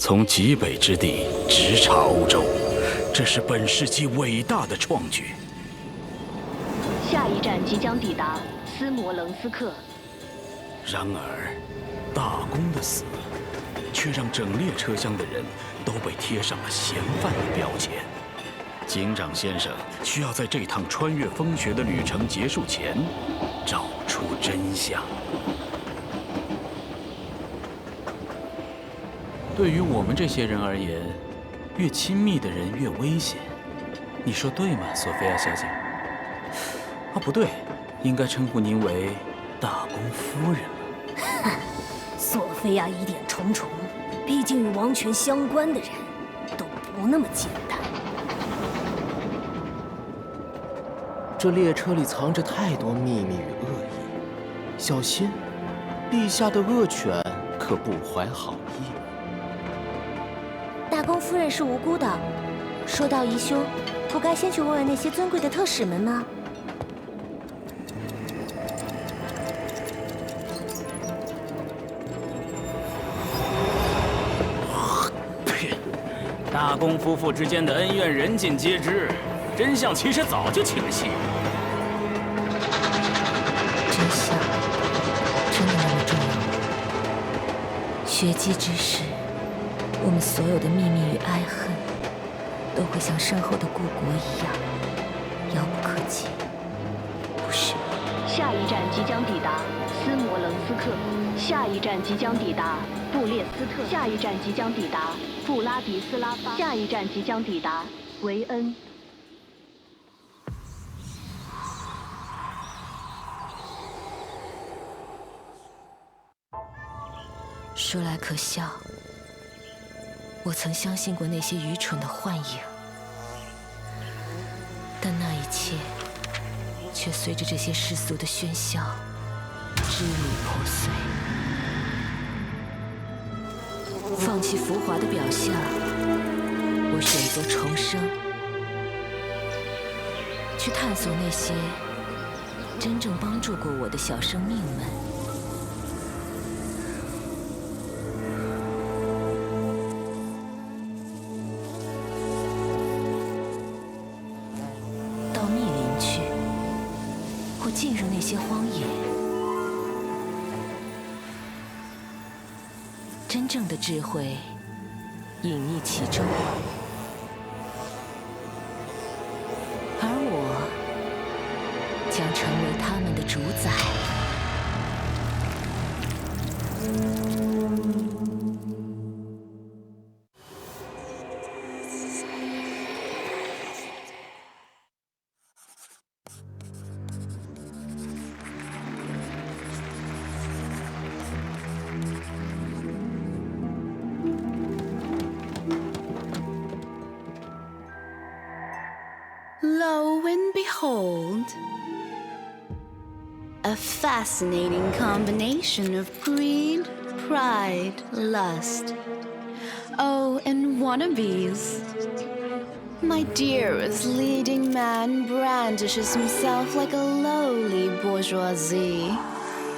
从极北之地直插欧洲，这是本世纪伟大的创举。下一站即将抵达斯摩棱斯克。然而，大公的死，却让整列车厢的人都被贴上了嫌犯的标签。警长先生需要在这趟穿越风雪的旅程结束前，找出真相。对于我们这些人而言，越亲密的人越危险。你说对吗，索菲亚小姐？啊，不对，应该称呼您为大公夫人了。索菲亚疑点重重，毕竟与王权相关的人都不那么简单。这列车里藏着太多秘密与恶意，小心，陛下的恶犬可不怀好意。大公夫人是无辜的，说到疑凶，不该先去问问那些尊贵的特使们吗？大公夫妇之间的恩怨人尽皆知，真相其实早就清晰。真相真的那么重要？血迹之时，我们所有的秘密与哀恨，都会像身后的故国一样遥不可及，不是？下一站即将抵达斯摩棱斯克，下一站即将抵达布列斯特，下一站即将抵达布拉迪斯拉发，下一站即将抵达维恩。说来可笑，我曾相信过那些愚蠢的幻影，但那一切却随着这些世俗的喧嚣支离破碎。放弃浮华的表象，我选择重生，去探索那些真正帮助过我的小生命们。到密林去，或进入那些荒野。真正的智慧隐匿其中，而我将成为他们的主宰。Lo and behold, a fascinating combination of greed, pride, lust. Oh, and wannabes. My dearest leading man brandishes himself like a lowly bourgeoisie.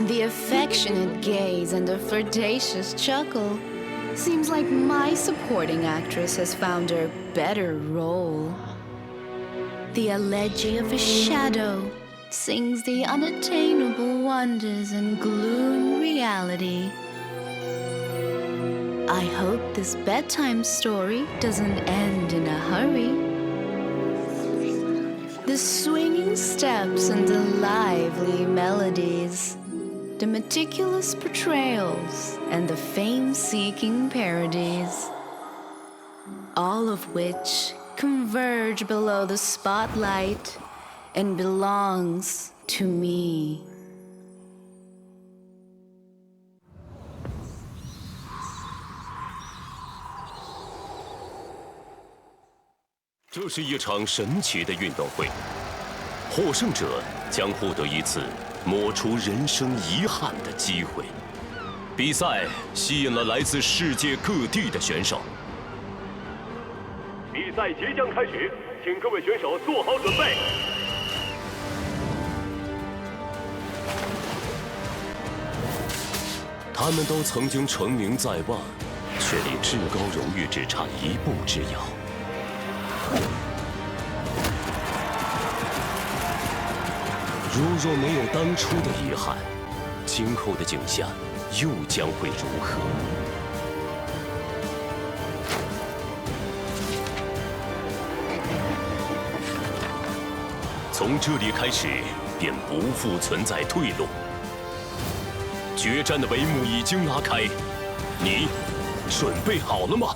The affectionate gaze and the flirtatious chuckle. Seems like my supporting actress has found her better role. The elegy of a shadow sings the unattainable wonders and gloom reality. I hope this bedtime story doesn't end in a hurry. The swinging steps and the lively melodies, the meticulous portrayals and the fame-seeking parodies, all of which converge below the spotlight and belongs to me. 这是一场神奇的运动会，获胜者将获得一次抹除人生遗憾的机会。比赛吸引了来自世界各地的选手。比赛即将开始，请各位选手做好准备。他们都曾经成名在外，却离至高荣誉只差一步之遥。若没有当初的遗憾，今后的景象又将会如何？从这里开始，便不复存在退路。决战的帷幕已经拉开，你准备好了吗？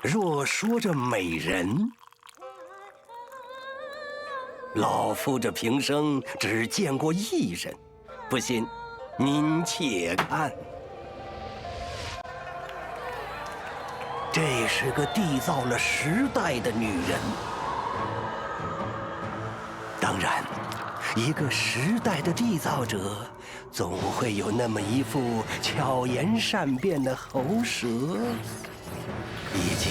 若说这美人，老夫这平生只见过一人，不信，您且看。这是个缔造了时代的女人。当然，一个时代的缔造者，总会有那么一副巧言善辩的喉舌。以及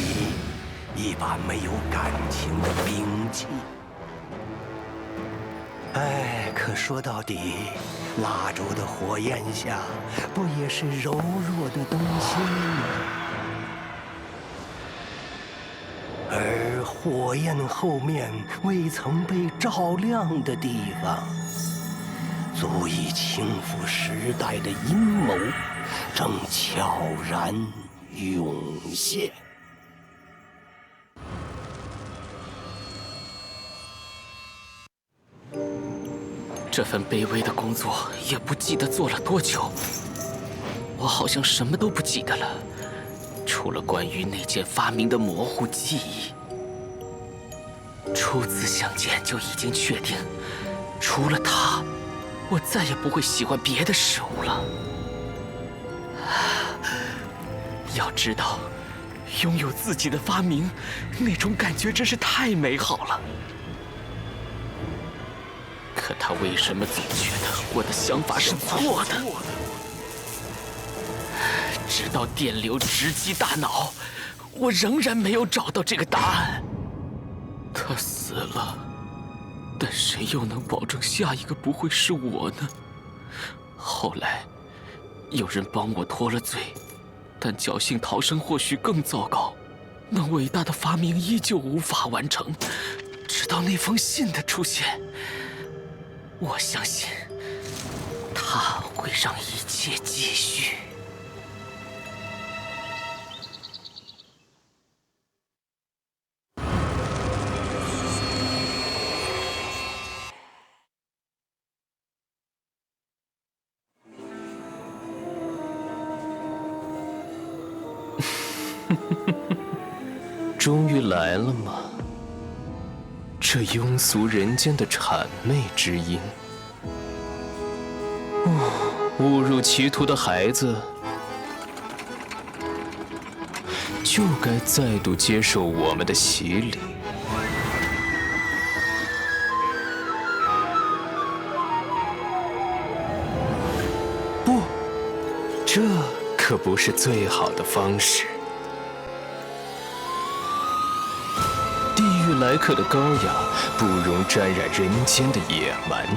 一把没有感情的兵器。哎，可说到底，蜡烛的火焰下，不也是柔弱的东西吗？而火焰后面未曾被照亮的地方，足以倾覆时代的阴谋，正悄然涌现。这份卑微的工作也不记得做了多久，我好像什么都不记得了，除了关于那件发明的模糊记忆。初次相见就已经确定，除了它，我再也不会喜欢别的事物了。要知道，拥有自己的发明，那种感觉真是太美好了。可他为什么总觉得我的想法是错的？直到电流直击大脑，我仍然没有找到这个答案。他死了，但谁又能保证下一个不会是我呢？后来，有人帮我脱了罪，但侥幸逃生或许更糟糕。那伟大的发明依旧无法完成，直到那封信的出现。我相信，它会让一切继续。终于来了吗？这庸俗人间的谄媚之音。误入歧途的孩子，就该再度接受我们的洗礼。不，这可不是最好的方式。地狱来客的羔羊不容沾染人间的野蛮。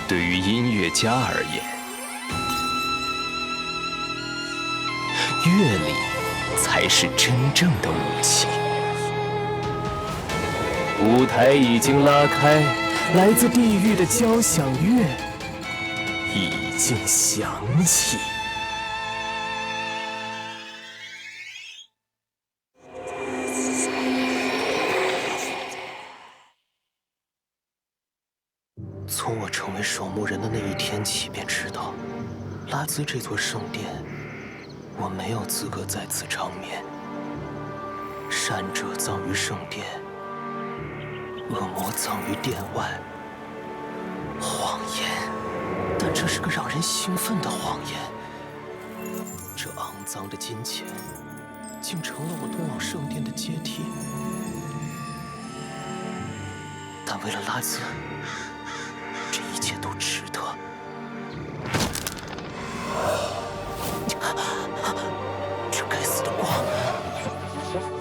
对于音乐家而言，乐理才是真正的武器。舞台已经拉开，来自地狱的交响乐已经响起。从我成为守墓人的那一天起，便知道，拉兹这座圣殿，我没有资格在此长眠。善者葬于圣殿，恶魔葬于殿外。谎言，但这是个让人兴奋的谎言。这肮脏的金钱，竟成了我通往圣殿的阶梯。但为了拉兹，这一切都值得。这该死的光！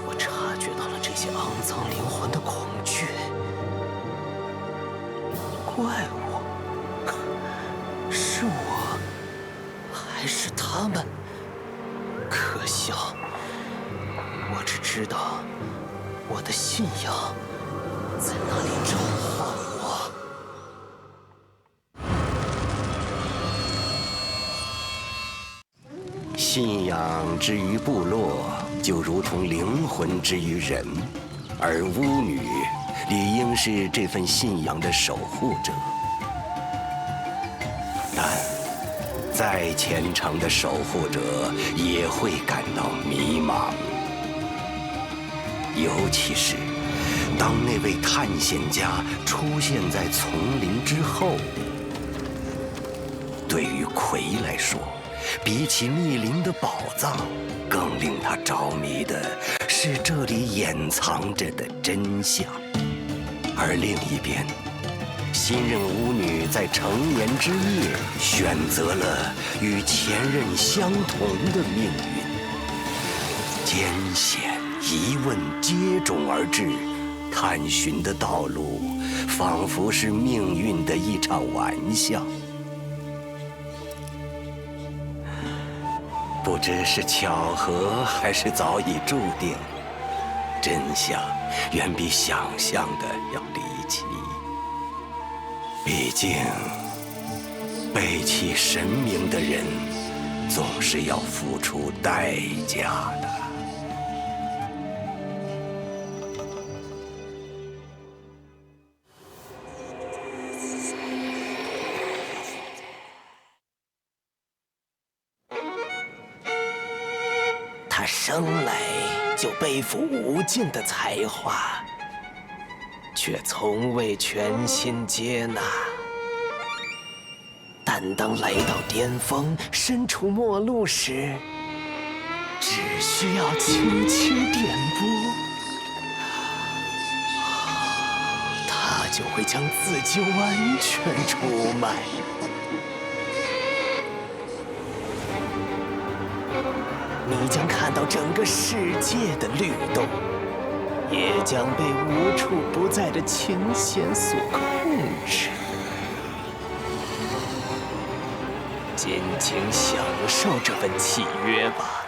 我察觉到了这些肮脏灵魂来是他们。可笑，我只知道我的信仰在那里召唤我。信仰之于部落，就如同灵魂之于人，而巫女理应是这份信仰的守护者。但再虔诚的守护者也会感到迷茫，尤其是当那位探险家出现在丛林之后。对于葵来说，比起密林的宝藏，更令他着迷的是这里掩藏着的真相。而另一边，新任巫女在成年之夜选择了与前任相同的命运，艰险疑问接踵而至，探寻的道路仿佛是命运的一场玩笑。不知是巧合还是早已注定，真相远比想象的要离奇。毕竟，背弃神明的人，总是要付出代价的。他生来就背负无尽的才华，却从未全心接纳。但当来到巅峰，身处末路时，只需要轻轻点拨，他就会将自己完全出卖。你将看到整个世界的律动，也将被无处不在的琴弦所控制。尽情享受这份契约吧，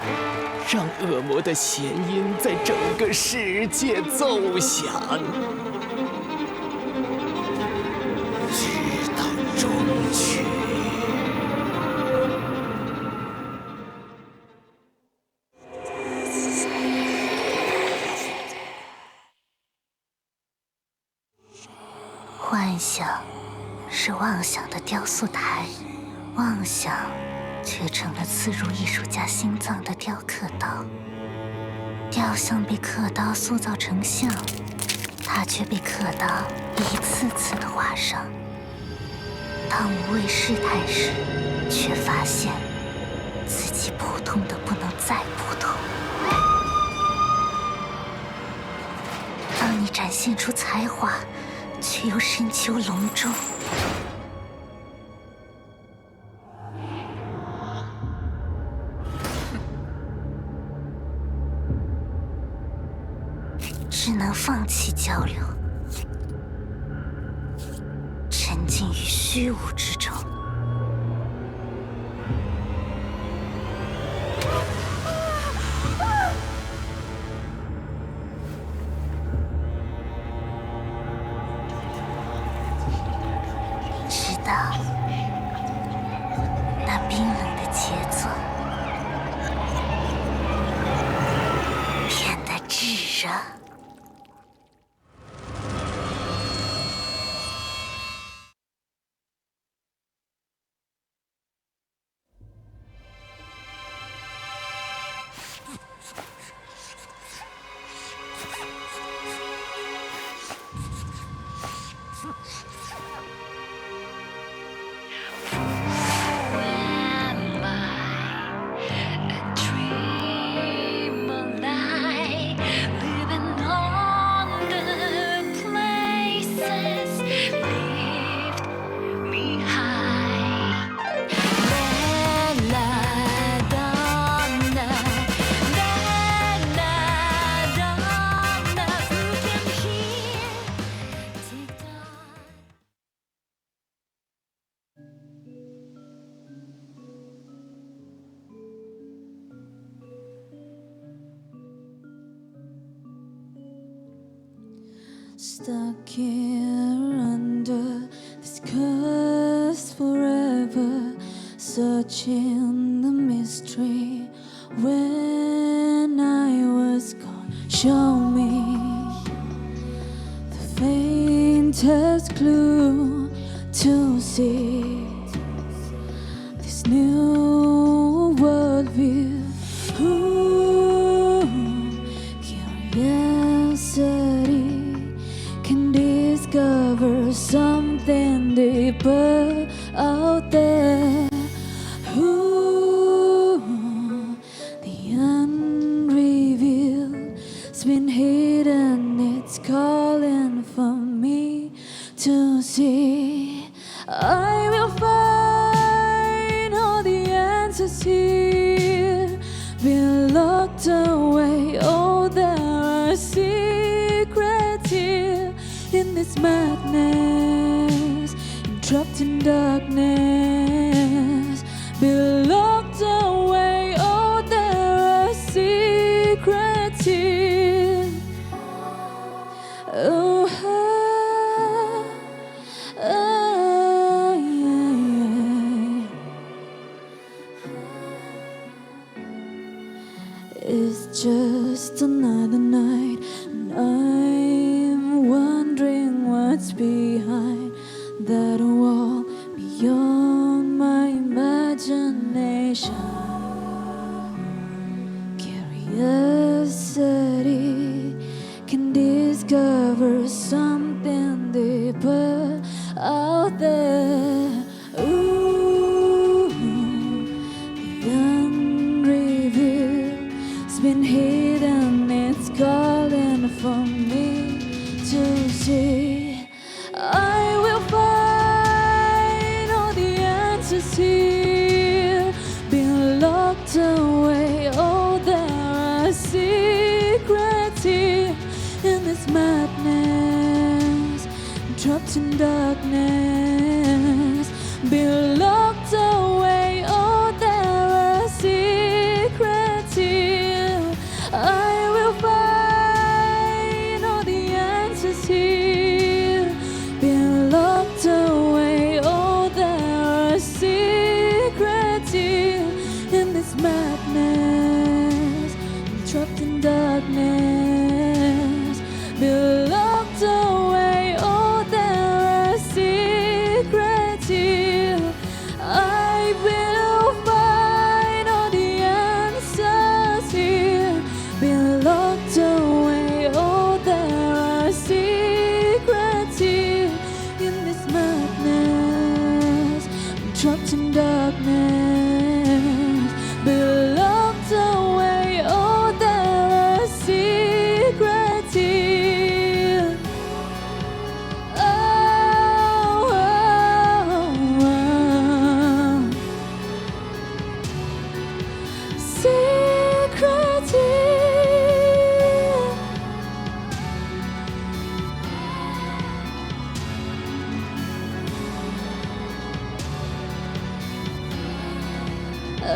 让恶魔的弦音在整个世界奏响，直到终去。幻想是妄想的雕塑台，妄想却成了刺入艺术家心脏的雕刻刀。雕像被刻刀塑造成像，它却被刻刀一次次地划伤。当无畏试探时，却发现自己普通的不能再普通。当你展现出才华，却又深秋隆重。只能放弃交流，沉浸于虚无之中。直到那冰冷的杰作变得炙热。Stuck here under this curse forever, searching the mystery. When I was gone, show me the faintest clue to see this new worldview. Ooh, curiosity can discover something deeper out there. Ooh, the unrevealed's been hidden, it's calling for me to see. I will find all the answers here, been locked away. Oh, there are secrets here in this madness, trapped in darkness, been locked away. Oh, there are secrets here. Oh, it's just another night, and I'm wondering what's behind that wall beyond my imagination. Curiosity can discover something deeper out there. Ooh, the unrevealed's been hidden, it's calling for me to see. I will find all the answers here, been locked away. Oh, there are secrets here in this madness, trapped in darkness, been locked away. Oh, there are secrets here. I will find all the answers here, been locked away. Oh, there are secrets here in this madness, trapped in darkness, been locked away. Oh, there are secrets here. I will find all the answers here, been locked away. Oh, there are secrets here in this madness, trapped in darkness, been locked away. Oh, there are secrets here. Oh, oh, oh. Secrets here. Oh.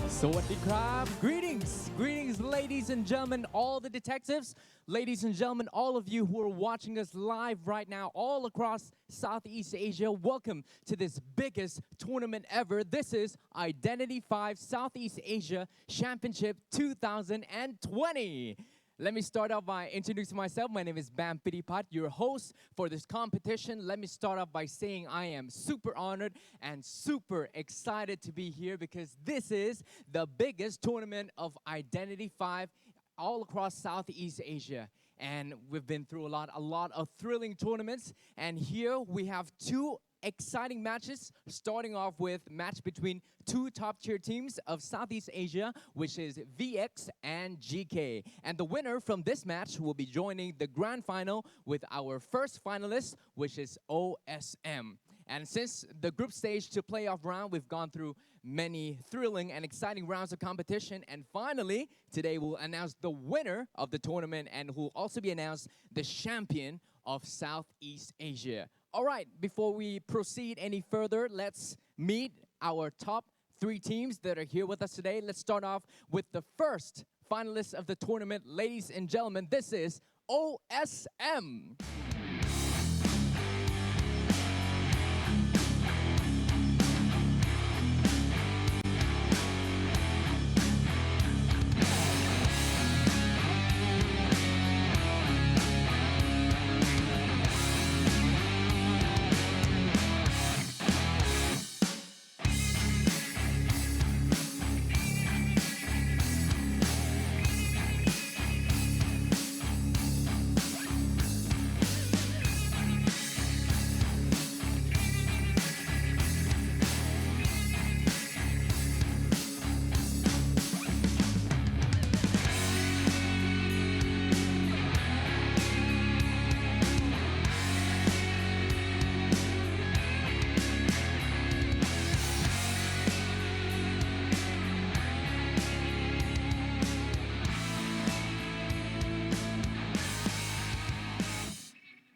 Sawadee krab. Greetings, ladies and gentlemen, all the detectives, ladies and gentlemen, all of you who are watching us live right now all across Southeast Asia. Welcome to this biggest tournament ever. This is Identity 5 Southeast Asia Championship 2020. Let me start off by introducing myself. My name is Bam Piripat, your host for this competition. Let me start off by saying I am super honored and super excited to be here because this is the biggest tournament of Identity 5 all across Southeast Asia. and we've been through a lot of thrilling tournaments. And here we have two exciting matches, starting off with match between two top-tier teams of Southeast Asia, which is VX and GK. And the winner from this match will be joining the grand final with our first finalist, which is OSM. And since the group stage to playoff round, we've gone through many thrilling and exciting rounds of competition. And finally, today we'll announce the winner of the tournament and who will also be announced the champion of Southeast Asia. All right, before we proceed any further, let's meet our top three teams that are here with us today. Let's start off with the first finalist of the tournament. Ladies and gentlemen, this is OSM.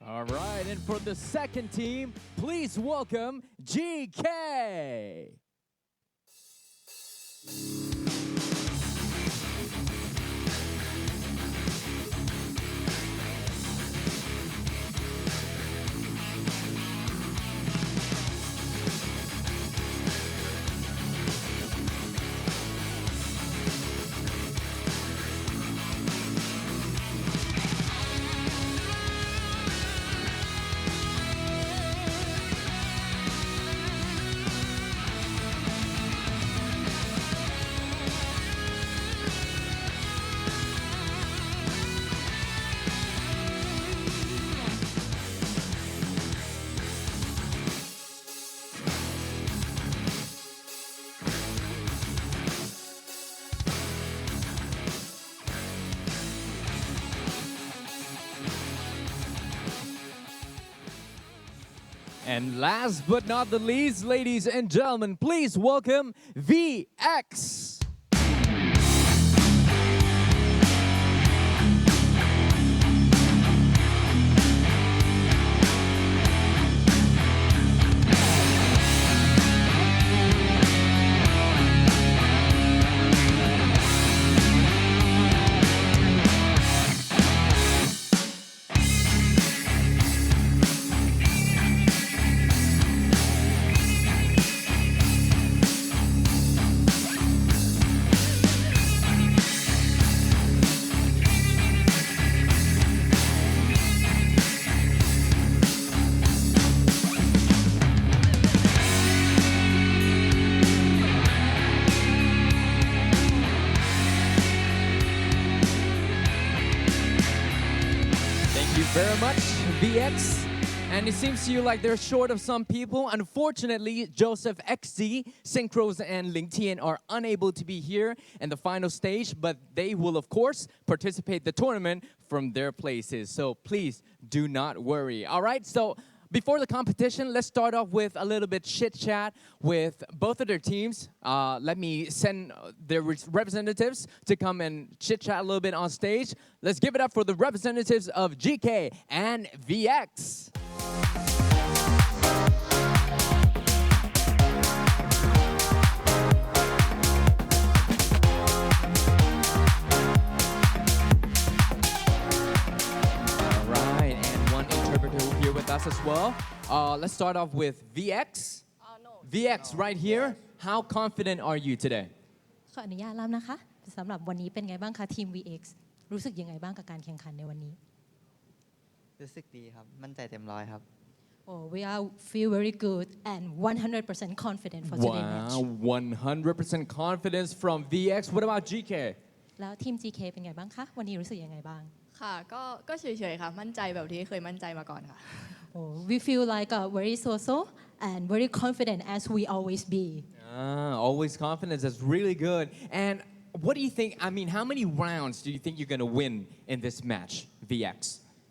All right, and for the second team, please welcome GK. And last but not the least, ladies and gentlemen, please welcome VX. Very much, VX. And it seems to you like they're short of some people. Unfortunately, Joseph XZ, Synchros, and Ling Tian are unable to be here in the final stage, but they will, of course, participate in the tournament from their places. So please do not worry. All right, so before the competition, let's start off with a little bit chit-chat with both of their teams. Let me send their representatives to come and chit-chat a little bit on stage. Let's give it up for the representatives of GK and VX. As well. Let's start off with VX. VX right here. How confident are you today? ขออนุญาตเล่านะคะสำหรับวันนี้เป็นไงบ้างคะทีม VX รู้สึกยังไงบ้างกับการแข่งขันในวันนี้ รู้สึกดีครับมั่นใจเต็มร้อยครับ Oh, we are feel very good and 100% confident for today's match. Wow, 100% confidence from VX. What about GK? แล้วทีม GK เป็นไงบ้างคะวันนี้รู้สึกยังไงบ้าง ค่ะก็เฉยๆค่ะมั่นใจแบบที่เคยมั่นใจมาก่อนค่ะ Oh, we feel like very so and very confident as we always be. Always confidence. That's really good. And what do you think? I mean, how many rounds do you think you're going to win in this match, VX?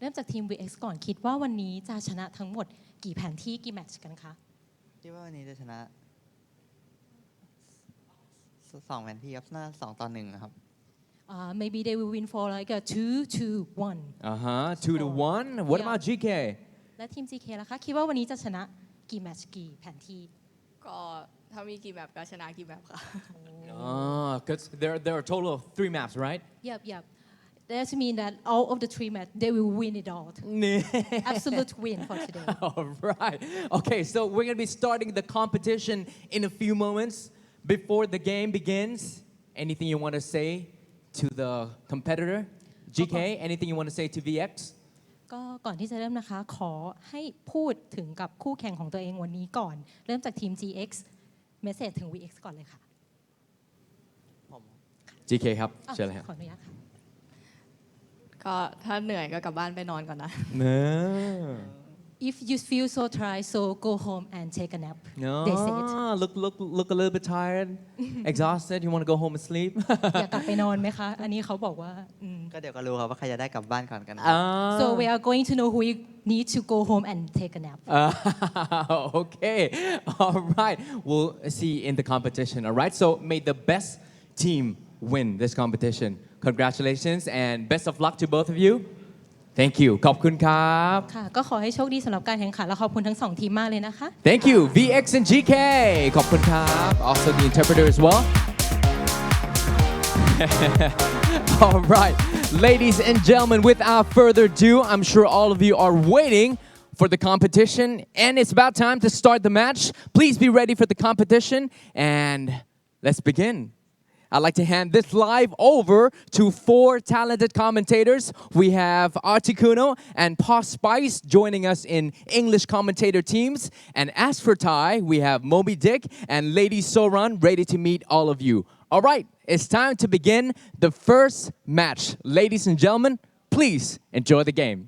เริ่มจากทีม VX ก่อนคิดว่าวันนี้จะชนะทั้งหมดกี่แผนที่กี่แมตช์กันคะ คิดว่าวันนี้จะชนะ2แผนที่ครับน่า2-1นะครับ Maybe they will win for like a 2-1. 2-1. What about GK? และทีม GK ล่ะคะคิดว่าวันนี้จะชนะกี่แมตช์กี่แผนที่ ก็ถ้ามีกี่แมปก็ชนะกี่แมปค่ะ Because there are a total of 3 maps, right? Yep. That means that all of the 3 matches they will win it all. Absolute win for today. All right. Okay, so we're going to be starting the competition in a few moments. Before the game begins, anything you want to say to the competitor? GK, anything you want to say to VX? ก็ก่อนที่จะเริ่มนะคะขอให้พูดถึงกับคู่แข่งของตัวเองวันนี้ก่อนเริ่มจากทีม GX message ถึง VX ก่อนเลยค่ะ GK ครับเชิญเลยครับ ขออนุญาตค่ะ ก็ถ้าเหนื่อยก็กลับบ้านไปนอนก่อนนะ If you feel so tired so go home and take a nap they said Look a little bit tired exhausted you want to go home and sleep อยากกลับไปนอนไหมคะอันนี้เขาบอกว่าก็เดี๋ยวก็รู้ครับว่าใครจะได้กลับบ้านก่อนกัน So we are going to know who need to go home and take a nap Okay all right we'll see in the competition all right so may the best team win this competition congratulations and best of luck to both of you Thank you ขอบคุณครับค่ะก็ขอให้โชคดีสำหรับการแข่งขันและขอบคุณทั้ง2ทีมมากเลยนะคะ Thank you VX and GK ขอบคุณครับ also the interpreter as well All right ladies and gentlemen without further ado I'm sure all of you are waiting for the competition and it's about time to start the match please be ready for the competition and let's begin I'd like to hand this live over to 4 talented commentators. We have Articuno and Pa Spice joining us in English commentator teams. And as for Thai, we have Moby Dick and Lady Soran ready to meet all of you. All right, it's time to begin the first match. Ladies and gentlemen, please enjoy the game.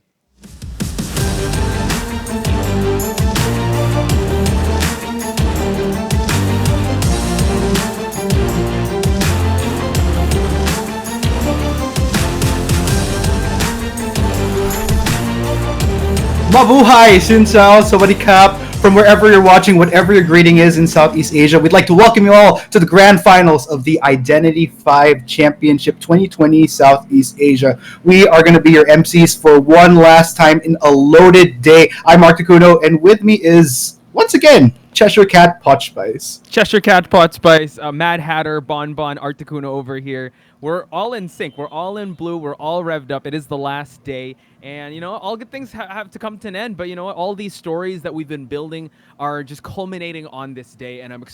Mabuhay, Xin Chao, Sawadee Kap, from wherever you're watching, whatever your greeting is in Southeast Asia. We'd like to welcome you all to the grand finals of the Identity 5 Championship 2020 Southeast Asia. We are going to be your MCs for one last time in a loaded day. I'm Articuno, and with me is, once again, Cheshire Cat Pot Spice. Cheshire Cat Pot Spice, Mad Hatter, Bon Articuno over here. We're all in sync. We're all in blue. We're all revved up. It is the last day. And, you know, all good things have to come to an end. But, you know what? All these stories that we've been building are just culminating on this day. And I'm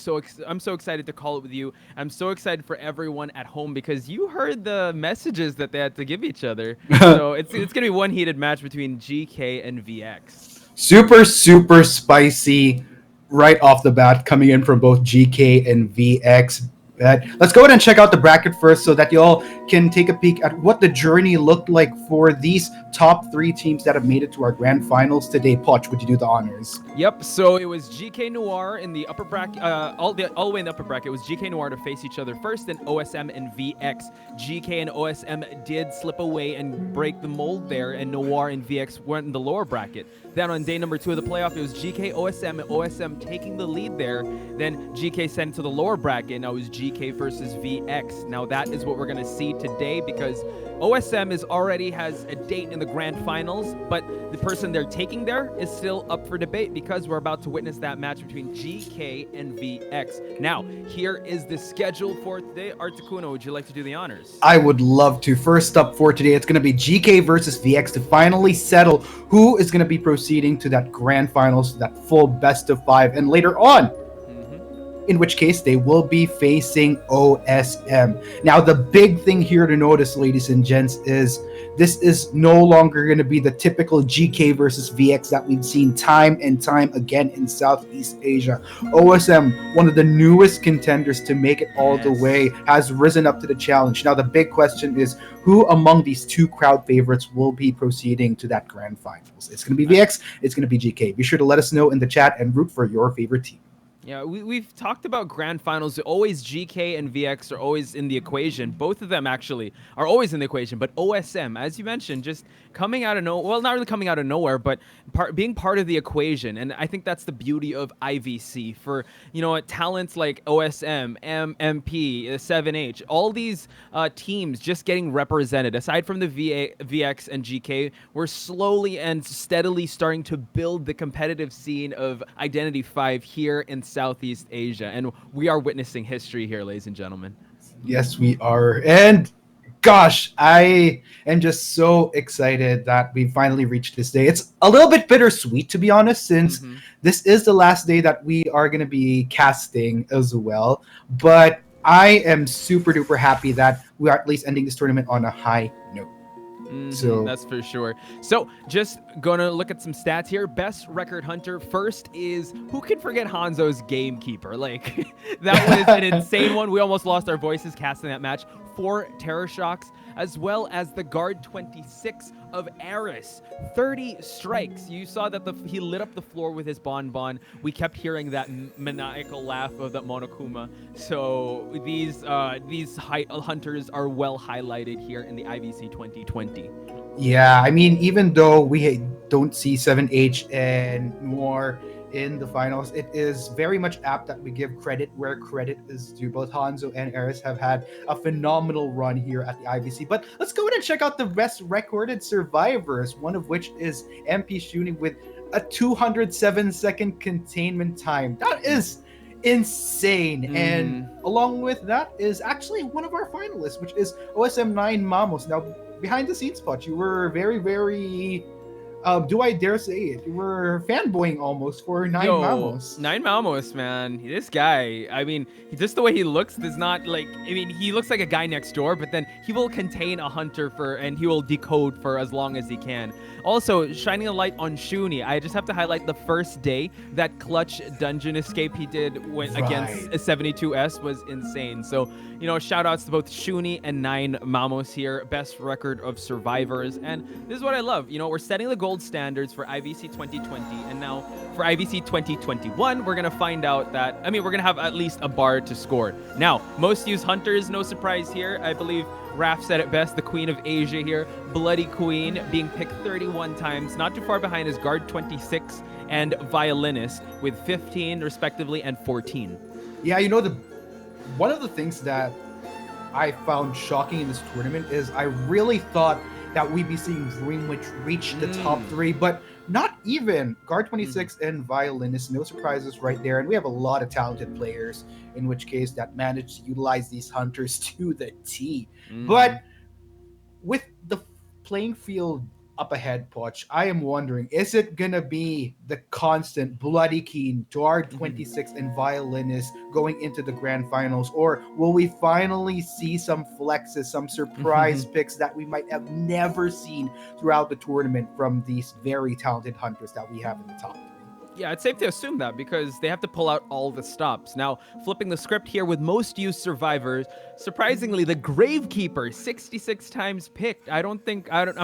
so excited to call it with you. I'm so excited for everyone at home because you heard the messages that they had to give each other. So it's going to be one heated match between GK and VX. Super spicy right off the bat coming in from both GK and VX. Let's go ahead and check out the bracket first so that you all can take a peek at what the journey looked like for these top 3 teams that have made it to our grand finals today. Poch, would you do the honors? Yep, so it was GK Noir in the upper bracket, all the way in the upper bracket. It was GK Noir to face each other first, then OSM and VX. GK and OSM did slip away and break the mold there, and Noir and VX went in the lower bracket. Then on day number 2 of the playoff, it was GK, OSM, and OSM taking the lead there. Then GK sent it to the lower bracket. Now it was GK versus VX. Now that is what we're going to see today because OSM already has a date in the grand finals, but the person they're taking there is still up for debate because we're about to witness that match between GK and VX. Now, here is the schedule for today. Articuno, would you like to do the honors? I would love to. First up for today, it's going to be GK versus VX to finally settle who is going to be proceeding to that grand finals, that full best of 5, and later on, in which case they will be facing OSM. Now, the big thing here to notice, ladies and gents, is this is no longer going to be the typical GK versus VX that we've seen time and time again in Southeast Asia. OSM, one of the newest contenders to make it all the way, has risen up to the challenge. Now the big question is, who among these two crowd favorites will be proceeding to that grand finals? It's going to be VX, it's going to be GK. Be sure to let us know in the chat and root for your favorite team. Yeah, we've talked about grand finals. Always GK and VX are always in the equation. Both of them actually are always in the equation. But OSM, as you mentioned, just coming out of nowhere. Well, not really coming out of nowhere, but being part of the equation. And I think that's the beauty of IVC for, talents like OSM, MP, 7H, all these teams just getting represented. Aside from the VX and GK, we're slowly and steadily starting to build the competitive scene of Identity 5 here in Southeast Asia, and we are witnessing history here, ladies and gentlemen. Yes, we are. And gosh, I am just so excited that we finally reached this day. It's a little bit bittersweet, to be honest, since this is the last day that we are going to be casting as well. But I am super duper happy that we are at least ending this tournament on a high note. So that's for sure. So just gonna look at some stats here. Best record hunter first is, who can forget Hanzo's Gamekeeper? Like, that was an insane one. We almost lost our voices casting that match. 4 Terror Shocks, as well as the Guard 26 of Eris. 30 strikes. You saw that he lit up the floor with his bonbon. We kept hearing that maniacal laugh of that Monokuma. So these hunters are well highlighted here in the IVC 2020. Yeah, I mean, even though we don't see 7H and Noir in the finals, it is very much apt that we give credit where credit is due. Both Hanzo and Eris have had a phenomenal run here at the IVC. But let's go ahead and check out the best recorded survivors, one of which is MP Shuni with a 207-second containment time. That is insane. And along with that is actually one of our finalists, which is OSM 9 Mamos. Now, behind the scenes, Potch, you were very, very... do I dare say it? You were fanboying almost for 9 Mamos. 9 Mamos, man. This guy, I mean, just the way he looks does not like, he looks like a guy next door, but then he will contain a hunter and he will decode for as long as he can. Also, shining a light on Shuni, I just have to highlight the first day, that clutch dungeon escape he did against a 72S was insane. So, shout outs to both Shuni and 9 Mamos here. Best record of survivors. And this is what I love. We're setting the gold standards for IVC 2020, and now for IVC 2021 we're gonna find out that we're gonna have at least a bar to score. Now, most used hunters, no surprise here. I believe Raph said it best, the Queen of Asia here, Bloody Queen, being picked 31 times. Not too far behind is Guard 26 and Violinist with 15 respectively and 14. Yeah, one of the things that I found shocking in this tournament is I really thought that we'd be seeing Dreamwitch reach the top 3, but not even. Guard 26 and Violinist, no surprises right there. And we have a lot of talented players, in which case that managed to utilize these hunters to the T. But with the playing field up ahead, Poch, I am wondering, is it gonna be the constant Bloody Keen, Guard 26 and Violinist going into the grand finals, or will we finally see some flexes, some surprise picks that we might have never seen throughout the tournament from these very talented hunters that we have in the top 3? Yeah, it's safe to assume that because they have to pull out all the stops. Now, flipping the script here with most used survivors, surprisingly, the Gravekeeper, 66 times picked. I'm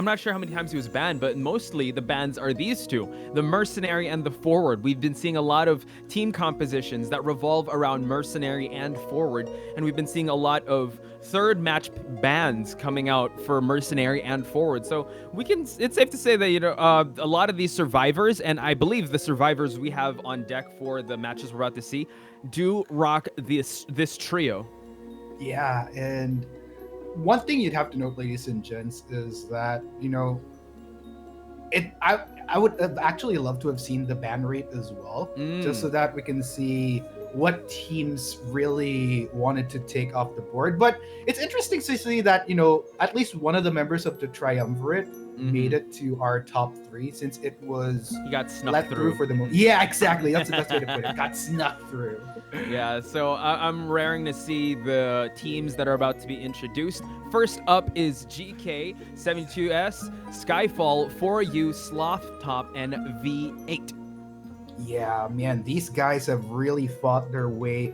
not sure how many times he was banned, but mostly the bans are these two, the Mercenary and the Forward. We've been seeing a lot of team compositions that revolve around Mercenary and Forward, and we've been seeing a lot of third match bans coming out for Mercenary and Forward. So it's safe to say that a lot of these survivors, and I believe the survivors we have on deck for the matches we're about to see, do rock this trio. Yeah, and one thing you'd have to note, ladies and gents, is that I would have actually loved to have seen the ban rate as well, just so that we can see what teams really wanted to take off the board. But it's interesting to see that, you know, at least one of the members of the Triumvirate made it to our top 3, since it was he got snuck let through for the moment. Yeah, exactly. That's the best way to put it. Got snuck through. Yeah, so I'm raring to see the teams that are about to be introduced. First up is GK, 72S, Skyfall, 4U, Sloth Top, and V8. Yeah, man, these guys have really fought their way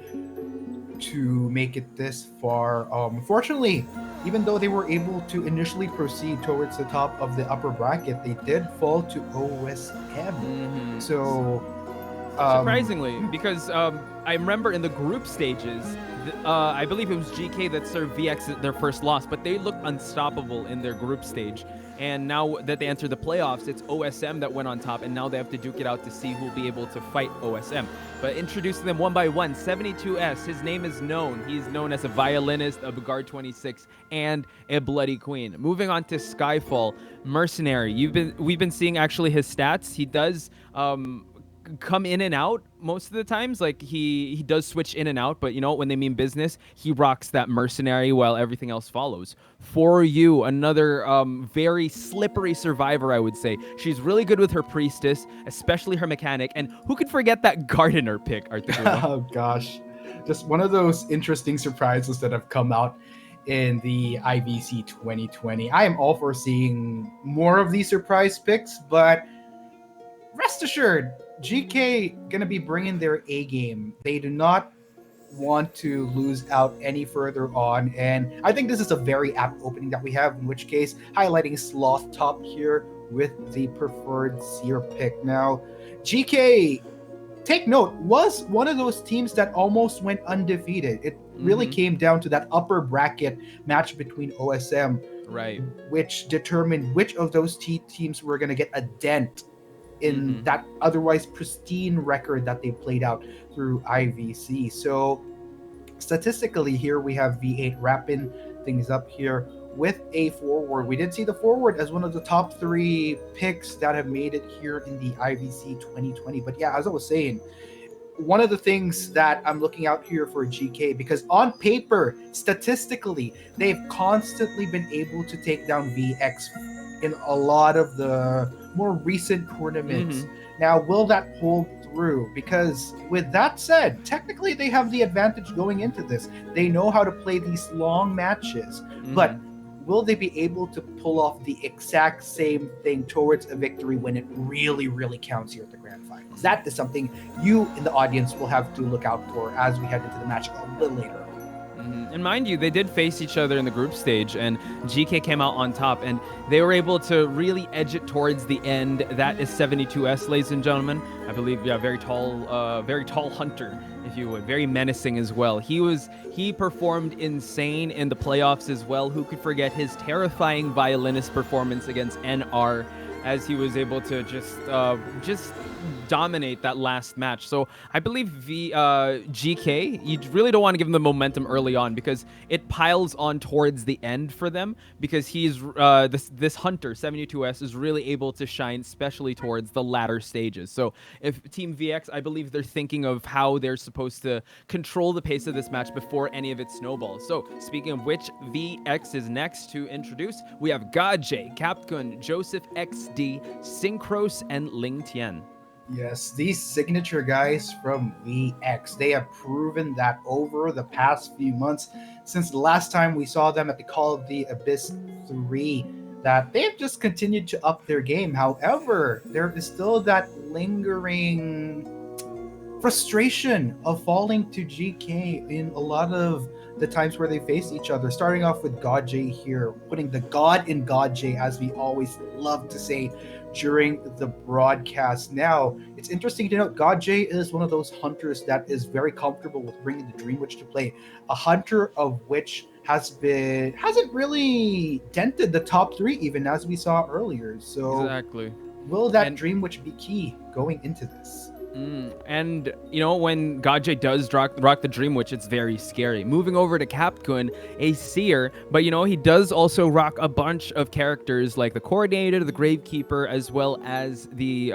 to make it this far. Unfortunately, even though they were able to initially proceed towards the top of the upper bracket, they did fall to OSM. So, surprisingly, because I remember in the group stages, I believe it was GK that served VX their first loss, but they looked unstoppable in their group stage. And now that they entered the playoffs, it's OSM that went on top, and now they have to duke it out to see who will be able to fight OSM. But introducing them one by one, 72S, his name is known. He's known as a violinist, a Guard 26, and a Bloody Queen. Moving on to Skyfall, Mercenary. We've been seeing actually his stats. He does come in and out most of the times. Like he does switch in and out, but you know, when they mean business, he rocks that Mercenary while everything else follows. For you, another very slippery survivor, I would say. She's really good with her Priestess, especially her Mechanic, and who could forget that Gardener pick, Arturo? Oh gosh, just one of those interesting surprises that have come out in the IVC 2020. I am all for seeing more of these surprise picks, but rest assured, GK gonna be bringing their A game. They do not want to lose out any further on, and I think this is a very apt opening that we have, in which case highlighting Sloth Top here with the preferred Seer pick. Now, GK, take note, was one of those teams that almost went undefeated. It really came down to that upper bracket match between OSM, right, which determined which of those teams were going to get a dent in that otherwise pristine record that they played out through IVC. So statistically here we have V8 wrapping things up here with a forward. We did see the forward as one of the top 3 picks that have made it here in the IVC 2020. But yeah, as I was saying, one of the things that I'm looking out here for GK, because on paper, statistically, they've constantly been able to take down VX in a lot of the more recent tournaments. Now, will that hold through? Because with that said, technically they have the advantage going into this. They know how to play these long matches, but will they be able to pull off the exact same thing towards a victory when it really, really counts here at the Grand Finals? That is something you in the audience will have to look out for as we head into the match a little later. And mind you, they did face each other in the group stage, and GK came out on top, and they were able to really edge it towards the end. That is 72S, ladies and gentlemen. I believe, yeah, very tall hunter, if you would, very menacing as well. He performed insane in the playoffs as well. Who could forget his terrifying violinist performance against NR, as he was able to just dominate that last match. So I believe GK, you really don't want to give them the momentum early on, because it piles on towards the end for them, because he's this hunter 72S is really able to shine, especially towards the latter stages. So if Team VX, I believe they're thinking of how they're supposed to control the pace of this match before any of it snowballs. So speaking of which, VX is next to introduce. We have Gaje, Capcom, Joseph XD, Synchros, and Ling Tian. Yes, these signature guys from VX, they have proven that over the past few months, since the last time we saw them at the Call of the Abyss 3, that they've just continued to up their game. However, there is still that lingering frustration of falling to GK in a lot of the times where they face each other. Starting off with Gaje here, putting the God in Gaje, as we always love to say during the broadcast. Now, it's interesting to note, Gaje is one of those hunters that is very comfortable with bringing the Dream Witch to play. A hunter of which hasn't really dented the top 3, even as we saw earlier. So exactly, will that Dream Witch be key going into this? And, you know, when Gaje does rock the Dream Witch, it's very scary. Moving over to Capcom, a Seer, but, you know, he does also rock a bunch of characters like the Coordinator, the Gravekeeper, as well as the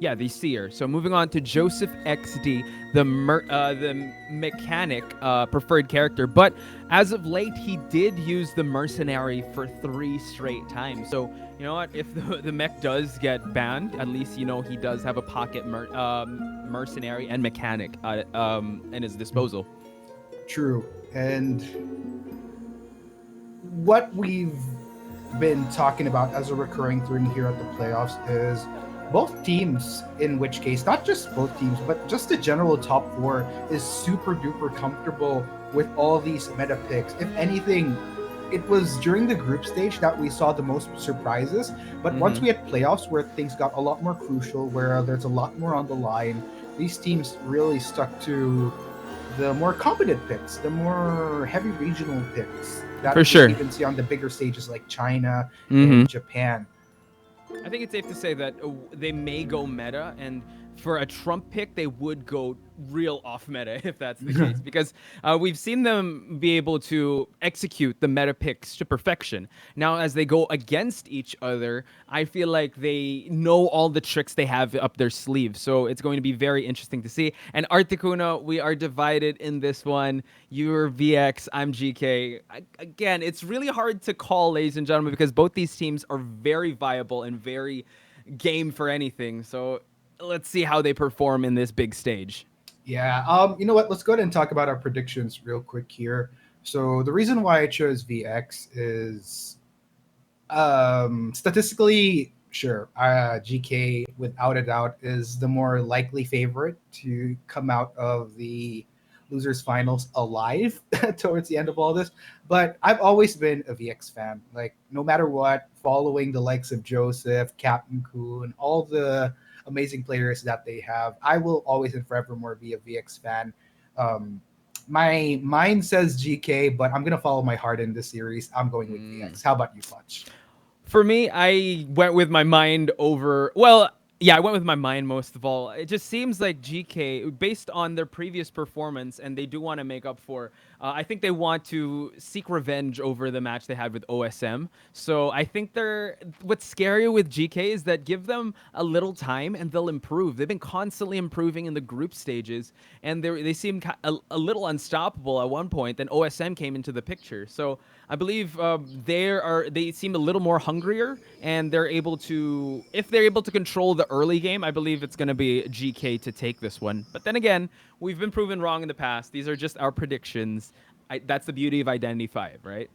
Yeah, the seer. So moving on to Joseph XD, the mechanic preferred character. But as of late, he did use the mercenary for 3 straight times. So you know what? If the mech does get banned, at least you know he does have a pocket mercenary and mechanic in his disposal. True. And what we've been talking about as a recurring theme here at the playoffs is both teams, in which case, not just both teams, but just the general top 4 is super duper comfortable with all these meta picks. If anything, it was during the group stage that we saw the most surprises. But once we had playoffs where things got a lot more crucial, where there's a lot more on the line, these teams really stuck to the more competent picks, the more heavy regional picks that For sure. we even see on the bigger stages like China and Japan. I think it's safe to say that they may go meta, and for a Trump pick, they would go real off meta if that's the case, because we've seen them be able to execute the meta picks to perfection. Now, as they go against each other, I feel like they know all the tricks they have up their sleeve. So it's going to be very interesting to see. And Articuno, we are divided in this one. You're VX, I'm GK. Again, it's really hard to call, ladies and gentlemen, because both these teams are very viable and very game for anything. So let's see how they perform in this big stage. Yeah, you know what? Let's go ahead and talk about our predictions real quick here. So the reason why I chose VX is statistically, sure, GK without a doubt is the more likely favorite to come out of the losers finals alive towards the end of all this. But I've always been a VX fan. Like, no matter what, following the likes of Joseph, Captain Kuhn, all the amazing players that they have, I will always and forevermore be a VX fan. My mind says GK, but I'm gonna follow my heart in this series. I'm going with VX. How about you, Clutch? For me, I went with my mind over. Well, yeah, I went with my mind most of all. It just seems like GK, based on their previous performance, and they do want to make up for. I think they want to seek revenge over the match they had with OSM. So I think what's scary with GK is that give them a little time and they'll improve. They've been constantly improving in the group stages, and they seem a little unstoppable at one point. Then OSM came into the picture. So I believe they seem a little more hungrier, and they're able to, if they're able to control the early game, I believe it's going to be GK to take this one. But then again, we've been proven wrong in the past. These are just our predictions. That's the beauty of Identity 5, right?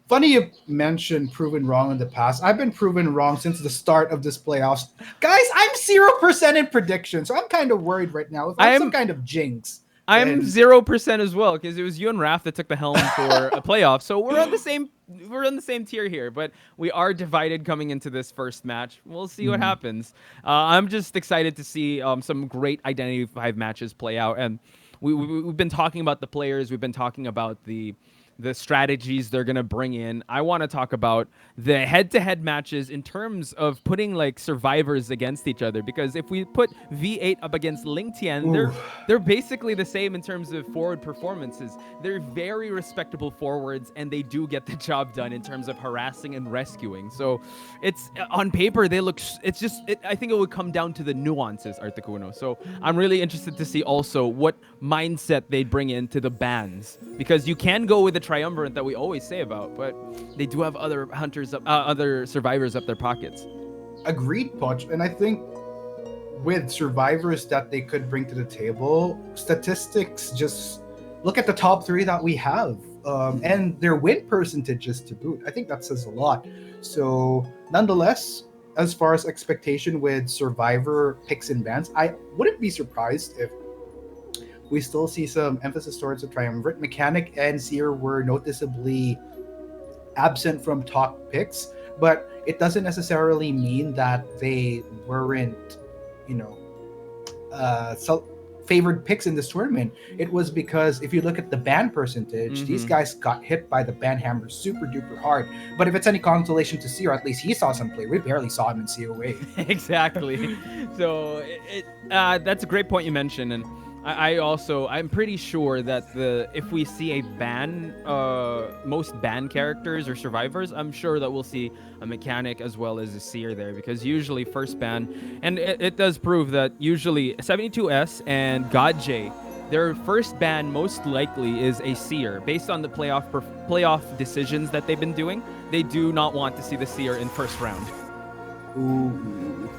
Funny you mentioned proven wrong in the past. I've been proven wrong since the start of this playoffs. Guys, I'm 0% in predictions, so I'm kind of worried right now. If I'm some kind of jinx. I'm 0% as well, because it was you and Raph that took the helm for a playoff. So we're on the same tier here, but we are divided coming into this first match. We'll see what happens. I'm just excited to see some great Identity 5 matches play out, and we've been talking about the players. We've been talking about the strategies they're going to bring in. I want to talk about the head-to-head matches in terms of putting like survivors against each other, because if we put V8 up against Ling Tian, they're basically the same in terms of forward performances. They're very respectable forwards, and they do get the job done in terms of harassing and rescuing. So it's on paper they look, I think it would come down to the nuances, Articuno. So I'm really interested to see also what mindset they bring into the bans, because you can go with the triumvirate that we always say about, but they do have other other survivors up their pockets. Agreed, Punch. And I think with survivors that they could bring to the table, statistics, just look at the top 3 that we have, and their win percentages to boot. I think that says a lot. So nonetheless, as far as expectation with survivor picks and bans, I wouldn't be surprised if we still see some emphasis towards the triumvirate. Mechanic and Seer were noticeably absent from top picks, but it doesn't necessarily mean that they weren't, favored picks in this tournament. It was because if you look at the ban percentage, these guys got hit by the ban hammer super duper hard. But if it's any consolation to Seer, at least he saw some play. We barely saw him in COA. Exactly. So that's a great point you mentioned, and I'm pretty sure that if we see a ban, most ban characters or survivors, I'm sure that we'll see a mechanic as well as a seer there, because usually first ban, and it does prove that usually 72S and GodJ, their first ban most likely is a seer. Based on the playoff decisions that they've been doing, they do not want to see the seer in first round. Ooh.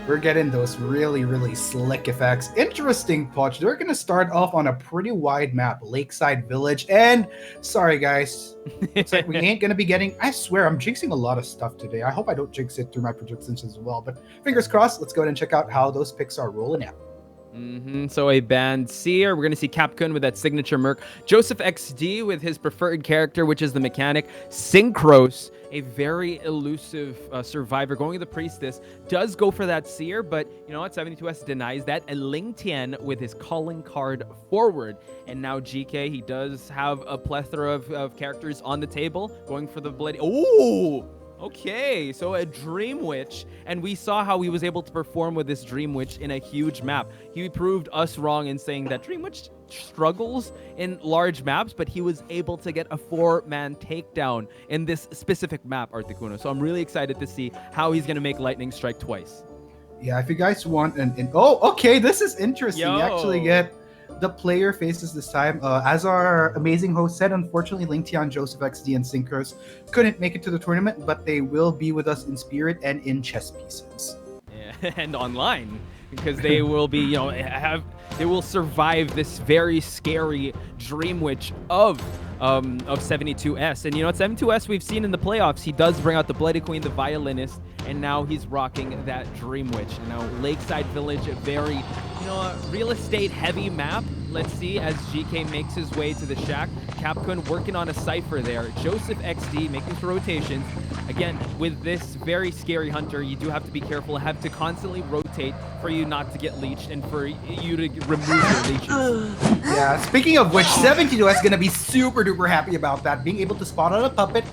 We're getting those really, really slick effects. Interesting, Poch. We're going to start off on a pretty wide map, Lakeside Village. And sorry, guys. It's like we ain't going to be getting... I swear, I'm jinxing a lot of stuff today. I hope I don't jinx it through my predictions as well. But fingers crossed. Let's go ahead and check out how those picks are rolling out. So a banned seer. We're going to see Capcom with that signature merc. Joseph XD with his preferred character, which is the mechanic. Synchros, a very elusive survivor, going to the priestess, does go for that seer, but you know what? 72S denies that. And Ling Tian with his calling card forward. And now GK, he does have a plethora of characters on the table, going for the bloody... Ooh! Okay, so a Dream Witch, and we saw how he was able to perform with this Dream Witch in a huge map. He proved us wrong in saying that Dream Witch struggles in large maps, but he was able to get a 4-man takedown in this specific map, Articuno. So I'm really excited to see how he's going to make Lightning Strike twice. Yeah, if you guys want oh, okay, this is interesting. Yo. You actually get the player faces this time. As our amazing host said, unfortunately, Ling Tian, Joseph XD, and Synchros couldn't make it to the tournament, but they will be with us in spirit and in chess pieces. Yeah, and online, because they will be, you know, they will survive this very scary Dream Witch of 72S. And you know what, 72S we've seen in the playoffs, he does bring out the Bloody Queen, the violinist, and now he's rocking that Dream Witch. You know, Lakeside Village, a very, you know, real estate heavy map. Let's see as GK makes his way to the shack. Capcom working on a cipher there. Joseph XD making some rotations. Again, with this very scary hunter, you do have to be careful, have to constantly rotate for you not to get leeched and for you to remove your leeches. Yeah, speaking of which, 72S is going to be super duper happy about that. Being able to spot out a puppet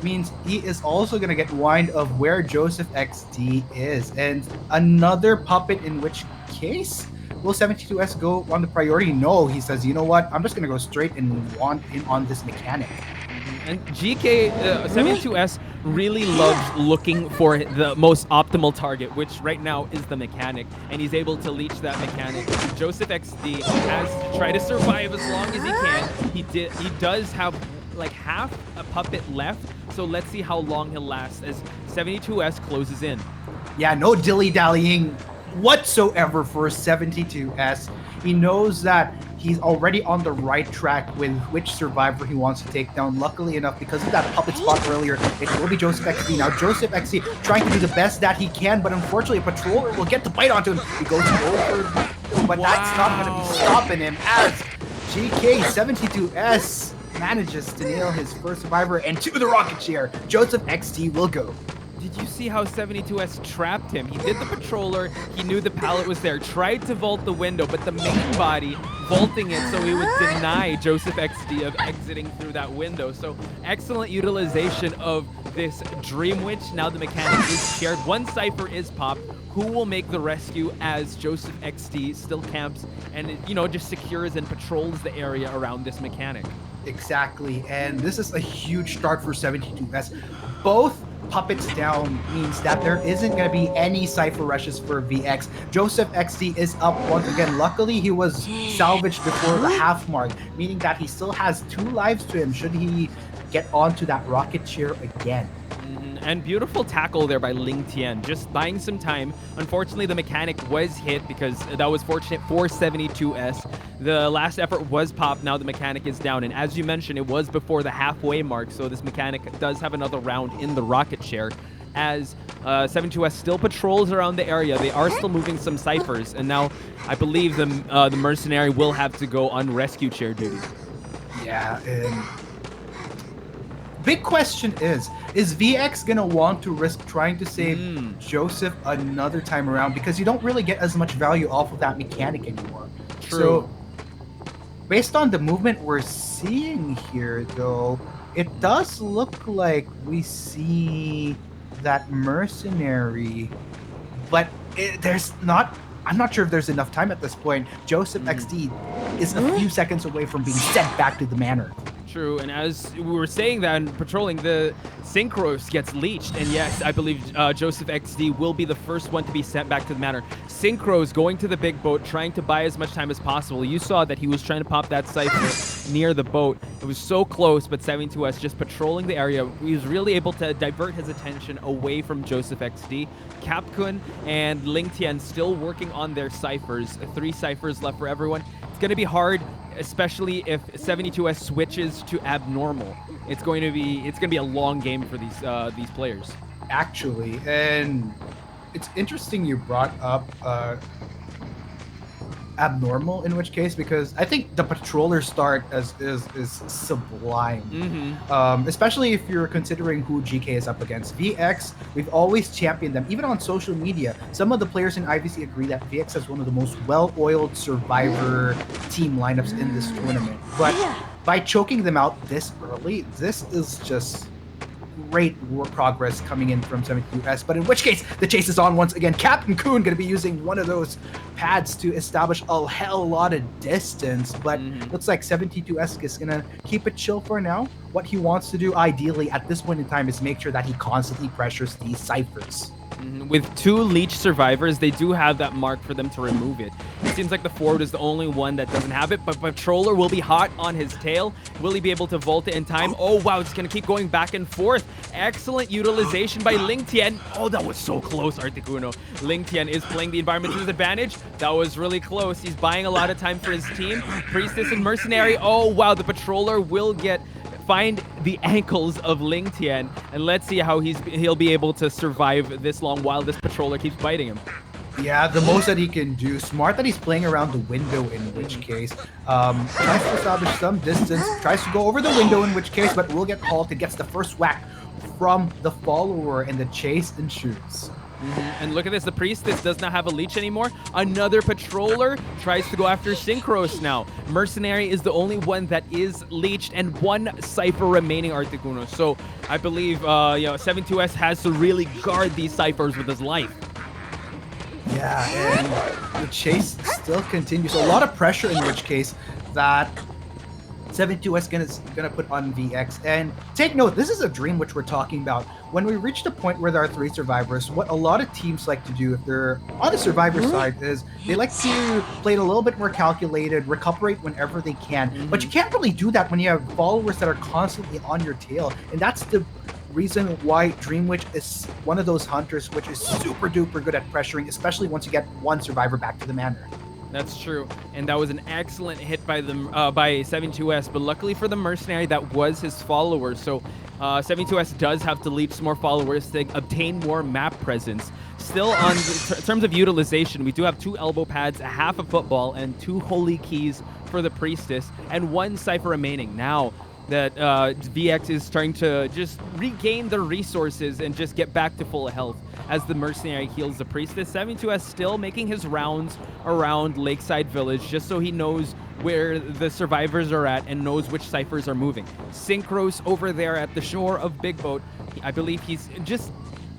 means he is also going to get wind of where Joseph XD is. And another puppet, in which case, will 72S go on the priority? No, he says, you know what, I'm just going to go straight and want in on this mechanic. And GK, 72S really loves looking for the most optimal target, which right now is the mechanic, and he's able to leech that mechanic. Joseph XD has to try to survive as long as he can. He does have like half a puppet left, so let's see how long he'll last as 72S closes in. Yeah, no dilly-dallying whatsoever for 72S. He knows that he's already on the right track with which survivor he wants to take down. Luckily enough, because of that puppet spot earlier, it will be Joseph XD. Now, Joseph XD trying to do the best that he can, but unfortunately, a patroller will get the bite onto him. He goes over, but that's not going to be stopping him as GK72S manages to nail his first survivor, and to the rocket chair, Joseph XD will go. Did you see how 72S trapped him? He did the patroller, he knew the pallet was there, tried to vault the window, but the main body vaulting it so he would deny Joseph XD of exiting through that window. So excellent utilization of this Dream Witch. Now the mechanic is shared. One cipher is popped. Who will make the rescue as Joseph XD still camps and, you know, just secures and patrols the area around this mechanic? Exactly, and this is a huge start for 72S. Both puppets down means that there isn't going to be any cipher rushes for VX. Joseph XD is up once again. Luckily, he was salvaged before the half mark, meaning that he still has 2 lives to him should he get onto that rocket chair again. And beautiful tackle there by Ling Tian, just buying some time. Unfortunately, the mechanic was hit because that was fortunate for 72S. The last effort was popped, now the mechanic is down. And as you mentioned, it was before the halfway mark, so this mechanic does have another round in the rocket chair. As 72S still patrols around the area, they are still moving some ciphers. And now I believe the mercenary will have to go on rescue chair duty. Yeah, and big question is VX gonna want to risk trying to save Joseph another time around, because you don't really get as much value off of that mechanic anymore. True. So based on the movement we're seeing here, though, it does look like we see that mercenary, but there's not I'm not sure if there's enough time at this point. Joseph XD is a few seconds away from being sent back to the manor. True, and as we were saying that and patrolling, the Synchros gets leached, and yes, I believe Joseph XD will be the first one to be sent back to the manor. Synchros going to the big boat, trying to buy as much time as possible. You saw that he was trying to pop that cipher near the boat. It was so close, but 72S just patrolling the area. He was really able to divert his attention away from Joseph XD. Capcun and Ling Tian still working on their ciphers. 3 ciphers left for everyone. It's going to be hard, especially if 72S switches to abnormal. It's going to be a long game for these players. Actually, and it's interesting you brought up abnormal, in which case, because I think the patroller start is sublime. Especially if you're considering who GK is up against. VX, we've always championed them. Even on social media, some of the players in IVC agree that VX has one of the most well-oiled survivor team lineups in this tournament. But by choking them out this early, this is just great war progress coming in from 72S, but in which case the chase is on once again. Captain Kuhn going to be using one of those pads to establish a hell lot of distance, but looks like 72S is going to keep it chill for now. What he wants to do ideally at this point in time is make sure that he constantly pressures these ciphers. With 2 leech survivors, they do have that mark for them to remove it. It seems like the forward is the only one that doesn't have it, but Patroller will be hot on his tail. Will he be able to vault it in time? Oh, wow, it's going to keep going back and forth. Excellent utilization by Ling Tian. Oh, that was so close, Articuno. Ling Tian is playing the environment to his advantage. That was really close. He's buying a lot of time for his team. Priestess and Mercenary. Oh, wow, the Patroller will find the ankles of Ling Tian, and let's see how he'll be able to survive this long while this patroller keeps biting him. Yeah, the most that he can do. Smart that he's playing around the window, in which case tries to establish some distance, tries to go over the window, in which case, but will get halted, gets the first whack from the follower, and the chase ensues. And look at this, the Priestess does not have a leech anymore. Another patroller tries to go after Synchros now. Mercenary is the only one that is leeched, and 1 cipher remaining, Articuno. So I believe 72S has to really guard these ciphers with his life. Yeah, and the chase still continues. A lot of pressure, in which case that 72S gonna put on VX. And take note, this is a dream which we're talking about. When we reach the point where there are 3 survivors, what a lot of teams like to do if they're on the survivor side is they like to play it a little bit more calculated, recuperate whenever they can. But you can't really do that when you have followers that are constantly on your tail. And that's the reason why Dream Witch is one of those hunters which is super duper good at pressuring, especially once you get 1 survivor back to the manor. That's true, and that was an excellent hit by 72S, but luckily for the Mercenary, that was his follower, so 72S does have to leech some more followers to obtain more map presence. Still, on terms of utilization, we do have 2 elbow pads, a half a football, and 2 holy keys for the Priestess, and 1 cipher remaining. Now that VX is trying to just regain their resources and just get back to full health as the Mercenary heals the Priestess. 72S still making his rounds around Lakeside Village just so he knows where the survivors are at and knows which ciphers are moving. Synchros over there at the shore of Big Boat. I believe he's just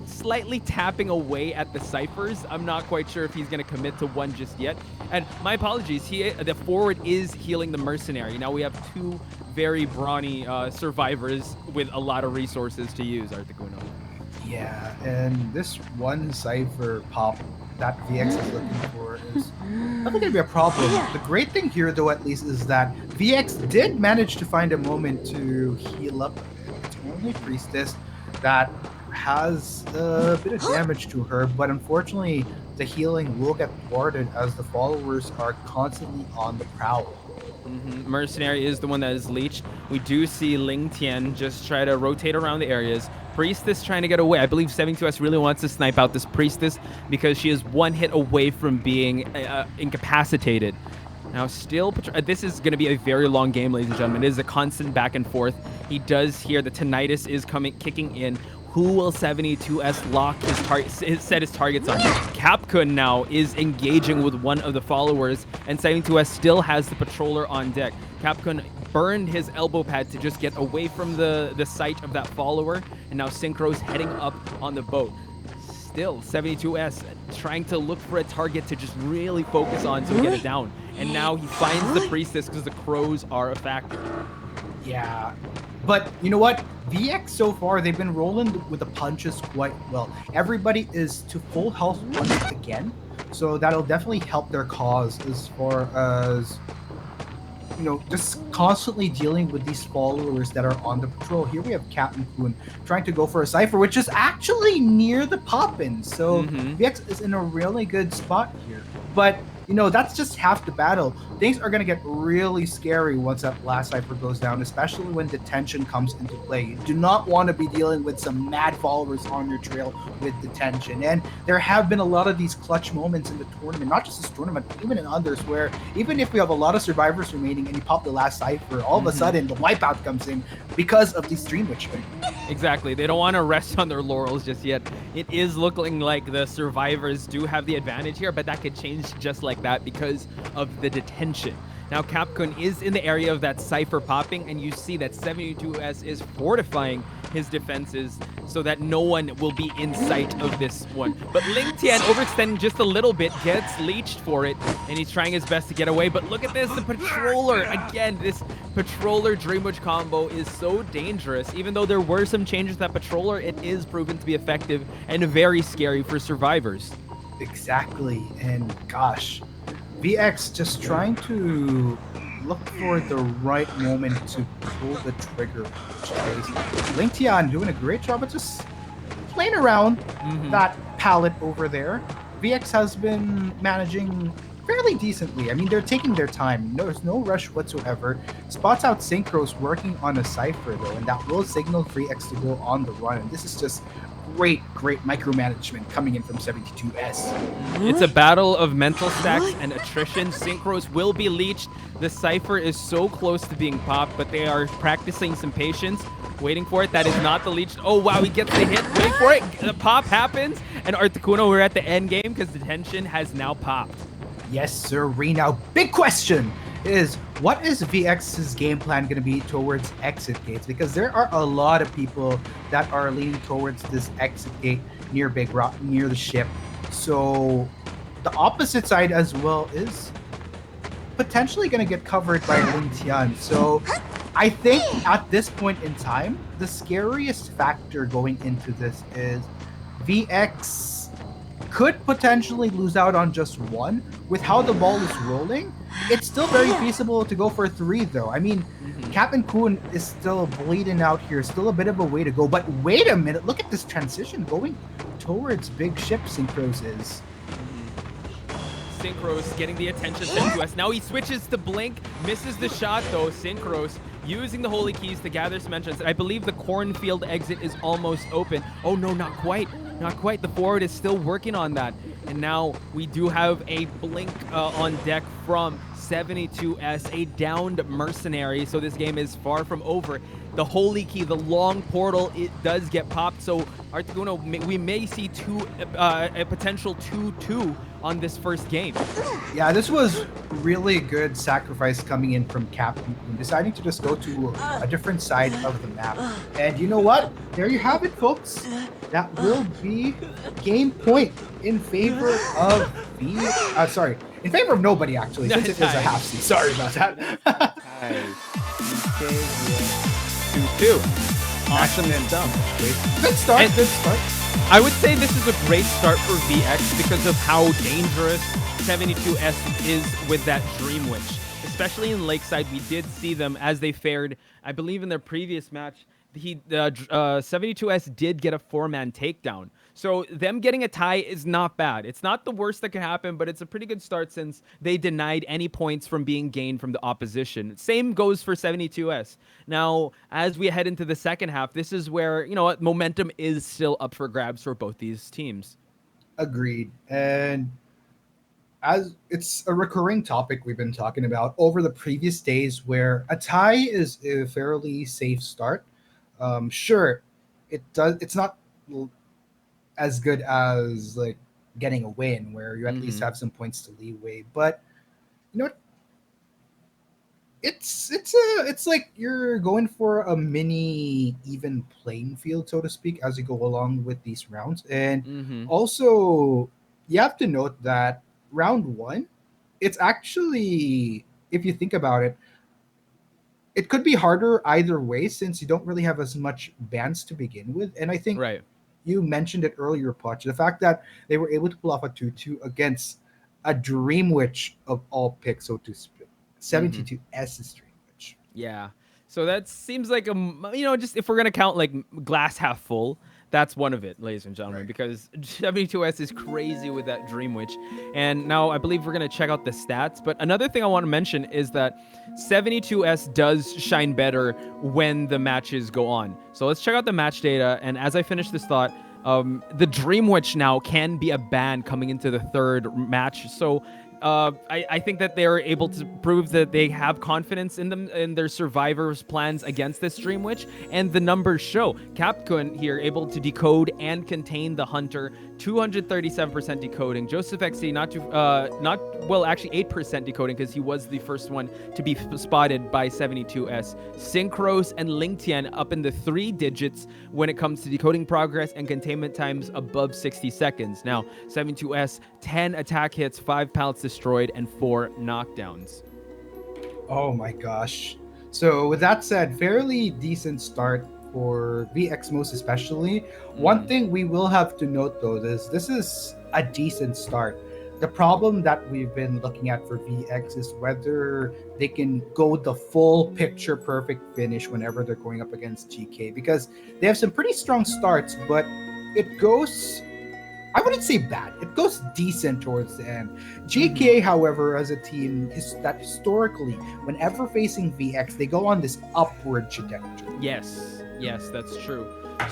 slightly tapping away at the ciphers. I'm not quite sure if he's going to commit to 1 just yet. And my apologies, the forward is healing the Mercenary. Now we have 2 very brawny survivors with a lot of resources to use, Articuno. Yeah, and this 1 cipher pop that VX is looking for is not going to be a problem. The great thing here, though, at least, is that VX did manage to find a moment to heal up a bit. It's only Priestess that has a bit of damage to her, but unfortunately, the healing will get thwarted as the followers are constantly on the prowl. Mercenary is the one that is leeched. We do see Ling Tian just try to rotate around the areas. Priestess trying to get away. I believe 72S really wants to snipe out this Priestess because she is 1 hit away from being incapacitated. Now still, this is going to be a very long game, ladies and gentlemen. It is a constant back and forth. He does hear the tinnitus is kicking in. Who will 72S lock set his targets on? Capcun now is engaging with 1 of the followers, and 72S still has the patroller on deck. Capcun burned his elbow pad to just get away from the sight of that follower, and now Synchro's heading up on the boat. still 72S trying to look for a target to just really focus on to get it down. And now he finds the Priestess because the crows are a factor. Yeah, but you know what? VX so far, they've been rolling with the punches quite well. Everybody is to full health once again, so that'll definitely help their cause as far as, you know, just constantly dealing with these followers that are on the patrol. Here we have Captain Poon trying to go for a cipher, which is actually near the pop-in. So VX is in a really good spot here. But, you know, that's just half the battle. Things are going to get really scary once that last cipher goes down, especially when detention comes into play. You do not want to be dealing with some mad followers on your trail with detention. And there have been a lot of these clutch moments in the tournament, not just this tournament, but even in others, where even if we have a lot of survivors remaining and you pop the last cipher, all of a sudden the wipeout comes in because of the stream witching. Exactly. They don't want to rest on their laurels just yet. It is looking like the survivors do have the advantage here, but that could change just like that because of the detention. Now, Capcom is in the area of that cipher popping, and you see that 72S is fortifying his defenses so that no one will be in sight of this one. But Ling Tian, overextending just a little bit, gets leeched for it, and he's trying his best to get away. But look at this, the Patroller. Again, this Patroller Dreamwitch combo is so dangerous. Even though there were some changes to that Patroller, it is proven to be effective and very scary for survivors. Exactly, and gosh, VX just trying to look for the right moment to pull the trigger. Ling Tian doing a great job of just playing around that palette over there. VX has been managing fairly decently. I mean, they're taking their time. There's no rush whatsoever. Spots out Synchros working on a cipher, though, and that will signal VX to go on the run. And this is just great micromanagement coming in from 72S. It's a battle of mental stacks and attrition. Synchros will be leeched. The cipher is so close to being popped, but they are practicing some patience, waiting for it. That is not the leech. Oh, wow, he gets the hit. Wait for it. The pop happens, and Articuno, we're at the end game because the tension has now popped. Yes, sir. Now, big question is, what is VX's game plan going to be towards exit gates? Because there are a lot of people that are leaning towards this exit gate near Big Rock, near the ship. So the opposite side as well is potentially going to get covered by Ling Tian. So I think at this point in time, the scariest factor going into this is VX could potentially lose out on just one. With how the ball is rolling, it's still very feasible to go for 3, though. I mean, Captain Poon is still bleeding out here, still a bit of a way to go. But wait a minute, look at this transition going towards Big Ship. Synchros is. Synchros getting the attention sent to us. Now he switches to Blink, misses the shot though. Synchros using the Holy Keys to gather some entrance. I believe the cornfield exit is almost open. Oh no, not quite. Not quite. The forward is still working on that. And now we do have a Blink on deck from 72S, a downed mercenary. So this game is far from over. The Holy Key, the long portal, it does get popped. So Articuno, we may see a potential 2-2 on this first game. Yeah, this was really good sacrifice coming in from Captain, deciding to just go to a different side of the map. And you know what? There you have it, folks. That will be game point in favor of in favor of nobody, actually, since it is a half seat. Sorry about that. 2-2. Awesome stuff. Good start. Good start. I would say this is a great start for VX because of how dangerous 72S is with that Dream Witch. Especially in Lakeside, we did see them as they fared, I believe in their previous match, 72S did get a 4-man takedown. So them getting a tie is not bad. It's not the worst that could happen, but it's a pretty good start since they denied any points from being gained from the opposition. Same goes for 72S. Now, as we head into the second half, this is where, you know what, momentum is still up for grabs for both these teams. Agreed. And as it's a recurring topic we've been talking about over the previous days, where a tie is a fairly safe start. Sure, it's not as good as like getting a win where you at least have some points to leeway, but you know what? it's like you're going for a mini even playing field, so to speak, as you go along with these rounds. And Mm-hmm. also, you have to note that round one, it's actually, if you think about it, it could be harder either way since you don't really have as much bands to begin with. And I think Right. you mentioned it earlier, Potch, the fact that they were able to pull off a 2-2 against a Dream Witch of all picks, so to speak. Mm-hmm. 72S's Dream Witch. Yeah. So that seems like just if we're gonna count like glass half full, that's one of it, ladies and gentlemen, because 72S is crazy with that Dream Witch. And now I believe we're gonna check out the stats. But another thing I want to mention is that 72S does shine better when the matches go on. So let's check out the match data. And as I finish this thought, the Dream Witch now can be a ban coming into the third match. So I think that they are able to prove that they have confidence in them in their survivors' plans against this Dream Witch, and the numbers show. Capcom here able to decode and contain the Hunter, 237% decoding. Joseph XC actually 8% decoding because he was the first one to be spotted by 72S. Synchros and Lingtian up in the 3 digits when it comes to decoding progress and containment times above 60 seconds. Now, 72S 10 attack hits, 5 pallets destroyed, and 4 knockdowns. Oh my gosh. So with that said, fairly decent start for VX most especially. One thing we will have to note though is this is a decent start. The problem that we've been looking at for VX is whether they can go the full picture perfect finish whenever they're going up against GK, because they have some pretty strong starts, but it goes, I wouldn't say bad. It goes decent towards the end. GK, however, as a team, that historically, whenever facing VX, they go on this upward trajectory. Yes, that's true.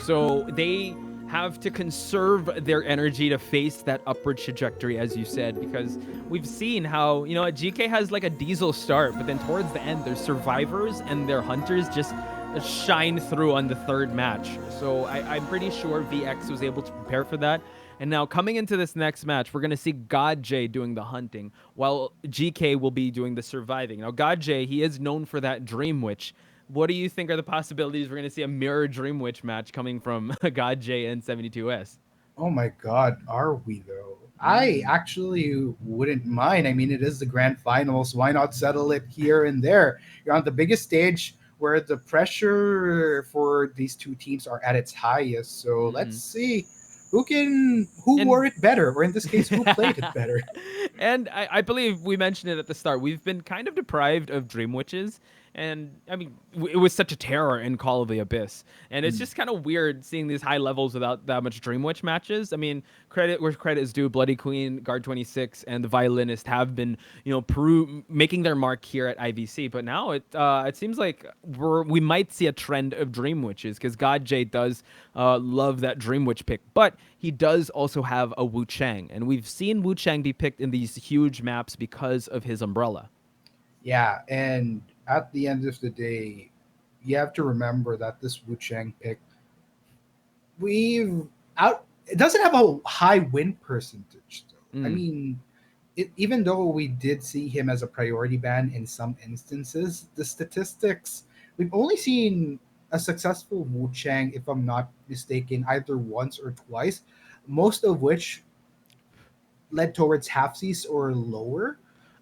So they have to conserve their energy to face that upward trajectory, as you said, because we've seen how, GK has like a diesel start, but then towards the end, their survivors and their hunters just shine through on the third match. So I'm pretty sure VX was able to prepare for that. And now coming into this next match, we're going to see God J doing the hunting, while GK will be doing the surviving. Now, God J, he is known for that Dream Witch. What do you think are the possibilities we're going to see a mirror Dream Witch match coming from God J and 72S? Oh my god, are we though? I actually wouldn't mind. I mean, it is the grand finals. Why not settle it here and there? You're on the biggest stage where the pressure for these two teams are at its highest. So let's see who wore it better, or in this case, who played it better. And I believe we mentioned it at the start. We've been kind of deprived of Dream Witches. And I mean, it was such a terror in Call of the Abyss. And it's just kind of weird seeing these high levels without that much Dream Witch matches. I mean, credit where credit is due. Bloody Queen, Guard 26, and the Violinist have been, making their mark here at IVC. But now it seems like we might see a trend of Dream Witches, because God J does love that Dream Witch pick. But he does also have a Wu Chang. And we've seen Wu Chang be picked in these huge maps because of his umbrella. Yeah, and at the end of the day, you have to remember that this Wu Chang pick, it doesn't have a high win percentage though. I mean, even though we did see him as a priority ban in some instances, the statistics, we've only seen a successful Wu Chang, if I'm not mistaken, either once or twice, most of which led towards halfsies or lower.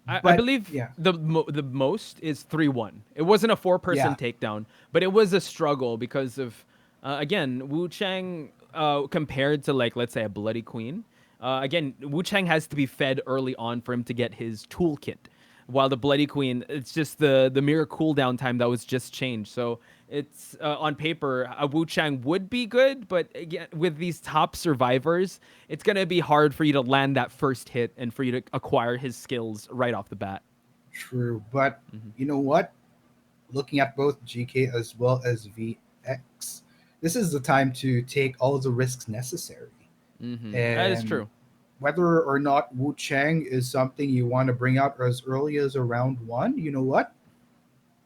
I believe the most is 3-1. It wasn't a 4-person takedown, but it was a struggle because of, again, Wu Chang compared to, like, let's say a Bloody Queen. Again, Wu Chang has to be fed early on for him to get his toolkit. While the Bloody Queen, it's just the mere cooldown time that was just changed. So it's on paper, a Wu Chang would be good, but again, with these top survivors, it's going to be hard for you to land that first hit and for you to acquire his skills right off the bat. True, but you know what? Looking at both GK as well as VX, this is the time to take all the risks necessary. And that is true. Whether or not Wu Chang is something you want to bring out as early as around 1, you know what?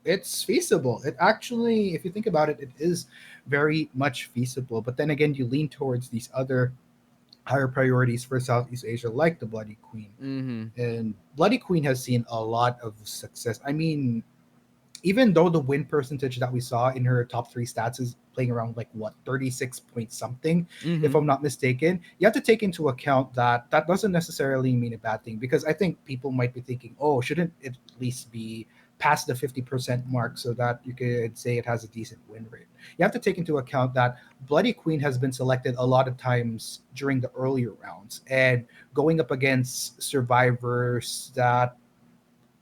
It's feasible. It actually, if you think about it, it is very much feasible. But then again, you lean towards these other higher priorities for Southeast Asia, like the Bloody Queen. And Bloody Queen has seen a lot of success. I mean, even though the win percentage that we saw in her top 3 stats is playing around like what 36 point something, if I'm not mistaken, you have to take into account that that doesn't necessarily mean a bad thing, because I think people might be thinking, oh, shouldn't it at least be past the 50% mark so that you could say it has a decent win rate. You have to take into account that Bloody Queen has been selected a lot of times during the earlier rounds, and going up against survivors that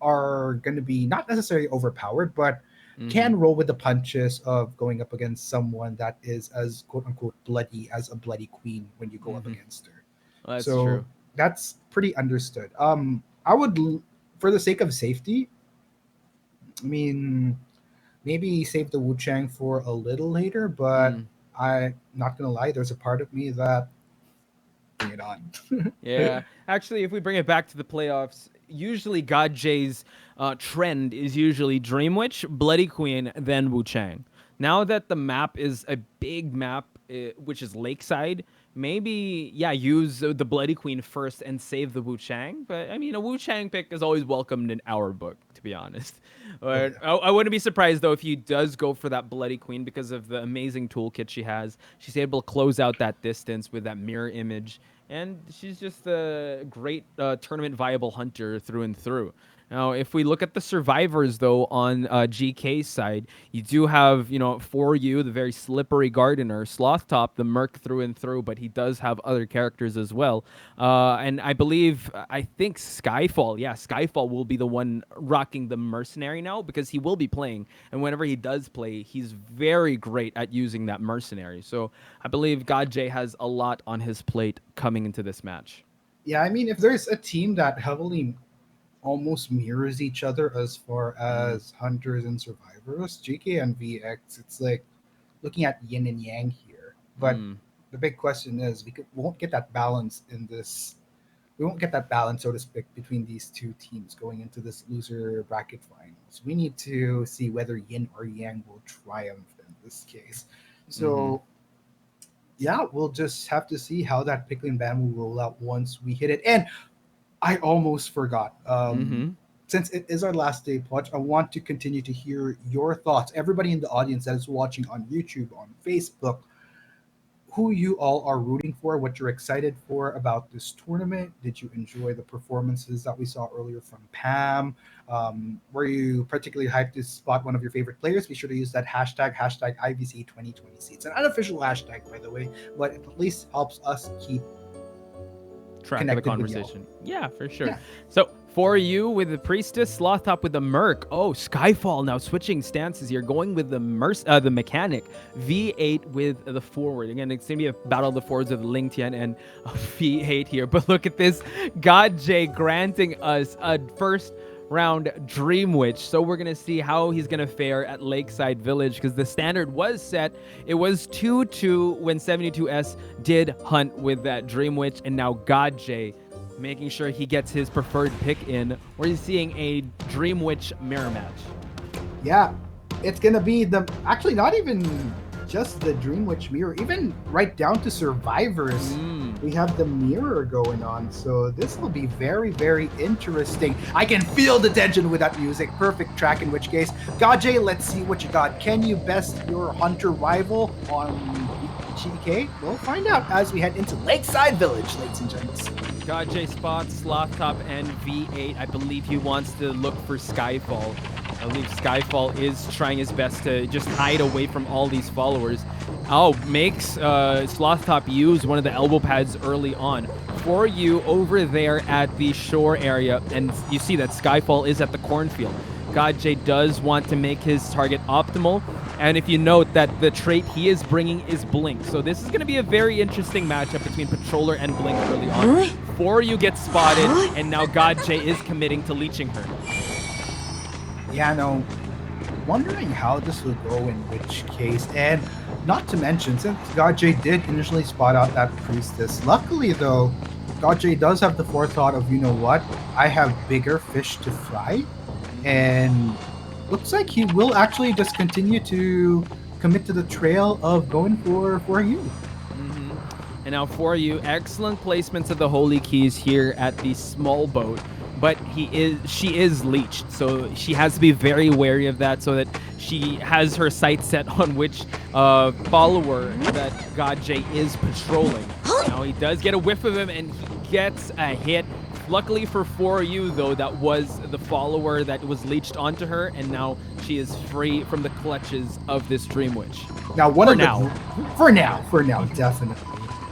are going to be not necessarily overpowered, but can roll with the punches of going up against someone that is as quote unquote bloody as a Bloody Queen when you go up against her. Well, that's So true. that's pretty understood. I would, for the sake of safety, I mean, maybe save the Wu Chang for a little later, but I'm not gonna lie, there's a part of me that bring it on. Yeah. Actually, if we bring it back to the playoffs, usually God J's trend is usually Dream Witch, Bloody Queen, then Wu Chang. Now that the map is a big map, which is Lakeside, maybe, yeah, use the Bloody Queen first and save the Wu Chang. But, I mean, a Wu Chang pick is always welcomed in our book, to be honest. But I wouldn't be surprised, though, if he does go for that Bloody Queen because of the amazing toolkit she has. She's able to close out that distance with that mirror image. And she's just a great tournament viable hunter through and through. Now, if we look at the survivors, though, on GK's side, you do have, For You, the very slippery gardener, Sloth Top, the merc through and through, but he does have other characters as well. And I think Skyfall will be the one rocking the mercenary now, because he will be playing. And whenever he does play, he's very great at using that mercenary. So I believe God J has a lot on his plate coming into this match. Yeah, I mean, if there's a team that heavily almost mirrors each other as far as hunters and survivors, GK and VX, it's like looking at yin and yang here. But the big question is, won't get that balance in this. We won't get that balance, so to speak, between these two teams going into this loser bracket finals. We need to see whether yin or yang will triumph in this case. So, yeah, we'll just have to see how that pickling ban will roll out once we hit it. And I almost forgot. Since it is our last day, Podge, I want to continue to hear your thoughts. Everybody in the audience that is watching on YouTube, on Facebook, who you all are rooting for, what you're excited for about this tournament. Did you enjoy the performances that we saw earlier from Pam? Were you particularly hyped to spot one of your favorite players? Be sure to use that hashtag #IVC 2020. It's an unofficial hashtag, by the way, but it at least helps us keep track of the connected conversation. Yeah, for sure. Yeah. So For You with the Priestess, Sloth Top with the Merc. Oh, Skyfall now switching stances here, going with the Mechanic. V8 with the Forward. Again, it's going to be a battle of the forwards of Ling Tian and V8 here. But look at this. God J granting us a first round Dream Witch. So we're going to see how he's going to fare at Lakeside Village, because the standard was set. It was 2-2 when 72S did hunt with that Dream Witch, and now God J making sure he gets his preferred pick in. We're seeing a Dream Witch mirror match. Yeah, it's going to be actually not even just the Dream Witch mirror, even right down to survivors. We have the mirror going on, so this will be very, very interesting. I can feel the tension with that music. Perfect track, in which case, Gajay, let's see what you got. Can you best your hunter rival on GK? We'll find out as we head into Lakeside Village, ladies and gents. God J spots Sloth Top and V8. I believe he wants to look for Skyfall. I believe Skyfall is trying his best to just hide away from all these followers. Makes Sloth Top use one of the elbow pads early on. For You over there at the shore area, and you see that Skyfall is at the cornfield. God J does want to make his target optimal, and if you note that the trait he is bringing is Blink. So this is going to be a very interesting matchup between Patroller and Blink early on. For You gets spotted, and now God J is committing to leeching her. Yeah, no, wondering how this will go in which case, and not to mention, since Gajay did initially spot out that Priestess, luckily though, Gajay does have the forethought of, you know what, I have bigger fish to fry, and looks like he will actually just continue to commit to the trail of going for you. And now For You, excellent placements of the Holy Keys here at the small boat. but she is leeched, so she has to be very wary of that, so that she has her sights set on which follower that God J is patrolling. Now he does get a whiff of him, and he gets a hit. Luckily for you, though, that was the follower that was leeched onto her, and now she is free from the clutches of this Dream Witch. Now, for now, definitely.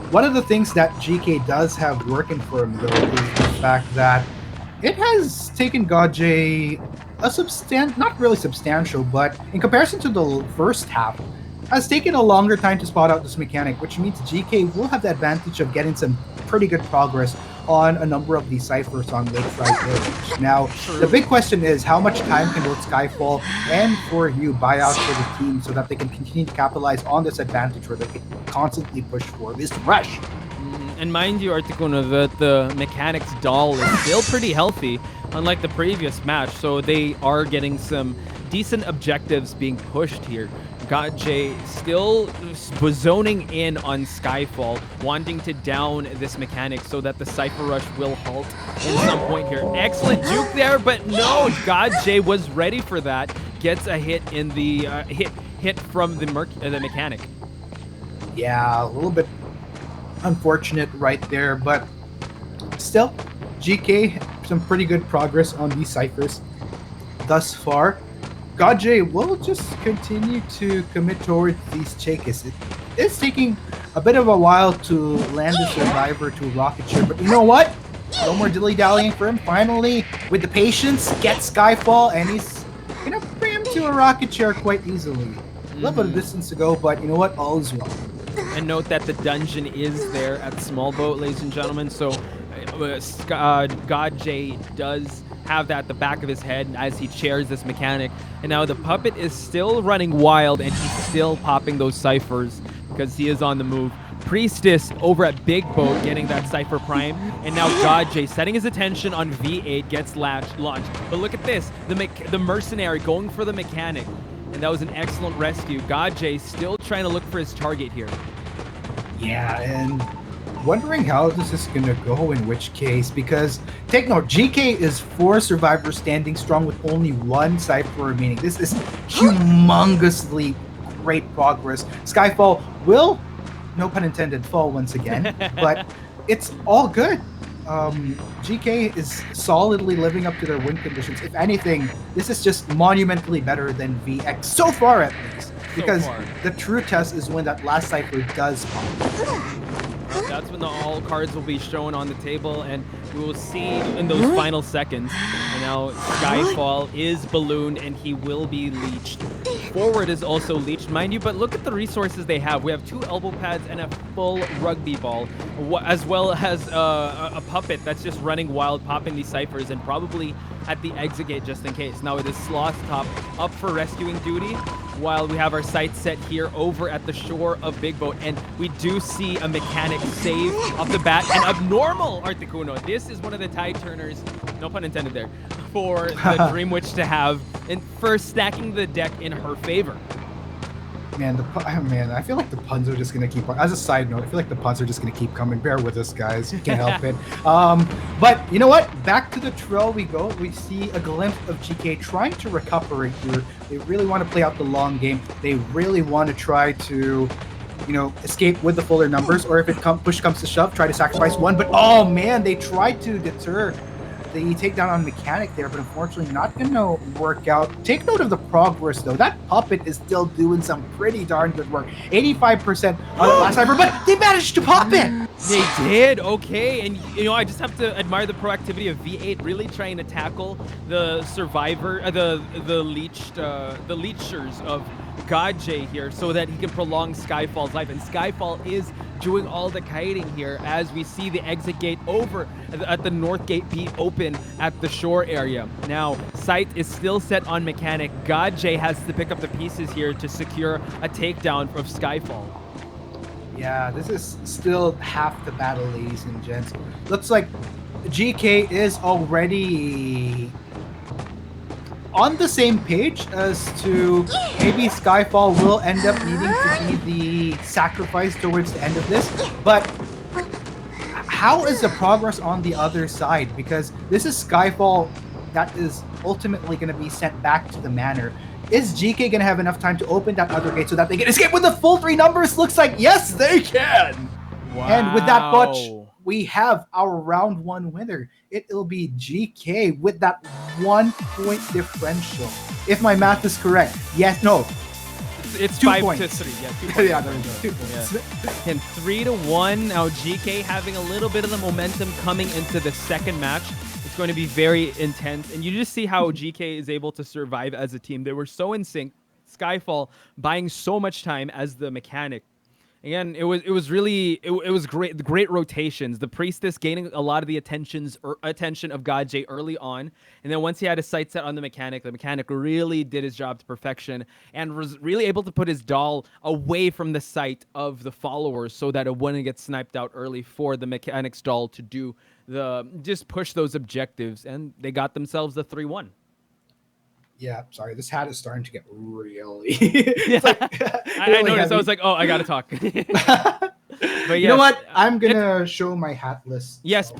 One of the things that GK does have working for him, though, is the fact that it has taken Godj not really substantial, but in comparison to the first half, has taken a longer time to spot out this mechanic, which means GK will have the advantage of getting some pretty good progress on a number of these ciphers on Lakeside Village. Now, the big question is how much time can both Skyfall and For You buy out for the team so that they can continue to capitalize on this advantage where they can constantly push for this rush. And mind you, Articuno, that the mechanics doll is still pretty healthy, unlike the previous match, so they are getting some decent objectives being pushed here. God J still was zoning in on Skyfall, wanting to down this mechanic so that the Cypher Rush will halt in some point here. Excellent juke there, but no, God J was ready for that. Gets a hit in the hit from the mechanic. Yeah, a little bit unfortunate right there, but still, GK some pretty good progress on these ciphers thus far. Godj will just continue to commit towards these Chakis. It's taking a bit of a while to land the survivor to rocket ship, but you know what? No more dilly-dallying for him. Finally, with the patience, gets Skyfall, and he's gonna bring him to a rocket chair quite easily. A little bit of distance to go, but you know what? All is well. And note that the dungeon is there at Small Boat, ladies and gentlemen, so God J does have that at the back of his head as he chairs this mechanic. And now the puppet is still running wild, and he's still popping those ciphers because he is on the move. Priestess over at Big Boat getting that Cypher Prime, and now God J setting his attention on V8 gets launched. But look at this, the mercenary going for the mechanic, and that was an excellent rescue. God J still trying to look for his target here. Yeah, and wondering how this is going to go in which case, because take note, GK is 4 survivors standing strong with only 1 Cypher remaining. This is humongously great progress. Skyfall will, no pun intended, fall once again, but it's all good. GK is solidly living up to their win conditions. If anything, this is just monumentally better than VX, so far at least, because the true test is when that last Cypher does pop. That's when all cards will be shown on the table, and we will see in those final seconds. And now Skyfall is ballooned, and he will be leeched. Forward is also leeched, mind you, but look at the resources they have. We have 2 elbow pads and a full rugby ball, as well as a puppet that's just running wild, popping these ciphers, and probably at the exit gate just in case. Now it is Sloth Top up for rescuing duty, while we have our sights set here over at the shore of Big Boat, and we do see a mechanic save off the bat, and abnormal Articuno. This is one of the tide turners, no pun intended there, for the Dream Witch to have, and first stacking the deck in her favor. Man, I feel like the puns are just gonna keep. As a side note, I feel like the puns are just gonna keep coming. Bear with us, guys. You can't help it. But you know what? Back to the trail we go. We see a glimpse of GK trying to recuperate here. They really want to play out the long game. They really want to try to, escape with the fuller numbers. Or if push comes to shove, try to sacrifice 1. But oh man, they tried to deter the takedown on mechanic there, but unfortunately not gonna work out. Take note of the progress though. That puppet is still doing some pretty darn good work. 85% on the last Cypher, but they managed to pop it. They did, okay, and I just have to admire the proactivity of V8 really trying to tackle the survivor, the leechers of God J here, so that he can prolong Skyfall's life. And Skyfall is doing all the kiting here as we see the exit gate over at the north gate be open at the shore area. Now, sight is still set on mechanic. God J has to pick up the pieces here to secure a takedown of Skyfall. Yeah, this is still half the battle, ladies and gents. Looks like GK is already on the same page as to maybe Skyfall will end up needing to be the sacrifice towards the end of this, but how is the progress on the other side? Because this is Skyfall that is ultimately going to be sent back to the manor. Is GK going to have enough time to open that other gate so that they can escape with the full 3 numbers? Looks like yes, they can. Wow. And with that much, we have our round 1 winner. It'll be GK with that 1 point differential. If my math is correct. Yes, no. It's 2 5 points. to 3. Yeah, 2 points. Yeah, there we go. 2 points. Yeah. And 3-1. Now GK having a little bit of the momentum coming into the second match. It's going to be very intense. And you just see how GK is able to survive as a team. They were so in sync. Skyfall buying so much time as the mechanic. Again, it was great rotations. The priestess gaining a lot of the attention of Godjay early on, and then once he had his sight set on the mechanic really did his job to perfection and was really able to put his doll away from the sight of the followers so that it wouldn't get sniped out early for the mechanic's doll to do just push those objectives, and they got themselves the 3-1. Yeah, sorry. This hat is starting to get really. I noticed. Heavy. I was like, oh, I gotta talk. But yes, you know what? I'm gonna show my hat list. Yes.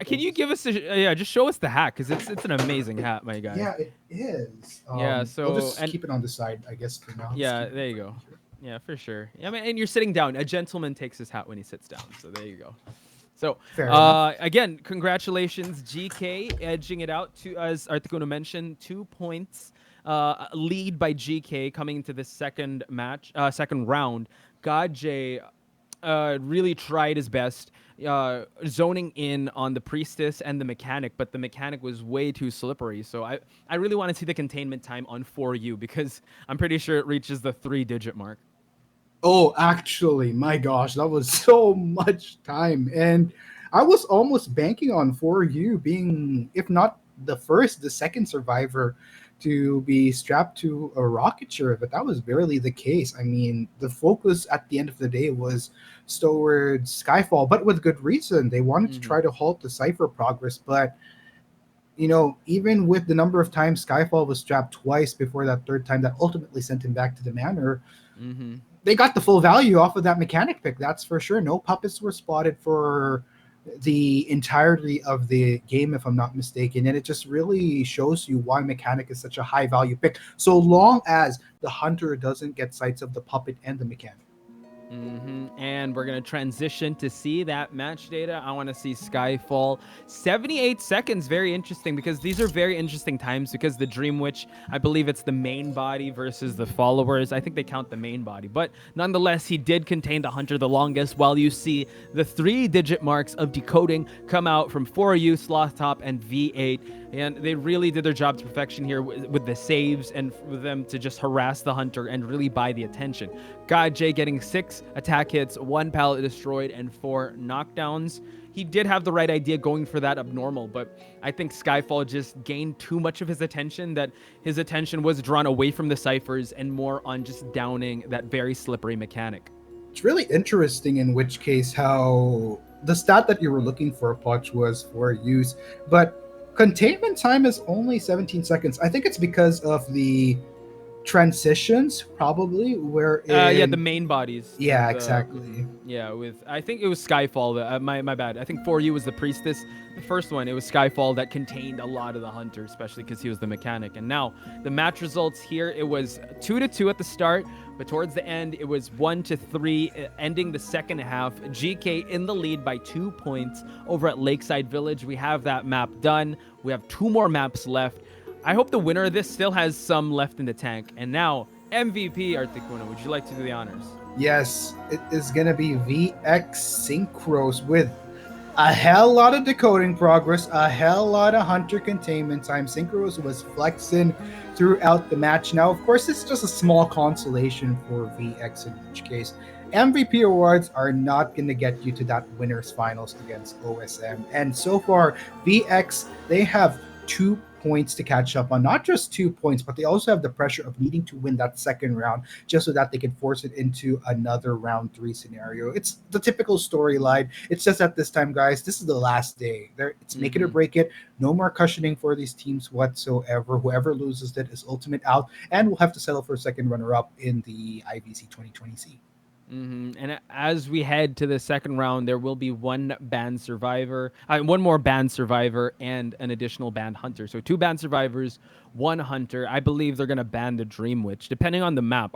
Can you give us just show us the hat, because it's an amazing hat, my guy. Yeah, it is. Yeah. So we'll just keep it on the side, I guess, for now. Yeah, there you go. Yeah, for sure. I mean, and you're sitting down. A gentleman takes his hat when he sits down. So there you go. So, again, congratulations, GK, edging it out to, as Articuno mentioned, 2 points lead by GK coming into this second round. Godjay really tried his best, zoning in on the priestess and the mechanic, but the mechanic was way too slippery. So I really want to see the containment time on 4U, because I'm pretty sure it reaches the 3-digit mark. Oh, actually, my gosh, that was so much time. And I was almost banking on 4U being, if not the first, the second survivor to be strapped to a rocket ship, but that was barely the case. I mean, the focus at the end of the day was towards Skyfall, but with good reason. They wanted to try to halt the Cypher progress, but you know, even with the number of times Skyfall was strapped twice before that third time that ultimately sent him back to the manor, they got the full value off of that mechanic pick, that's for sure. No puppets were spotted for the entirety of the game, if I'm not mistaken, and it just really shows you why mechanic is such a high value pick, so long as the hunter doesn't get sights of the puppet and the mechanic. And we're going to transition to see that match data. I want to see Skyfall. 78 seconds. Very interesting, because these are very interesting times, because the Dream Witch, I believe it's the main body versus the followers. I think they count the main body. But nonetheless, he did contain the Hunter the longest, while you see the 3-digit marks of decoding come out from 4U, Sloth Top, and V8. And they really did their job to perfection here with the saves, and for them to just harass the Hunter and really buy the attention. Godjay getting 6 attack hits, 1 pallet destroyed, and 4 knockdowns. He did have the right idea going for that abnormal, but I think Skyfall just gained too much of his attention, that his attention was drawn away from the ciphers and more on just downing that very slippery mechanic. It's really interesting in which case how the stat that you were looking for, Potch, was for use, but containment time is only 17 seconds. I think it's because of the transitions, probably, where yeah, the main bodies. Yeah, exactly. Yeah, with I think it was Skyfall. My bad. I think 4U was the priestess. The first one, it was Skyfall that contained a lot of the Hunter, especially because he was the mechanic. And now the match results here, it was 2-2 at the start, but towards the end it was 1-3, ending the second half. GK in the lead by 2 points over at Lakeside Village. We have that map done. We have 2 more maps left. I hope the winner of this still has some left in the tank. And now, MVP Articuno, would you like to do the honors? Yes, it is going to be VX Synchros with a hell lot of decoding progress, a hell lot of Hunter containment time. Synchros was flexing throughout the match. Now, of course, it's just a small consolation for VX in each case. MVP awards are not going to get you to that winner's finals against OSM. And so far, VX, they have 2 points to catch up on. Not just 2 points, but they also have the pressure of needing to win that second round just so that they can force it into another round 3 scenario. It's the typical storyline. It's just at this time, guys, this is the last day. It's make it or break it. No more cushioning for these teams whatsoever. Whoever loses it is ultimate out, and will have to settle for a second runner-up in the IVC 2020C. And as we head to the second round, there will be one more banned survivor, and an additional banned hunter. So 2 banned survivors, 1 hunter. I believe they're gonna ban the Dream Witch, depending on the map.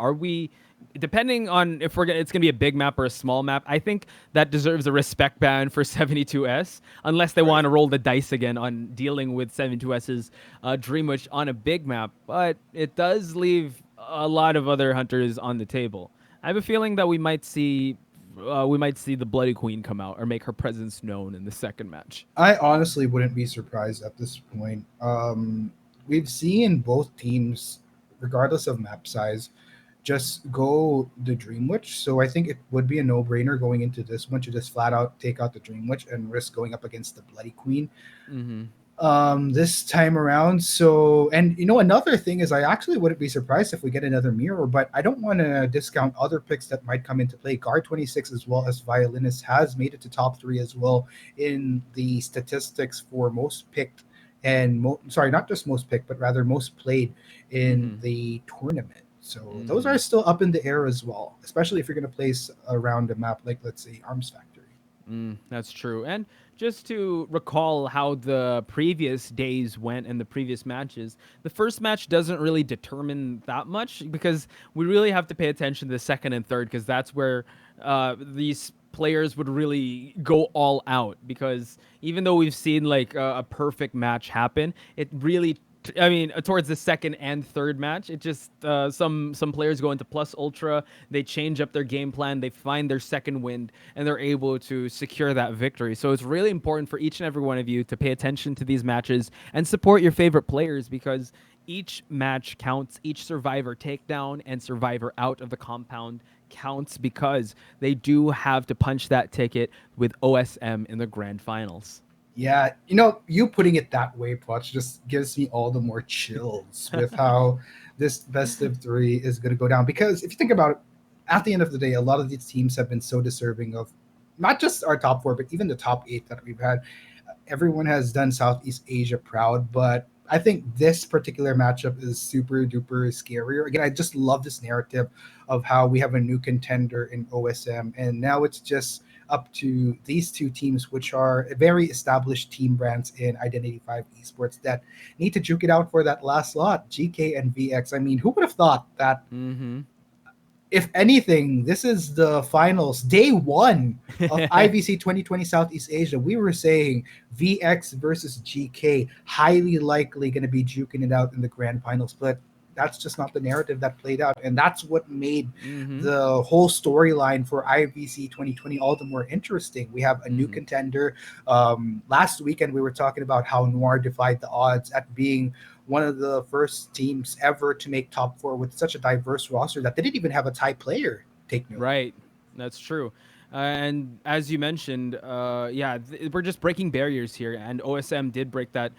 Depending on if it's gonna be a big map or a small map, I think that deserves a respect ban for 72S, unless they want to roll the dice again on dealing with 72S's Dream Witch on a big map. But it does leave a lot of other hunters on the table. I have a feeling that we might see the Bloody Queen come out or make her presence known in the second match. I honestly wouldn't be surprised at this point. We've seen both teams, regardless of map size, just go the Dream Witch. So I think it would be a no-brainer going into this one to just flat out take out the Dream Witch and risk going up against the Bloody Queen. This time around. So, and another thing is, I actually wouldn't be surprised if we get another mirror, but I don't want to discount other picks that might come into play. Guard 26 as well as Violinist has made it to top 3 as well in the statistics for most picked and not just most picked, but rather most played in the tournament. So those are still up in the air as well, especially if you're going to place around a map like, let's say, Arms Factory. That's true. And just to recall how the previous days went and the previous matches, the first match doesn't really determine that much because we really have to pay attention to the second and third, because that's where these players would really go all out. Because even though we've seen like a perfect match happen, it really towards the second and third match, it just some players go into plus ultra, they change up their game plan, they find their second wind, and they're able to secure that victory. So it's really important for each and every one of you to pay attention to these matches and support your favorite players, because each match counts, each survivor takedown and survivor out of the compound counts, because they do have to punch that ticket with OSM in the grand finals. Yeah, you putting it that way, Potch, just gives me all the more chills with how this best of 3 is going to go down. Because if you think about it, at the end of the day, a lot of these teams have been so deserving of not just our top 4, but even the top 8 that we've had. Everyone has done Southeast Asia proud, but I think this particular matchup is super duper scarier. Again, I just love this narrative of how we have a new contender in OSM, and now it's just up to these 2 teams, which are very established team brands in Identity 5 esports, that need to juke it out for that last slot, GK and VX. I mean, who would have thought that if anything, this is the finals, day 1 of IVC 2020 Southeast Asia. We were saying VX versus GK, highly likely going to be juking it out in the grand finals, but that's just not the narrative that played out. And that's what made the whole storyline for IVC 2020 all the more interesting. We have a new contender. Last weekend, we were talking about how Noir defied the odds at being one of the first teams ever to make top 4 with such a diverse roster that they didn't even have a Thai player take note. Right. That's true. And as you mentioned, we're just breaking barriers here, and OSM did break that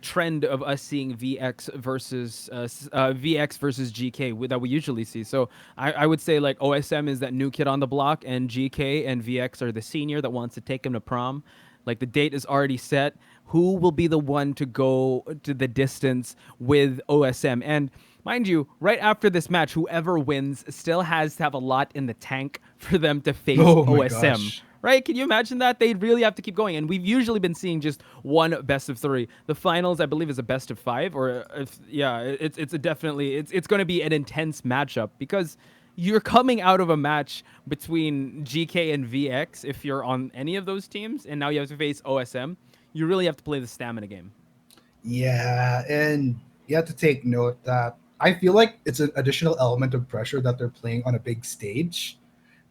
trend of us seeing VX versus GK that we usually see. So I would say like OSM is that new kid on the block, and GK and VX are the senior that wants to take him to prom. Like the date is already set. Who will be the one to go to the distance with OSM? And mind you, right after this match, whoever wins still has to have a lot in the tank for them to face OSM. Gosh. Right? Can you imagine that? They'd really have to keep going. And we've usually been seeing just one best of 3. The finals, I believe, is a best of 5. It's going to be an intense matchup, because you're coming out of a match between GK and VX if you're on any of those teams, and now you have to face OSM. You really have to play the stamina game. Yeah, and you have to take note that I feel like it's an additional element of pressure that they're playing on a big stage.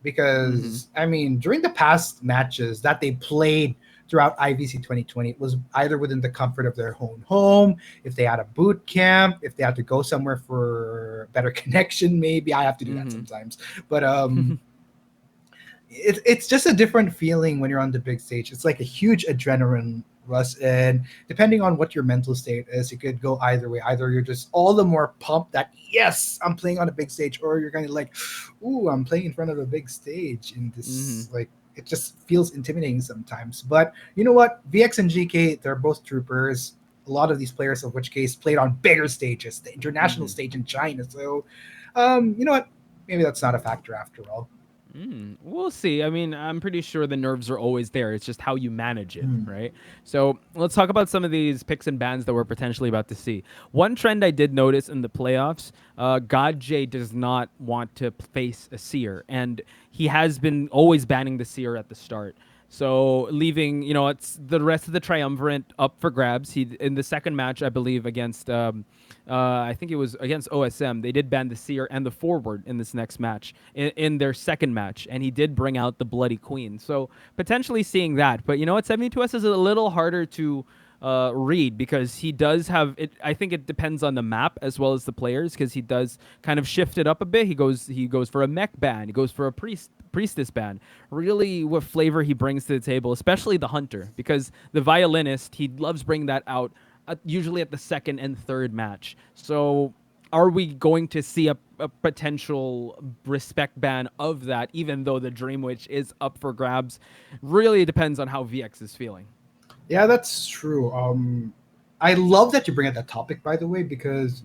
Because, I mean, during the past matches that they played throughout IVC 2020, it was either within the comfort of their own home, if they had a boot camp, if they had to go somewhere for better connection, maybe. I have to do that sometimes. But it's just a different feeling when you're on the big stage. It's like a huge adrenaline rush, and depending on what your mental state is, it could go either way. Either you're just all the more pumped that, yes, I'm playing on a big stage, or you're kind of like, ooh, I'm playing in front of a big stage, and this like it just feels intimidating sometimes. But you know what, VX and GK, they're both troopers. A lot of these players, of which case, played on bigger stages, the international stage in China. So you know what, maybe that's not a factor after all. We'll see. I mean, I'm pretty sure the nerves are always there. It's just how you manage it, right? So let's talk about some of these picks and bans that we're potentially about to see. One trend I did notice in the playoffs, God J does not want to face a seer, and he has been always banning the seer at the start. So leaving, it's the rest of the triumvirate up for grabs. He in the second match, I believe, against I think it was against OSM. They did ban the seer and the forward in this next match in their second match, and he did bring out the Bloody Queen. So potentially seeing that, but you know what, 72S is a little harder to read because he does have it. I think it depends on the map as well as the players because he does kind of shift it up a bit. He goes for a mech ban. He goes for a priestess ban. Really, what flavor he brings to the table, especially the hunter, because the violinist, he loves bringing that out usually at the second and third match. So are we going to see a potential respect ban of that, even though the Dream Witch is up for grabs? Really depends on how VX is feeling. Yeah, that's true. I love that you bring up that topic, by the way, because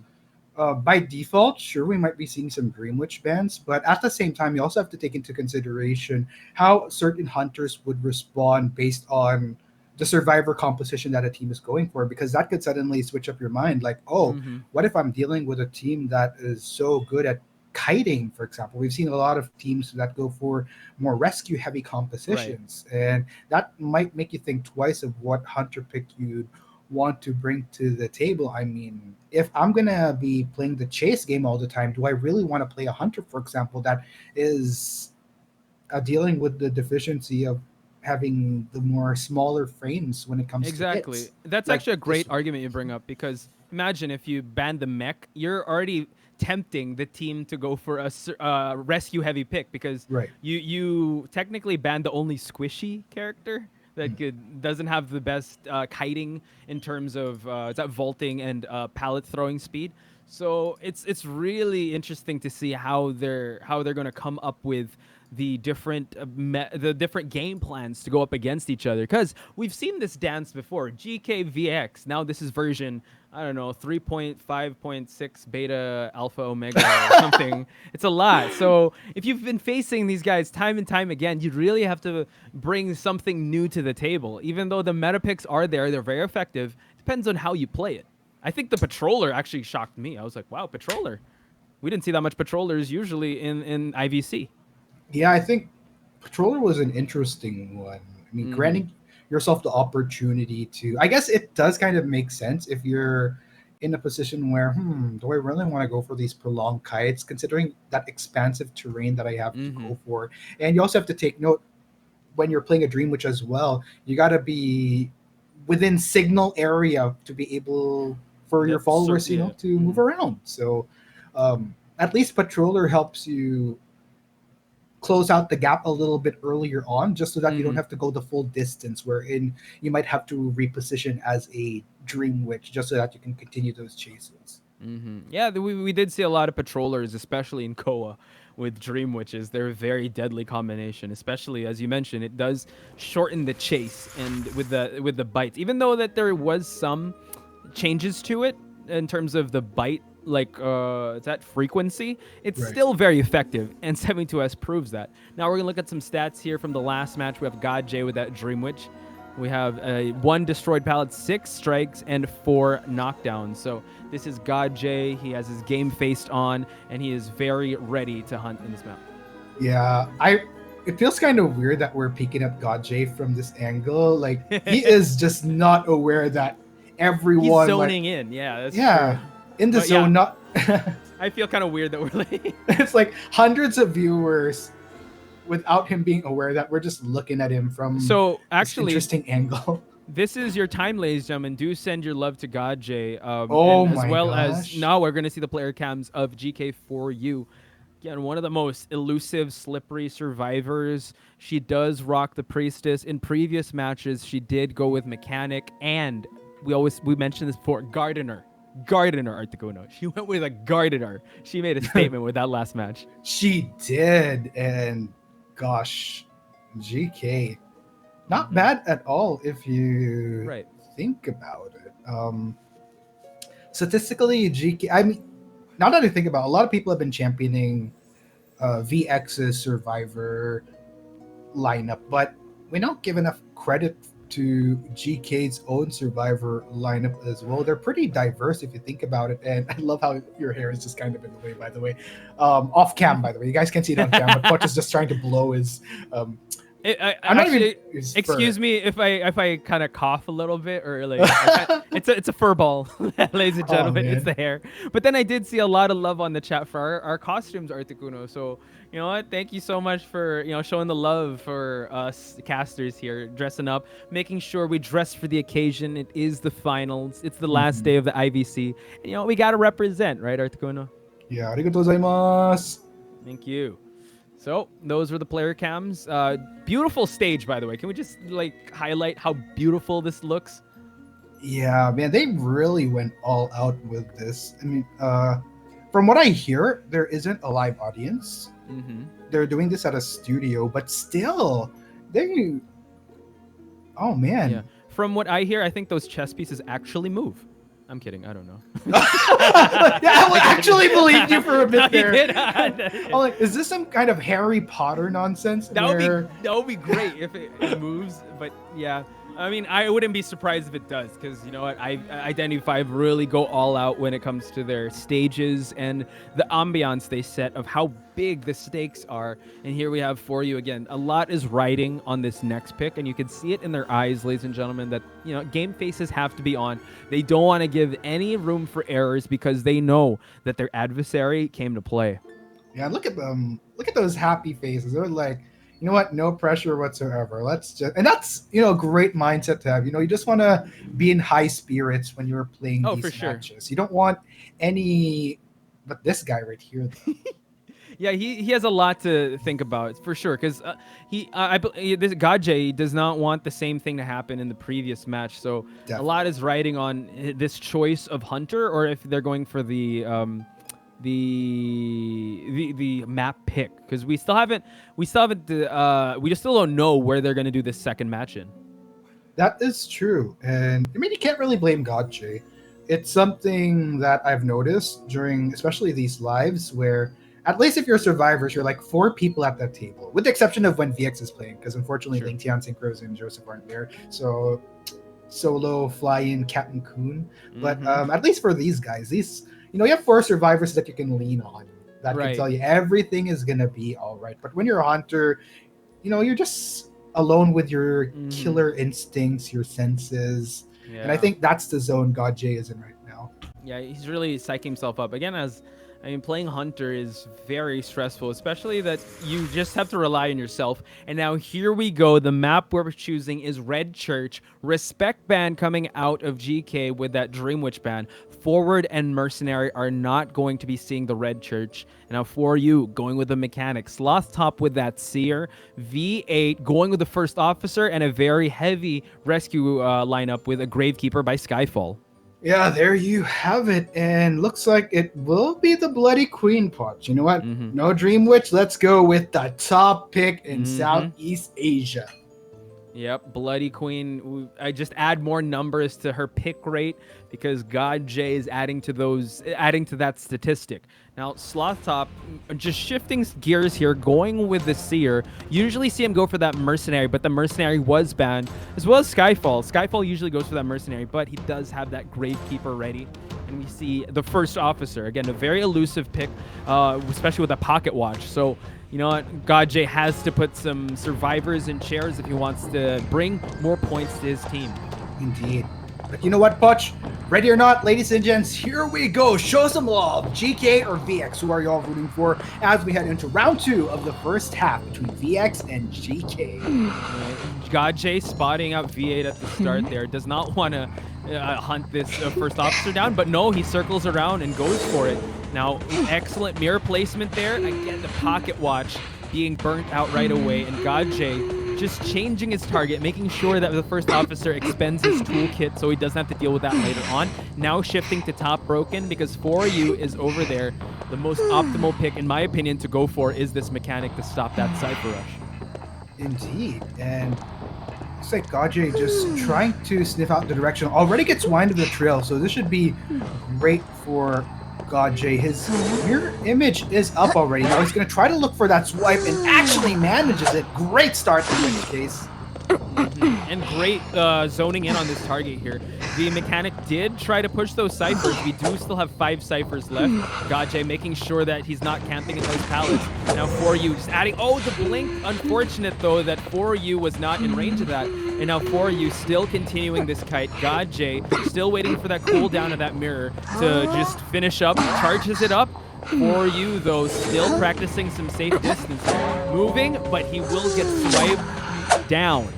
by default, sure, we might be seeing some Dream Witch bans, but at the same time, you also have to take into consideration how certain hunters would respond based on the survivor composition that a team is going for, because that could suddenly switch up your mind. Like, oh, what if I'm dealing with a team that is so good at kiting, for example? We've seen a lot of teams that go for more rescue heavy compositions, and that might make you think twice of what hunter pick you'd want to bring to the table. I mean, if I'm gonna be playing the chase game all the time, do I really want to play a hunter, for example, that is dealing with the deficiency of having the more smaller frames when it comes to hits? That's Like, actually a great argument you bring up, because imagine if you ban the mech, you're already tempting the team to go for a rescue heavy pick, because you technically banned the only squishy character that doesn't have the best kiting in terms of is that vaulting and pallet throwing speed. So it's really interesting to see how they're going to come up with the different different game plans to go up against each other, because we've seen this dance before. GKVX, now this is version, I don't know, 3.5.6 beta alpha omega or something. It's a lot. So if you've been facing these guys time and time again, you really have to bring something new to the table. Even though the meta picks are there, they're very effective. Depends on how you play it. I think the Patroller actually shocked me. I was like, wow, Patroller. We didn't see that much Patrollers usually in IVC. Yeah, I think Patroller was an interesting one. I mean, granting yourself the opportunity to, I guess it does kind of make sense if you're in a position where, do I really want to go for these prolonged kites, considering that expansive terrain that I have to go for? And you also have to take note, when you're playing a Dream Witch as well, you got to be within signal area to be able for your followers, to move around. So at least Patroller helps you close out the gap a little bit earlier on, just so that you don't have to go the full distance, wherein you might have to reposition as a Dream Witch just so that you can continue those chases. Yeah, we did see a lot of Patrollers, especially in Koa, with Dream Witches. They're a very deadly combination, especially, as you mentioned, it does shorten the chase and with the bites. Even though that there was some changes to it in terms of the bite, like that frequency, it's still very effective, and 72S proves that. Now we're gonna look at some stats here from the last match. We have God J with that Dream Witch. We have 1 destroyed pallet, 6 strikes, and 4 knockdowns. So this is God J. He has his game faced on, and he is very ready to hunt in this map. Yeah, it feels kind of weird that we're picking up God J from this angle. Like, he is just not aware that everyone... He's zoning in, yeah, that's true. In the zone, not... I feel kind of weird that we're like... It's like hundreds of viewers without him being aware that we're just looking at him from this interesting angle. This is your time, ladies and gentlemen. Do send your love to God J. As now we're going to see the player cams of GK4U. Again, one of the most elusive, slippery survivors. She does rock the Priestess. In previous matches, she did go with Mechanic, and we mentioned this before, Gardener, Articuno. She went with a Gardener. She made a statement with that last match. She did, and gosh, GK, not bad at all if you think about it. Statistically, GK, I mean, now that I think about it, a lot of people have been championing VX's Survivor lineup, but we don't give enough credit to GK's own Survivor lineup as well. They're pretty diverse if you think about it, and I love how your hair is just kind of in the way, by the way. Off cam, by the way. You guys can't see it on cam, but Poch is just trying to blow his... excuse me if I kind of cough a little bit, or like it's a fur ball, ladies and gentlemen. It's the hair. But then I did see a lot of love on the chat for our costumes, Articuno. So you know what? Thank you so much for showing the love for us casters here, dressing up, making sure we dress for the occasion. It is the finals. It's the last day of the IVC. And, we gotta represent, right, Articuno? Yeah, arigatou gozaimasu. Thank you. So those were the player cams. Beautiful stage, by the way. Can we just highlight how beautiful this looks? Yeah, man, they really went all out with this. I mean, from what I hear, there isn't a live audience. They're doing this at a studio, but still, oh man. Yeah. From what I hear, I think those chess pieces actually move. I'm kidding. I don't know. Yeah, I actually believed you for a bit there. I'm like, is this some kind of Harry Potter nonsense? That would be great if it moves. But yeah, I mean, I wouldn't be surprised if it does, because you know what, Identity 5 really go all out when it comes to their stages and the ambiance they set of how big the stakes are. And here we have for you again, a lot is riding on this next pick, and you can see it in their eyes, ladies and gentlemen, that game faces have to be on. They don't want to give any room for errors because they know that their adversary came to play. Yeah, look at them. Look at those happy faces. They're like, you know what? No pressure whatsoever. And that's, a great mindset to have. You just want to be in high spirits when you're playing these matches. You don't want but this guy right here, though. Yeah, he has a lot to think about, for sure, because this Gajay does not want the same thing to happen in the previous match. So definitely. A lot is riding on this choice of Hunter, or if they're going for the map pick, because we still don't know where they're going to do this second match in. That is true, and I mean, you can't really blame Gotche. It's something that I've noticed during especially these lives, where at least if you're survivors, you're like 4 people at that table, with the exception of when VX is playing, because unfortunately Ling Tian, Synchros, and Joseph aren't there, so solo fly in Captain Kun. But at least for these guys, you have 4 survivors that you can lean on that can tell you everything is gonna be all right. But when you're a hunter, you're just alone with your killer instincts, your senses. Yeah. And I think that's the zone God J is in right now. Yeah, he's really psyching himself up. Again, playing Hunter is very stressful, especially that you just have to rely on yourself. And now here we go. The map we're choosing is Red Church. Respect ban coming out of GK with that Dream Witch ban. Forward and Mercenary are not going to be seeing the Red Church. And now for you, going with the mechanic. Sloth Top with that Seer. V8 going with the First Officer, and a very heavy rescue lineup with a Gravekeeper by Skyfall. Yeah, there you have it. And looks like it will be the Bloody Queen pot. You know what? No Dream Witch. Let's go with the top pick in Southeast Asia. Yep, Bloody Queen. I just add more numbers to her pick rate because God J is adding to that statistic. Now, Sloth Top, just shifting gears here, going with the Seer. Usually see him go for that Mercenary, but the Mercenary was banned, as well as Skyfall. Skyfall usually goes for that Mercenary, but he does have that Gravekeeper ready. And we see the First Officer. Again, a very elusive pick, especially with a pocket watch. So, you know what? God J has to put some survivors in chairs if he wants to bring more points to his team. Indeed. But you know what, Poch? Ready or not, ladies and gents, here we go. Show some love. GK or VX? Who are y'all rooting for as we head into round 2 of the first half between VX and GK? God J spotting out V8 at the start there. Does not want to hunt this First Officer down, but no, he circles around and goes for it. Now, excellent mirror placement there. Again, the pocket watch being burnt out right away, and God J just changing his target, making sure that the First Officer expends his toolkit so he doesn't have to deal with that later on. Now shifting to top broken because 4U is over there. The most optimal pick, in my opinion, to go for is this mechanic to stop that Cypher Rush. Indeed, and looks like Gajay just trying to sniff out the direction. Already gets wind of the trail, so this should be great for God, Jay, his mirror image is up already. Now he's going to try to look for that swipe and actually manages it. Great start in this case. And great zoning in on this target here. The mechanic did try to push those ciphers. We do still have 5 ciphers left. Gajay making sure that he's not camping in those pallets. Now 4U just adding, oh, the blink. Unfortunate though that 4U was not in range of that. And now 4U still continuing this kite. Gajay still waiting for that cooldown of that mirror to just finish up. Charges it up. 4U though still practicing some safe distance. Moving, but he will get swiped down.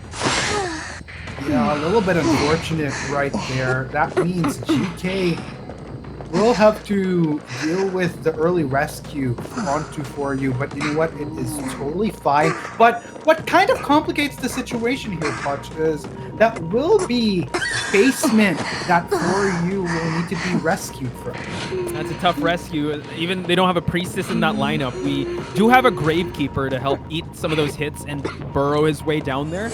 Yeah, a little bit unfortunate right there. That means GK will have to deal with the early rescue onto 4U, but you know what? It is totally fine. But what kind of complicates the situation here, Clutch, is that will be basement that 4U will need to be rescued from. That's a tough rescue. Even they don't have a priestess in that lineup. We do have a gravekeeper to help eat some of those hits and burrow his way down there.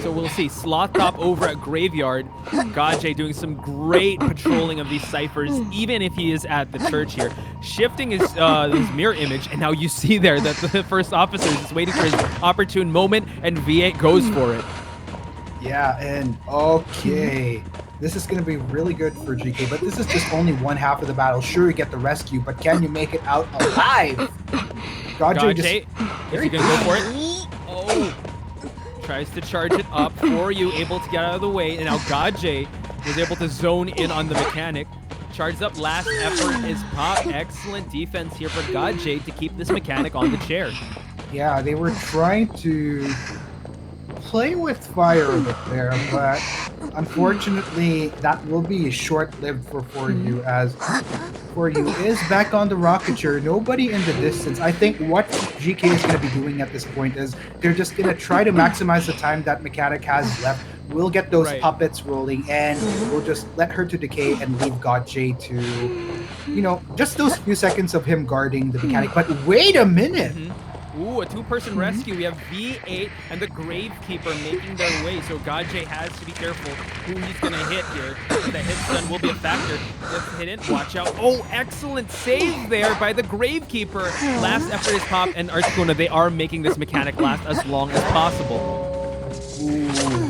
So we'll see. Sloth Top over at Graveyard. Gajay doing some great patrolling of these ciphers, even if he is at the church here. Shifting his mirror image, and now you see there that the first officer is just waiting for his opportune moment, and V8 goes for it. Yeah, and okay. This is going to be really good for GK, but this is just only one half of the battle. Sure, you get the rescue, but can you make it out alive? Gajay is he going to go for it? Oh. Tries to charge it up. 4U able to get out of the way, and now Gajay was able to zone in on the mechanic. Charges up, last effort is pop. Excellent defense here for Gajay to keep this mechanic on the chair. Yeah, they were trying to play with fire a bit there, but unfortunately that will be short-lived for 4U, as 4U is back on the rocket chair. Nobody in the distance. I think what GK is going to be doing at this point is they're just going to try to maximize the time that mechanic has left. We'll get those puppets rolling, and we'll just let her to decay and leave Gajay to, you know, just those few seconds of him guarding the mechanic. But wait a minute! Ooh, a 2-person rescue. We have V8 and the Gravekeeper making their way, so Gajay has to be careful who he's going to hit here. The hit stun will be a factor. If hit it, watch out. Oh, excellent save there by the Gravekeeper. Last effort is pop, and Articuno, they are making this mechanic last as long as possible. Ooh,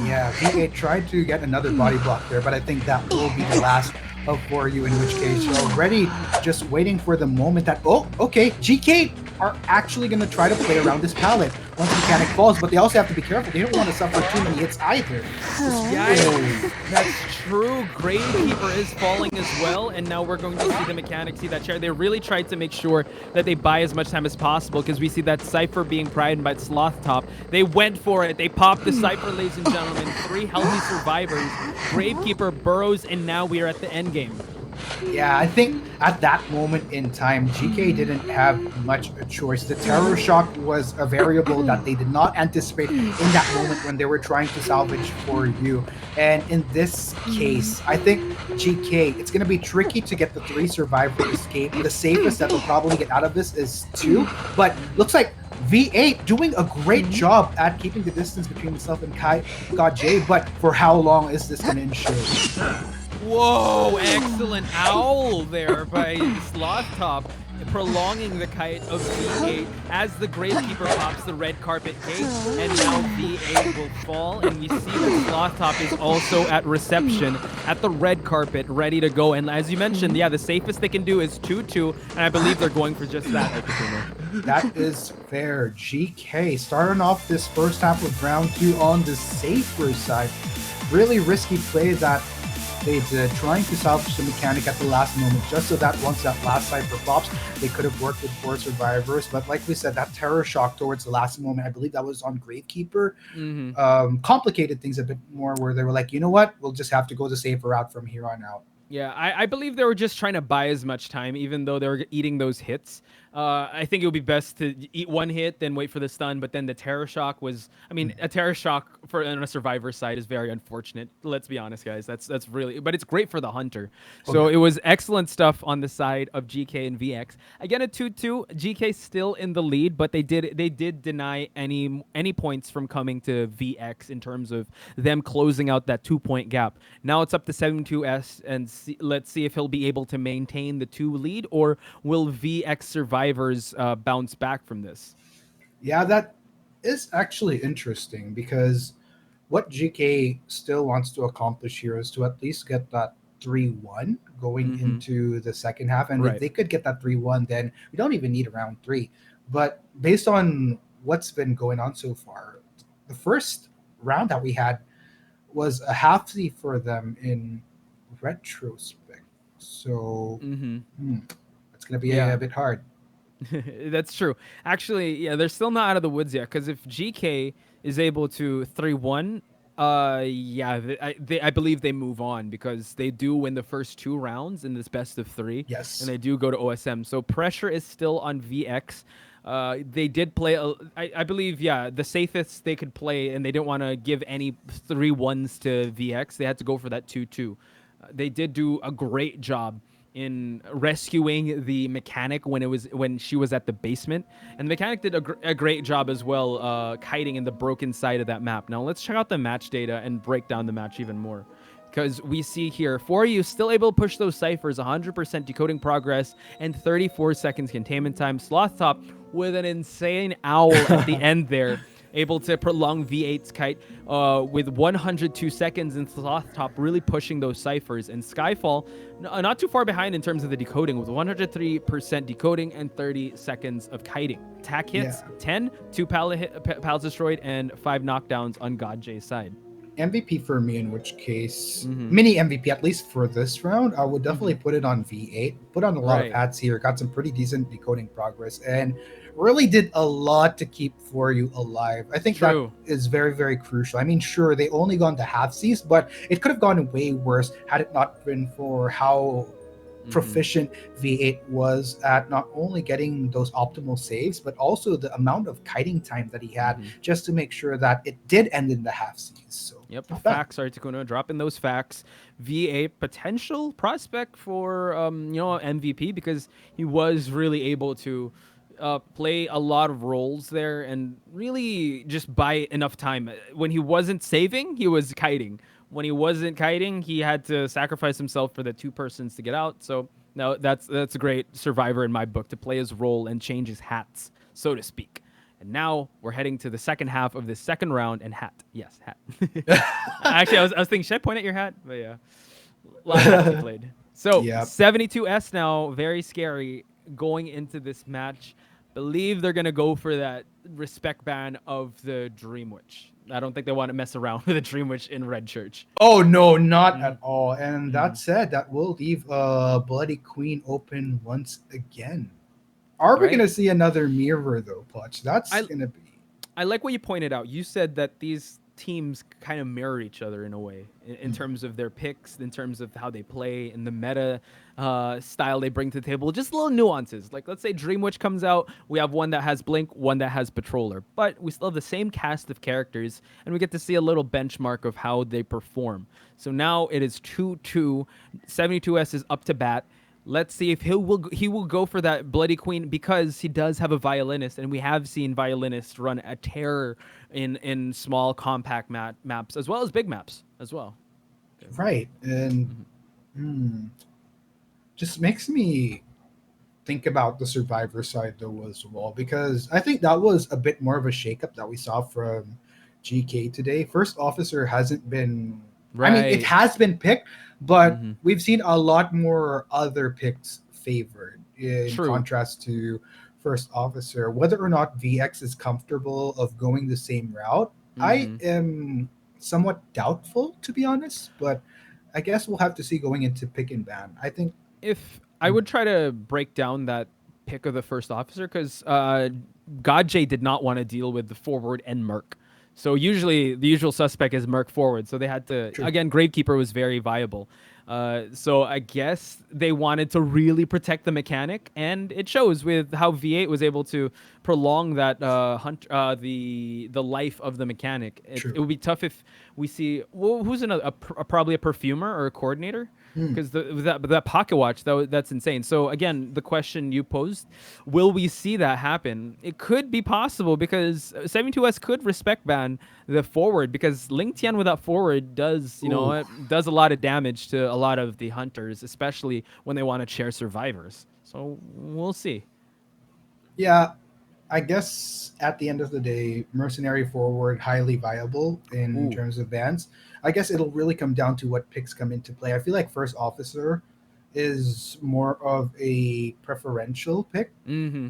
yeah, V8 tried to get another body block there, but I think that will be the last of 4U, in which case you're already just waiting for the moment that, oh, okay, GK are actually going to try to play around this pallet once the mechanic falls, but they also have to be careful. They don't want to suffer too many hits either. Yikes. That's true. Gravekeeper is falling as well, and now we're going to see the mechanic see that chair. They really tried to make sure that they buy as much time as possible, because we see that Cypher being pried by Sloth Top. They went for it. They popped the Cypher, ladies and gentlemen. 3 healthy survivors. Gravekeeper burrows, and now we are at the end game. Yeah, I think at that moment in time, GK didn't have much a choice. The terror shock was a variable that they did not anticipate in that moment when they were trying to salvage 4U. And in this case, I think GK, it's going to be tricky to get the 3 survivors to escape. The safest that they'll probably get out of this is 2, but looks like V8 doing a great job at keeping the distance between himself and Gajay, but for how long is this going to ensure? Whoa, excellent owl there by Sloth Top, prolonging the kite of V8 as the Gravekeeper pops the red carpet gate, and now V8 will fall, and we see that Sloth Top is also at reception at the red carpet, ready to go. And as you mentioned, yeah, the safest they can do is 2-2, and I believe they're going for just that. That is fair. GK starting off this first half of round 2 on the safer side. Really risky play that they did, trying to salvage the mechanic at the last moment, just so that once that last cypher pops, they could have worked with 4 survivors. But like we said, that terror shock towards the last moment, I believe that was on Gravekeeper, complicated things a bit more, where they were like, you know what, we'll just have to go the safer route from here on out. Yeah, I believe they were just trying to buy as much time, even though they were eating those hits. I think it would be best to eat one hit, then wait for the stun. But then the Terror Shock was, I mean, a Terror Shock on a Survivor side is very unfortunate. Let's be honest, guys. That's really, but it's great for the Hunter. So it was excellent stuff on the side of GK and VX. Again, a 2-2. GK still in the lead, but they did deny any points from coming to VX in terms of them closing out that 2-point gap. Now it's up to 72S, and let's see if he'll be able to maintain the 2 lead, or will VX survivors bounce back from this? Yeah, that is actually interesting, because what GK still wants to accomplish here is to at least get that 3-1 going into the second half. And if they could get that 3-1, then we don't even need a round 3. But based on what's been going on so far, the first round that we had was a half C for them in retrospect. So it's going to be a bit hard. That's true. Actually, yeah, they're still not out of the woods yet, because if GK is able to 3-1, I believe they move on, because they do win the first 2 rounds in this best of 3. Yes. And they do go to OSM. So pressure is still on VX. They did play, I believe, the safest they could play, and they didn't want to give any 3-1s to VX. They had to go for that 2-2. They did do a great job in rescuing the mechanic when she was at the basement, and the mechanic did a great job as well, kiting in the broken side of that map. Now let's check out the match data and break down the match even more, because we see here, for you, still able to push those ciphers, 100% decoding progress and 34 seconds containment time. Sloth Top with an insane owl at the end there, able to prolong V8's kite with 102 seconds, and Sloth Top really pushing those ciphers. And Skyfall, not too far behind in terms of the decoding, with 103% decoding and 30 seconds of kiting. Attack hits, 10, 2 pals destroyed, and 5 knockdowns on God J's side. MVP for me, in which case, mini MVP, at least for this round, I would definitely put it on V8. Put on a lot of hats here, got some pretty decent decoding progress, and really did a lot to keep For You alive. I think that is very, very crucial. I mean, sure, they only gone to half Cs, but it could have gone way worse had it not been for how proficient V8 was at not only getting those optimal saves, but also the amount of kiting time that he had just to make sure that it did end in the half Cs. So facts, Articuno, dropping those facts. V8 potential prospect for MVP, because he was really able to play a lot of roles there and really just buy enough time. When he wasn't saving, he was kiting. When he wasn't kiting, he had to sacrifice himself for the 2 persons to get out. So no, that's a great survivor in my book, to play his role and change his hats, so to speak. And now we're heading to the second half of this second round, and hat. Yes, hat. Actually, I was thinking, should I point at your hat? But yeah, a lot of hats he played. So 72S now, very scary going into this match. Believe they're going to go for that respect ban of the Dream Witch. I don't think they want to mess around with the Dream Witch in Red Church. Oh, no, not at all. And that said, that will leave Bloody Queen open once again. Are we going to see another mirror, though, Putch? That's going to be... I like what you pointed out. You said that these teams kind of mirror each other in a way, in terms of their picks, in terms of how they play, and the meta style they bring to the table. Just little nuances. Like, let's say Dream Witch comes out, we have one that has Blink, one that has Patroller, but we still have the same cast of characters, and we get to see a little benchmark of how they perform. So now it is 2-2. 72S is up to bat. Let's see if he will go for that Bloody Queen, because he does have a violinist, and we have seen violinists run a terror in small compact maps as well as big maps as well. Right, and just makes me think about the Survivor side though as well, because I think that was a bit more of a shakeup that we saw from GK today. First Officer hasn't been. I mean, it has been picked, but we've seen a lot more other picks favored in contrast to First Officer. Whether or not VX is comfortable of going the same route, I am somewhat doubtful, to be honest, but I guess we'll have to see going into pick and ban. I think if I would try to break down that pick of the First Officer, because God J did not want to deal with the forward and Merc. So usually the usual suspect is Merc forward. So they had to, again, Gravekeeper was very viable. So I guess they wanted to really protect the mechanic, and it shows with how V8 was able to prolong that the life of the mechanic. It would be tough if we see who's another probably a perfumer or a coordinator. Because that pocket watch, that's insane. So again, the question you posed, will we see that happen? It could be possible because 72S could respect ban the forward, because Ling Tian without forward does, does a lot of damage to a lot of the hunters, especially when they want to share survivors. So we'll see. Yeah, I guess at the end of the day, mercenary forward highly viable in terms of bans. I guess it'll really come down to what picks come into play. I feel like first officer is more of a preferential pick,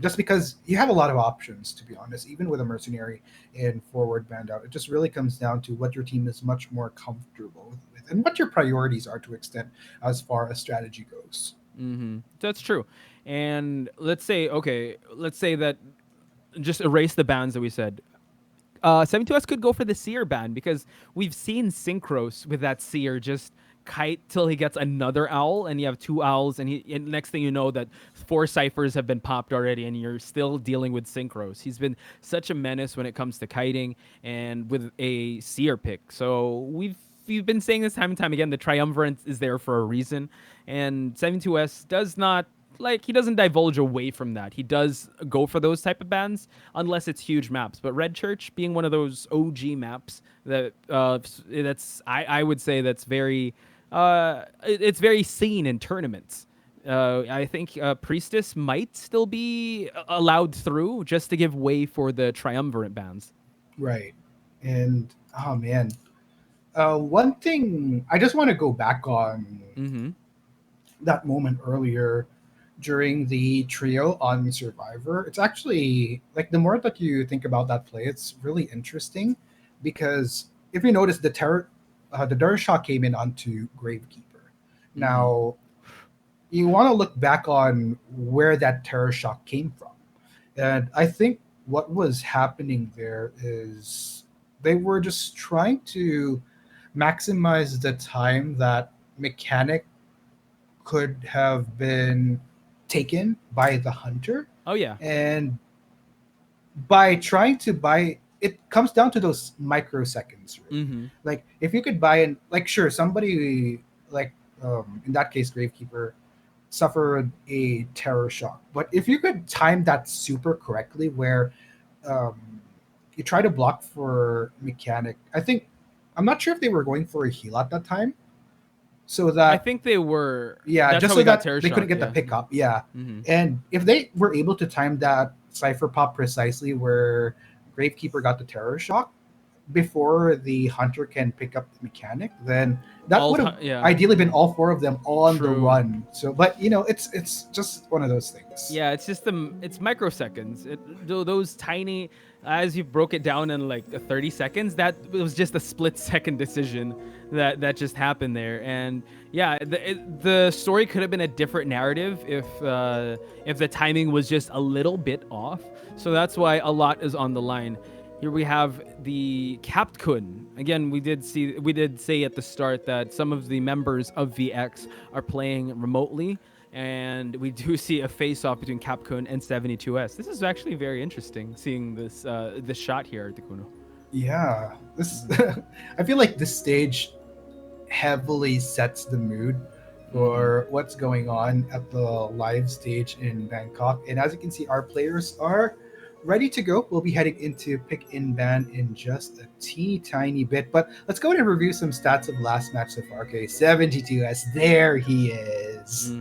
just because you have a lot of options. To be honest, even with a mercenary and forward banned out, it just really comes down to what your team is much more comfortable with and what your priorities are to extent as far as strategy goes. That's true. And let's say that just erase the bans that we said. 72S could go for the seer ban, because we've seen Synchros with that seer just kite till he gets another owl, and you have 2 owls, and next thing you know that 4 ciphers have been popped already, and you're still dealing with Synchros. He's been such a menace when it comes to kiting and with a seer pick. So we've been saying this time and time again, the triumvirate is there for a reason, and 72S does not, he doesn't divulge away from that. He does go for those type of bans unless it's huge maps. But Red Church being one of those OG maps that that's I would say that's very it's very seen in tournaments. I think Priestess might still be allowed through just to give way for the triumvirate bans. Right. And oh man, one thing I just want to go back on that moment earlier during the trio on Survivor. It's actually, like, the more that you think about that play, it's really interesting, because if you notice, the Terror Shock came in onto Gravekeeper. Now, you want to look back on where that Terror Shock came from. And I think what was happening there is they were just trying to maximize the time that mechanic could have been taken by the hunter. Oh yeah. And by trying to buy, it comes down to those microseconds, right? Like, if you could buy an, like, sure, somebody like in that case Gravekeeper suffered a terror shock, but if you could time that super correctly, where you try to block for mechanic, I'm not sure if they were going for a heal at that time, so that I think they were. Yeah, that's just how so we got that Terror they Shock, couldn't get the pickup. Yeah. And if they were able to time that cipher pop precisely where Gravekeeper got the terror shock before the hunter can pick up the mechanic, then that would have ideally been all 4 of them on the run. So, but it's just one of those things. Yeah, it's just it's microseconds. Those tiny, as you broke it down in like 30 seconds, that was just a split-second decision that just happened there. And yeah, the story could have been a different narrative if the timing was just a little bit off. So that's why a lot is on the line. Here we have the Captkun. Again, we did say at the start that some of the members of VX are playing remotely, and we do see a face-off between Captkun and 72S. This is actually very interesting, seeing this shot here, Articuno. Yeah, this I feel like this stage heavily sets the mood for what's going on at the live stage in Bangkok. And as you can see, our players are ready to go. We'll be heading into pick in ban in just a teeny tiny bit, but let's go ahead and review some stats of last match so far. Okay, 72S, there he is.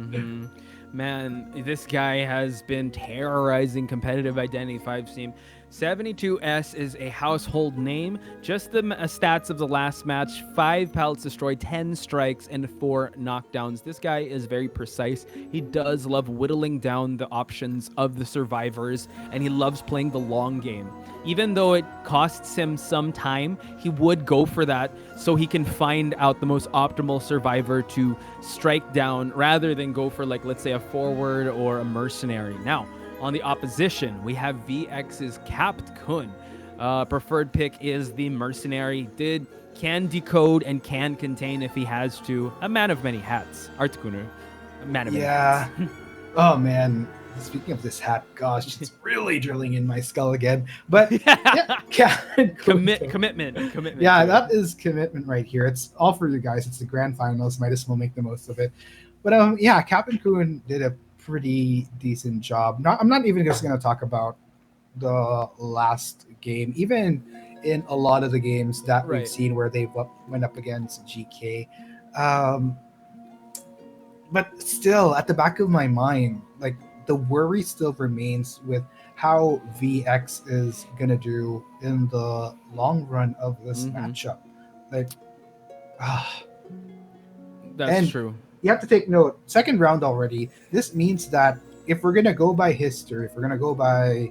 Man, this guy has been terrorizing competitive Identity 5 team. 72S is a household name. Just the stats of the last match: 5 pallets destroyed, 10 strikes, and 4 knockdowns. This guy is very precise. He does love whittling down the options of the survivors, and he loves playing the long game. Even though it costs him some time, he would go for that so he can find out the most optimal survivor to strike down, rather than go for, like, let's say a forward or a mercenary. Now, on the opposition, we have VX's Captkun. Preferred pick is the Mercenary. Can decode and can contain if he has to. A man of many hats. Articuno. A man of many hats. Oh man. Speaking of this hat, gosh, it's really drilling in my skull again. But commitment. Yeah, that is commitment right here. It's all for you guys. It's the grand finals. Might as well make the most of it. But yeah, Captain Kun did a pretty decent job. I'm not even just gonna talk about the last game. Even in a lot of the games that we've seen where they went up against GK. But still, at the back of my mind, like the worry still remains with how VX is gonna do in the long run of this matchup. Like, that's true. You have to take note. Second round already. This means that if we're gonna go by history, if we're gonna go by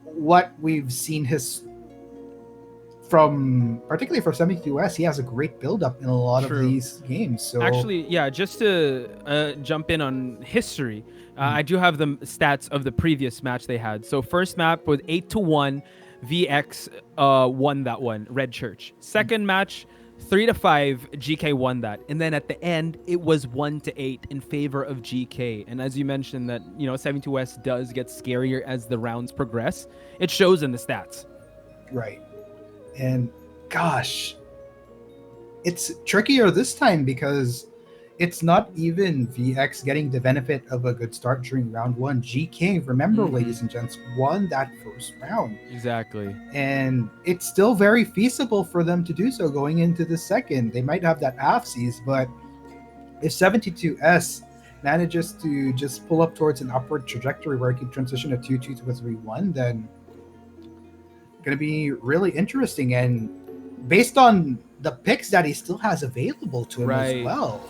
what we've seen particularly for 72S, he has a great build-up in a lot of these games. So actually, yeah, just to jump in on history, I do have the stats of the previous match they had. So first map was 8-1, VX won that one, Red Church. Second match, 3-5, GK won that, and then at the end it was 1-8 in favor of GK. And as you mentioned, that 72S does get scarier as the rounds progress. It shows in the stats. Right. And gosh, it's trickier this time because it's not even VX getting the benefit of a good start during round one. GK, remember, ladies and gents, won that first round. Exactly. And it's still very feasible for them to do so going into the second. They might have that half-seas, but if 72S manages to just pull up towards an upward trajectory where it can transition a 2-2 to a 3-1, then going to be really interesting, and based on the picks that he still has available to him as well.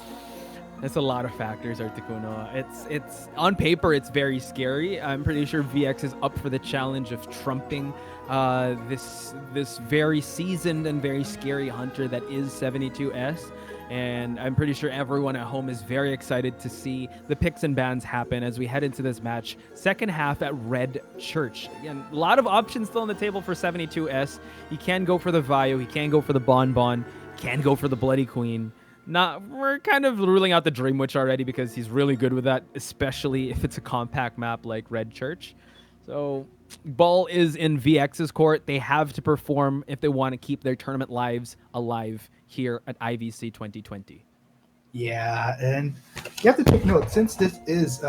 That's a lot of factors, Articuno. It's on paper, it's very scary. I'm pretty sure VX is up for the challenge of trumping this very seasoned and very scary hunter that is 72S. And I'm pretty sure everyone at home is very excited to see the picks and bans happen as we head into this match. Second half at Red Church. Again, a lot of options still on the table for 72S. He can go for the Vaio. He can go for the Bonbon. Can go for the Bloody Queen. We're kind of ruling out the Dream Witch already because he's really good with that, especially if it's a compact map like Red Church. So ball is in VX's court. They have to perform if they want to keep their tournament lives alive here at IVC 2020. Yeah, and you have to take note, since this is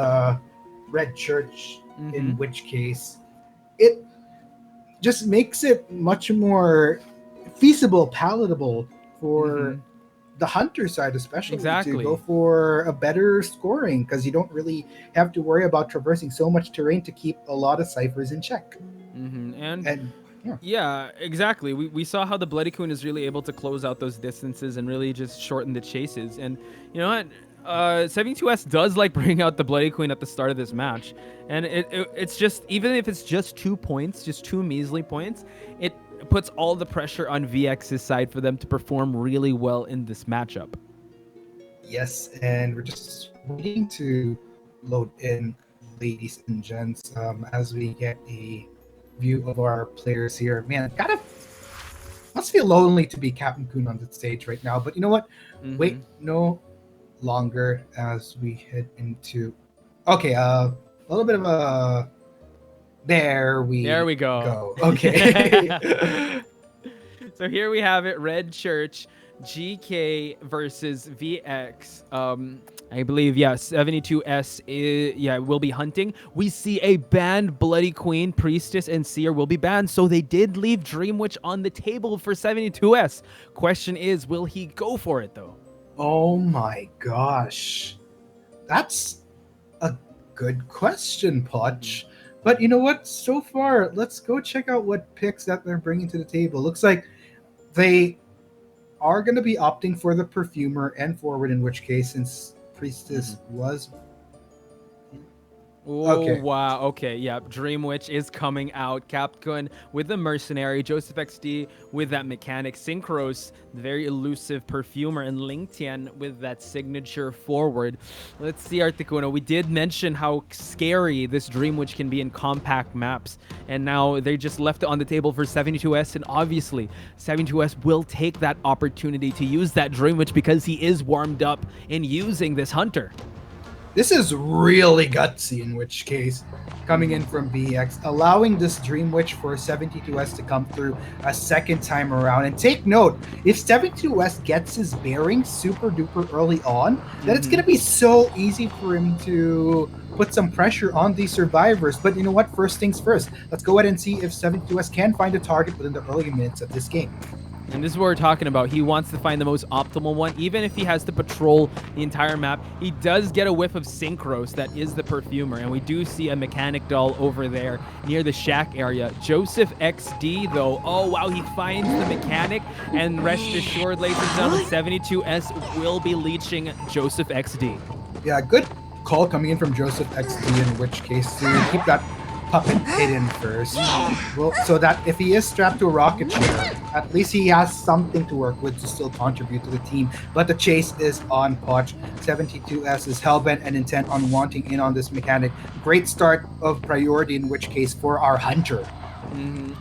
Red Church, in which case it just makes it much more feasible, palatable for the hunter side, especially to go for a better scoring, because you don't really have to worry about traversing so much terrain to keep a lot of ciphers in check. And yeah, exactly. We saw how the Bloody Queen is really able to close out those distances and really just shorten the chases. And you know what? 72S does like bring out the Bloody Queen at the start of this match. And it's just, even if it's just 2 points, just 2 measly points, it puts all the pressure on VX's side for them to perform really well in this matchup. Yes, and we're just waiting to load in, ladies and gents, as we get a view of our players here. Man, must feel lonely to be Captain Kun on the stage right now, but you know what? Wait no longer as we head into a little bit of a there we go. Okay. So here we have it, Red Church, GK versus VX. I believe, 72S will be hunting. We see a banned Bloody Queen, Priestess, and Seer will be banned. So they did leave Dream Witch on the table for 72S. Question is, will he go for it though? Oh my gosh. That's a good question, Potch. But you know what? So far, let's go check out what picks that they're bringing to the table. Looks like they are going to be opting for the Perfumer and Forward, in which case, since Priestess was... Oh, Okay. wow. Okay, yeah. Dream Witch is coming out. Capcom with the Mercenary. Joseph XD with that mechanic. Synchros, the very elusive perfumer. And Ling Tian with that signature forward. Let's see, Articuno. We did mention how scary this Dream Witch can be in compact maps. And now they just left it on the table for 72S. And obviously, 72S will take that opportunity to use that Dream Witch because he is warmed up in using this Hunter. This is really gutsy, in which case, coming in from BX, allowing this Dream Witch for 72S to come through a second time around. And take note, if 72S gets his bearings super duper early on, then it's going to be so easy for him to put some pressure on these survivors. But you know what? First things first. Let's go ahead and see if 72S can find a target within the early minutes of this game. And this is what we're talking about. He wants to find the most optimal one. Even if he has to patrol the entire map, he does get a whiff of Synchros, that is the perfumer. And we do see a mechanic doll over there near the shack area. Joseph XD, though. Oh, wow, he finds the mechanic. And rest assured, ladies and gentlemen, 72S will be leeching Joseph XD. Yeah, good call coming in from Joseph XD, in which case to keep that puppet hidden first. Well, so that if he is strapped to a rocket chair, at least he has something to work with to still contribute to the team. But the chase is on Poch. 72S is hellbent and intent on wanting in on this mechanic. Great start of priority, in which case for our Hunter.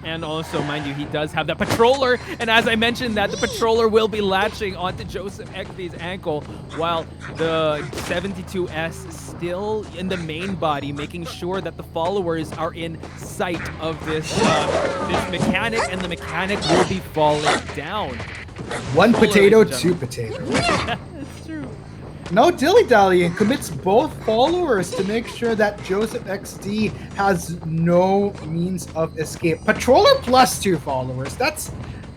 And also, mind you, he does have the patroller, and as I mentioned that, the patroller will be latching onto Joseph XD's ankle, while the 72S still in the main body, making sure that the followers are in sight of this this mechanic, and the mechanic will be falling down. One potato, two potato. It's true. No dilly-dallying, commits both followers to make sure that Joseph XD has no means of escape. Patroller plus 2 followers. That's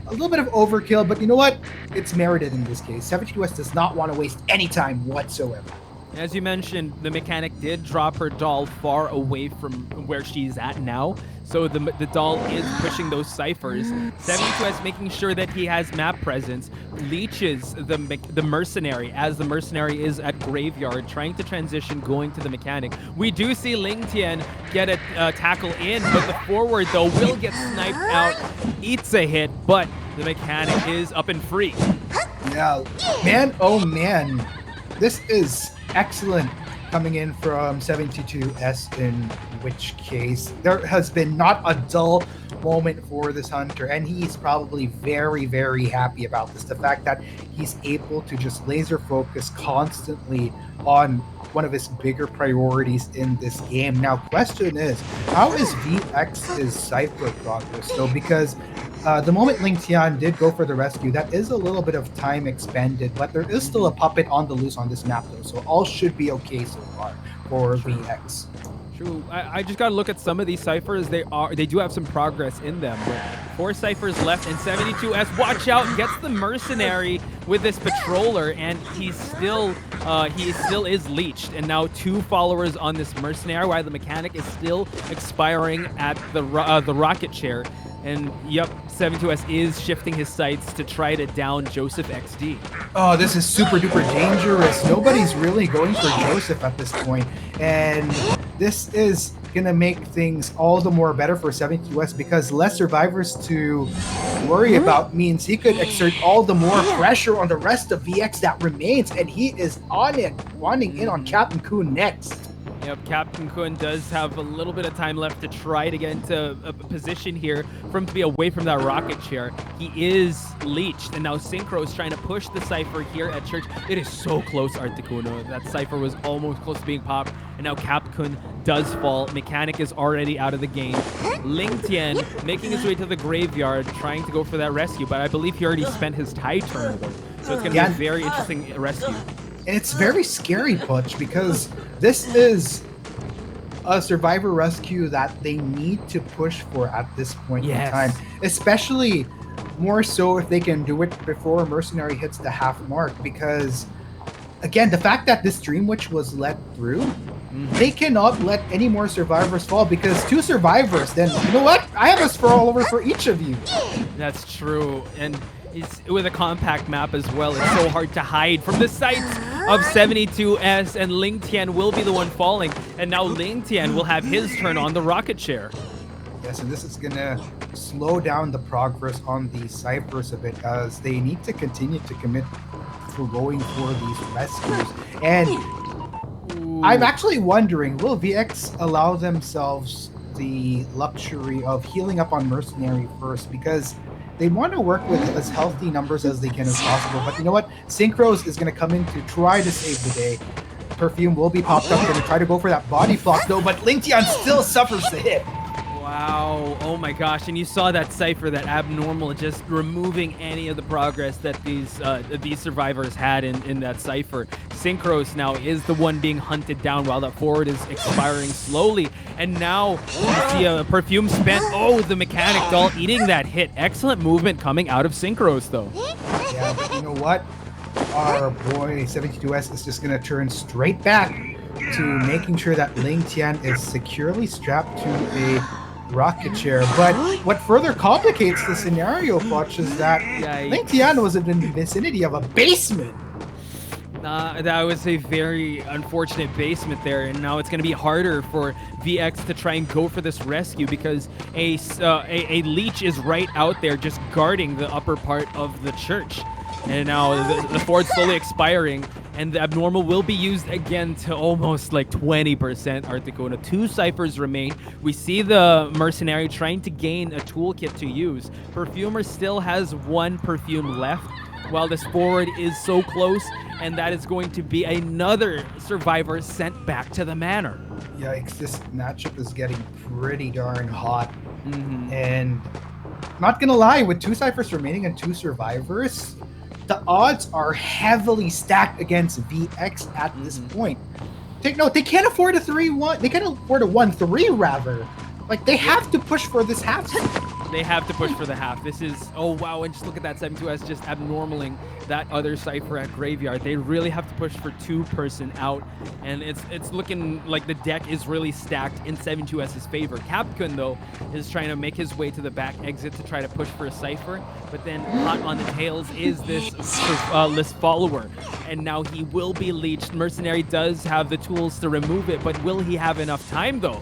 a little bit of overkill, but you know what? It's merited in this case. 72S does not want to waste any time whatsoever. As you mentioned, the mechanic did drop her doll far away from where she's at now. So the doll is pushing those ciphers. 72S making sure that he has map presence, leeches the mercenary as the mercenary is at graveyard, trying to transition, going to the mechanic. We do see Ling Tian get a tackle in, but the forward, though, will get sniped out, eats a hit, but the mechanic is up and free. Yeah, man, oh man. This is excellent coming in from 72S, in which case there has been not a dull moment for this Hunter, and he's probably very, very happy about this. The fact that he's able to just laser focus constantly on one of his bigger priorities in this game. Now, question is, how is VX's Cypher progress though? Because the moment Ling Tian did go for the rescue, that is a little bit of time expended, but there is still a puppet on the loose on this map though, so all should be okay so far for VX. True. I just gotta look at some of these ciphers. They do have some progress in them. But 4 ciphers left, and 72S, watch out, gets the mercenary with this patroller, and he still is leeched. And now 2 followers on this mercenary, while the mechanic is still expiring at the rocket chair. And yep, 72S is shifting his sights to try to down Joseph XD. Oh, this is super duper dangerous. Nobody's really going for Joseph at this point. And this is gonna make things all the more better for 72S, because less survivors to worry about means he could exert all the more pressure on the rest of VX that remains, and he is on it, wanting in on Captain Kun next. Yep, Captain Kun does have a little bit of time left to try to get into a position here for him to be away from that rocket chair. He is leeched, and now Synchro's trying to push the Cypher here at Church. It is so close, Articuno. That Cypher was almost close to being popped, and now Captain Kun does fall. Mechanic is already out of the game. Ling Tian making his way to the graveyard, trying to go for that rescue, but I believe he already spent his tie turn, so it's going to be a very interesting rescue. And it's very scary, Butch, because this is a survivor rescue that they need to push for at this point in time. Especially more so if they can do it before Mercenary hits the half mark, because, again, the fact that this Dream Witch was let through, they cannot let any more survivors fall, because 2 survivors, then, you know what? I have a all over for each of you. That's true. And It's with a compact map as well. It's so hard to hide from the sights of 72S, and Ling Tian will be the one falling. And now Ling Tian will have his turn on the rocket chair. Yes, and this is gonna slow down the progress on the Cyphers a bit as they need to continue to commit to going for these rescues. And I'm actually wondering, will VX allow themselves the luxury of healing up on Mercenary first, because they want to work with as healthy numbers as they can as possible. But you know what? Synchros is going to come in to try to save the day. Perfume will be popped up, going to try to go for that body block though, but Ling Tian still suffers the hit. Wow, oh my gosh, and you saw that Cypher, that Abnormal, just removing any of the progress that these survivors had in that Cypher. Synchros now is the one being hunted down while that forward is expiring slowly. And now you see a Perfume spent. Oh, the Mechanic Doll eating that hit. Excellent movement coming out of Synchros though. Yeah, but you know what? Our boy 72S is just going to turn straight back to making sure that Ling Tian is securely strapped to a rocket chair. But what further complicates the scenario, Clutch, is that Ling Tian was in the vicinity of a basement. That was a very unfortunate basement there, and now it's going to be harder for VX to try and go for this rescue because a leech is right out there just guarding the upper part of the church. And now the Ford's slowly expiring, and the Abnormal will be used again to almost like 20% Articona. 2 Cyphers remain. We see the Mercenary trying to gain a toolkit to use. Perfumer still has 1 Perfume left, while this forward is so close, and that is going to be another survivor sent back to the manor. Yikes, this matchup is getting pretty darn hot. And not gonna lie, with 2 Cyphers remaining and 2 survivors, the odds are heavily stacked against VX at this point. Take note, they can't afford a 3-1. They can't afford a 1-3 rather. Like, they have to push for this half. They have to push for the half. This is, oh wow, and just look at that 72S just abnormaling that other Cypher at Graveyard. They really have to push for 2-person out, and it's looking like the deck is really stacked in 72S's favor. Capcom, though, is trying to make his way to the back exit to try to push for a Cypher, but then hot on the tails is this list follower, and now he will be leeched. Mercenary does have the tools to remove it, but will he have enough time, though?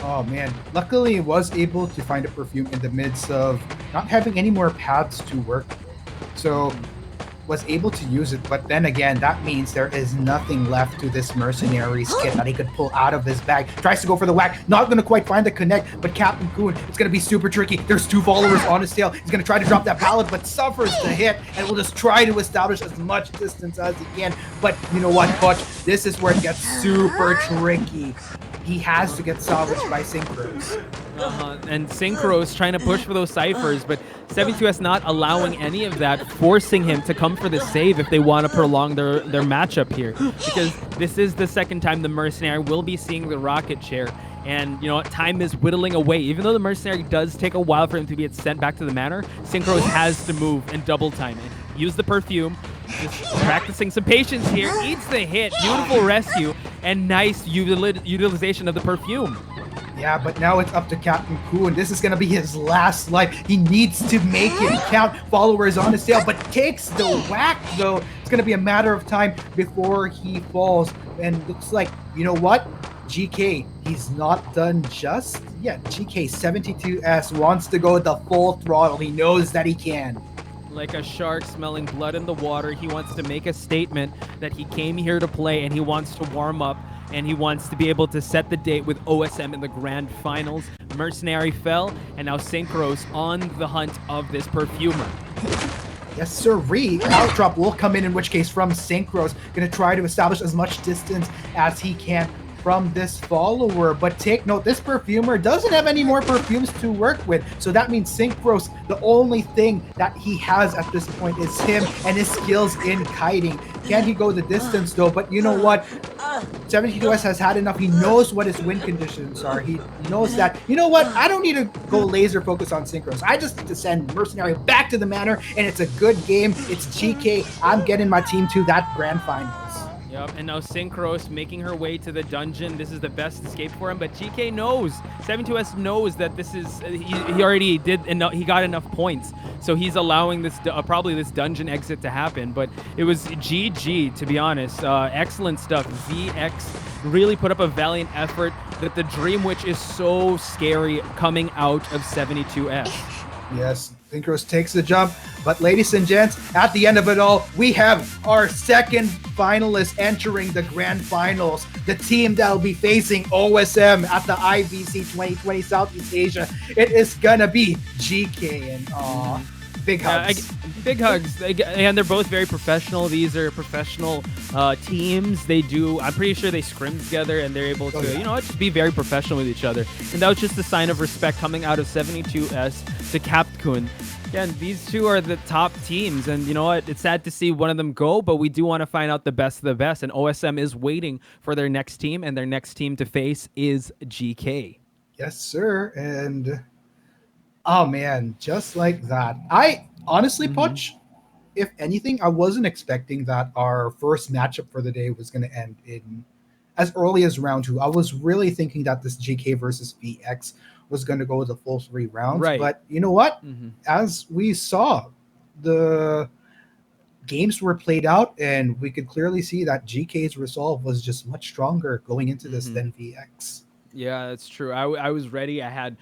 Oh man, luckily he was able to find a Perfume in the midst of not having any more paths to work. So was able to use it, but then again, that means there is nothing left to this Mercenary's kit that he could pull out of his bag. Tries to go for the whack, not gonna quite find the connect, but Captain Coon, it's gonna be super tricky. There's 2 followers on his tail. He's gonna try to drop that pallet, but suffers the hit, and will just try to establish as much distance as he can. But you know what, Butch? This is where it gets super tricky. He has to get salvaged by Synchros. And Synchros trying to push for those Cyphers, but 72S not allowing any of that, forcing him to come for the save if they want to prolong their matchup here. Because this is the second time the Mercenary will be seeing the rocket chair. And, you know, time is whittling away. Even though the Mercenary does take a while for him to be sent back to the manor, Synchros has to move and double time it. Use the Perfume. Just practicing some patience here. Eats the hit. Beautiful rescue. And nice utilization of the Perfume. Yeah, but now it's up to Captain Coon. This is going to be his last life. He needs to make it count. Followers on his tail, but takes the whack, though. It's going to be a matter of time before he falls. And looks like, you know what? GK, he's not done just yet. GK 72S wants to go the full throttle. He knows that he can. Like a shark smelling blood in the water, he wants to make a statement that he came here to play, and he wants to warm up, and he wants to be able to set the date with OSM in the grand finals. Mercenary fell, and now Synchros on the hunt of this Perfumer. Yes, sirree. Outdrop will come in which case from Synchros. Going to try to establish as much distance as he can from this follower, but take note, this Perfumer doesn't have any more Perfumes to work with, so that means Synchros, the only thing that he has at this point is him and his skills in kiting. Can he go the distance though? But you know what, 72S has had enough. He knows what his win conditions are. He knows that, you know what, I don't need to go laser focus on Synchros. I just need to send Mercenary back to the manor, and it's a good game. It's GK. I'm getting my team to that grand finals. Yep, and now Synchros making her way to the dungeon. This is the best escape for him, but GK knows, 72S knows that this is, he already did enough, he got enough points. So he's allowing this, probably this dungeon exit to happen, but it was GG, to be honest. Excellent stuff. VX really put up a valiant effort. That the Dream Witch is so scary coming out of 72S. Yes, Synchros takes the jump. But ladies and gents, at the end of it all, we have our second finalist entering the grand finals. The team that will be facing OSM at the IVC 2020 Southeast Asia. It is gonna be GK and big hugs. Big hugs. And they're both very professional. These are professional teams. They do, I'm pretty sure they scrim together and they're able to, you know, just be very professional with each other. And that was just a sign of respect coming out of 72S to Capcom. Again, these two are the top teams, and you know what? It's sad to see one of them go, but we do want to find out the best of the best, and OSM is waiting for their next team, and their next team to face is GK. Yes, sir. And oh man, just like that. I honestly, Poch, if anything, I wasn't expecting that our first matchup for the day was going to end in as early as round 2. I was really thinking that this GK versus VX was going to go the full 3 rounds. Right. But you know what? As we saw, the games were played out, and we could clearly see that GK's resolve was just much stronger going into this than VX. Yeah, that's true. I was ready. I had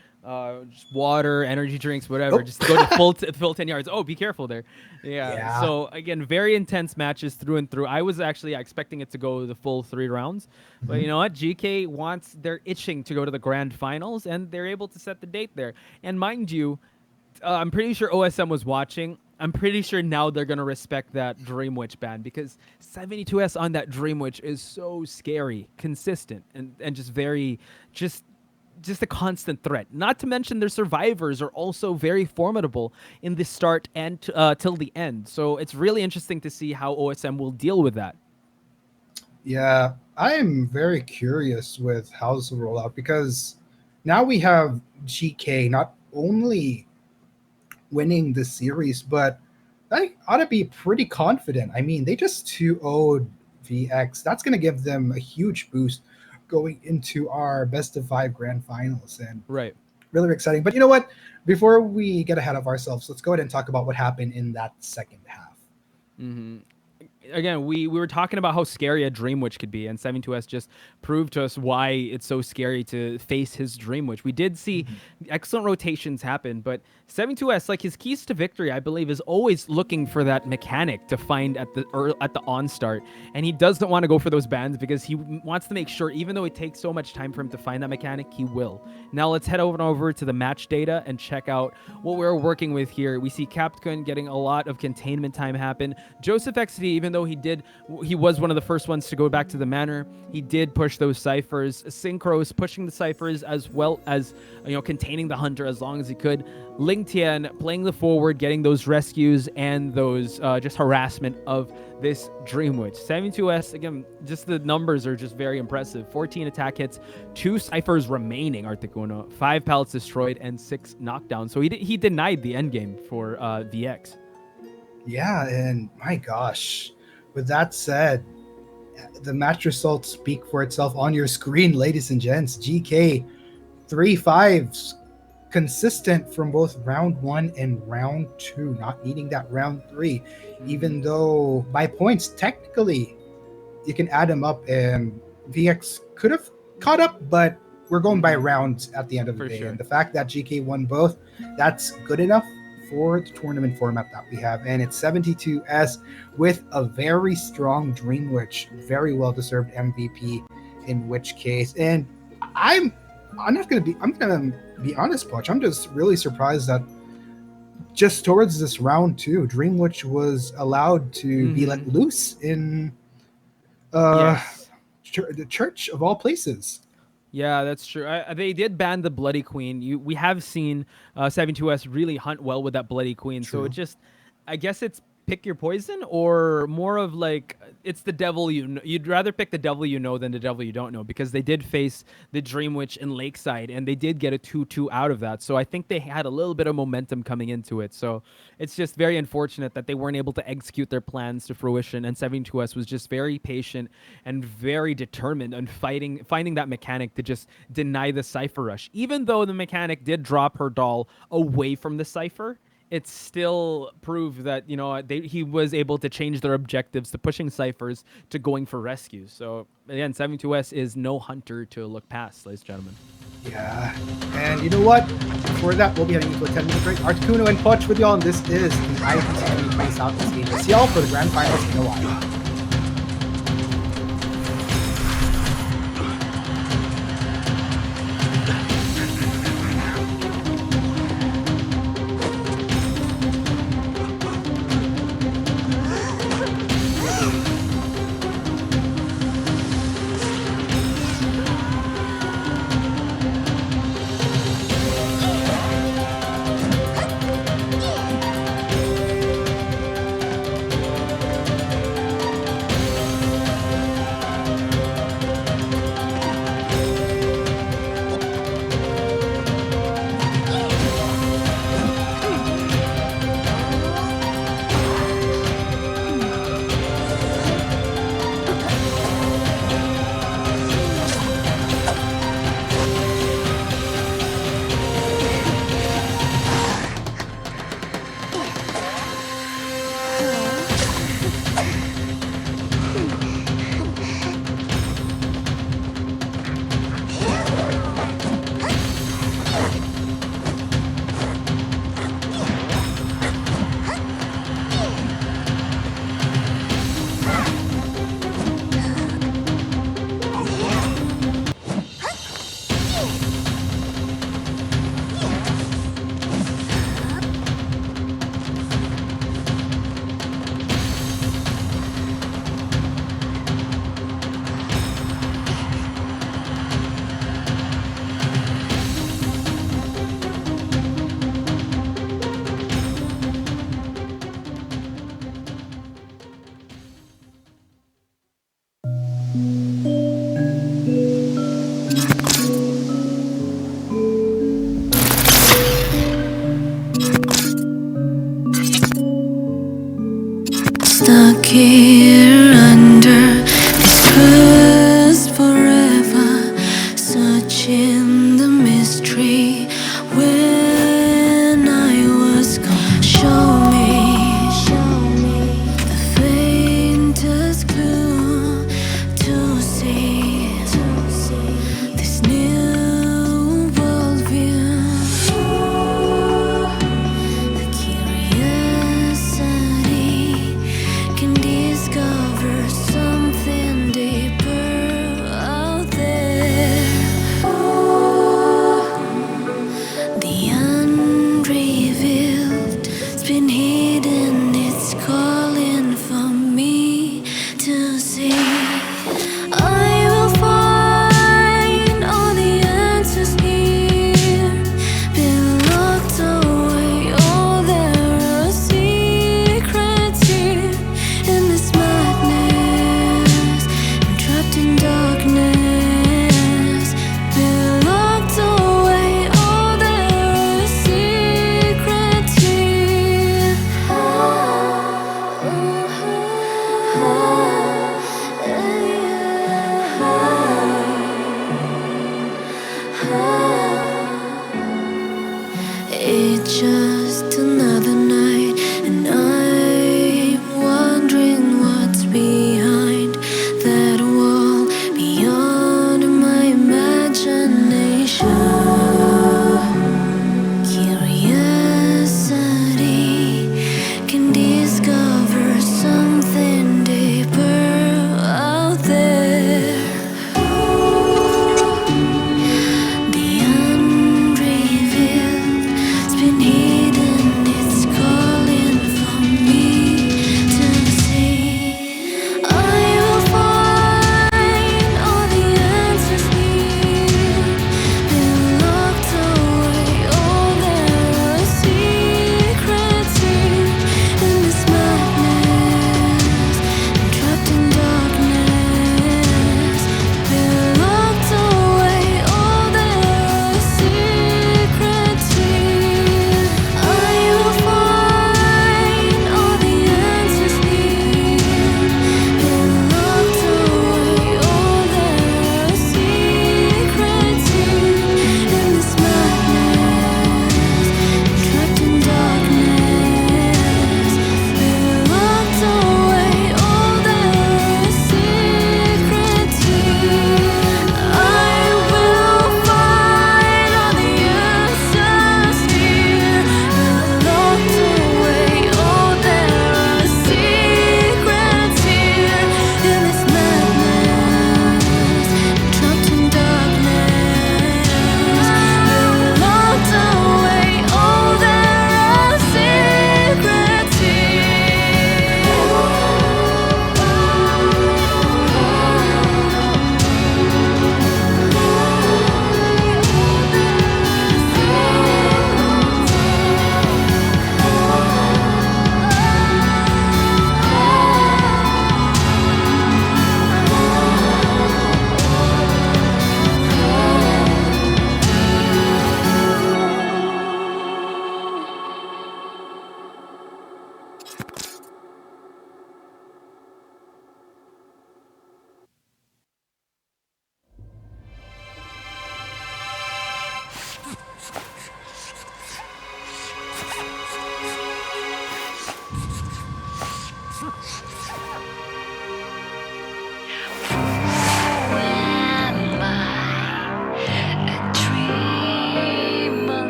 just water, energy drinks, whatever. Just go to full 10 yards. Oh, be careful there. Yeah. So again, very intense matches through and through. I was actually expecting it to go the full 3 rounds, but you know what? GK they're itching to go to the grand finals, and they're able to set the date there. And mind you, I'm pretty sure OSM was watching. I'm pretty sure now they're going to respect that Dream Witch ban, because 72S on that Dream Witch is so scary, consistent, and just very, just a constant threat. Not to mention their survivors are also very formidable in the start and till the end. So it's really interesting to see how OSM will deal with that. Yeah, I am very curious with how this will roll out, because now we have GK not only winning the series, but I ought to be pretty confident. I mean, they just 2-0'd VX. That's going to give them a huge boost going into our best of 5 grand finals, and really exciting. But you know what? Before we get ahead of ourselves, let's go ahead and talk about what happened in that second half. Again, we were talking about how scary a Dream Witch could be, and 72S just proved to us why it's so scary to face his Dream Witch. We did see excellent rotations happen, but 72S, like his keys to victory, I believe, is always looking for that mechanic to find at the onstart, and he doesn't want to go for those bans because he wants to make sure, even though it takes so much time for him to find that mechanic, he will. Now let's head over to the match data and check out what we're working with here. We see Capcom getting a lot of containment time happen. Joseph XD, even though he was one of the first ones to go back to the manor, he did push those ciphers. Synchros pushing the ciphers, as well as containing the hunter as long as he could. Ling Tian playing the forward, getting those rescues and those just harassment of this Dream Witch. 72S, again, just the numbers are just very impressive. 14 attack hits, 2 ciphers remaining, Articuno, 5 pallets destroyed, and 6 knockdowns. So he denied the endgame for VX. Yeah, and my gosh, with that said, the match results speak for itself on your screen, ladies and gents. GK 3-5s, consistent from both round 1 and round 2, not needing that round 3, even though by points, technically, you can add them up, and VX could have caught up, but we're going by rounds at the end of the day. And the fact that GK won both, that's good enough for the tournament format that we have. And it's 72S with a very strong Dream Witch, very well-deserved MVP, in which case, and I'm gonna be honest, Poch. I'm just really surprised that just towards this round 2, Dream Witch was allowed to be let loose in the church of all places. Yeah, that's true. They did ban the Bloody Queen. We have seen 72S really hunt well with that Bloody Queen. True. So it just, I guess it's pick your poison, or more of like it's the devil you know? You'd rather pick the devil you know than the devil you don't know, because they did face the Dream Witch in Lakeside and they did get a 2-2 out of that. So I think they had a little bit of momentum coming into it. So it's just very unfortunate that they weren't able to execute their plans to fruition, and 72S was just very patient and very determined on finding that mechanic to just deny the Cypher Rush. Even though the mechanic did drop her doll away from the Cypher, it still proved that, you know, he was able to change their objectives to pushing ciphers to going for rescues. So again, 72S is no hunter to look past, ladies and gentlemen. Yeah, and you know what? Before that, we'll be having into a 10-minute break. Articuno and Poch with y'all, and this is the IVC 2020 Southeast Asia. See y'all for the grand finals in a while. Stuck here under this crust forever, searching the mystery. When I was gone, show me the faintest clue to see this new worldview. The curiosity can discover something deeper out there. The unrevealed's been hidden, it's calling for me to see. I will find all the answers here, been locked away. Oh, there are secrets here in this madness. I'm trapped in darkness, been locked away. Oh, there are secrets here.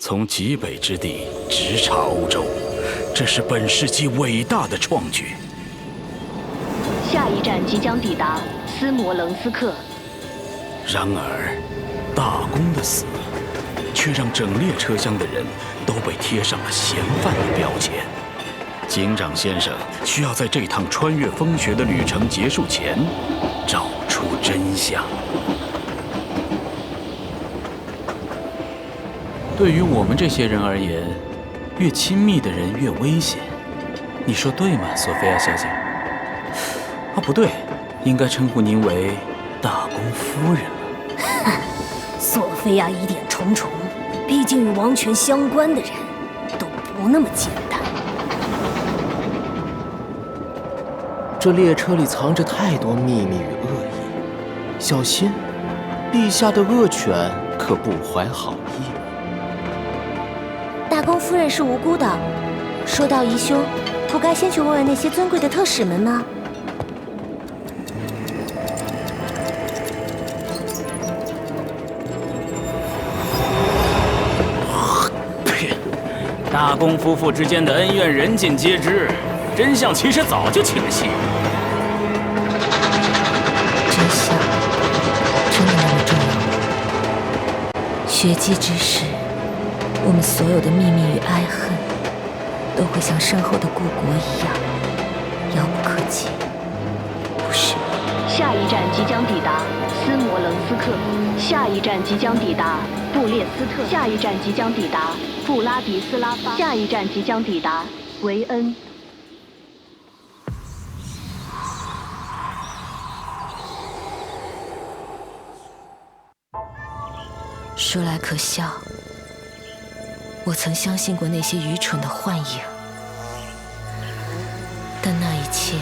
从极北之地直插欧洲，这是本世纪伟大的创举。下一站即将抵达斯摩棱斯克。然而，大公的死，却让整列车厢的人都被贴上了嫌犯的标签。警长先生需要在这趟穿越风雪的旅程结束前，找出真相。对于我们这些人而言，越亲密的人越危险。你说对吗，索菲亚小姐？啊，不对，应该称呼您为大公夫人了。索菲亚疑点重重，毕竟与王权相关的人都不那么简单。这列车里藏着太多秘密与恶意，小心，陛下的恶犬可不怀好意。大公夫人是无辜的，说到疑凶，不该先去问问那些尊贵的特使们吗？大公夫妇之间的恩怨人尽皆知，真相其实早就清晰。真相真的那么重要？血迹之时，我们所有的秘密与哀恨，都会像身后的故国一样遥不可及，不是？下一站即将抵达斯摩棱斯克，下一站即将抵达布列斯特，下一站即将抵达布拉迪斯拉发，下一站即将抵达维恩。说来可笑，我曾相信过那些愚蠢的幻影，但那一切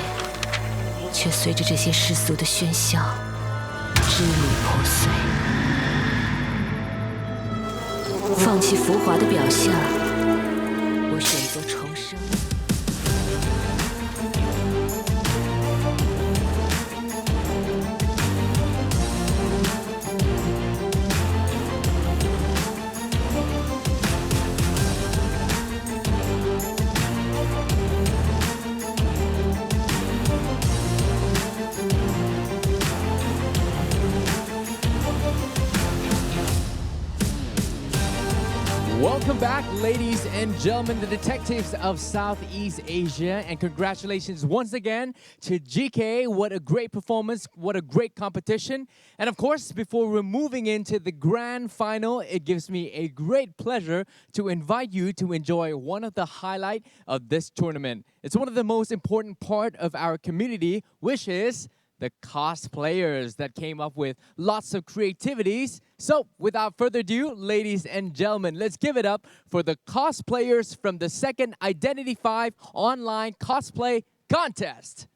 却随着这些世俗的喧嚣支离破碎。放弃浮华的表象，我选择重生。Welcome back, ladies and gentlemen, the detectives of Southeast Asia, and congratulations once again to GK. What a great performance, what a great competition. And of course, before we're moving into the grand final, it gives me a great pleasure to invite you to enjoy one of the highlights of this tournament. It's one of the most important part of our community, which is the cosplayers that came up with lots of creativities. So without further ado, ladies and gentlemen, let's give it up for the cosplayers from the second Identity 5 online cosplay contest.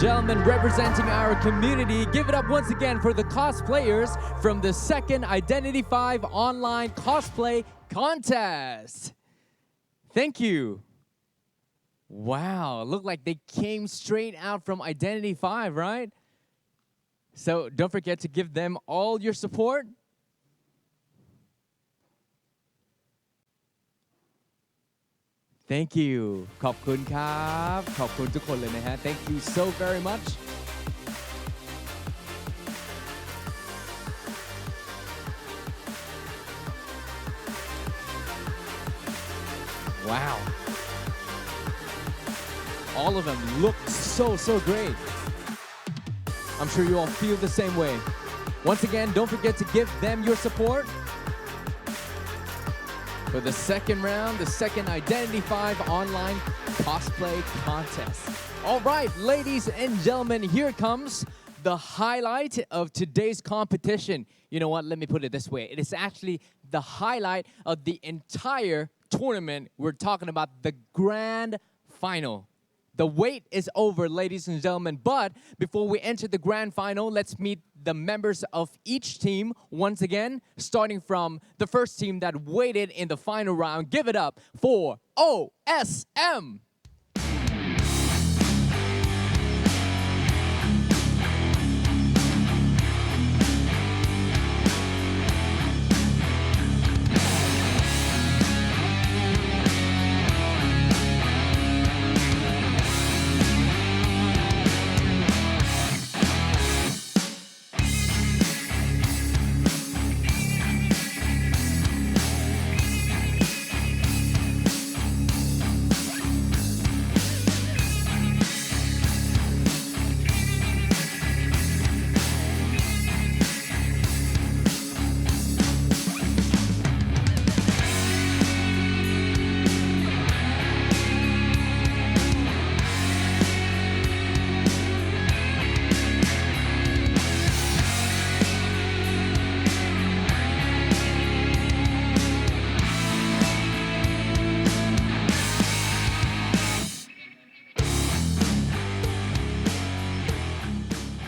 gentlemen, representing our community, give it up once again for the cosplayers from the second Identity 5 online cosplay contest. Thank you. Wow, look like they came straight out from Identity 5, right? So don't forget to give them all your support. Thank you ขอบคุณครับขอบคุณทุกคนเลยนะฮะ Thank you so very much. Wow. All of them look so great. I'm sure you all feel the same way. Once again, don't forget to give them your support for the second round, the second Identity 5 online cosplay contest. All right, ladies and gentlemen, here comes the highlight of today's competition. You know what? Let me put it this way. It is actually the highlight of the entire tournament. We're talking about the grand final. The wait is over, ladies and gentlemen. But before we enter the grand final, let's meet the members of each team once again, starting from the first team that waited in the final round. Give it up for OSM.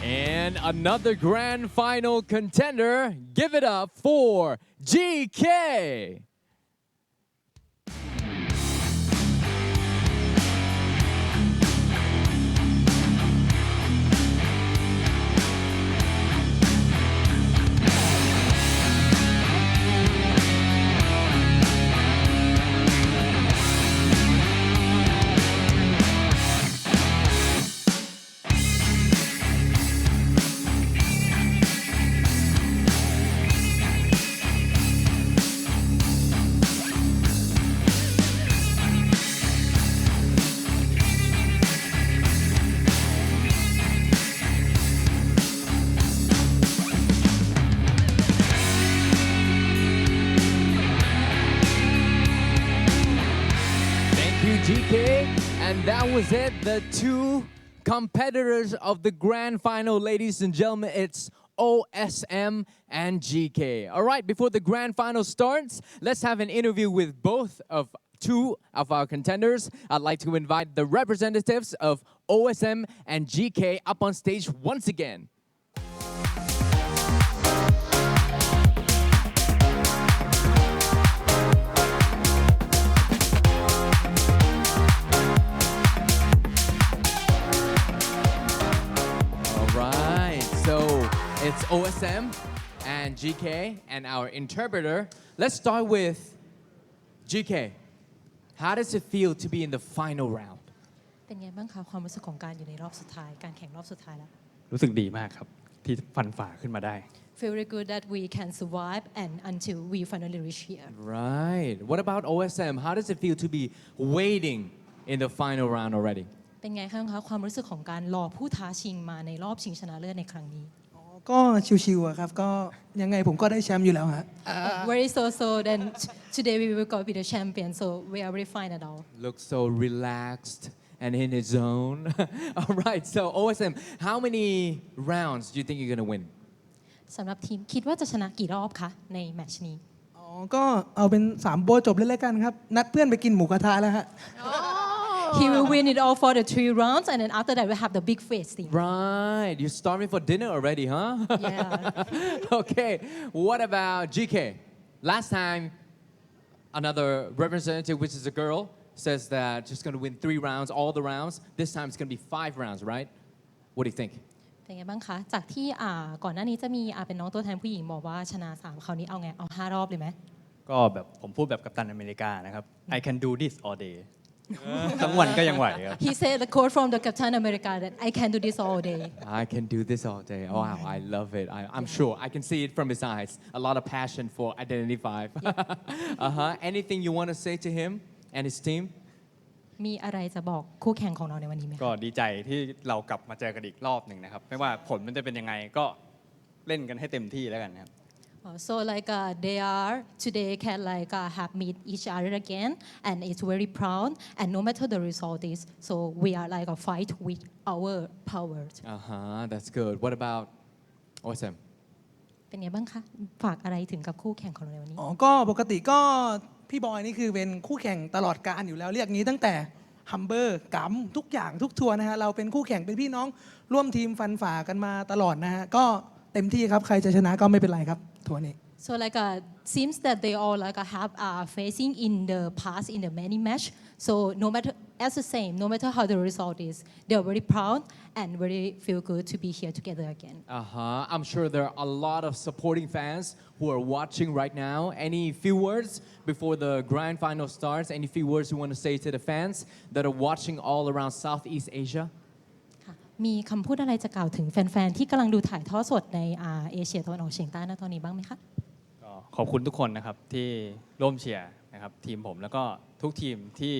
And another grand final contender, give it up for GK. GK, and that was it. The two competitors of the grand final, ladies and gentlemen, it's OSM and GK. All right, before the grand final starts, let's have an interview with two of our contenders. I'd like to invite the representatives of OSM and GK up on stage once again. It's OSM and GK and our interpreter. Let's start with GK. How does it feel to be in the final round? เป็นไงบ้างคะความรู้สึกของการอยู่ในรอบสุดท้ายการแข่งรอบสุดท้ายแล้ว รู้สึกดีมากครับที่ฟันฝ่าขึ้นมาได้ Feel very good that we can survive and until we finally reach here. Right. What about OSM? How does it feel to be waiting in the final round already? เป็นไงคะความรู้สึกของการรอผู้ท้าชิงมาในรอบชิงชนะเลิศในครั้งนี้ก็ชิวๆครับก็ยังไงผมก็ได้แชมป์อยู่แล้วฮะ Very so then today we will go be the champion so we are very fine at all. Looks so relaxed and in his zone. All right, so OSM, how many rounds do you think you're gonna win? สำหรับทีมคิดว่าจะชนะกี่รอบคะในแมตช์นี้ก็เอาเป็น3โบจบเลยแล้วกันครับนัดเพื่อนไปกินหมูกระทะแล้วฮะ He will win it all for the 3 rounds, and then after that we have the big feasting. Right, you're starving for dinner already, huh? Yeah. Okay, what about GK? Last time, another representative, which is a girl, says that she's going to win 3 rounds, all the rounds. This time it's going to be 5 rounds, right? What do you think? เป็นไงบ้างคะ จากที่ก่อนหน้านี้จะมีเป็นน้องตัวแทนผู้หญิงบอกว่าชนะ3คราวนี้เอาไง เอา5 รอบเลยไหม ก็แบบผมพูดแบบกัปตันอเมริกานะครับ I can do this all day ทั้งวันก็ยังไหวครับ He said the quote from the Captain America that I can do this all day. I can do this all day. Oh, wow, I love it. I'm sure. I can see it from his eyes. A lot of passion for Identity 5. Anything you want to say to him and his team? มีอะไรจะบอกคู่แข่งของเราในวันนี้ไหม ก็ดีใจที่เรากลับมาเจอกันอีกรอบหนึ่งนะครับไม่ว่าผลมันจะเป็นยังไงก็เล่นกันให้เต็มที่แล้วกันนะครับ So like they are today can like have meet each other again, and it's very proud. And no matter the result is, so we are like a fight with our powers. That's good. What about Awesome? เป็นไงบ้างคะฝากอะไรถึงกับคู่แข่งของเราในวันนี้ ก็ปกติก็พี่บอยนี่คือเป็นคู่แข่งตลอดกาลอยู่แล้วเรียกงี้ตั้งแต่ฮัมเบอร์กัมทุกอย่างทุกทัวร์นะฮะเราเป็นคู่แข่งเป็นพี่น้องร่วมทีมฟันฝ่ากันมาตลอดนะฮะก็เต็มที่ครับใครจะชนะก็ไม่เป็นไรครับทัวร์นี้ So like seems that they all like have facing in the past in the many match. So no matter as the same, no matter how the result is, they are very proud and very feel good to be here together again. I'm sure there are a lot of supporting fans who are watching right now. Any few words before the grand final starts? Any few words you want to say to the fans that are watching all around Southeast Asia? มีคำพูดอะไรจะกล่าวถึงแฟนๆที่กำลังดูถ่ายทอดสดในเอเชียตะวันออกเฉียงใต้ณตอนนี้บ้างไหมคะ ก็ขอบคุณทุกคนนะครับที่ร่วมเชียร์นะครับทีมผมแล้วก็ทุกทีมที่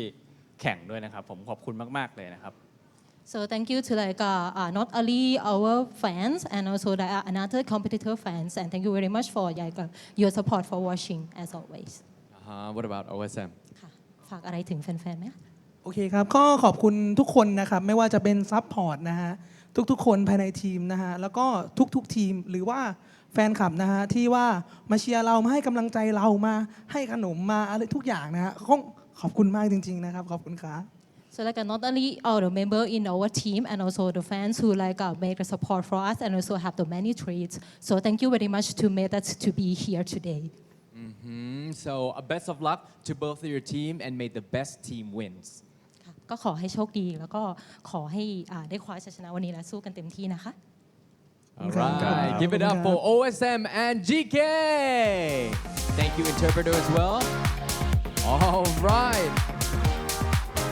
แข่งด้วยนะครับผมขอบคุณมากๆเลยนะครับ So thank you to like not only our fans and also the another competitor fans, and thank you very much for your support for watching as always. What about OSM? ค่ะฝากอะไรถึงแฟนๆไหมคะ โอเคครับก็ขอบคุณทุกคนนะครับไม่ว่าจะเป็นซัพพอร์ตนะฮะทุกๆคนภายในทีมนะฮะแล้วก็ทุกๆทีมหรือว่าแฟนคลับนะฮะที่ว่ามาเชียร์เรามาให้กำลังใจเรามาให้ขนมมาอะไรทุกอย่างนะฮะขอบคุณมากจริงๆนะครับขอบคุณครับ So like not only all the member in our team and also the fans who like make the support for us and also have the many treats. So thank you very much to make us to be here today. So best of luck to both of your team and may the best team wins. ก็ขอให้โชคดีแล้วก็ขอให้ได้คว้าชัยชนะวันนี้และสู้กันเต็มที่นะคะ All right, give it up for OSM and GK. Thank you, interpreter, as well. All right.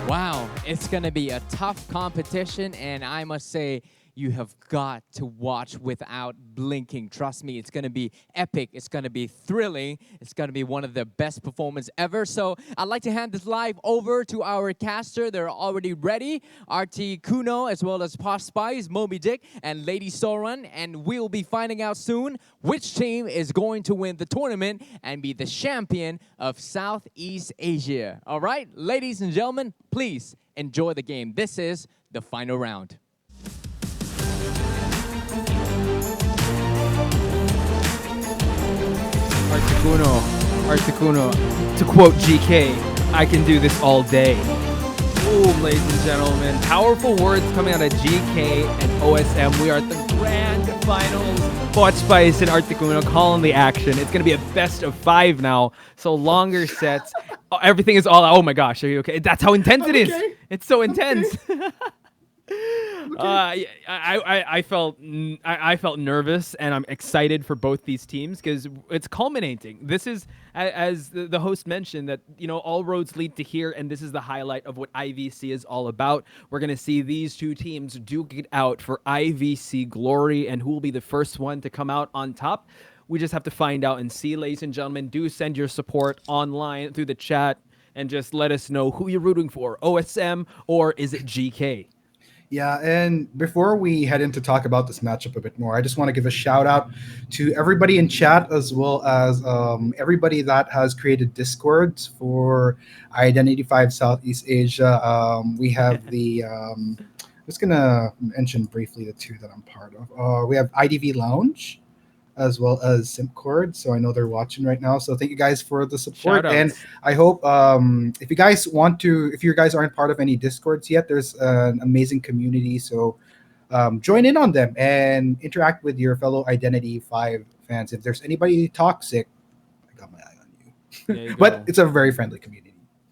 Wow, it's going to be a tough competition, and I must say, you have got to watch without blinking. Trust me, it's going to be epic. It's going to be thrilling. It's going to be one of the best performances ever. So I'd like to hand this live over to our caster. They're already ready. RT Kuno, as well as Posh Spice, Moby Dick, and Lady Soran. And we'll be finding out soon which team is going to win the tournament and be the champion of Southeast Asia. All right, ladies and gentlemen, please enjoy the game. This is the final round. Articuno, to quote GK, I can do this all day. Boom, ladies and gentlemen. Powerful words coming out of GK and OSM. We are at the grand finals. Watch Spice and Articuno calling the action. It's going to be a best of 5 now, so longer sets. Everything is all, oh my gosh, are you okay? That's how intense it is. It's so intense. I felt nervous, and I'm excited for both these teams because it's culminating. This is, as the host mentioned, that all roads lead to here, and this is the highlight of what IVC is all about. We're gonna see these two teams duke it out for IVC glory, and who will be the first one to come out on top. We just have to find out and see, ladies and gentlemen. Do send your support online through the chat and just let us know who you're rooting for, OSM or is it GK? Yeah, and before we head in to talk about this matchup a bit more, I just want to give a shout out to everybody in chat as well as everybody that has created Discords for Identity 5 Southeast Asia. We have the, I'm just going to mention briefly the two that I'm part of. We have IDV Lounge, as well as Simpcord. So I know they're watching right now. So thank you guys for the support. Shout And outs. I hope if you guys want to, if you guys aren't part of any Discords yet, there's an amazing community. So join in on them and interact with your fellow Identity 5 fans. If there's anybody toxic, I got my eye on There you you. But go. it's a very friendly community.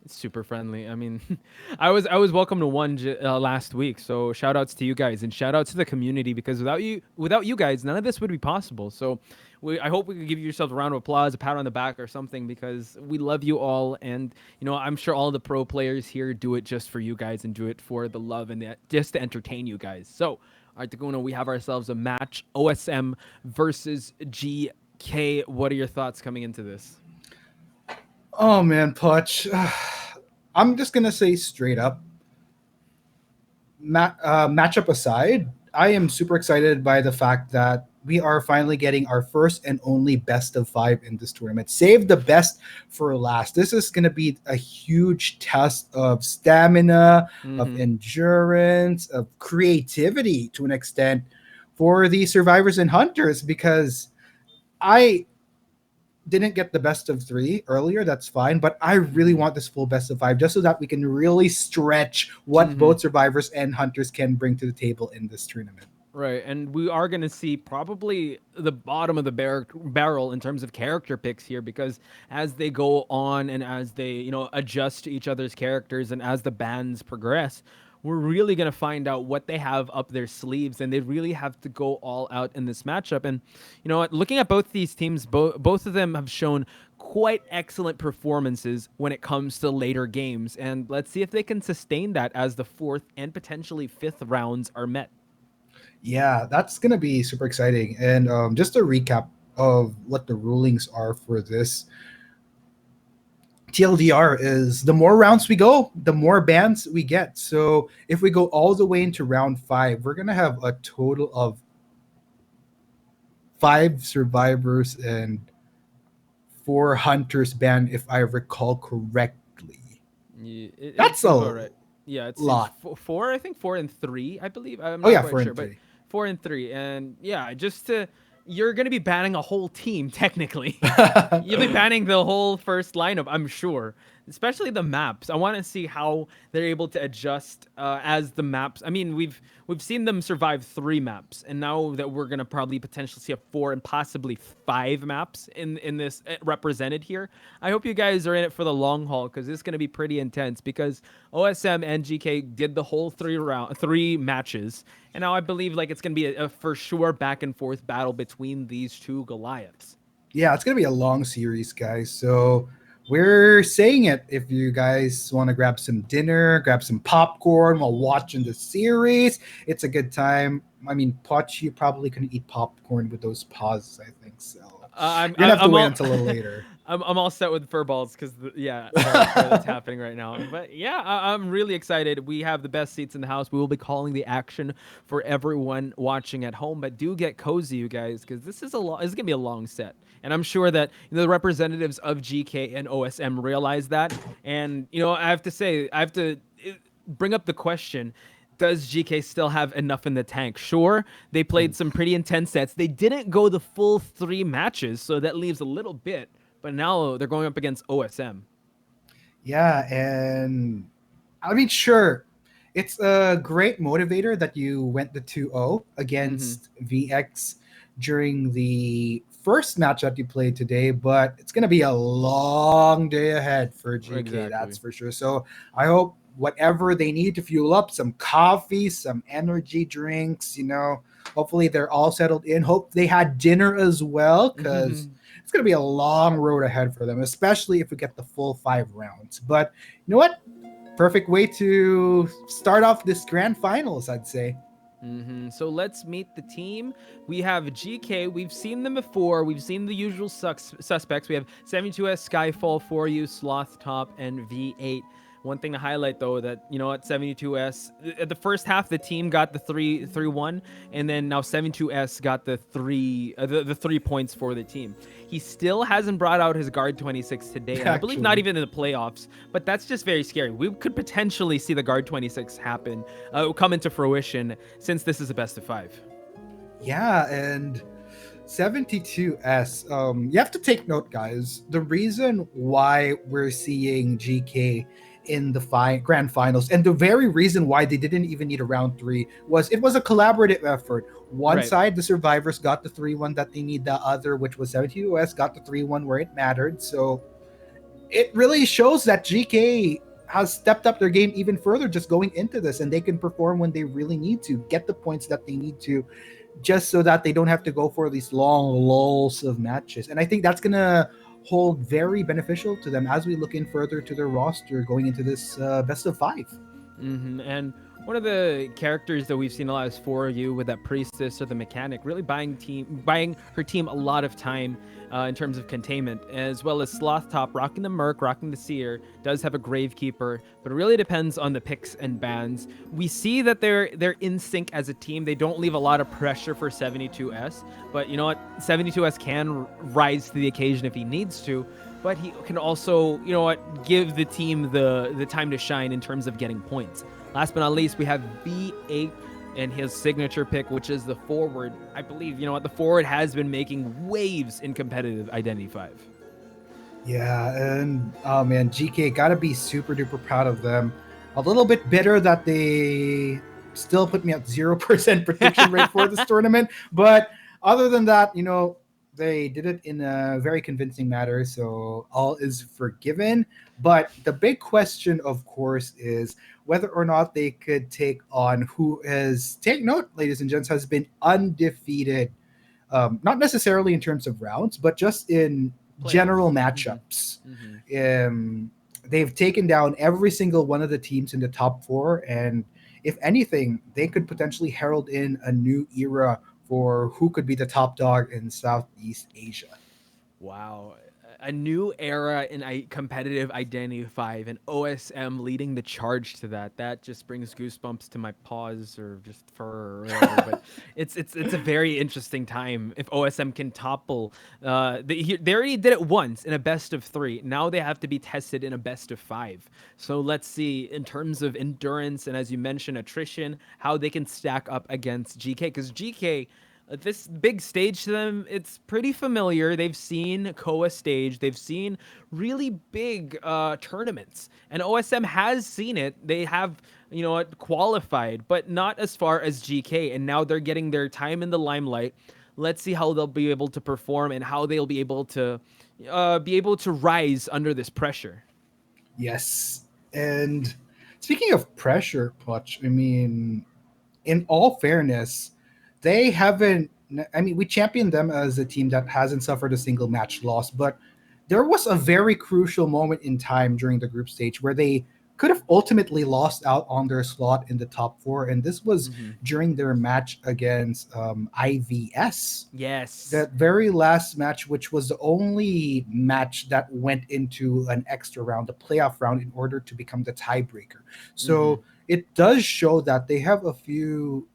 It's super friendly. I mean, I was welcome to one last week. So shout outs to you guys and shout out to the community, because without you guys, none of this would be possible. So I hope we could give yourselves a round of applause, a pat on the back or something, because we love you all. And, I'm sure all the pro players here do it just for you guys and do it for the love and just to entertain you guys. So, all right, Takuno, we have ourselves a match, OSM versus GK. What are your thoughts coming into this? Oh man, Putch. I'm just gonna say straight up. Matchup aside, I am super excited by the fact that we are finally getting our first and only best of 5 in this tournament. Save the best for last. This is gonna be a huge test of stamina, of endurance, of creativity to an extent for the survivors and hunters, because I didn't get the best of 3 earlier, that's fine, but I really want this full best of 5 just so that we can really stretch what both survivors and hunters can bring to the table in this tournament. Right, and we are going to see probably the bottom of the barrel in terms of character picks here, because as they go on and as they, adjust to each other's characters and as the bands progress, we're really going to find out what they have up their sleeves, and they really have to go all out in this matchup. And looking at both these teams, both of them have shown quite excellent performances when it comes to later games, and let's see if they can sustain that as the 4th and potentially 5th rounds are met. Yeah, that's going to be super exciting. And just a recap of what the rulings are for this. TLDR is the more rounds we go, the more bans we get. So if we go all the way into round 5, we're going to have a total of 5 survivors and 4 hunters banned, if I recall correctly. Yeah, that's a right. Yeah, it's lot. 4, I think 4 and 3, I believe. I'm Oh, not yeah, quite 4 sure, and but 3. 4 and 3. And yeah, you're going to be banning a whole team, technically. You'll be banning the whole first lineup, I'm sure. Especially the maps. I want to see how they're able to adjust as the maps. I mean, we've seen them survive 3 maps, and now that we're going to probably potentially see a 4 and possibly 5 maps in this represented here. I hope you guys are in it for the long haul, because this is going to be pretty intense, because OSM and GK did the whole 3 matches, and now I believe it's going to be a for sure back and forth battle between these 2 Goliaths. Yeah, it's going to be a long series, guys. So we're saying it. If you guys want to grab some dinner, grab some popcorn while watching the series, it's a good time. I mean, Poch, you probably couldn't eat popcorn with those pauses, I think so. You're gonna have to wait until a little later. I'm all set with fur balls because that's happening right now. But yeah, I'm really excited. We have the best seats in the house. We will be calling the action for everyone watching at home. But do get cozy, you guys, because this is gonna be a long set. And I'm sure that the representatives of GK and OSM realize that. And I have to bring up the question. Does GK still have enough in the tank? Sure, they played some pretty intense sets. They didn't go the full 3 matches, so that leaves a little bit. But now they're going up against OSM. Yeah, and I mean, sure, it's a great motivator that you went the 2-0 against VX during the first match that you played today, but it's going to be a long day ahead for GK, that's for sure. So I hope whatever they need to fuel up, some coffee, some energy drinks, hopefully they're all settled in. Hope they had dinner as well, because it's going to be a long road ahead for them, especially if we get the full 5 rounds. But you know what? Perfect way to start off this grand finals, I'd say. So let's meet the team. We have GK. We've seen them before. We've seen the usual suspects. We have 72S, Skyfall, 4U, Sloth Top, and V8. One thing to highlight, though, that, at 72S, at the first half, the team got the 3-1, and then now 72S got the 3 points for the team. He still hasn't brought out his Guard 26 today, and I believe not even in the playoffs, but that's just very scary. We could potentially see the Guard 26 come into fruition, since this is a best of 5. Yeah, and 72S. You have to take note, guys. The reason why we're seeing GK in the grand finals, and the very reason why they didn't even need a round 3, was it was a collaborative effort. One Right. side, the survivors, got the 3-1 that they need. The other, which was 72S, got the 3-1 where it mattered. So it really shows that GK has stepped up their game even further just going into this, and they can perform when they really need to, get the points that they need to, just so that they don't have to go for these long lulls of matches. And I think that's gonna hold very beneficial to them as we look in further to their roster going into this best of 5. And one of the characters that we've seen a lot is For You with that priestess or the mechanic, really buying her team a lot of time in terms of containment, as well as Sloth Top rocking the Merc, rocking the Seer, does have a Gravekeeper, but it really depends on the picks and bans. We see that they're in sync as a team. They don't leave a lot of pressure for 72S, but you know what? 72S can rise to the occasion if he needs to. But he can also, you know what, give the team the time to shine in terms of getting points. Last but not least, we have V8 and his signature pick, which is the forward. I believe, you know what, the forward has been making waves in competitive Identity 5. Yeah, and oh man, GK, gotta be super duper proud of them. A little bit bitter that they still put me at 0% prediction rate for this tournament, but other than that, you know, they did it in a very convincing manner, so all is forgiven. But the big question, of course, is whether or not they could take on who is, take note, ladies and gents, has been undefeated, not necessarily in terms of rounds, but just in general matchups. They've taken down every single one of the teams in the top 4, and if anything, they could potentially herald in a new era for who could be the top dog in Southeast Asia. Wow. A new era in competitive Identity 5 and OSM leading the charge to that. That just brings goosebumps to my paws or just fur or whatever. But it's a very interesting time if OSM can topple. They already did it once in a best of 3. Now they have to be tested in a best of 5. So let's see in terms of endurance and, as you mentioned, attrition, how they can stack up against GK. Because GK, this big stage to them, it's pretty familiar. They've seen Koa stage. They've seen really big tournaments. And OSM has seen it. They have, you know, qualified, but not as far as GK. And now they're getting their time in the limelight. Let's see how they'll be able to perform and how they'll be able to rise under this pressure. Yes. And speaking of pressure, Clutch, I mean, in all fairness, they haven't, I mean, we championed them as a team that hasn't suffered a single match loss, but there was a very crucial moment in time during the group stage where they could have ultimately lost out on their slot in the top 4, and this was during their match against IVS. Yes. That very last match, which was the only match that went into an extra round, the playoff round, in order to become the tiebreaker. So it does show that they have a few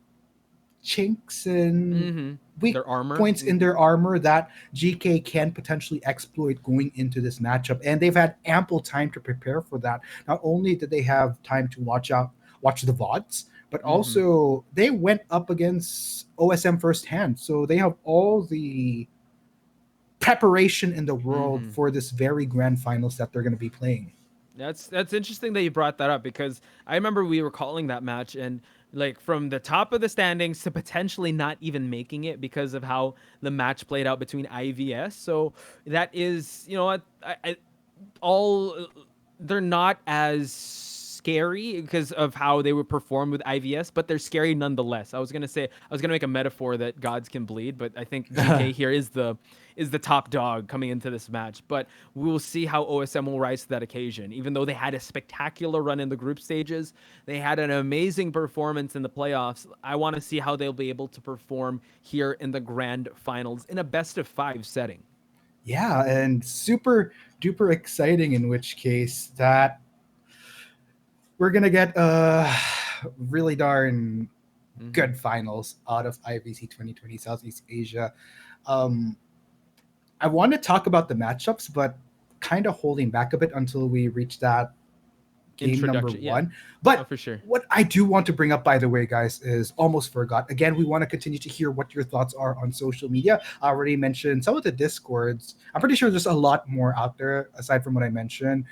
chinks and weak their armor points in their armor that GK can potentially exploit going into this matchup, and they've had ample time to prepare for that. Not only did they have time to watch the VODs, but also they went up against OSM firsthand, so they have all the preparation in the world for this very grand finals that they're going to be playing. That's interesting that you brought that up, because I remember we were calling that match, and like from the top of the standings to potentially not even making it because of how the match played out between IVS. So that is, you know what, they're not as scary because of how they would perform with IVS, but they're scary nonetheless. I was gonna make a metaphor that gods can bleed, but I think GK here is the top dog coming into this match. But we will see how OSM will rise to that occasion. Even though they had a spectacular run in the group stages, they had an amazing performance in the playoffs. I want to see how they'll be able to perform here in the grand finals in a best of 5 setting. Yeah, and super duper exciting, in which case that we're going to get a really darn good finals out of IVC 2020 Southeast Asia. I want to talk about the matchups, but kind of holding back a bit until we reach that game number Introduction, yeah. one. But Oh, for sure. what I do want to bring up, by the way, guys, is almost forgot. Again, we want to continue to hear what your thoughts are on social media. I already mentioned some of the Discords. I'm pretty sure there's a lot more out there aside from what I mentioned.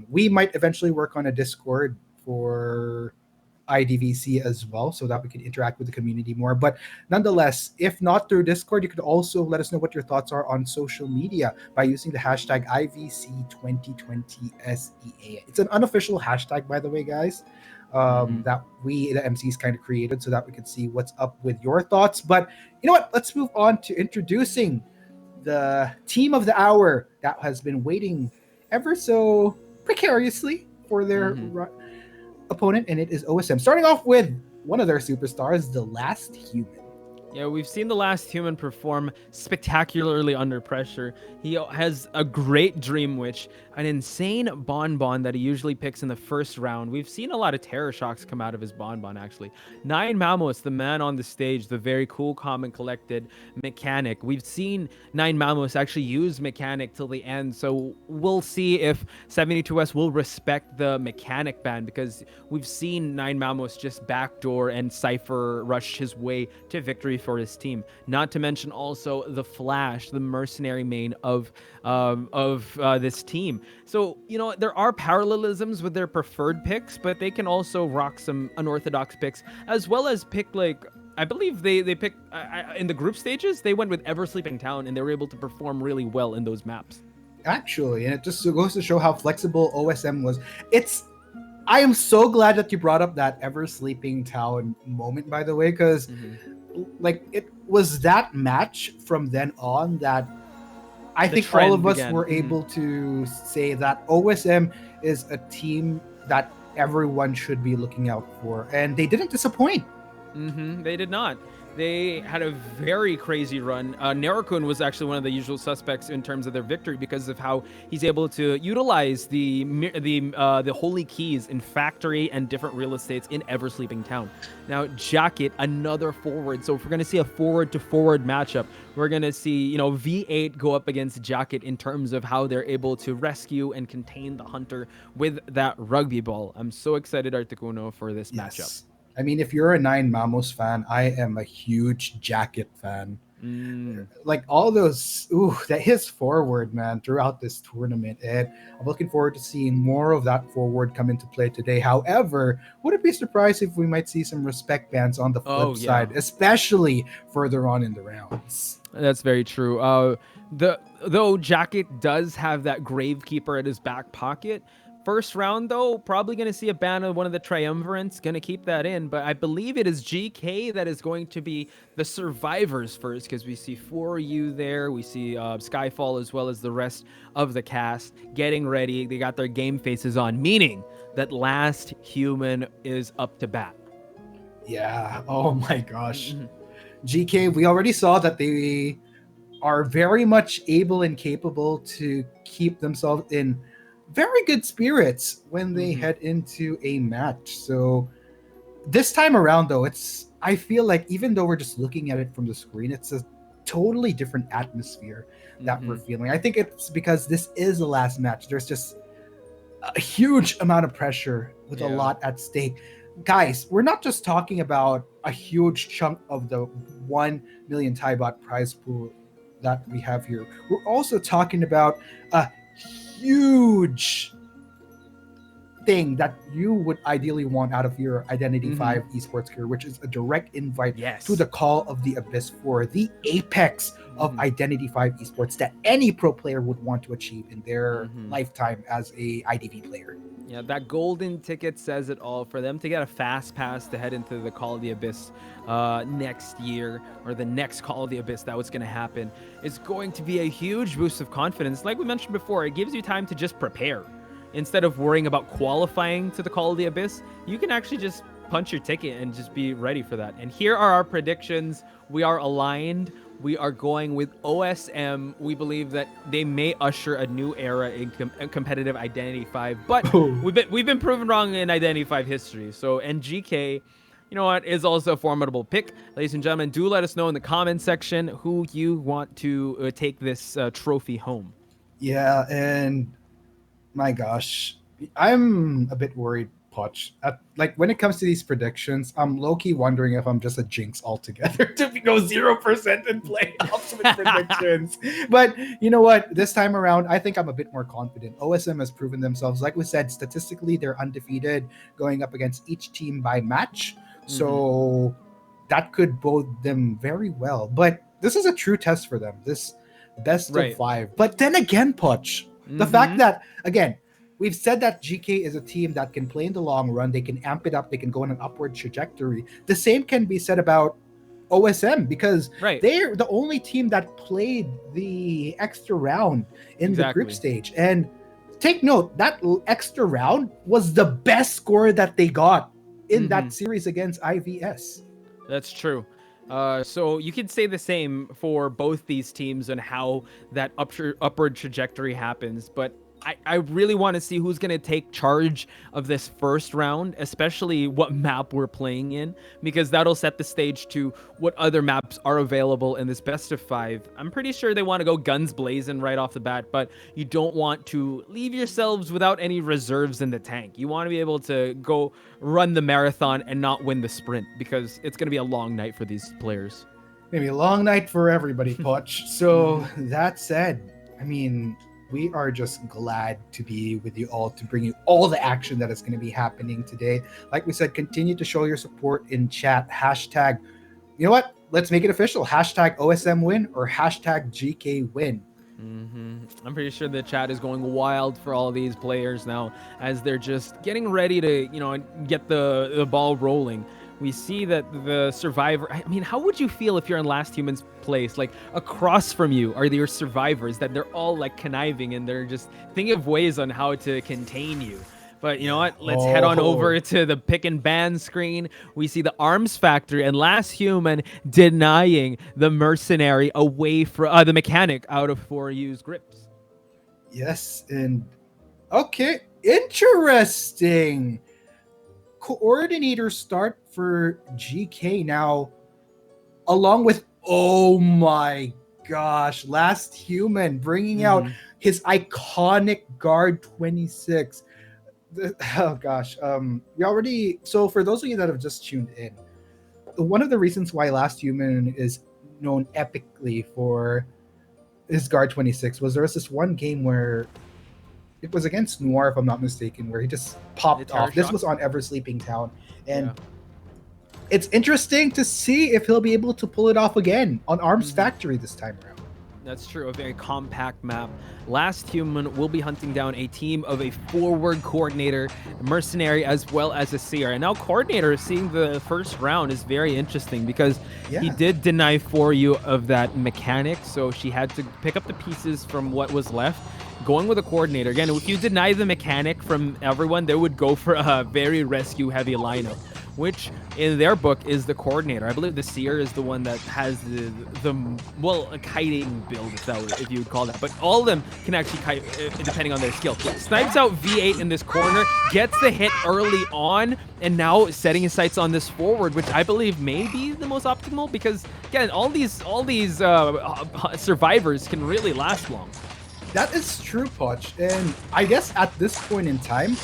We might eventually work on a Discord for IDVC as well, so that we can interact with the community more. But nonetheless, if not through Discord, you could also let us know what your thoughts are on social media by using the hashtag IVC2020SEA. It's an unofficial hashtag, by the way, guys, that we, the MCs, kind of created so that we could see what's up with your thoughts. But you know what? Let's move on to introducing the team of the hour that has been waiting ever so precariously for their opponent, and it is OSM. Starting off with one of their superstars, the Last Human. Yeah, we've seen the Last Human perform spectacularly under pressure. He has a great Dream Witch, an insane Bonbon that he usually picks in the first round. We've seen a lot of Terror Shocks come out of his Bonbon, actually. 9 Mamos, the man on the stage, the very cool, calm, and collected Mechanic. We've seen 9 Mamos actually use Mechanic till the end, so we'll see if 72S will respect the Mechanic ban, because we've seen 9 Mamos just backdoor and Cypher rush his way to victory for his team. Not to mention also the Flash, the mercenary main of this team. So, you know, there are parallelisms with their preferred picks, but they can also rock some unorthodox picks, as well as pick, like, I believe they picked in the group stages, they went with Ever Sleeping Town, and they were able to perform really well in those maps. Actually, and it just goes to show how flexible OSM was. I am so glad that you brought up that Ever Sleeping Town moment, by the way, because like it was that match from then on that I think all of us were able to say that OSM is a team that everyone should be looking out for, and they didn't disappoint. They did not. They had a very crazy run. Nerokun was actually one of the usual suspects in terms of their victory because of how he's able to utilize the holy keys in factory and different real estates in Ever Sleeping Town. Now, Jacket, another forward. So if we're going to see a forward-to-forward matchup, we're going to see, you know, V8 go up against Jacket in terms of how they're able to rescue and contain the Hunter with that rugby ball. I'm so excited, Articuno, for this matchup. I mean, if you're a 9 Mamos fan, I am a huge Jacket fan. Like all those, that his forward, man, throughout this tournament. And I'm looking forward to seeing more of that forward come into play today. However, wouldn't be surprised if we might see some respect bans on the flip side, especially further on in the rounds. That's very true. Though Jacket does have that Gravekeeper at his back pocket, first round, though, probably going to see a ban of one of the Triumvirates. Going to keep that in. But I believe it is GK that is going to be the survivors first, because we see 4U there. We see Skyfall as well as the rest of the cast getting ready. They got their game faces on, meaning that Last Human is up to bat. Yeah. Oh, my gosh. GK, we already saw that they are very much able and capable to keep themselves in very good spirits when they head into a match. So this time around, though, I feel like even though we're just looking at it from the screen, it's a totally different atmosphere that we're feeling. I think it's because this is the last match. There's just a huge amount of pressure with a lot at stake. Guys, we're not just talking about a huge chunk of the 1 million Thai baht prize pool that we have here. We're also talking about a huge thing that you would ideally want out of your Identity 5 esports career, which is a direct invite to the Call of the Abyss for the apex of Identity 5 esports that any pro player would want to achieve in their lifetime as a IDV player. Yeah, that golden ticket says it all. For them to get a fast pass to head into the Call of the Abyss next year, or the next Call of the Abyss, that was going to happen, is going to be a huge boost of confidence. Like we mentioned before, it gives you time to just prepare. Instead of worrying about qualifying to the Call of the Abyss, you can actually just punch your ticket and just be ready for that. And here are our predictions. We are aligned. We are going with OSM. We believe that they may usher a new era in competitive Identity 5, but we've been proven wrong in Identity 5 history. So, and GK, you know what, is also a formidable pick. Ladies and gentlemen, do let us know in the comment section who you want to take this trophy home. Yeah, and my gosh, I'm a bit worried, Poch. Like when it comes to these predictions, I'm low-key wondering if I'm just a jinx altogether to go 0% and play ultimate predictions. But you know what? This time around, I think I'm a bit more confident. OSM has proven themselves. Like we said, statistically, they're undefeated going up against each team by match. So that could bode them very well. But this is a true test for them. This best of 5. But then again, Poch, the fact that, again, we've said that GK is a team that can play in the long run. They can amp it up. They can go on an upward trajectory. The same can be said about OSM because they're the only team that played the extra round in the group stage. And take note, that extra round was the best score that they got in that series against IVS. That's true. So you could say the same for both these teams and how that upward trajectory happens. But I really want to see who's going to take charge of this first round, especially what map we're playing in, because that'll set the stage to what other maps are available in this best of 5. I'm pretty sure they want to go guns blazing right off the bat, but you don't want to leave yourselves without any reserves in the tank. You want to be able to go run the marathon and not win the sprint, because it's going to be a long night for these players. Maybe a long night for everybody, Poch. So that said, I mean, we are just glad to be with you all to bring you all the action that is going to be happening today. Like we said, continue to show your support in chat. Hashtag, you know what? Let's make it official. Hashtag OSM win or hashtag GK win. I'm pretty sure the chat is going wild for all these players now as they're just getting ready to, get the ball rolling. We see that the survivor, I mean, how would you feel if you're in Last Human's place? Like, across from you are your survivors that they're all like conniving and they're just thinking of ways on how to contain you. But you know what? Let's head on over to the pick and ban screen. We see the Arms Factory and Last Human denying the mercenary away from the mechanic out of 4U's grips. Yes, and okay, interesting. Coordinator start for GK now, along with, oh my gosh, Last Human bringing out his iconic Guard 26. Oh gosh, so for those of you that have just tuned in, one of the reasons why Last Human is known epically for his Guard 26 was there was this one game where it was against Noir, if I'm not mistaken, where he just popped off. This was on Ever Sleeping Town. And it's interesting to see if he'll be able to pull it off again on Arms Factory this time around. That's true, a very compact map. Last Human will be hunting down a team of a forward coordinator, mercenary, as well as a seer. And now coordinator seeing the first round is very interesting because he did deny 4U of that mechanic, so she had to pick up the pieces from what was left. Going with a coordinator, again, if you deny the mechanic from everyone, they would go for a very rescue-heavy lineup, which in their book is the coordinator. I believe the seer is the one that has a kiting build, if you would call that. But all of them can actually kite, depending on their skill. Snipes out V8 in this corner, gets the hit early on, and now setting his sights on this forward, which I believe may be the most optimal because, again, all these survivors can really last long. That is true, Poch. And I guess at this point in time,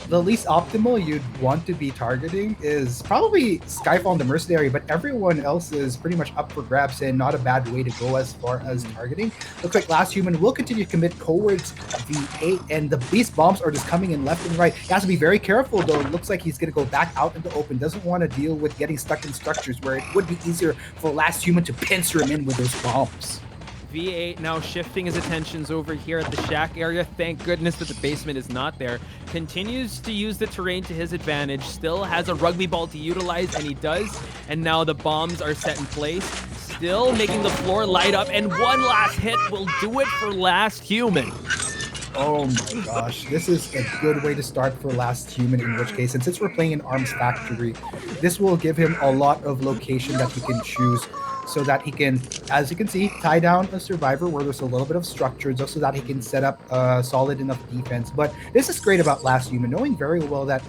the least optimal you'd want to be targeting is probably Skyfall and the Mercenary, but everyone else is pretty much up for grabs and not a bad way to go as far as targeting. Looks like Last Human will continue to commit towards V8, and the Beast Bombs are just coming in left and right. He has to be very careful, though. It looks like he's going to go back out in the open. Doesn't want to deal with getting stuck in structures where it would be easier for Last Human to pincer him in with those bombs. V8 now shifting his attentions over here at the shack area. Thank goodness that the basement is not there. Continues to use the terrain to his advantage. Still has a rugby ball to utilize, and he does. And now the bombs are set in place. Still making the floor light up, and one last hit will do it for Last Human. Oh my gosh, this is a good way to start for Last Human, in which case, and since we're playing in Arms Factory, this will give him a lot of location that he can choose so that he can, as you can see, tie down a survivor where there's a little bit of structure just so that he can set up a solid enough defense. But this is great about Last Human, knowing very well that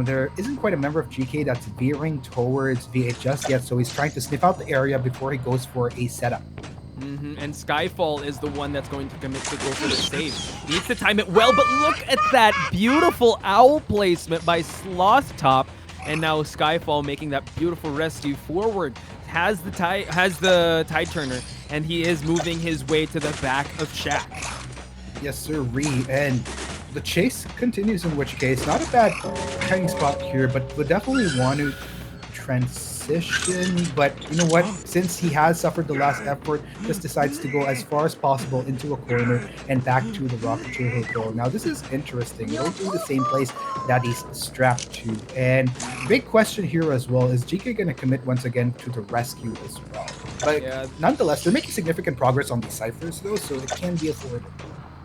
there isn't quite a member of GK that's veering towards V8 just yet, so he's trying to sniff out the area before he goes for a setup. And Skyfall is the one that's going to commit to go for the save. Needs to time it well, but look at that beautiful owl placement by Sloth Top. And now Skyfall making that beautiful rescue forward. Has the tide turner, and he is moving his way to the back of Shaq. Yes, sir, and the chase continues, in which case, not a bad hiding spot here, but would definitely want to transition. But you know what? Since he has suffered the last effort, just decides to go as far as possible into a corner and back to the Rocketeer Hotel. Now, this is interesting. Going through the same place that he's strapped to. And big question here as well, is GK going to commit once again to the rescue as well? But nonetheless, they're making significant progress on these ciphers, though, so it can be affordable.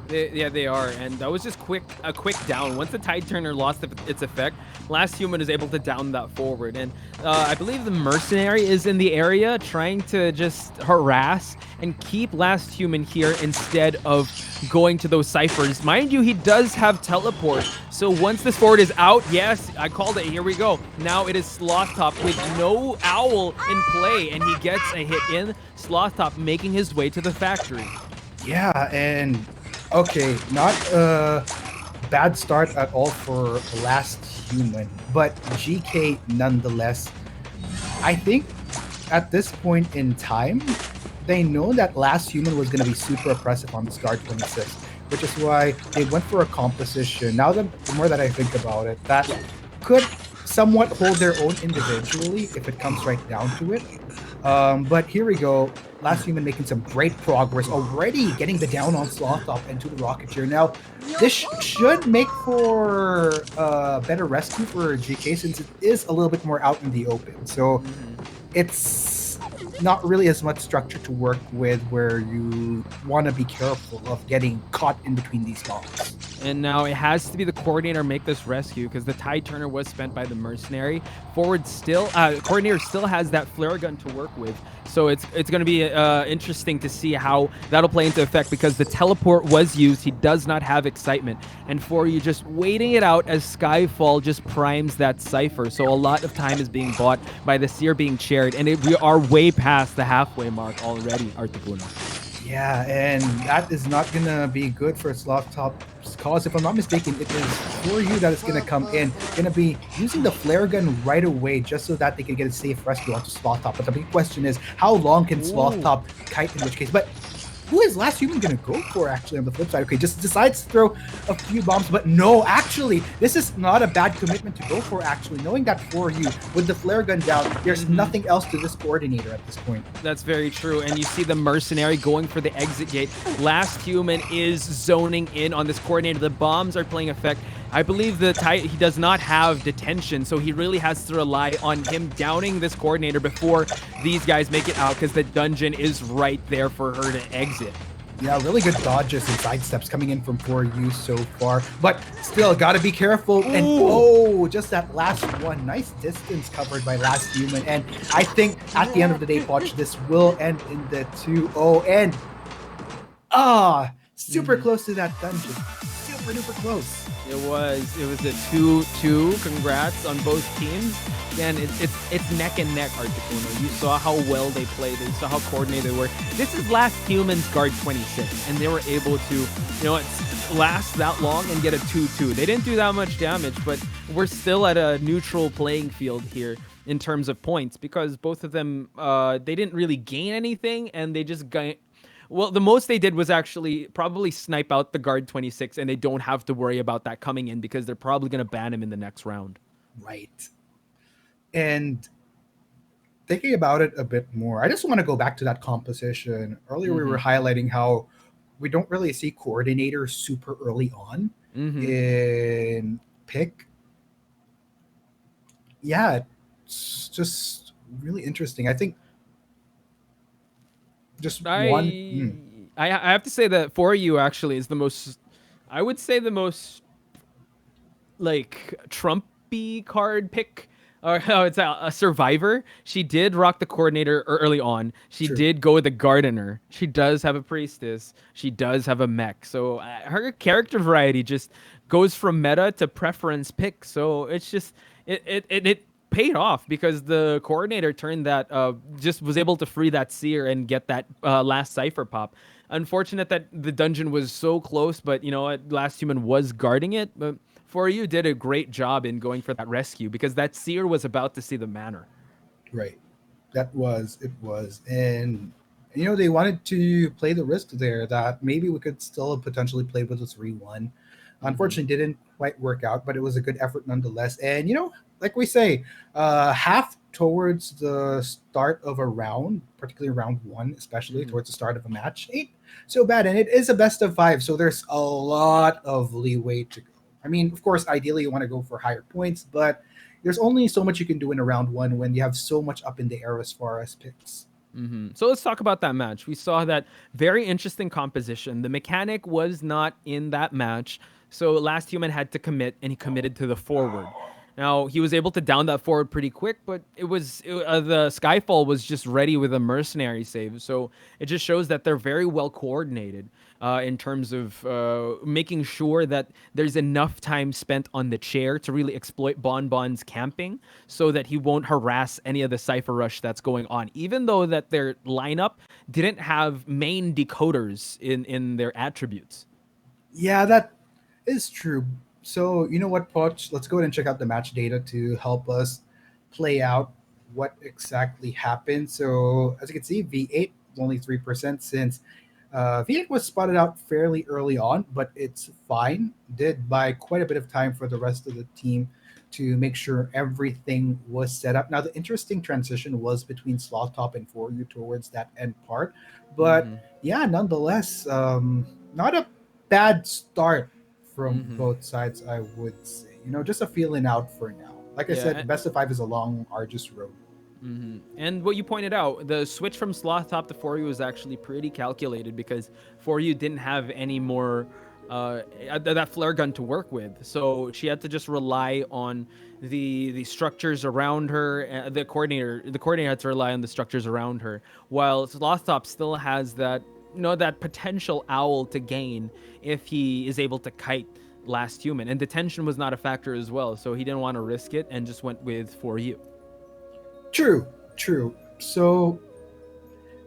They are, and that was just a quick down. Once the tide turner lost its effect, Last Human is able to down that forward, and I believe the mercenary is in the area trying to just harass and keep Last Human here instead of going to those ciphers. Mind you, he does have teleport, so once this forward is out, yes, I called it. Here we go. Now it is Sloth Top with no owl in play, and he gets a hit in. Sloth Top making his way to the factory. Yeah, and okay, not a bad start at all for Last Human, but GK nonetheless. I think at this point in time, they know that Last Human was going to be super oppressive on this Guard 26, which is why they went for a composition. Now, the more that I think about it, that could somewhat hold their own individually if it comes right down to it. But here we go. Last Human making some great progress already, getting the down on Sloth Top into the Rocketeer. Now, this should make for a better rescue for GK since it is a little bit more out in the open. So it's not really as much structure to work with where you want to be careful of getting caught in between these bombs. And now it has to be the coordinator make this rescue because the tide turner was spent by the mercenary. Coordinator still has that flare gun to work with. So it's going to be interesting to see how that'll play into effect because the teleport was used. He does not have excitement. And for you just waiting it out as Skyfall just primes that cipher. So a lot of time is being bought by the Seer being chaired. And we are way past the halfway mark already, Articuno. Yeah, and that is not going to be good for Sloth Top's cause. If I'm not mistaken, it is for you that is going to come in. Going to be using the flare gun right away just so that they can get a safe rescue onto Sloth Top. But the big question is, how long can Sloth Top kite in which case? But who is Last Human going to go for, actually, on the flip side? Okay, just decides to throw a few bombs, but no, actually, this is not a bad commitment to go for, actually, knowing that for you, with the flare gun down, there's nothing else to this coordinator at this point. That's very true, and you see the mercenary going for the exit gate. Last Human is zoning in on this coordinator. The bombs are playing effect. I believe he does not have detention, so he really has to rely on him downing this coordinator before these guys make it out because the dungeon is right there for her to exit. Yeah, really good dodges and sidesteps coming in from 4U so far, but still gotta be careful. And just that last one, nice distance covered by Last Human. And I think at the end of the day, Watch, this will end in the 2-0. And super close to that dungeon, super duper close. It was a 2-2. Congrats on both teams. Again, it's neck and neck, Articuno. You saw how well they played. You saw how coordinated they were. This is Last Human's Guard 26, and they were able to, last that long and get a 2-2. They didn't do that much damage, but we're still at a neutral playing field here in terms of points because both of them, they didn't really gain anything, and they just well, the most they did was actually probably snipe out the Guard 26, and they don't have to worry about that coming in because they're probably going to ban him in the next round. Right. And thinking about it a bit more, I just want to go back to that composition. Earlier, we were highlighting how we don't really see coordinators super early on in pick. Yeah, it's just really interesting. I think I have to say that for you actually is the most, I would say the most like Trumpy card pick, or how it's a survivor. She did rock the coordinator early on. She did go with the gardener. She does have a priestess. She does have a mech. So her character variety just goes from meta to preference pick. So it's just it paid off because the coordinator turned that, just was able to free that seer and get that last cipher pop. Unfortunate that the dungeon was so close, but you know what? Last Human was guarding it. But For You did a great job in going for that rescue because that seer was about to see the manor. Right. It was. And, you know, they wanted to play the risk there that maybe we could still potentially play with a 3-1. Unfortunately, didn't quite work out, but it was a good effort nonetheless. And, you know, like we say, half towards the start of a round, particularly round 1, especially towards the start of a match, ain't so bad. And it is a best of 5, so there's a lot of leeway to go. I mean, of course, ideally you want to go for higher points, but there's only so much you can do in a round 1 when you have so much up in the air as far as picks. So let's talk about that match. We saw that very interesting composition. The mechanic was not in that match, so Last Human had to commit, and he committed to the forward. Now, he was able to down that forward pretty quick, but the Skyfall was just ready with a mercenary save. So it just shows that they're very well coordinated in terms of making sure that there's enough time spent on the chair to really exploit Bonbon's camping so that he won't harass any of the Cypher Rush that's going on, even though that their lineup didn't have main decoders in their attributes. Yeah, that is true. So, you know what, Poch? Let's go ahead and check out the match data to help us play out what exactly happened. So, as you can see, V8 is only 3% since V8 was spotted out fairly early on, but it's fine. Did buy quite a bit of time for the rest of the team to make sure everything was set up. Now, the interesting transition was between Sloth Top and For You towards that end part. But yeah, nonetheless, not a bad start from both sides, I would say. You know, just a feeling out for now. Like I said, best of 5 is a long, arduous road. And what you pointed out, the switch from Sloth Top to For You was actually pretty calculated because For You didn't have any more that flare gun to work with, so she had to just rely on the structures around her. The coordinator had to rely on the structures around her, while Sloth Top still has that that potential owl to gain if he is able to kite Last Human. And detention was not a factor as well, so he didn't want to risk it and just went with For You. True. So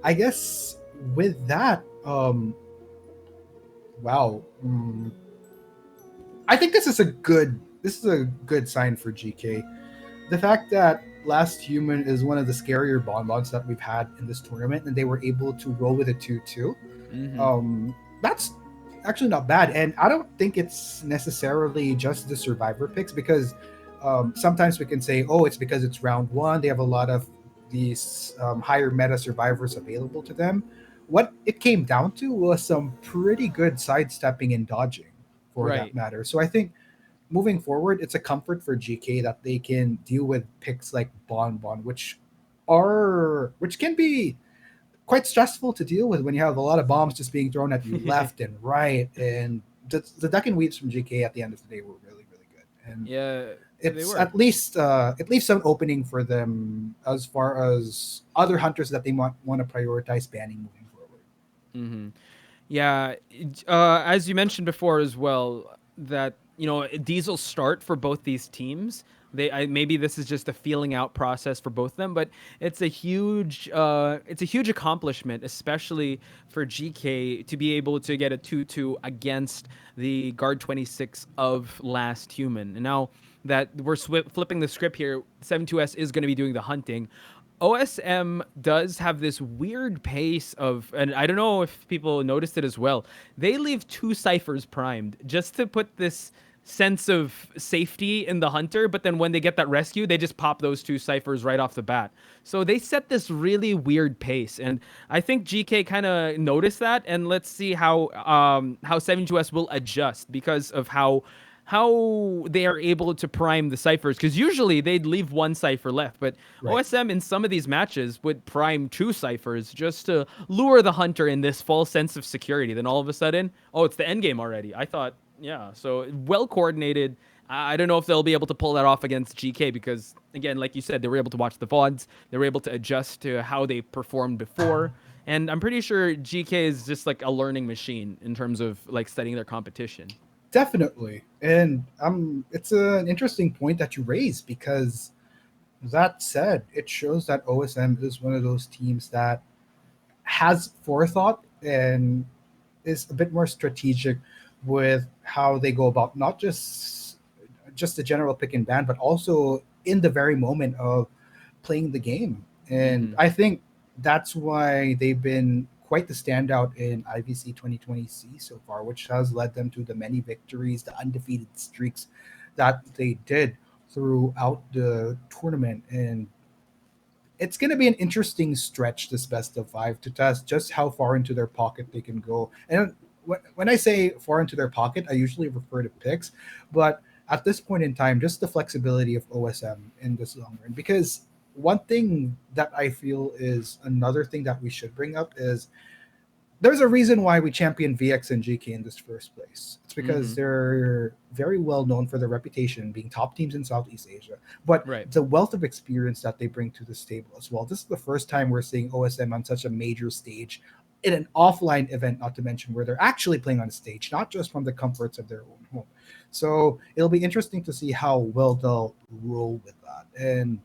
I guess with that, wow. I think this is a good sign for GK. The fact that Last Human is one of the scarier bonbons that we've had in this tournament, and they were able to roll with a 2-2. That's actually not bad. And I don't think it's necessarily just the survivor picks, because sometimes we can say, oh, it's because it's round 1. They have a lot of these higher meta survivors available to them. What it came down to was some pretty good sidestepping and dodging, for that matter. So I think moving forward, it's a comfort for GK that they can deal with picks like Bonbon, which can be quite stressful to deal with when you have a lot of bombs just being thrown at you left and right. And the duck and weaves from GK at the end of the day were really, really good. And it's at least some opening for them as far as other hunters that they want to prioritize banning moving forward. Yeah, as you mentioned before as well, that Diesel's start for both these teams. Maybe this is just a feeling out process for both of them, but it's a huge accomplishment, especially for GK, to be able to get a 2-2 against the Guard 26 of Last Human. And now that we're flipping the script here, 72S is going to be doing the hunting. OSM does have this weird pace of, and I don't know if people noticed it as well, they leave 2 ciphers primed just to put this sense of safety in the hunter, but then when they get that rescue, they just pop those 2 ciphers right off the bat. So they set this really weird pace, and I think GK kind of noticed that, and let's see how 72S will adjust because of how they are able to prime the ciphers, because usually they'd leave 1 cipher left, but OSM in some of these matches would prime 2 ciphers just to lure the hunter in this false sense of security. Then all of a sudden, oh, it's the endgame already. I thought, yeah, so well coordinated. I don't know if they'll be able to pull that off against GK because, again, like you said, they were able to watch the VODs. They were able to adjust to how they performed before. And I'm pretty sure GK is just like a learning machine in terms of like studying their competition. Definitely. And it's an interesting point that you raise, because that said, it shows that OSM is one of those teams that has forethought and is a bit more strategic with how they go about not just the general pick and ban, but also in the very moment of playing the game. And I think that's why they've been quite the standout in IVC 2020C so far, which has led them to the many victories, the undefeated streaks that they did throughout the tournament. And it's going to be an interesting stretch, this best of five, to test just how far into their pocket they can go. And when I say far into their pocket, I usually refer to picks, but at this point in time, just the flexibility of OSM in this long run. Because one thing that I feel is another thing that we should bring up is there's a reason why we champion VX and GK in this first place. It's because they're very well known for their reputation being top teams in Southeast Asia, but the wealth of experience that they bring to this table as well. This is the first time we're seeing OSM on such a major stage in an offline event, not to mention where they're actually playing on stage, not just from the comforts of their own home. So it'll be interesting to see how well they'll roll with that. And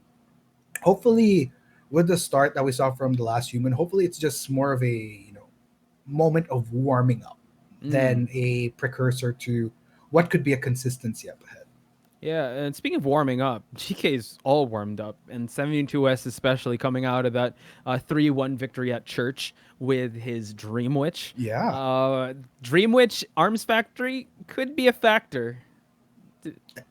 hopefully, with the start that we saw from the last human, hopefully it's just more of a moment of warming up than a precursor to what could be a consistency up ahead. Yeah, and speaking of warming up, GK's all warmed up, and 72S especially coming out of that 3-1 victory at Church with his Dream Witch. Yeah. Dream Witch Arms Factory could be a factor.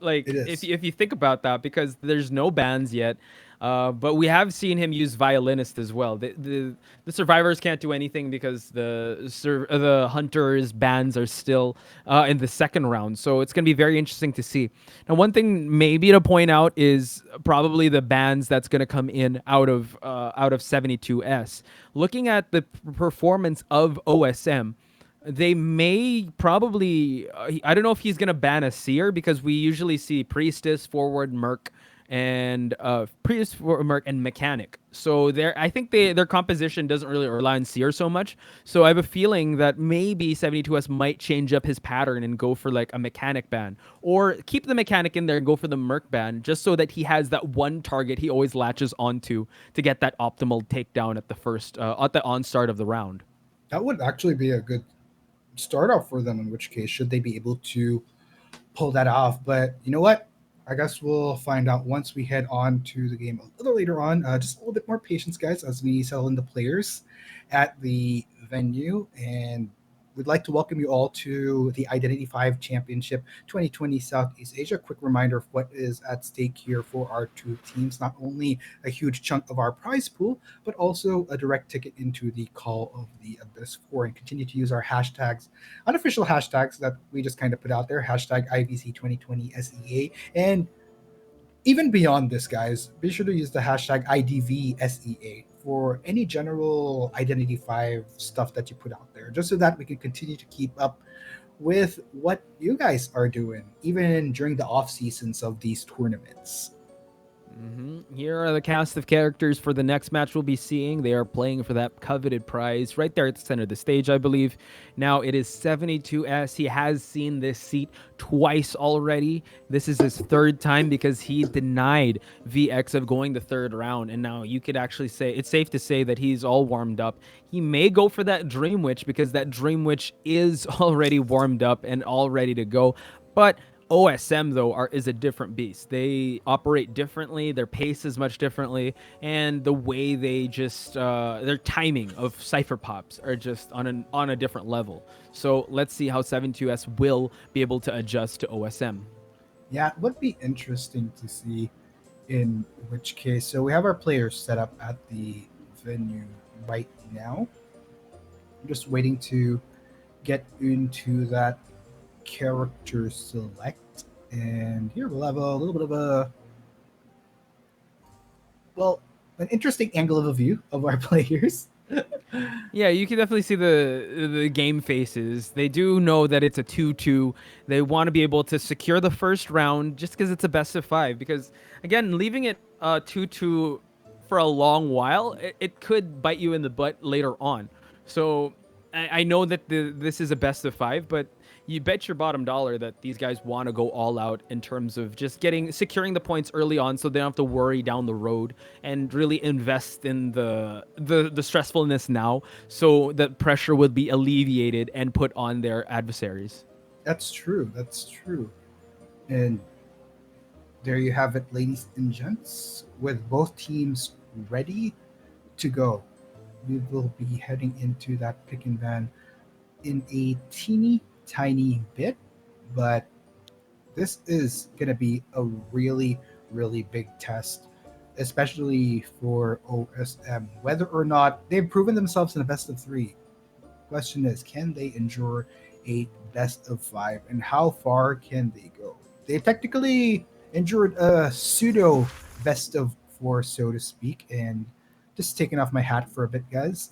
Like, It is. if you think about that, because there's no bans yet, but we have seen him use Violinist as well. The survivors can't do anything because the hunters bans are still in the second round, so it's going to be very interesting to see. Now, one thing maybe to point out is probably the bans that's going to come in out of 72S. Looking at the performance of OSM, they may probably I don't know if he's gonna ban a seer, because we usually see priestess, forward, merc, and priestess, forward, merc, and mechanic. So I think their composition doesn't really rely on seer so much. So I have a feeling that maybe 72S might change up his pattern and go for like a mechanic ban, or keep the mechanic in there and go for the merc ban, just so that he has that one target he always latches onto to get that optimal takedown at the onstart of the round. That would actually be a good start off for them, in which case should they be able to pull that off. But you know what, I guess we'll find out once we head on to the game a little later on. Just a little bit more patience, guys, as we settle in the players at the venue. And we'd like to welcome you all to the Identity 5 Championship 2020 Southeast Asia. Quick reminder of what is at stake here for our two teams. Not only a huge chunk of our prize pool, but also a direct ticket into the Call of the Abyss 4. And continue to use our hashtags, unofficial hashtags that we just kind of put out there, hashtag IVC 2020 SEA. And even beyond this, guys, be sure to use the hashtag IDVSEA for any general Identity 5 stuff that you put out there, just so that we can continue to keep up with what you guys are doing, even during the off seasons of these tournaments. Here are the cast of characters for the next match we'll be seeing. They are playing for that coveted prize right there at the center of the stage, I believe. Now it is 72S. He has seen this seat twice already. This is his third time because he denied VX of going the third round. And now you could actually say, it's safe to say that he's all warmed up. He may go for that Dream Witch because that Dream Witch is already warmed up and all ready to go. But OSM, though, is a different beast. They operate differently, their pace is much differently, and the way they just, their timing of Cypher Pops are just on a different level. So let's see how 72S will be able to adjust to OSM. Yeah, it would be interesting to see in which case. So we have our players set up at the venue right now. I'm just waiting to get into that character select, and here we'll have a little bit of an interesting angle of a view of our players. Yeah, you can definitely see the game faces. They do know that it's a 2-2. They want to be able to secure the first round just because it's a best of 5. Because, again, leaving it 2-2 for a long while, it could bite you in the butt later on. So I know that this is a best of 5, but you bet your bottom dollar that these guys want to go all out in terms of just securing the points early on, so they don't have to worry down the road, and really invest in the stressfulness now, so that pressure would be alleviated and put on their adversaries. That's true. That's true. And there you have it, ladies and gents. With both teams ready to go, we will be heading into that pick and ban in a teeny tiny bit, but this is going to be a really, really big test, especially for OSM. Whether or not they've proven themselves in a best of 3, question is, can they endure a best of 5, and how far can they go? They technically endured a pseudo best of 4, so to speak, and just taking off my hat for a bit, guys.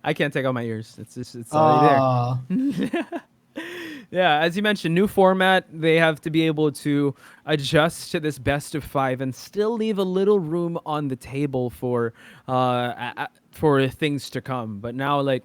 I can't take out my ears. It's already there. Yeah, as you mentioned, new format. They have to be able to adjust to this best of 5 and still leave a little room on the table for things to come. But now, like,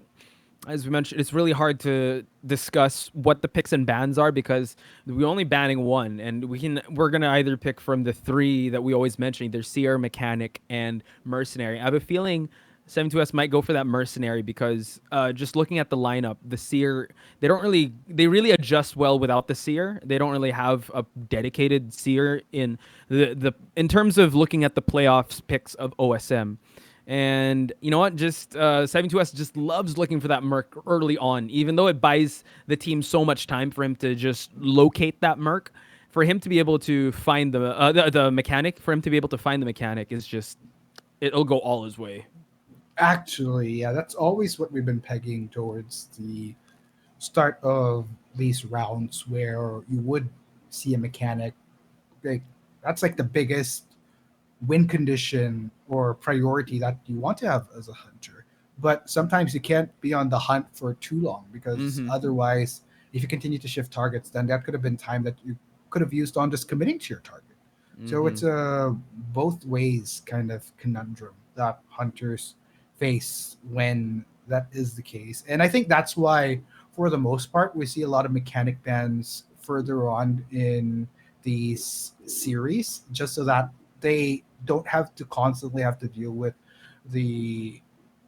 as we mentioned, it's really hard to discuss what the picks and bans are, because we're only banning one, and we're gonna either pick from the 3 that we always mention, either Seer, Mechanic, and Mercenary. I have a feeling 72S might go for that Mercenary, because just looking at the lineup, the Seer, they really adjust well without the Seer. They don't really have a dedicated Seer in in terms of looking at the playoffs picks of OSM. And you know what? Just 72S just loves looking for that Merc early on, even though it buys the team so much time for him to just locate that Merc. For him to be able to find the Mechanic, for him to be able to find the Mechanic is just, it'll go all his way. Actually, yeah, that's always what we've been pegging towards the start of these rounds, where you would see a Mechanic. That's like the biggest win condition or priority that you want to have as a hunter. But sometimes you can't be on the hunt for too long, because otherwise, if you continue to shift targets, then that could have been time that you could have used on just committing to your target. So it's a both ways kind of conundrum that hunters face when that is the case. And I think that's why, for the most part, we see a lot of Mechanic bans further on in these series, just so that they don't have to constantly have to deal with the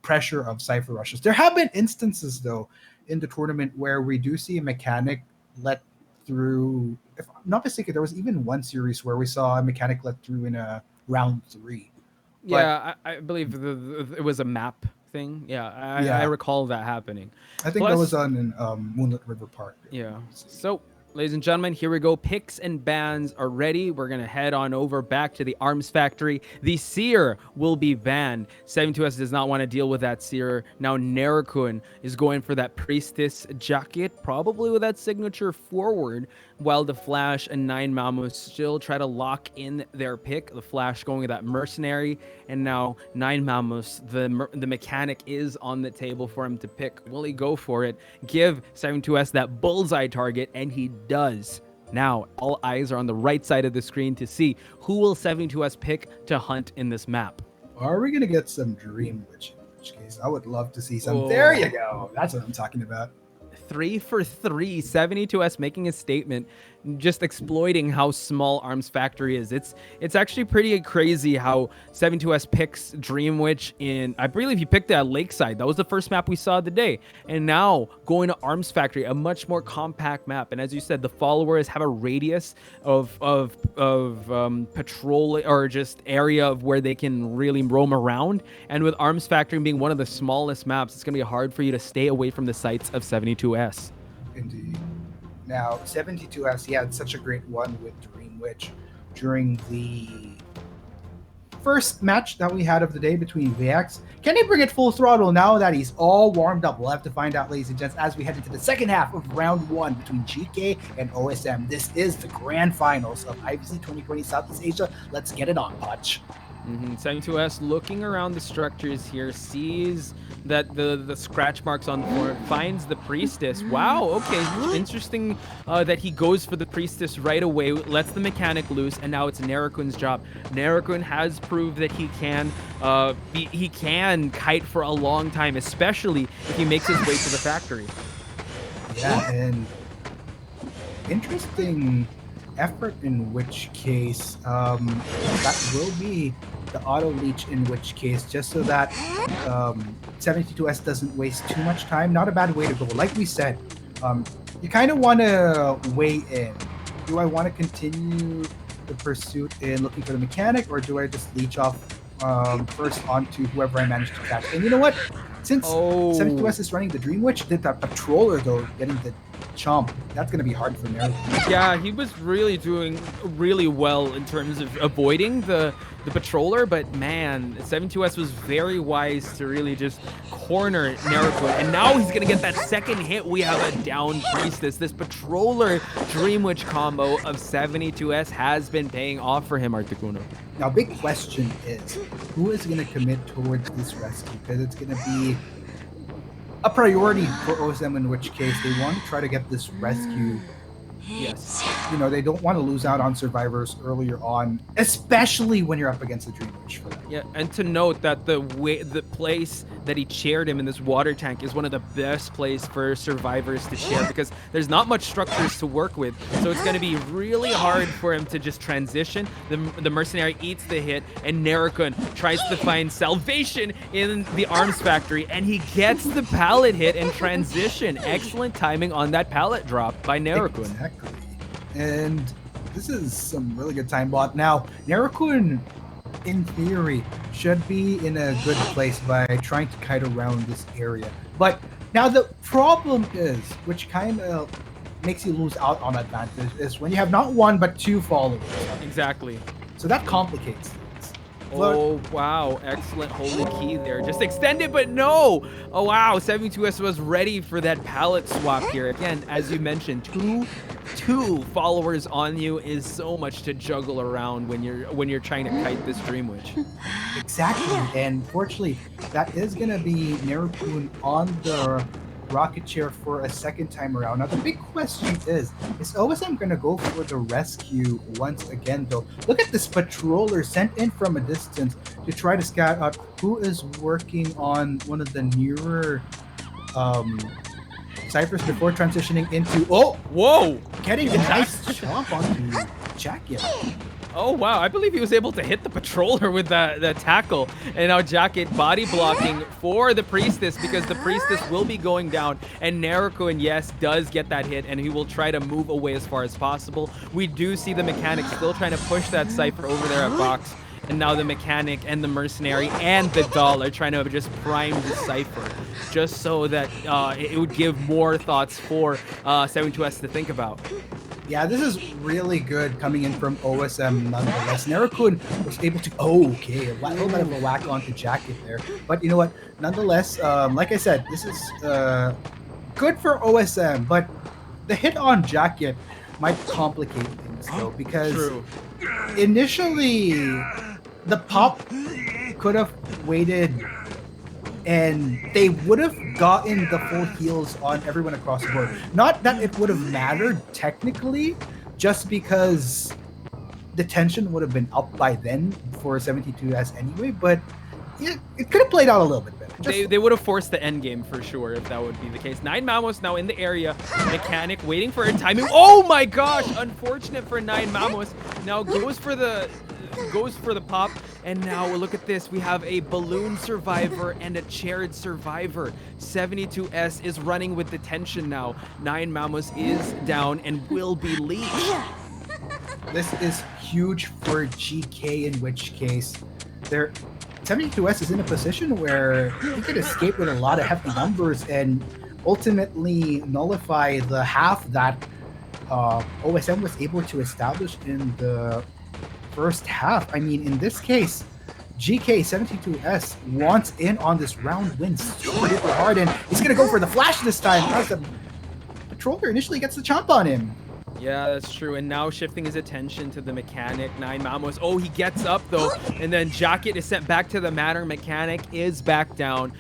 pressure of Cypher rushes. There have been instances, though, in the tournament where we do see a Mechanic let through. If I'm not mistaken, there was even one series where we saw a Mechanic let through in a round 3. Yeah, I believe it was a map thing. Yeah, I recall that happening. I think that was on in Moonlit River Park. Yeah. So, ladies and gentlemen, here we go. Picks and bans are ready. We're going to head on over back to the Arms Factory. The Seer will be banned. 72S does not want to deal with that Seer. Now, Nerakun is going for that Priestess jacket, probably with that signature forward, while the Flash and 9 Mamos still try to lock in their pick. The Flash going with that Mercenary, and now 9 Mamos, the Mechanic is on the table for him to pick. Will he go for it? Give 72S that bullseye target, and he does. Now, all eyes are on the right side of the screen to see who will 72S pick to hunt in this map. Are we going to get some Dream Witch? In which case, I would love to see some. Oh. There you go. That's what I'm talking about. 3 for 3, 72S making a statement, just exploiting how small Arms Factory is. It's actually pretty crazy how 72S picks Dream Witch in, I believe he picked it at Lakeside. That was the first map we saw of the day. And now going to Arms Factory, a much more compact map. And as you said, the followers have a radius of patrol, or just area of where they can really roam around. And with Arms Factory being one of the smallest maps, it's going to be hard for you to stay away from the sights of 72S. Indeed. Now, 72S, he had such a great one with Dream Witch during the first match that we had of the day between VX. Can he bring it full throttle now that he's all warmed up? We'll have to find out, ladies and gents, as we head into the second half of round 1 between GK and OSM. This is the grand finals of IVC 2020 Southeast Asia. Let's get it on, Punch. 72S looking around the structures here, sees that the scratch marks on the floor, finds the Priestess. Wow, okay, interesting that he goes for the Priestess right away, lets the Mechanic loose, and now it's Nerakun's job. Nerakun has proved that he can kite for a long time, especially if he makes his way to the factory. Yeah, and interesting effort in which case that will be the auto leech in which case just so that 72S doesn't waste too much time. Not a bad way to go. Like we said, you kind of want to weigh in. Do I want to continue the pursuit in looking for the mechanic, or do I just leech off first onto whoever I manage to catch? And you know what? Since 72S is running the Dream Witch, did that patroller though getting the chomp, that's going to be hard for Nero. Yeah, he was really doing really well in terms of avoiding the patroller, but man, 72S was very wise to really just corner Naruto. And now he's going to get that second hit. We have a down Priestess. This patroller Dream Witch combo of 72S has been paying off for him, Articuno. Now, big question is, who is going to commit towards this rescue? Because it's going to be a priority for OSM, in which case they want to try to get this rescue. Yes. You know, they don't want to lose out on survivors earlier on, especially when you're up against the Dream Witch for them. Yeah, and to note that the place that he chaired him in this water tank is one of the best places for survivors to share, because there's not much structures to work with. So it's going to be really hard for him to just transition. The mercenary eats the hit, and Narukun tries to find salvation in the arms factory, and he gets the pallet hit and transition. Excellent timing on that pallet drop by Narukun. Exactly. And this is some really good time bot. Now, Narukun, in theory, should be in a good place by trying to kite around this area. But now the problem is, which kind of makes you lose out on advantage, is when you have not one but two followers. Exactly. So that complicates things. Oh, wow. Excellent holy key there. Just extend it, but no. Oh, wow. 72S was ready for that pallet swap here. Again, as you mentioned, two followers on you is so much to juggle around when you're trying to kite this Dream Witch. Exactly. And fortunately, that is going to be Narukun on the rocket chair for a second time around. Now, the big question is OSM going to go for the rescue once again, though? Look at this patroller sent in from a distance to try to scout out who is working on one of the nearer ciphers before transitioning into... Oh! Whoa! Getting a nice chomp onto Jacket. Oh, wow. I believe he was able to hit the patroller with the tackle. And now Jacket body blocking for the Priestess, because the Priestess will be going down. And Narukun, yes, does get that hit, and he will try to move away as far as possible. We do see the mechanic still trying to push that Cypher over there at Box. And now the mechanic and the mercenary and the doll are trying to just prime the Cypher, just so that it would give more thoughts for 72S to think about. Yeah, this is really good coming in from OSM nonetheless. Narukun was able to, a little bit of a whack onto Jacket there. But you know what? Nonetheless, like I said, this is good for OSM, but the hit on Jacket might complicate things though, because initially the pop could have waited and they would have gotten the full heals on everyone across the board. Not that it would have mattered technically, just because the tension would have been up by then for 72S anyway, but yeah, it could have played out a little bit better. They would have forced the end game for sure if that would be the case. 9 Mamos now in the area. Mechanic waiting for a timing. Oh my gosh! Unfortunate for 9 Mamos. Now goes for the pop, and now look at this. We have a balloon survivor and a chaired survivor. 72S is running with the tension now. 9 Mamos is down and will be leached. This is huge for GK, in which case 72S is in a position where he could escape with a lot of hefty numbers and ultimately nullify the half that OSM was able to establish in the first half. I mean, in this case, GK 72S wants in on this round win super duper hard, and he's gonna go for the flash this time as the patroller initially gets the chomp on him. Yeah, that's true. And now shifting his attention to the mechanic, 9 Mamos. Oh, he gets up though, and then Jacket is sent back to the matter. Mechanic is back down.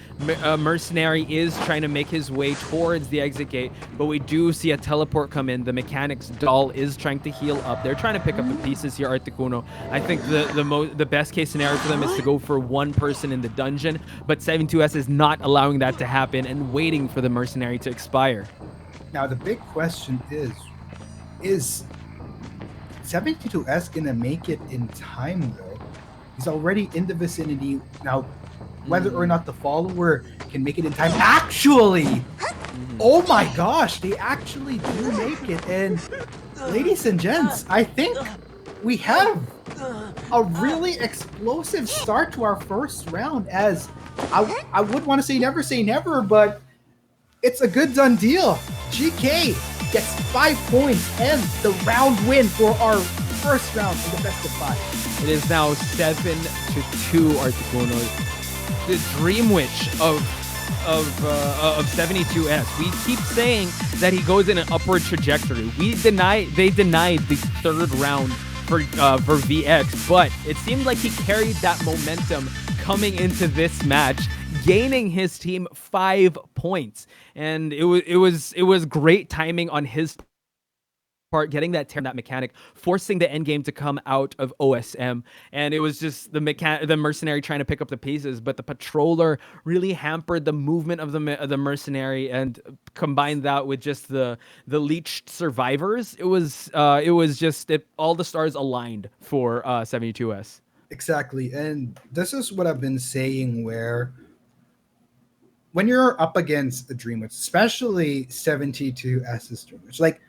Mercenary is trying to make his way towards the exit gate, but we do see a teleport come in. The mechanic's doll is trying to heal up. They're trying to pick up the pieces here, Articuno. I think the best case scenario for them is to go for one person in the dungeon, but 72S is not allowing that to happen and waiting for the mercenary to expire. Now the big question is 72S gonna make it in time though? He's already in the vicinity. Now, whether or not the follower can make it in time, actually, oh my gosh, they actually do make it. And ladies and gents, I think we have a really explosive start to our first round, as I would want to say never, but it's a good done deal. GK gets 5 points and the round win for our first round in the best of 5. It is now 7-2, Articuno. The Dream Witch of 72S. We keep saying that he goes in an upward trajectory. They denied the third round for VX, but it seemed like he carried that momentum coming into this match, gaining his team 5 points, and it was great timing on his part, getting that mechanic, forcing the end game to come out of OSM, and it was just the mercenary trying to pick up the pieces, but the patroller really hampered the movement of the mercenary, and combined that with just the leeched survivors, it was just all the stars aligned for 72S. Exactly, and this is what I've been saying, where when you're up against the Dream Witch, especially 72S's Dream Witch, like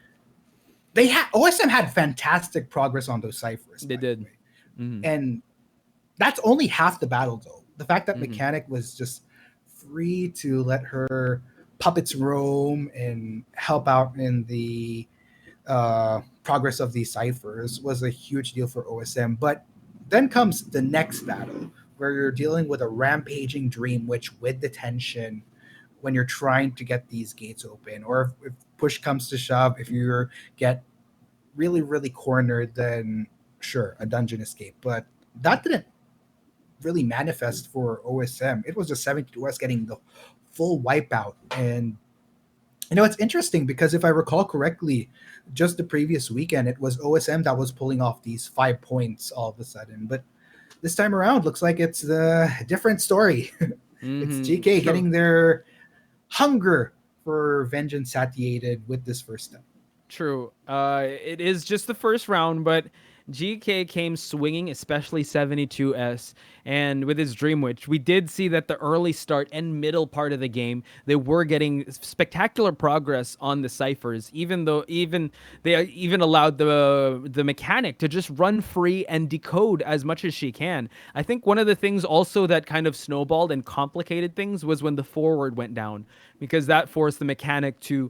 OSM had fantastic progress on those ciphers. They did. And that's only half the battle, though. The fact that Mechanic was just free to let her puppets roam and help out in the progress of these ciphers was a huge deal for OSM. But then comes the next battle, where you're dealing with a rampaging Dream Witch with detention when you're trying to get these gates open, or if push comes to shove, if you get really, really cornered, then sure, a dungeon escape. But that didn't really manifest for OSM. It was just 72S getting the full wipeout. And it's interesting because if I recall correctly, just the previous weekend, it was OSM that was pulling off these 5 points all of a sudden. But this time around, looks like it's a different story. It's GK getting their hunger for vengeance satiated with this first step. True. It is just the first round, but GK came swinging, especially 72S, and with his Dream Witch, we did see that the early start and middle part of the game, they were getting spectacular progress on the ciphers, they allowed the mechanic to just run free and decode as much as she can. I think one of the things also that kind of snowballed and complicated things was when the forward went down, because that forced the mechanic to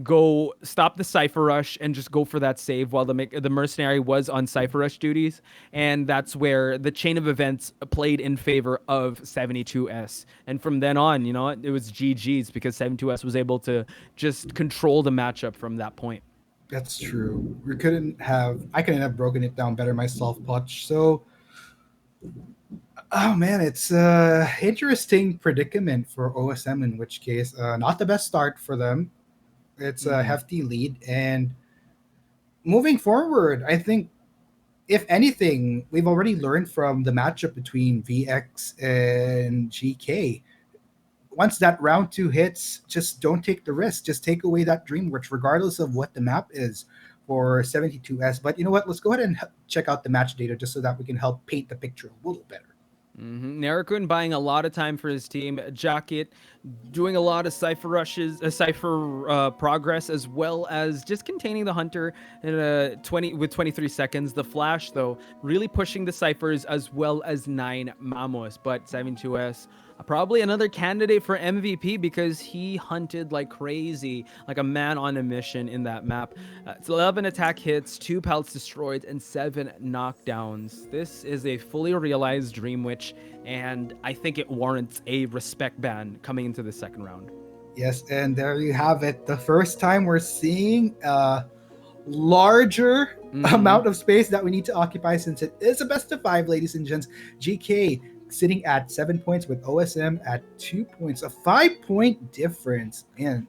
go stop the cipher rush and just go for that save while the mercenary was on cipher rush duties, and that's where the chain of events played in favor of 72S, and from then on, it was GG's, because 72S was able to just control the matchup from that point. That's true. I couldn't have broken it down better myself, Potch. So oh man, it's a interesting predicament for OSM, in which case not the best start for them. It's a hefty lead, and moving forward, I think, if anything, we've already learned from the matchup between VX and GK. Once that round 2 hits, just don't take the risk. Just take away that Dream Witch, regardless of what the map is for 72S. But you know what? Let's go ahead and check out the match data just so that we can help paint the picture a little better. Narakun buying a lot of time for his team. Jacket doing a lot of cipher rushes, progress, as well as just containing the hunter in 23 seconds. The flash, though, really pushing the ciphers, as well as 9 Mamos. But 72S, probably another candidate for MVP, because he hunted like crazy, like a man on a mission in that map. It's 11 attack hits, 2 pallets destroyed, and 7 knockdowns. This is a fully realized Dream Witch, and I think it warrants a respect ban coming into the second round. Yes, and there you have it. The first time we're seeing a larger amount of space that we need to occupy, since it is a best of 5, ladies and gents. GK sitting at 7 points with OSM at 2 points, a 5-point difference. And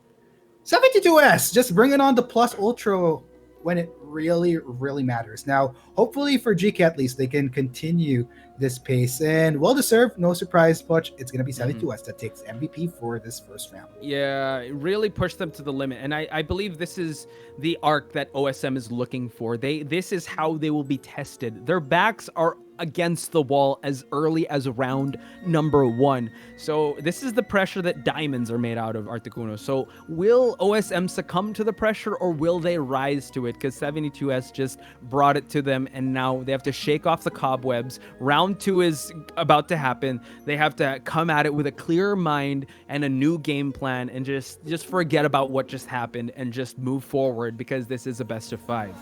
72S just bringing on the plus ultra when it really, really matters. Now, hopefully for GK at least, they can continue this pace, and well deserved, no surprise, much. It's going to be 72S that takes MVP for this first round. Yeah, it really pushed them to the limit, and I believe this is the arc that OSM is looking for. This is how they will be tested. Their backs are against the wall as early as round number 1. So this is the pressure that diamonds are made out of, Articuno. So will OSM succumb to the pressure, or will they rise to it? Because 72S just brought it to them, and now they have to shake off the cobwebs. Round 2 is about to happen. They have to come at it with a clear mind and a new game plan, and just forget about what just happened and just move forward, because this is a best of 5.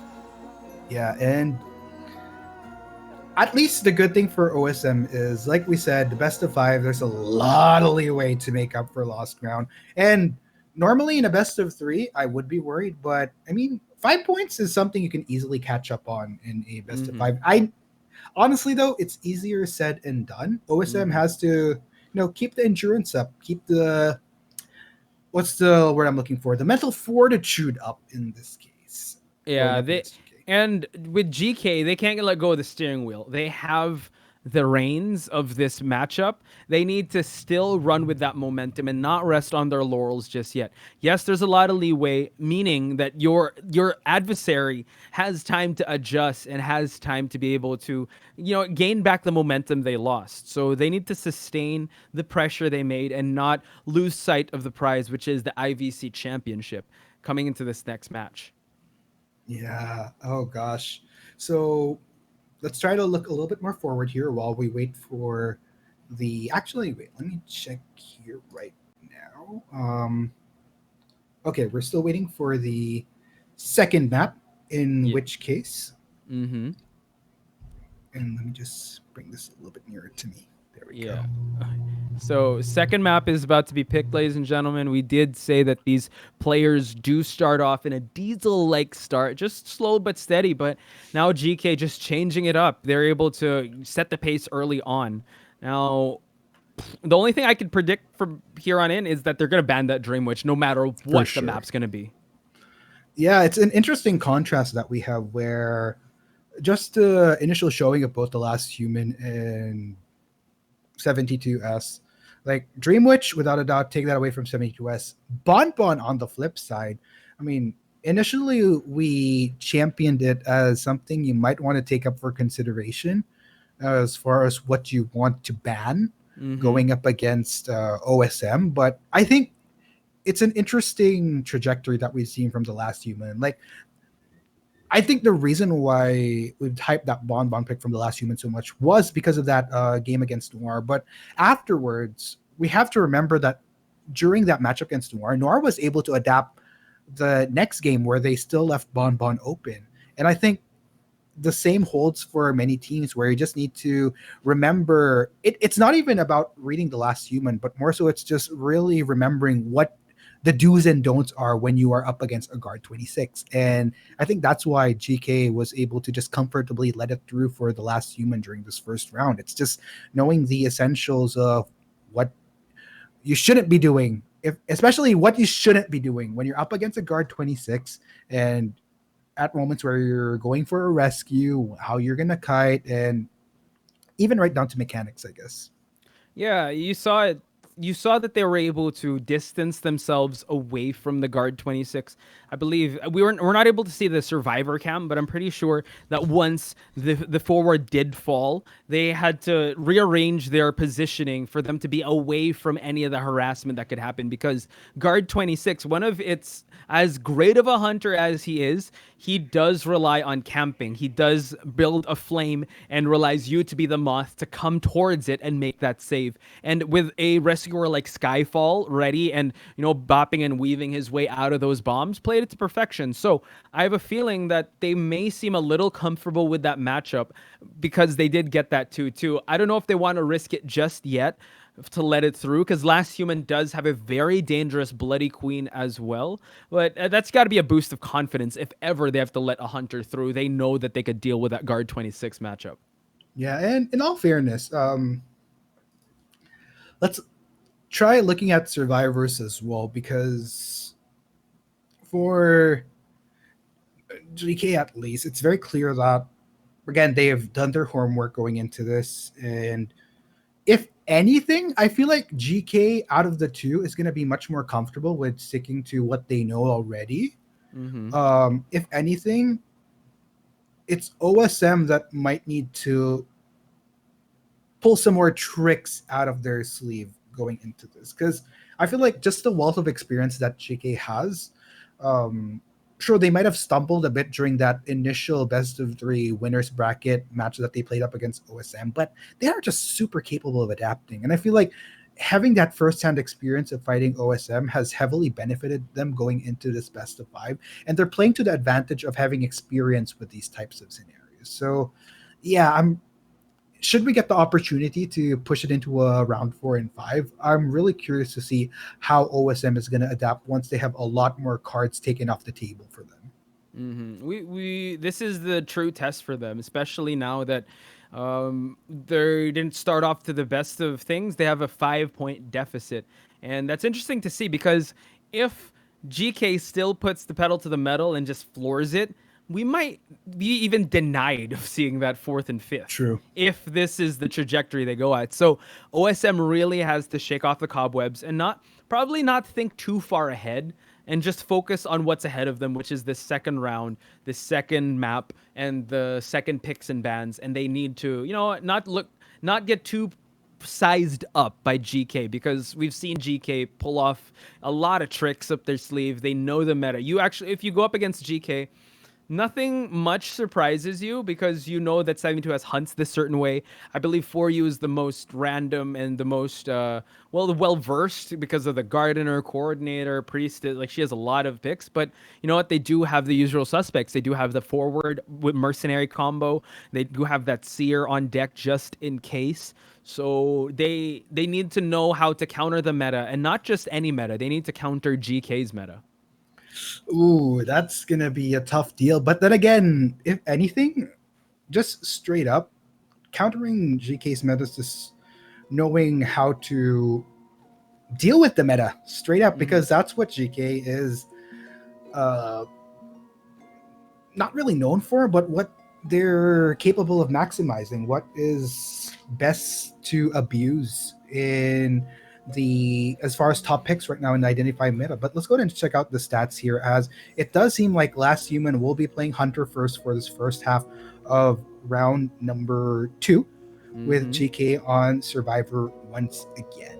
Yeah, and at least the good thing for OSM is, like we said, the best of 5, there's a lot of leeway to make up for lost ground. And normally in a best of 3, I would be worried, but I mean, 5 points is something you can easily catch up on in a best of 5. I honestly, though, it's easier said than done. OSM has to, keep the endurance up, keep the, what's the word I'm looking for? The mental fortitude up in this case. Yeah, and with GK, they can't let go of the steering wheel. They have the reins of this matchup. They need to still run with that momentum and not rest on their laurels just yet. Yes, there's a lot of leeway, meaning that your adversary has time to adjust and has time to be able to, gain back the momentum they lost. So they need to sustain the pressure they made and not lose sight of the prize, which is the IVC championship, coming into this next match. Yeah. Oh gosh. So let's try to look a little bit more forward here while we wait for the. Actually, wait. Let me check here right now. Okay, we're still waiting for the second map. In which case. Mm-hmm. And let me just bring this a little bit nearer to me. There we go. So second map is about to be picked, ladies and gentlemen. We did say that these players do start off in a diesel-like start, just slow but steady. But now GK just changing it up. They're able to set the pace early on. Now, the only thing I could predict from here on in is that they're going to ban that Dream Witch no matter what the map's going to be. Yeah, it's an interesting contrast that we have where just the initial showing of both The Last Human and 72S, like Dream Witch, without a doubt, take that away from 72S. Bonbon on the flip side, I mean, initially we championed it as something you might want to take up for consideration as far as what you want to ban going up against OSM. But I think it's an interesting trajectory that we've seen from The Last Human. Like, I think the reason why we've hyped that Bonbon pick from The Last Human so much was because of that game against Noir. But afterwards, we have to remember that during that matchup against Noir, Noir was able to adapt the next game where they still left Bonbon open. And I think the same holds for many teams where you just need to remember it's not even about reading The Last Human, but more so it's just really remembering what the do's and don'ts are when you are up against a guard 26. And I think that's why GK was able to just comfortably let it through for The Last Human during this first round. It's just knowing the essentials of what you shouldn't be doing, especially what you shouldn't be doing when you're up against a guard 26 and at moments where you're going for a rescue, how you're going to kite, and even right down to mechanics, I guess. Yeah, you saw it. You saw that they were able to distance themselves away from the guard 26. I believe we're not able to see the survivor cam, but I'm pretty sure that once the forward did fall, they had to rearrange their positioning for them to be away from any of the harassment that could happen, because guard 26, one of its, as great of a hunter as he is, he does rely on camping. He does build a flame and relies you to be the moth to come towards it and make that save. And with a rescuer like Skyfall ready and, bopping and weaving his way out of those bombs, played it to perfection. So I have a feeling that they may seem a little comfortable with that matchup because they did get that 2-2. I don't know if they want to risk it just yet to let it through, because Last Human does have a very dangerous Bloody Queen as well. But that's got to be a boost of confidence if ever they have to let a hunter through. They know that they could deal with that guard 26 matchup. Yeah, and in all fairness, let's try looking at survivors as well, because for GK at least, it's very clear that, again, they have done their homework going into this. And if anything, I feel like GK out of the two is going to be much more comfortable with sticking to what they know already. If anything, it's OSM that might need to pull some more tricks out of their sleeve going into this, because I feel like just the wealth of experience that GK has, sure, they might have stumbled a bit during that initial best of three winners bracket match that they played up against OSM, but they are just super capable of adapting. And I feel like having that firsthand experience of fighting OSM has heavily benefited them going into this best of five, and they're playing to the advantage of having experience with these types of scenarios. So yeah, should we get the opportunity to push it into a round 4 and 5, I'm really curious to see how OSM is going to adapt once they have a lot more cards taken off the table for them. This is the true test for them, especially now that they didn't start off to the best of things. They have a 5-point deficit, and that's interesting to see, because if GK still puts the pedal to the metal and just floors it, we might be even denied of seeing that 4th and 5th. True. If this is the trajectory they go at. So OSM really has to shake off the cobwebs and probably not think too far ahead, and just focus on what's ahead of them, which is the second round, the second map, and the second picks and bans. And they need to, not get too sized up by GK, because we've seen GK pull off a lot of tricks up their sleeve. They know the meta. If you go up against GK, nothing much surprises you, because you know that 72 has hunts this certain way. I believe For You is the most random and the most well-versed because of the gardener, coordinator, priest. Like, she has a lot of picks, but you know what? They do have the usual suspects. They do have the forward with mercenary combo. They do have that seer on deck just in case. So they need to know how to counter the meta, and not just any meta. They need to counter GK's meta. Ooh, that's going to be a tough deal. But then again, if anything, just straight up, countering GK's meta is just knowing how to deal with the meta straight up, because that's what GK is not really known for, but what they're capable of maximizing, what is best to abuse in as far as top picks right now in the Identify meta. But let's go ahead and check out the stats here, as it does seem like Last Human will be playing Hunter first for this first half of round number 2, with GK on Survivor once again.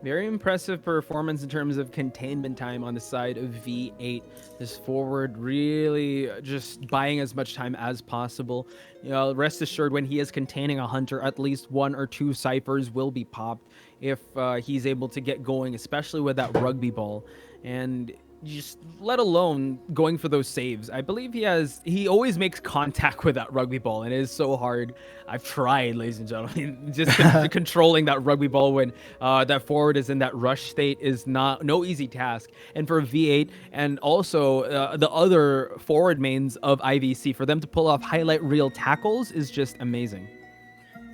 Very impressive performance in terms of containment time on the side of V8. This forward really just buying as much time as possible. Rest assured, when he is containing a hunter, at least 1 or 2 ciphers will be popped if he's able to get going, especially with that rugby ball. And just let alone going for those saves. I believe he always makes contact with that rugby ball, and it is so hard. I've tried, ladies and gentlemen, just controlling that rugby ball when that forward is in that rush state is no easy task. And for V8 and also the other forward mains of IVC, for them to pull off highlight reel tackles is just amazing.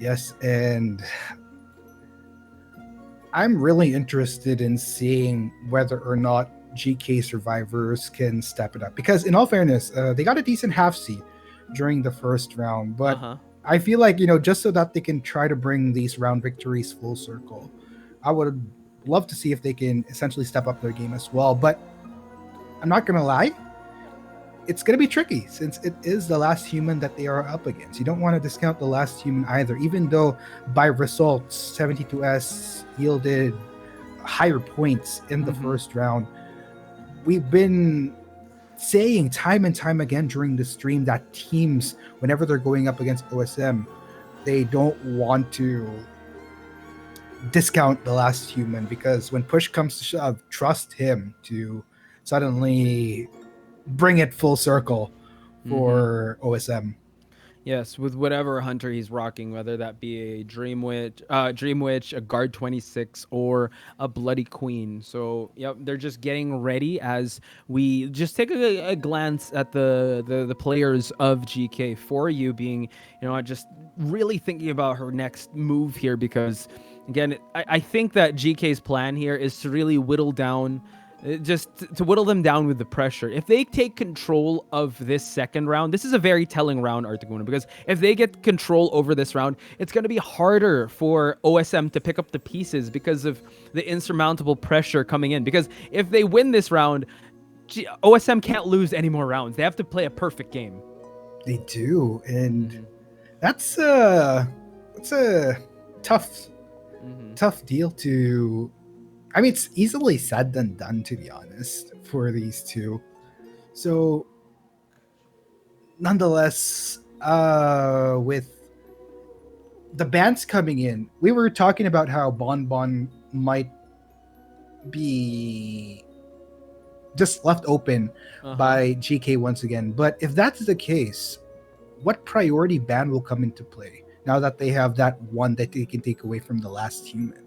Yes, and I'm really interested in seeing whether or not GK survivors can step it up, because in all fairness, they got a decent half seed during the first round, but I feel like, just so that they can try to bring these round victories full circle, I would love to see if they can essentially step up their game as well. But I'm not gonna lie, it's gonna be tricky, since it is the Last Human that they are up against. You don't want to discount the Last Human either, even though by results 72S yielded higher points in the first round. We've been saying time and time again during the stream that teams, whenever they're going up against OSM, they don't want to discount the Last Human, because when push comes to shove, trust him to suddenly bring it full circle for OSM. Yes, with whatever hunter he's rocking, whether that be a Dream Witch, a Guard 26, or a Bloody Queen. So, yep, they're just getting ready as we just take a glance at the players of GK. For You being, just really thinking about her next move here, because, again, I think that GK's plan here is to really whittle down just to whittle them down with the pressure. If they take control of this second round, this is a very telling round, Articuno, because if they get control over this round, it's going to be harder for OSM to pick up the pieces because of the insurmountable pressure coming in. Because if they win this round, OSM can't lose any more rounds. They have to play a perfect game. They do, and that's a tough deal to. I mean, it's easily said than done, to be honest, for these two. So, nonetheless, with the bands coming in, we were talking about how Bon Bon might be just left open by GK once again. But if that's the case, what priority band will come into play now that they have that one that they can take away from the last human?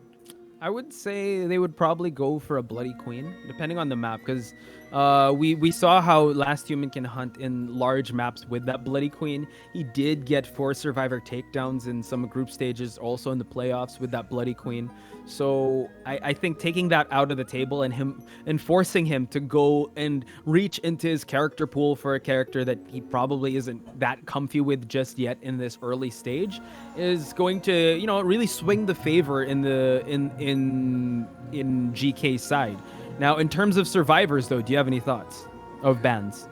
I would say they would probably go for a Bloody Queen, depending on the map, because we saw how Last Human can hunt in large maps with that Bloody Queen. He did get 4 Survivor takedowns in some group stages, also in the playoffs with that Bloody Queen. So I think taking that out of the table and forcing him to go and reach into his character pool for a character that he probably isn't that comfy with just yet in this early stage is going to, you know, really swing the favor in GK's side. Now, in terms of survivors, though, do you have any thoughts of bans?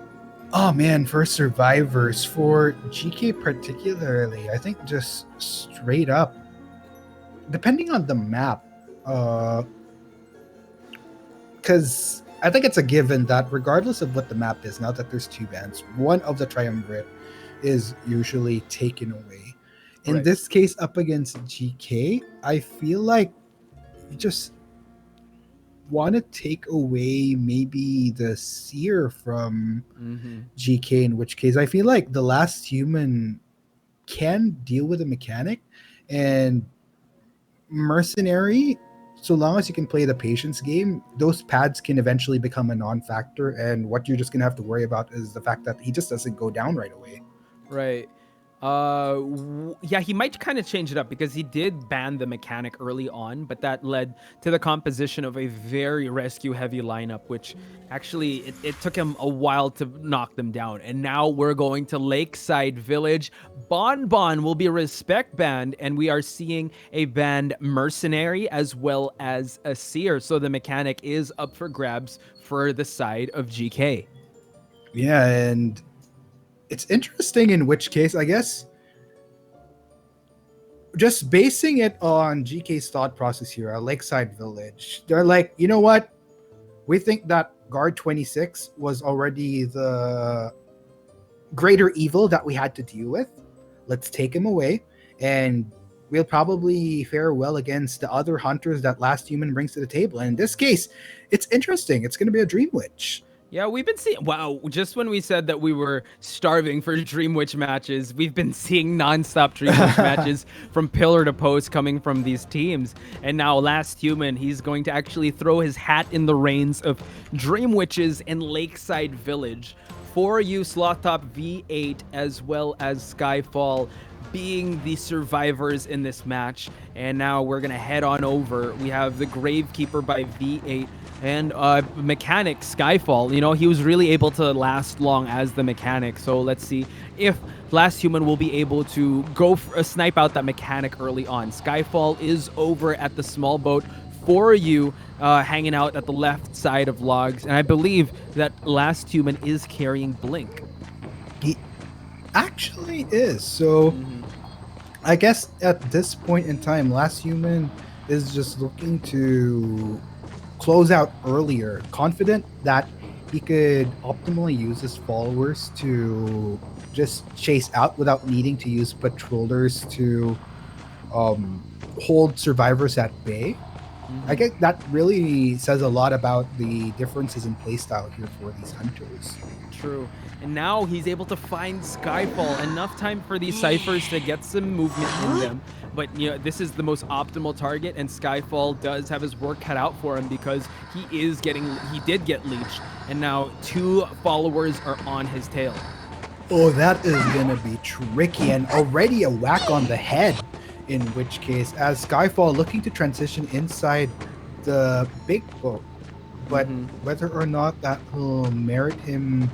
Oh man, for survivors, for GK particularly, I think just straight up, depending on the map, because I think it's a given that regardless of what the map is, now that there's 2 bans, one of the triumvirate is usually taken away. In this case, up against GK, I feel like you just want to take away maybe the seer from GK, in which case I feel like the last human can deal with a mechanic, and mercenary, so long as you can play the patience game, those pads can eventually become a non-factor, and what you're just gonna have to worry about is the fact that he just doesn't go down right away. Right. Yeah, he might kind of change it up because he did ban the mechanic early on, but that led to the composition of a very rescue-heavy lineup, which actually it took him a while to knock them down. And now we're going to Lakeside Village. Bon Bon will be respect banned, and we are seeing a banned mercenary as well as a seer. So the mechanic is up for grabs for the side of GK. Yeah, and it's interesting in which case, I guess, just basing it on GK's thought process here at Lakeside Village, they're like, you know what? We think that Guard 26 was already the greater evil that we had to deal with. Let's take him away, and we'll probably fare well against the other hunters that Last Human brings to the table. And in this case, it's interesting. It's going to be a Dream Witch. Yeah, we've been seeing, wow, just when we said that we were starving for Dream Witch matches, we've been seeing nonstop Dream Witch matches from pillar to post coming from these teams. And now Last Human, he's going to actually throw his hat in the reins of Dream Witches in Lakeside Village. For you, Sloth Top V8 as well as Skyfall being the survivors in this match. And now we're going to head on over. We have the Gravekeeper by V8 and mechanic Skyfall. You know, he was really able to last long as the mechanic. So let's see if Last Human will be able to go for a snipe out that mechanic early on. Skyfall is over at the small boat for you, hanging out at the left side of logs. And I believe that Last Human is carrying Blink. He actually is. So I guess at this point in time, Last Human is just looking to close out earlier, confident that he could optimally use his followers to just chase out without needing to use patrollers to hold survivors at bay. I guess that really says a lot about the differences in playstyle here for these hunters. True. And now he's able to find Skyfall. Enough time for these ciphers to get some movement in them. But, you know, this is the most optimal target, and Skyfall does have his work cut out for him because he did get leeched, and now 2 followers are on his tail. Oh, that is going to be tricky, and already a whack on the head, in which case, as Skyfall looking to transition inside the big boat, but whether or not that will merit him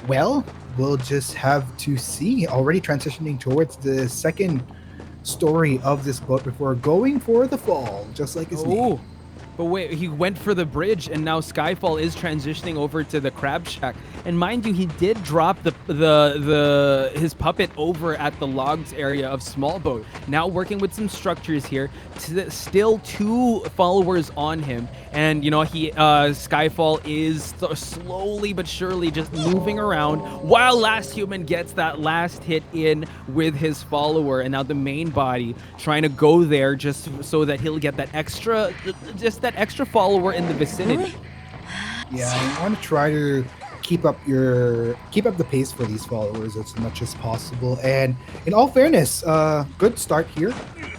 well, we'll just have to see. Already transitioning towards the second story of this boat before going for the fall, just like his name. But wait, he went for the bridge, and now Skyfall is transitioning over to the Crab Shack. And mind you, he did drop his puppet over at the logs area of Small Boat. Now working with some structures here. Still 2 followers on him, and you know Skyfall is slowly but surely just moving around while Last Human gets that last hit in with his follower, and now the main body trying to go there just so that he'll get that extra follower in the vicinity. Yeah, I want to try to keep up the pace for these followers as much as possible. And in all fairness, good start here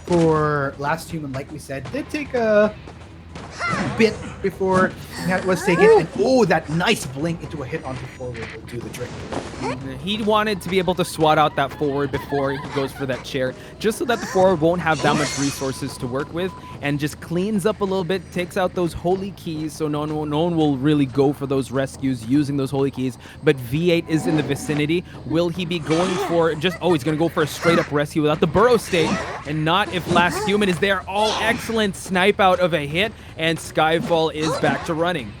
for Last Human. Like we said, did take a bit before that was taken, and that nice blink into a hit onto forward will do the trick. He wanted to be able to swat out that forward before he goes for that chair, just so that the forward won't have that much resources to work with, and just cleans up a little bit, takes out those holy keys, so no one will really go for those rescues using those holy keys. But V8 is in the vicinity. Will he be going for he's going to go for a straight up rescue without the burrow state, and not if Last Human is there. Excellent snipe out of a hit, and Skyfall is back to running.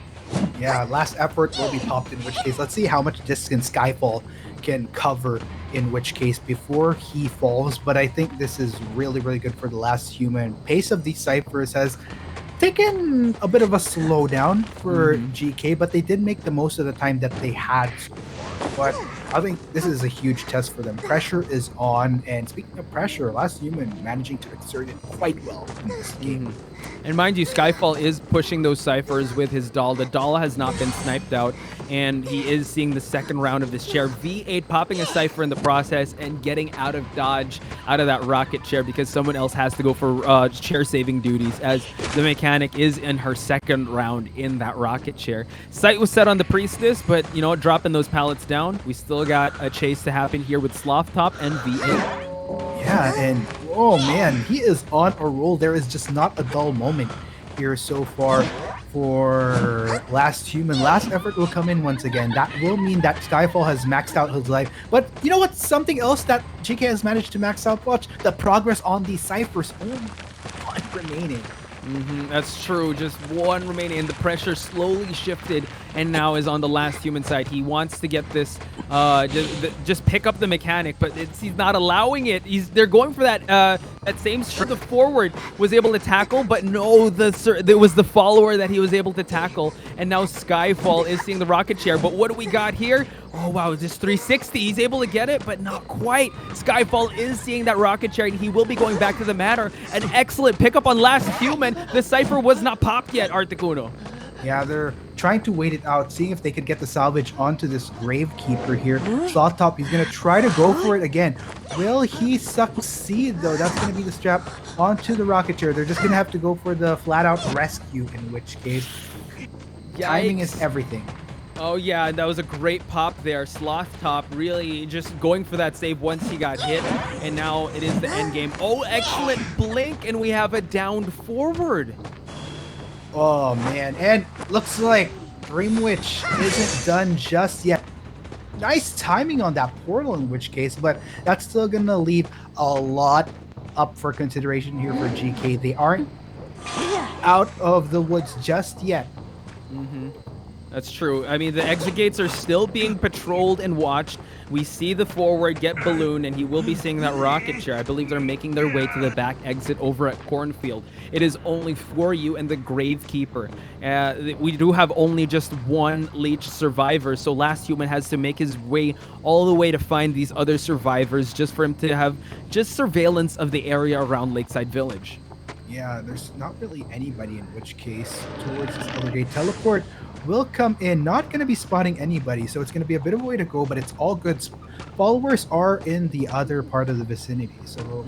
Yeah, last effort will be popped, in which case, let's see how much distance Skyfall can cover, in which case, before he falls. But I think this is really, really good for the Last Human. Pace of these ciphers has taken a bit of a slowdown for GK, but they did make the most of the time that they had so far. But I think this is a huge test for them. Pressure is on, and speaking of pressure, Last Human managing to exert it quite well in this game. And mind you, Skyfall is pushing those ciphers with his doll. The doll has not been sniped out, and he is seeing the second round of this chair. V8 popping a cipher in the process and getting out of dodge, out of that rocket chair, because someone else has to go for chair saving duties, as the mechanic is in her second round in that rocket chair. Sight was set on the Priestess, but you know, dropping those pallets down, we still got a chase to happen here with Sloth Top and V8. Yeah, and oh man, he is on a roll. There is just not a dull moment here so far for Last Human. Last effort will come in once again. That will mean that Skyfall has maxed out his life. But you know what? Something else that GK has managed to max out. Watch the progress on these ciphers. Only 1 remaining. That's true. Just 1 remaining, and the pressure slowly shifted and now is on the Last Human side. He wants to get this, just pick up the mechanic, but he's not allowing it. They're going for that same the forward was able to tackle, but no, there was the follower that he was able to tackle, and now Skyfall is seeing the rocket chair. But what do we got here? Oh wow, this 360. He's able to get it, but not quite. Skyfall is seeing that rocket chair, and he will be going back to the matter. An excellent pickup on Last Human. The cipher was not popped yet, Articuno. Yeah, they're trying to wait it out, seeing if they could get the salvage onto this Gravekeeper here. Sloth Top, he's going to try to go for it again. Will he succeed, though? That's going to be the strap onto the rocket chair. They're just going to have to go for the flat-out rescue, in which case, timing is everything. Oh yeah, that was a great pop there. Sloth Top really just going for that save once he got hit, and now it is the end game. Oh, excellent blink, and we have a downed forward. Oh man, and looks like Dream Witch isn't done just yet. Nice timing on that portal, in which case, but that's still gonna leave a lot up for consideration here for GK. They aren't out of the woods just yet. That's true. I mean, the exit gates are still being patrolled and watched. We see the forward get ballooned, and he will be seeing that rocket chair. I believe they're making their way to the back exit over at Cornfield. It is only for you and the Gravekeeper. We do have only just 1 leech survivor, so Last Human has to make his way all the way to find these other survivors just for him to have just surveillance of the area around Lakeside Village. Yeah, there's not really anybody, in which case, towards this other gate, teleport will come in. Not going to be spotting anybody, so it's going to be a bit of a way to go, but it's all good. Followers are in the other part of the vicinity, so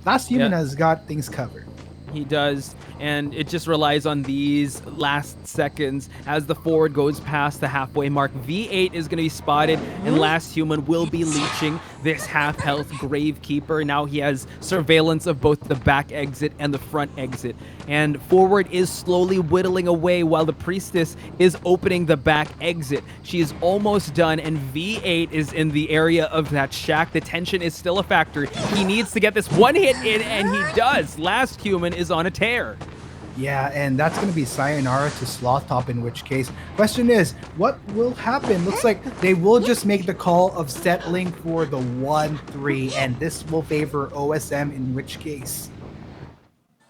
Last Human has got things covered. He does, and it just relies on these last seconds as the forward goes past the halfway mark. V8 is going to be spotted, and Last Human will be leeching. this half-health Gravekeeper. Now he has surveillance of both the back exit and the front exit. And forward is slowly whittling away while the Priestess is opening the back exit. She is almost done, and V8 is in the area of that shack. The tension is still a factor. He needs to get this one hit in, and he does. Last Human is on a tear. Yeah, and that's going to be sayonara to Sloth Top, in which case. Question is, what will happen? Looks like they will just make the call of settling for the 1-3, and this will favor OSM, in which case.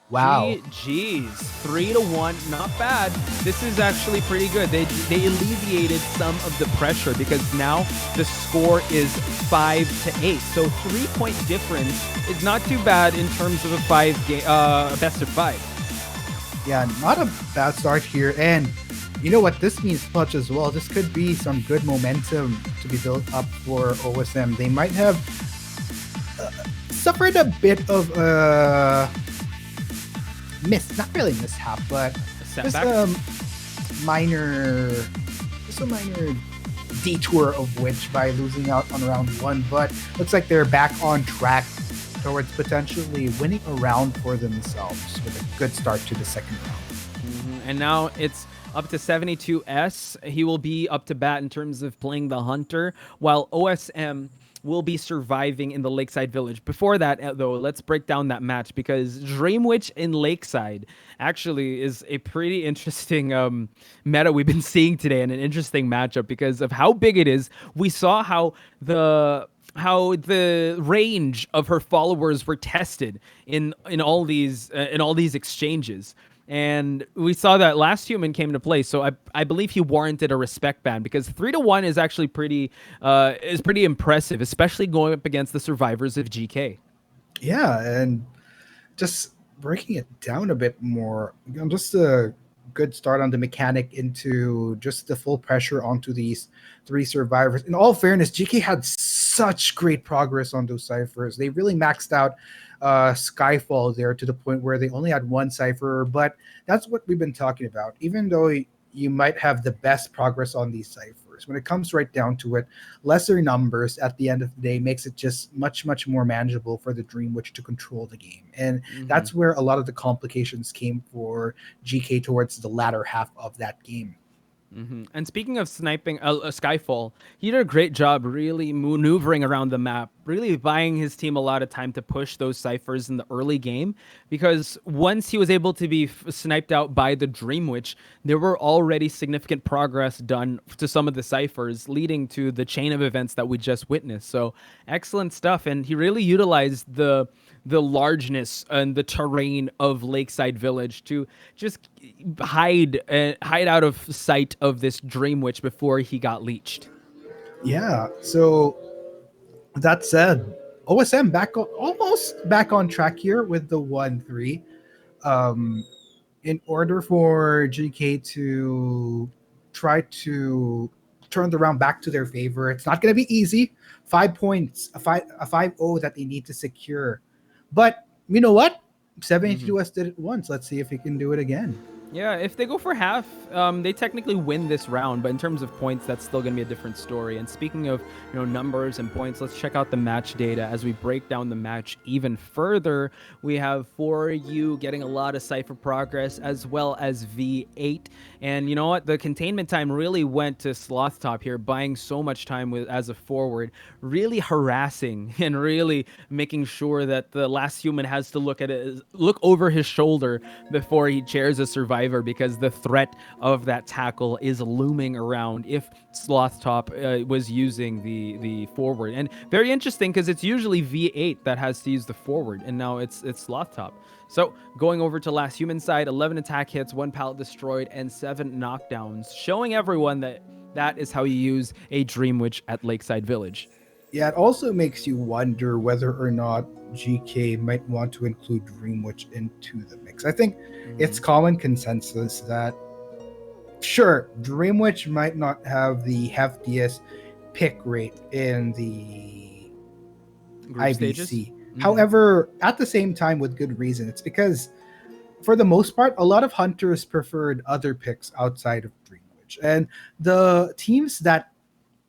Wow. GG's. 3-1, not bad. This is actually pretty good. They alleviated some of the pressure because now the score is 5-8. So 3-point difference is not too bad in terms of a best of 5. Yeah, not a bad start here. And you know what? This means much as well. This could be some good momentum to be built up for OSM. They might have suffered a bit of not really mishap, but just a minor detour of which by losing out on round 1. But looks like they're back on track towards potentially winning a round for themselves with a good start to the second round. And now it's up to 72S. He will be up to bat in terms of playing the Hunter, while OSM will be surviving in the Lakeside Village. Before that, though, let's break down that match because Dream Witch in Lakeside actually is a pretty interesting meta we've been seeing today, and an interesting matchup because of how big it is. We saw how the range of her followers were tested in all these exchanges. And we saw that Last Human came into play, so I believe he warranted a respect ban because 3-1 is actually pretty impressive, especially going up against the survivors of GK. Yeah, and just breaking it down a bit more, just a good start on the mechanic into just the full pressure onto these 3 survivors. In all fairness, GK had such great progress on those ciphers. They really maxed out Skyfall there to the point where they only had 1 cipher, but that's what we've been talking about. Even though you might have the best progress on these ciphers, when it comes right down to it, lesser numbers at the end of the day makes it just much more manageable for the Dream Witch to control the game. And that's where a lot of the complications came for GK towards the latter half of that game. And speaking of sniping Skyfall, he did a great job really maneuvering around the map, really buying his team a lot of time to push those ciphers in the early game, because once he was able to be sniped out by the Dream Witch, there were already significant progress done to some of the ciphers, leading to the chain of events that we just witnessed. So excellent stuff, and he really utilized the largeness and the terrain of Lakeside Village to just hide out of sight of this Dream Witch before he got leeched. Yeah, so that said, OSM almost back on track here with the 1-3. In order for GK to try to turn the round back to their favor, it's not going to be easy. 5 points, a 5-0 that they need to secure. But you know what? 72S did it once. Let's see if he can do it again. Yeah, if they go for half, they technically win this round, but in terms of points, that's still going to be a different story. And speaking of numbers and points, let's check out the match data as we break down the match even further. We have 4U getting a lot of cipher progress, as well as V8. And you know what? The containment time really went to Sloth Top here, buying so much time as a forward, really harassing and really making sure that the Last Human has to look over his shoulder before he chairs a survivor, because the threat of that tackle is looming around if Sloth Top was using the forward. And very interesting, because it's usually V8 that has to use the forward, and now it's Sloth Top. So going over to Last Human side, 11 attack hits, 1 pallet destroyed, and 7 knockdowns, showing everyone that is how you use a Dream Witch at Lakeside Village. Yeah, it also makes you wonder whether or not GK might want to include Dream Witch into the mix. I think it's common consensus that, sure, Dream Witch might not have the heftiest pick rate in the Group IVC. stages? However, at the same time, with good reason, it's because, for the most part, a lot of hunters preferred other picks outside of Dream Witch. And the teams that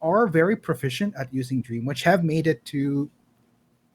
are very proficient at using Dream, which have made it to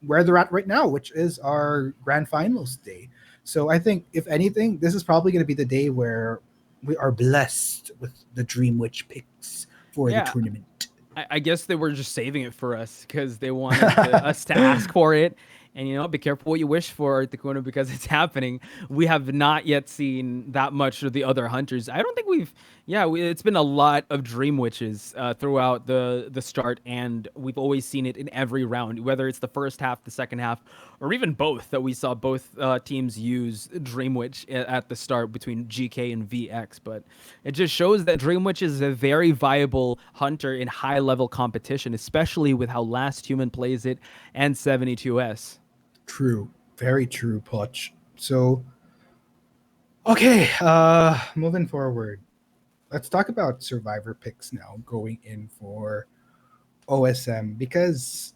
where they're at right now, which is our grand finals day. So I think, if anything, this is probably going to be the day where we are blessed with the Dream Witch picks for the Yeah. tournament. I guess they were just saving it for us because they wanted us to ask for it. And, be careful what you wish for, Takuna, because it's happening. We have not yet seen that much of the other hunters. I don't think it's been a lot of Dream Witches throughout the start, and we've always seen it in every round, whether it's the first half, the second half, or even both, that we saw both teams use Dream Witch at the start between GK and VX. But it just shows that Dream Witch is a very viable hunter in high-level competition, especially with how Last Human plays it and 72S. True. Very true, Poch. So, okay, moving forward. Let's talk about survivor picks now going in for OSM, because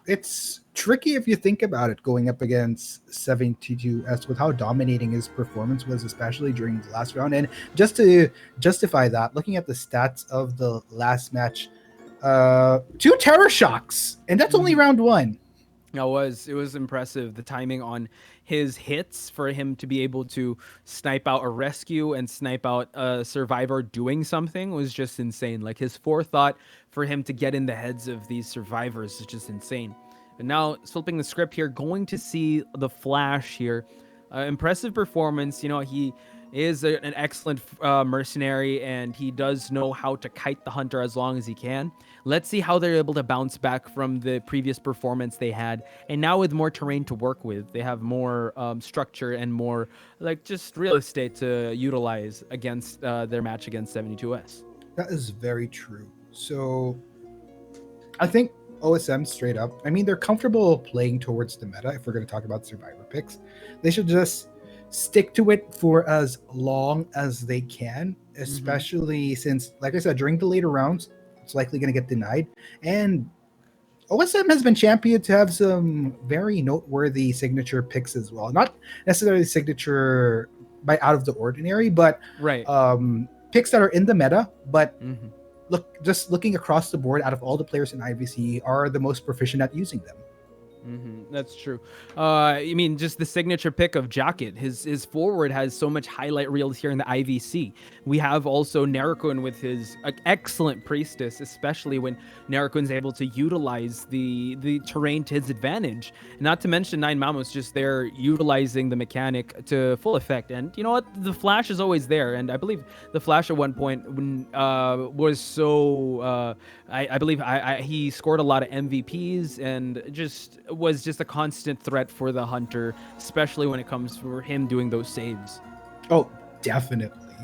it's tricky if you think about it, going up against 72S with how dominating his performance was, especially during the last round. And just to justify that, looking at the stats of the last match, 2 terror shocks, and that's only round 1. It was impressive, the timing on his hits for him to be able to snipe out a rescue and snipe out a survivor doing something was just insane. Like, his forethought for him to get in the heads of these survivors is just insane. And now, flipping the script here, going to see the Flash here. Impressive performance. He is an excellent mercenary, and he does know how to kite the hunter as long as he can. Let's see how they're able to bounce back from the previous performance they had. And now with more terrain to work with, they have more structure and more just real estate to utilize against their match against 72S. That is very true. So I think OSM straight up, I mean, they're comfortable playing towards the meta. If we're going to talk about survivor picks, they should just stick to it for as long as they can, especially since, like I said, during the later rounds, it's likely going to get denied. And OSM has been championed to have some very noteworthy signature picks as well. Not necessarily signature by out of the ordinary, but picks that are in the meta, but just looking across the board, out of all the players in IVC, are the most proficient at using them. That's true. I mean, just the signature pick of Jacket. His forward has so much highlight reels here in the IVC. We have also Narukun with his excellent Priestess, especially when Narukun's able to utilize the terrain to his advantage. Not to mention Nine Mamos just there utilizing the mechanic to full effect. And you know what? The Flash is always there. And I believe the Flash at one point was so... I believe he scored a lot of MVPs and was just a constant threat for the hunter, especially when it comes for him doing those saves. Oh, definitely.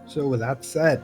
So with that said,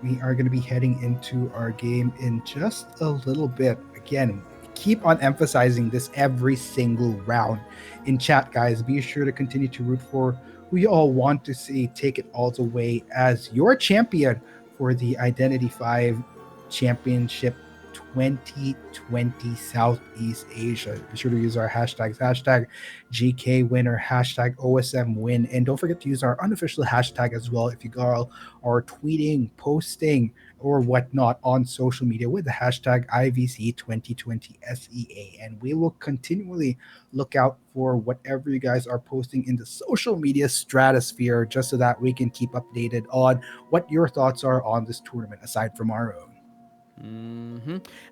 we are going to be heading into our game in just a little bit. Again, keep on emphasizing this every single round. In chat, guys, be sure to continue to root for who you all want to see take it all the way as your champion for the Identity 5 Championship 2020 Southeast Asia. Be sure to use our hashtags, hashtag GKWinner, hashtag OSMWin, and don't forget to use our unofficial hashtag as well if you all are tweeting, posting, or whatnot on social media with the hashtag IVC2020SEA. And we will continually look out for whatever you guys are posting in the social media stratosphere, just so that we can keep updated on what your thoughts are on this tournament aside from our own.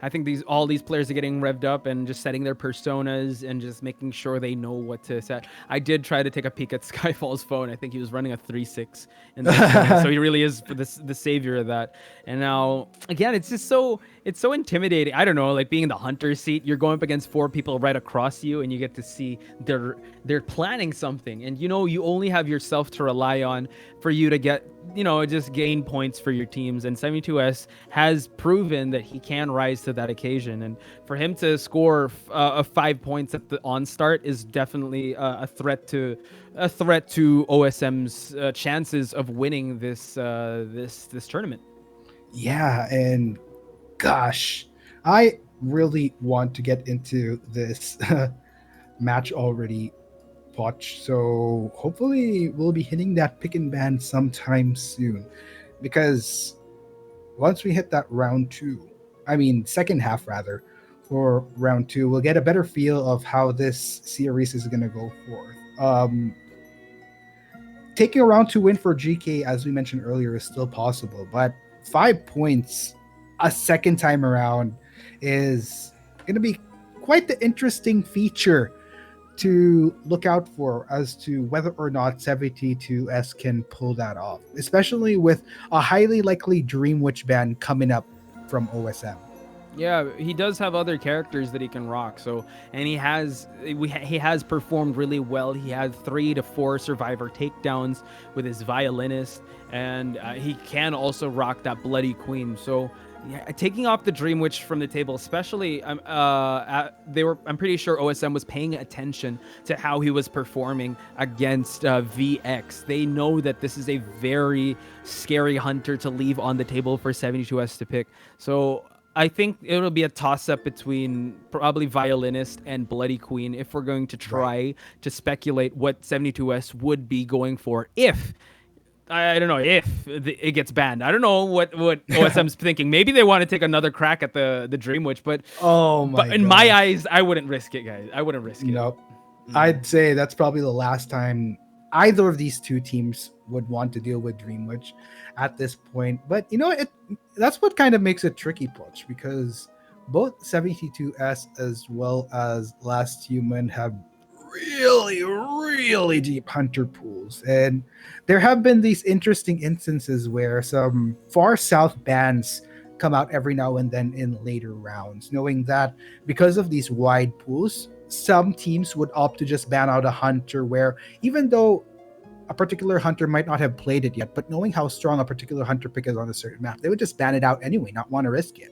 I think all these players are getting revved up and just setting their personas and just making sure they know what to set. I did try to take a peek at Skyfall's phone. I think he was running a 3.6 in that so he really is the savior of that. And now again, it's so intimidating. I don't know, like being in the hunter seat, you're going up against 4 people right across you, and you get to see they're planning something, and you only have yourself to rely on for you to get just gain points for your teams. And 72S has proven that he can rise to that occasion, and for him to score 5 points at the onstart is definitely a threat to OSM's chances of winning this tournament. Yeah, and gosh, I really want to get into this match already, Poch. So hopefully we'll be hitting that pick and ban sometime soon, because once we hit that round 2, I mean second half rather, for round 2, we'll get a better feel of how this series is going to go forth. Taking a round 2 win for GK, as we mentioned earlier, is still possible, but 5 points a second time around is going to be quite the interesting feature to look out for as to whether or not 72S can pull that off, especially with a highly likely Dream Witch ban coming up from OSM. Yeah, he does have other characters that he can rock. So, and he has performed really well. He had 3 to 4 survivor takedowns with his violinist, and he can also rock that Bloody Queen. So, yeah, taking off the Dream Witch from the table, especially, I'm pretty sure OSM was paying attention to how he was performing against VX. They know that this is a very scary hunter to leave on the table for 72S to pick. So I think it'll be a toss-up between probably Violinist and Bloody Queen if we're going to try to speculate what 72S would be going for if, I don't know, if it gets banned. I don't know what OSM's thinking. Maybe they want to take another crack at the Dream Witch, but in my eyes, I wouldn't risk it, guys. I wouldn't risk it. Nope. I'd say that's probably the last time either of these two teams would want to deal with Dream Witch at this point. But you know, that's what kind of makes it tricky, Poch, because both 72S as well as Last Human have really deep hunter pools, and there have been these interesting instances where some far south bans come out every now and then in later rounds, knowing that because of these wide pools, some teams would opt to just ban out a hunter where, even though a particular hunter might not have played it yet, but knowing how strong a particular hunter pick is on a certain map, they would just ban it out anyway, not want to risk it.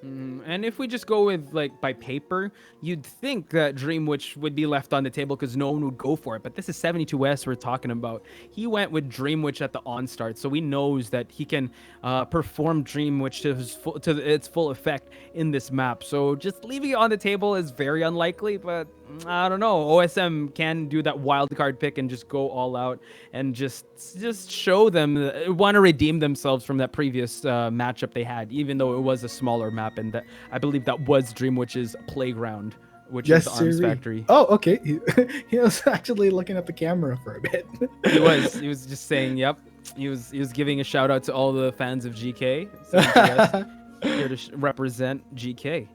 And if we just go with, like, by paper, you'd think that Dream Witch would be left on the table because no one would go for it. But this is 72S we're talking about. He went with Dream Witch at the on-start, so he knows that he can perform Dream Witch to its full effect in this map. So just leaving it on the table is very unlikely, but I don't know. OSM can do that wild card pick and just go all out and just show them, want to redeem themselves from that previous matchup they had, even though it was a smaller map, and that I believe that was Dream Witch's playground, which is the Arms Factory. Oh, okay. He was actually looking at the camera for a bit. He was just saying, yep. He was giving a shout out to all the fans of GK. So here to represent GK.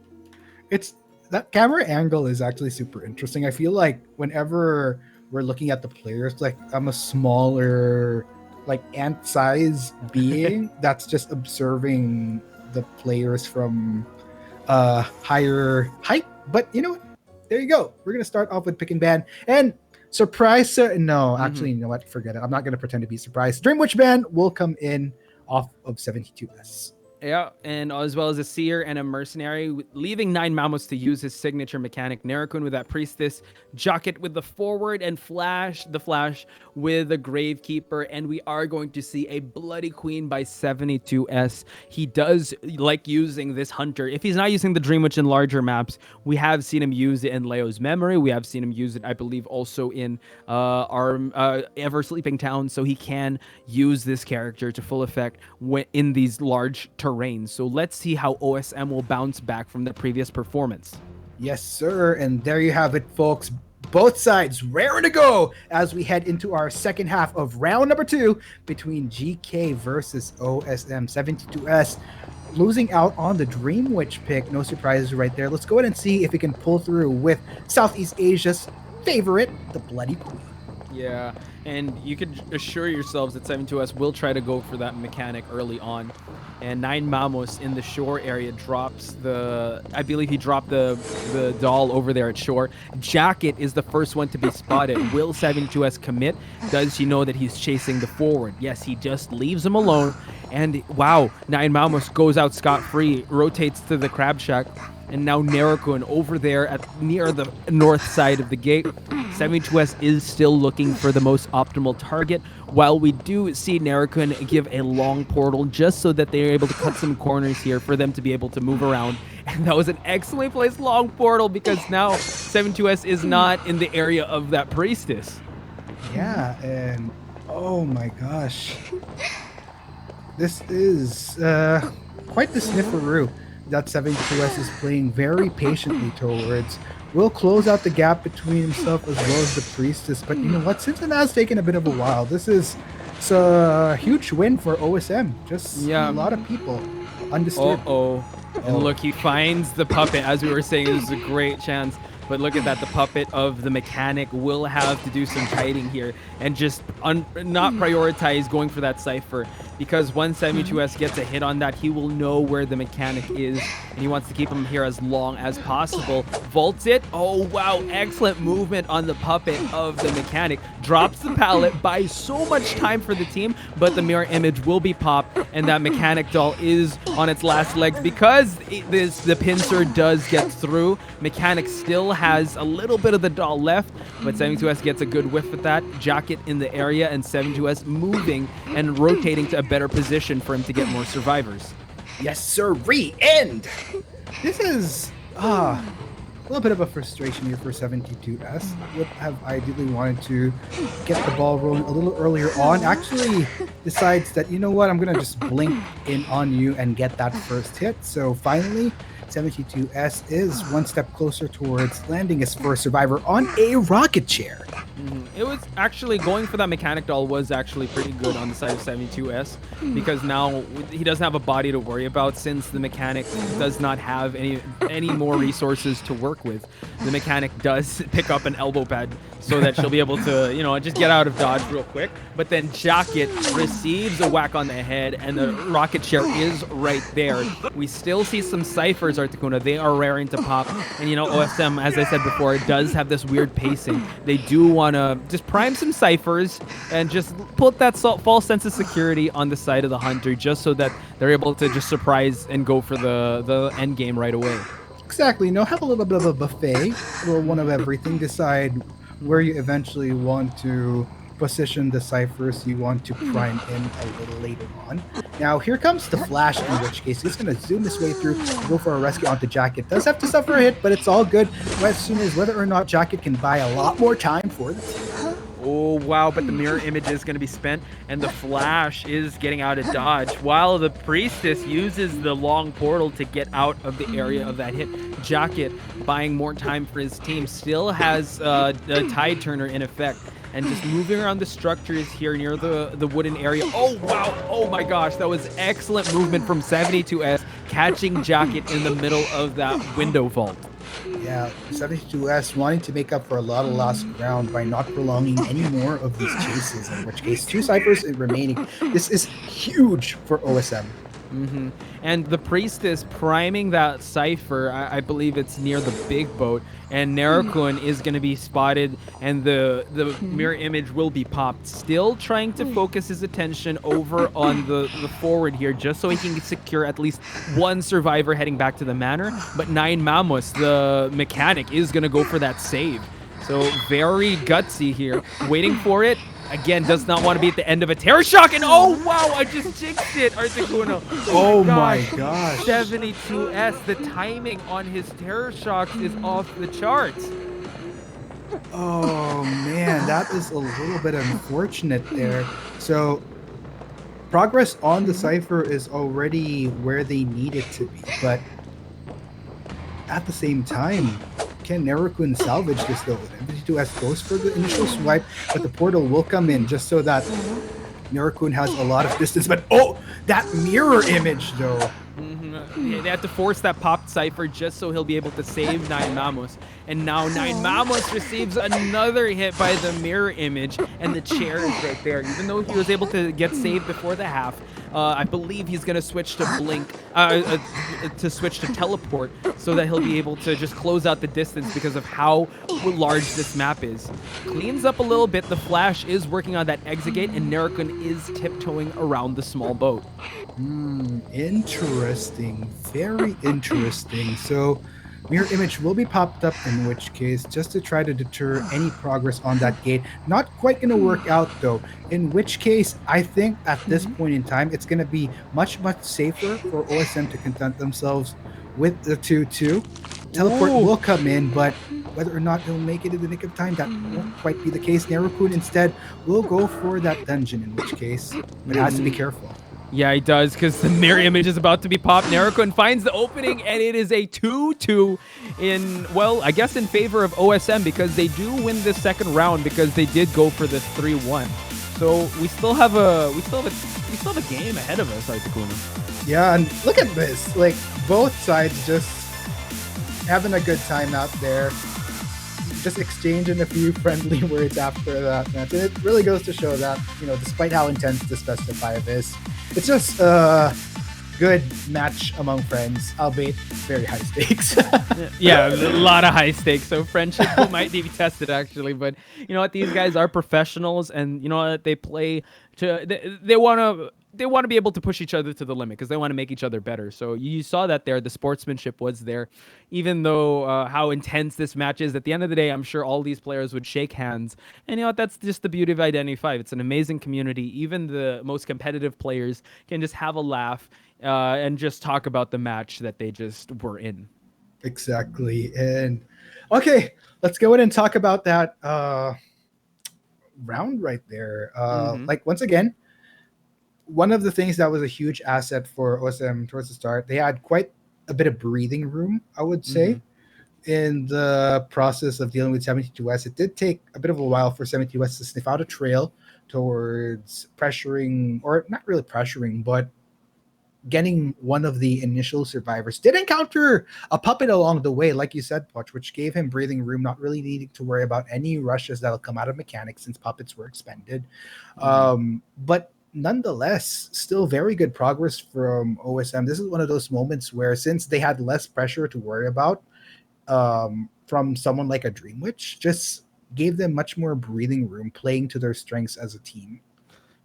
That camera angle is actually super interesting. I feel like whenever we're looking at the players, like I'm a smaller, like ant size being that's just observing the players from higher height. But you know what? There you go. We're gonna start off with pick and ban. And surprise, actually, you know what? Forget it. I'm not gonna pretend to be surprised. Dream Witch ban will come in off of 72S. Yeah, and as well as a seer and a mercenary, leaving 9 Mamos to use his signature mechanic. Narakun with that priestess, Jocket with the forward, and the flash with the gravekeeper. And we are going to see a Bloody Queen by 72S. He does like using this hunter. If he's not using the Dream Witch in larger maps, we have seen him use it in Leo's Memory. We have seen him use it, I believe, also in our Ever Sleeping Town. So he can use this character to full effect in these large terrain. So let's see how OSM will bounce back from the previous performance. Yes, sir. And there you have it, folks. Both sides raring to go as we head into our second half of round number 2 between GK versus OSM. 72S losing out on the Dream Witch pick. No surprises right there. Let's go ahead and see if we can pull through with Southeast Asia's favorite, the Bloody Queen. Yeah, and you could assure yourselves that 72S will try to go for that mechanic early on. And 9 Mamos in the shore area drops I believe he dropped the doll over there at shore. Jacket is the first one to be spotted. Will 72S commit? Does he know that he's chasing the forward? Yes, he just leaves him alone. And wow, 9 Mamos goes out scot-free, rotates to the crab shack. And now Narakun over there near the north side of the gate. 72S is still looking for the most optimal target, while we do see Narakun give a long portal just so that they're able to cut some corners here for them to be able to move around. And that was an excellently placed long portal because now 72S is not in the area of that priestess. Yeah, and oh my gosh. This is quite the snifferoo that 72S is playing very patiently towards. Will close out the gap between himself as well as the Priestess. But you know what? Since it has taken a bit of a while, this is a huge win for OSM. Just a lot of people undisturbed. And look, he finds the puppet. As we were saying, this is a great chance. But look at that, the puppet of the mechanic will have to do some kiting here and just not prioritize going for that cipher, because once 72S gets a hit on that, he will know where the mechanic is, and he wants to keep him here as long as possible. Vaults it. Oh, wow. Excellent movement on the puppet of the mechanic. Drops the pallet, buys so much time for the team, but the mirror image will be popped, and that mechanic doll is on its last legs because the pincer does get through. Mechanic still has a little bit of the doll left, but 72S gets a good whiff at that. Jacket in the area, and 72S moving and rotating to a better position for him to get more survivors. Yes, sir. End. This is a little bit of a frustration here for 72S. Would have ideally wanted to get the ball rolling a little earlier on. Actually decides that, you know what, I'm gonna just blink in on you and get that first hit. So finally, 72S is one step closer towards landing his first survivor on a rocket chair. It was actually going for that mechanic doll was actually pretty good on the side of 72S, because now he doesn't have a body to worry about since the mechanic does not have any more resources to work with. The mechanic does pick up an elbow pad so that she'll be able to, you know, just get out of dodge real quick. But then Jacket receives a whack on the head, and the rocket chair is right there. We still see some ciphers, Articuno. They are raring to pop. And, you know, OSM, as I said before, it does have this weird pacing. They do want to just prime some ciphers and just put that false sense of security on the side of the hunter, just so that they're able to just surprise and go for the end game right away. Exactly. You know, have a little bit of a buffet, a little one of everything. Decide where you eventually want to position the ciphers you want to prime in a little later on. Now, here comes the flash, in which case he's going to zoom his way through, go for a rescue onto Jacket. Does have to suffer a hit, but it's all good as soon as whether or not Jacket can buy a lot more time for this. Oh, wow, but the mirror image is going to be spent, and the flash is getting out of dodge, while the Priestess uses the long portal to get out of the area of that hit. Jacket, buying more time for his team, still has a tide turner in effect, and just moving around the structures here near the wooden area. Oh, wow. Oh, my gosh. That was excellent movement from 72S, catching Jacket in the middle of that window vault. Yeah, 72S wanting to make up for a lot of lost ground by not prolonging any more of these chases, in which case 2 ciphers remaining. This is huge for OSM. And the Priestess priming that cipher, I believe it's near the big boat, and Nerakun is going to be spotted, and the mirror image will be popped. Still trying to focus his attention over on the forward here, just so he can secure at least one survivor heading back to the manor. But 9 Mamos, the mechanic, is going to go for that save. So very gutsy here, waiting for it. Again, does not want to be at the end of a terror shock, and oh wow, I just jinxed it, Articuno. Oh my gosh. 72S, the timing on his terror shocks is off the charts. Oh man, that is a little bit unfortunate there. So progress on the cipher is already where they need it to be, but at the same time, can Nerakun salvage this though? 72S goes for the initial swipe, but the portal will come in just so that Nerakun has a lot of distance. But oh, that mirror image though. They have to force that popped cipher just so he'll be able to save 9 Mamos. And now 9 Mamos receives another hit by the mirror image, and the chair is right there. Even though he was able to get saved before the half, I believe he's going to switch to blink, to switch to teleport, so that he'll be able to just close out the distance because of how large this map is. Cleans up a little bit. The flash is working on that exit gate, and Nerakun is tiptoeing around the small boat. Interesting. Very interesting. So mirror image will be popped up, in which case, just to try to deter any progress on that gate. Not quite going to work out though, in which case I think at this point in time it's going to be much safer for OSM to content themselves with the 2-2. Teleport will come in, but whether or not they'll make it in the nick of time, that won't quite be the case. Nerakun instead will go for that dungeon, in which case it has to be careful. Yeah, he does, because the mirror image is about to be popped. Narukun finds the opening, and it is a 2-2 in, well, I guess in favor of OSM, because they do win this second round because they did go for the 3-1. So we still have a game ahead of us, Articuno. Yeah, and look at this. Like, both sides just having a good time out there. Just exchanging a few friendly words after that match. And it really goes to show that, despite how intense this best of 5 is, it's just a good match among friends, albeit very high stakes. Yeah, a lot of high stakes. So friendship might be tested, actually. But you know what? These guys are professionals, and you know what? They play to. They want to be able to push each other to the limit because they want to make each other better. So you saw that there. The sportsmanship was there, even though how intense this match is. At the end of the day, I'm sure all these players would shake hands. And you know what? That's just the beauty of Identity 5. It's an amazing community. Even the most competitive players can just have a laugh and just talk about the match that they just were in. Exactly. And okay, let's go in and talk about that round right there. Like, once again, one of the things that was a huge asset for OSM towards the start, they had quite a bit of breathing room, I would say, in the process of dealing with 72S. It did take a bit of a while for 72S to sniff out a trail towards pressuring, or not really pressuring, but getting one of the initial survivors. Did encounter a puppet along the way, like you said, Poch, which gave him breathing room, not really needing to worry about any rushes that'll come out of mechanics since puppets were expended. But nonetheless, still very good progress from OSM. This is one of those moments where, since they had less pressure to worry about from someone like a Dream Witch, just gave them much more breathing room, playing to their strengths as a team.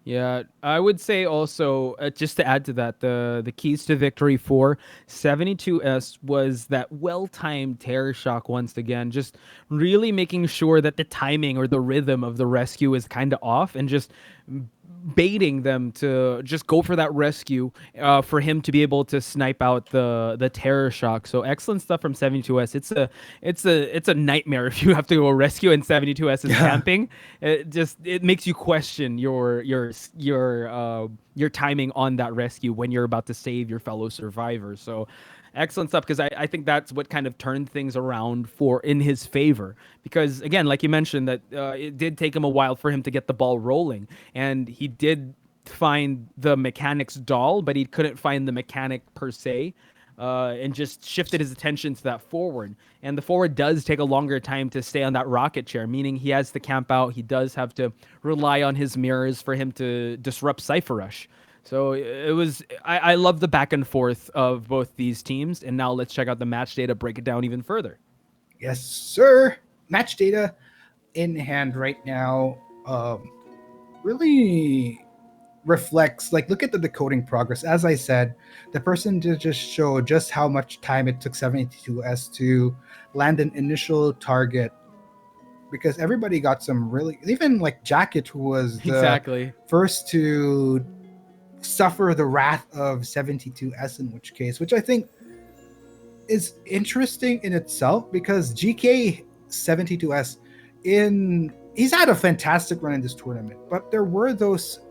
Yeah, I would say also, just to add to that, the keys to victory for 72S was that well-timed terror shock once again, just really making sure that the timing or the rhythm of the rescue is kind of off, and just baiting them to just go for that rescue for him to be able to snipe out the terror shock. So excellent stuff from 72S. It's a nightmare if you have to go rescue and 72S is camping. It makes you question your timing on that rescue when you're about to save your fellow survivor. So excellent stuff, because I think that's what kind of turned things around in his favor. Because again, like you mentioned, that it did take him a while for him to get the ball rolling, and he did find the mechanics doll, but he couldn't find the mechanic per se, and just shifted his attention to that forward. And the forward does take a longer time to stay on that rocket chair, meaning he has to camp out. He does have to rely on his mirrors for him to disrupt Cypher Rush. So I love the back and forth of both these teams. And now let's check out the match data, break it down even further. Yes, sir. Match data in hand right now really reflects, like, look at the decoding progress. As I said, the person did just show just how much time it took 72S to land an initial target, because everybody got some really, even like Jacket, who was the first to suffer the wrath of 72S, in which I think is interesting in itself, because GK 72S he's had a fantastic run in this tournament, but there were those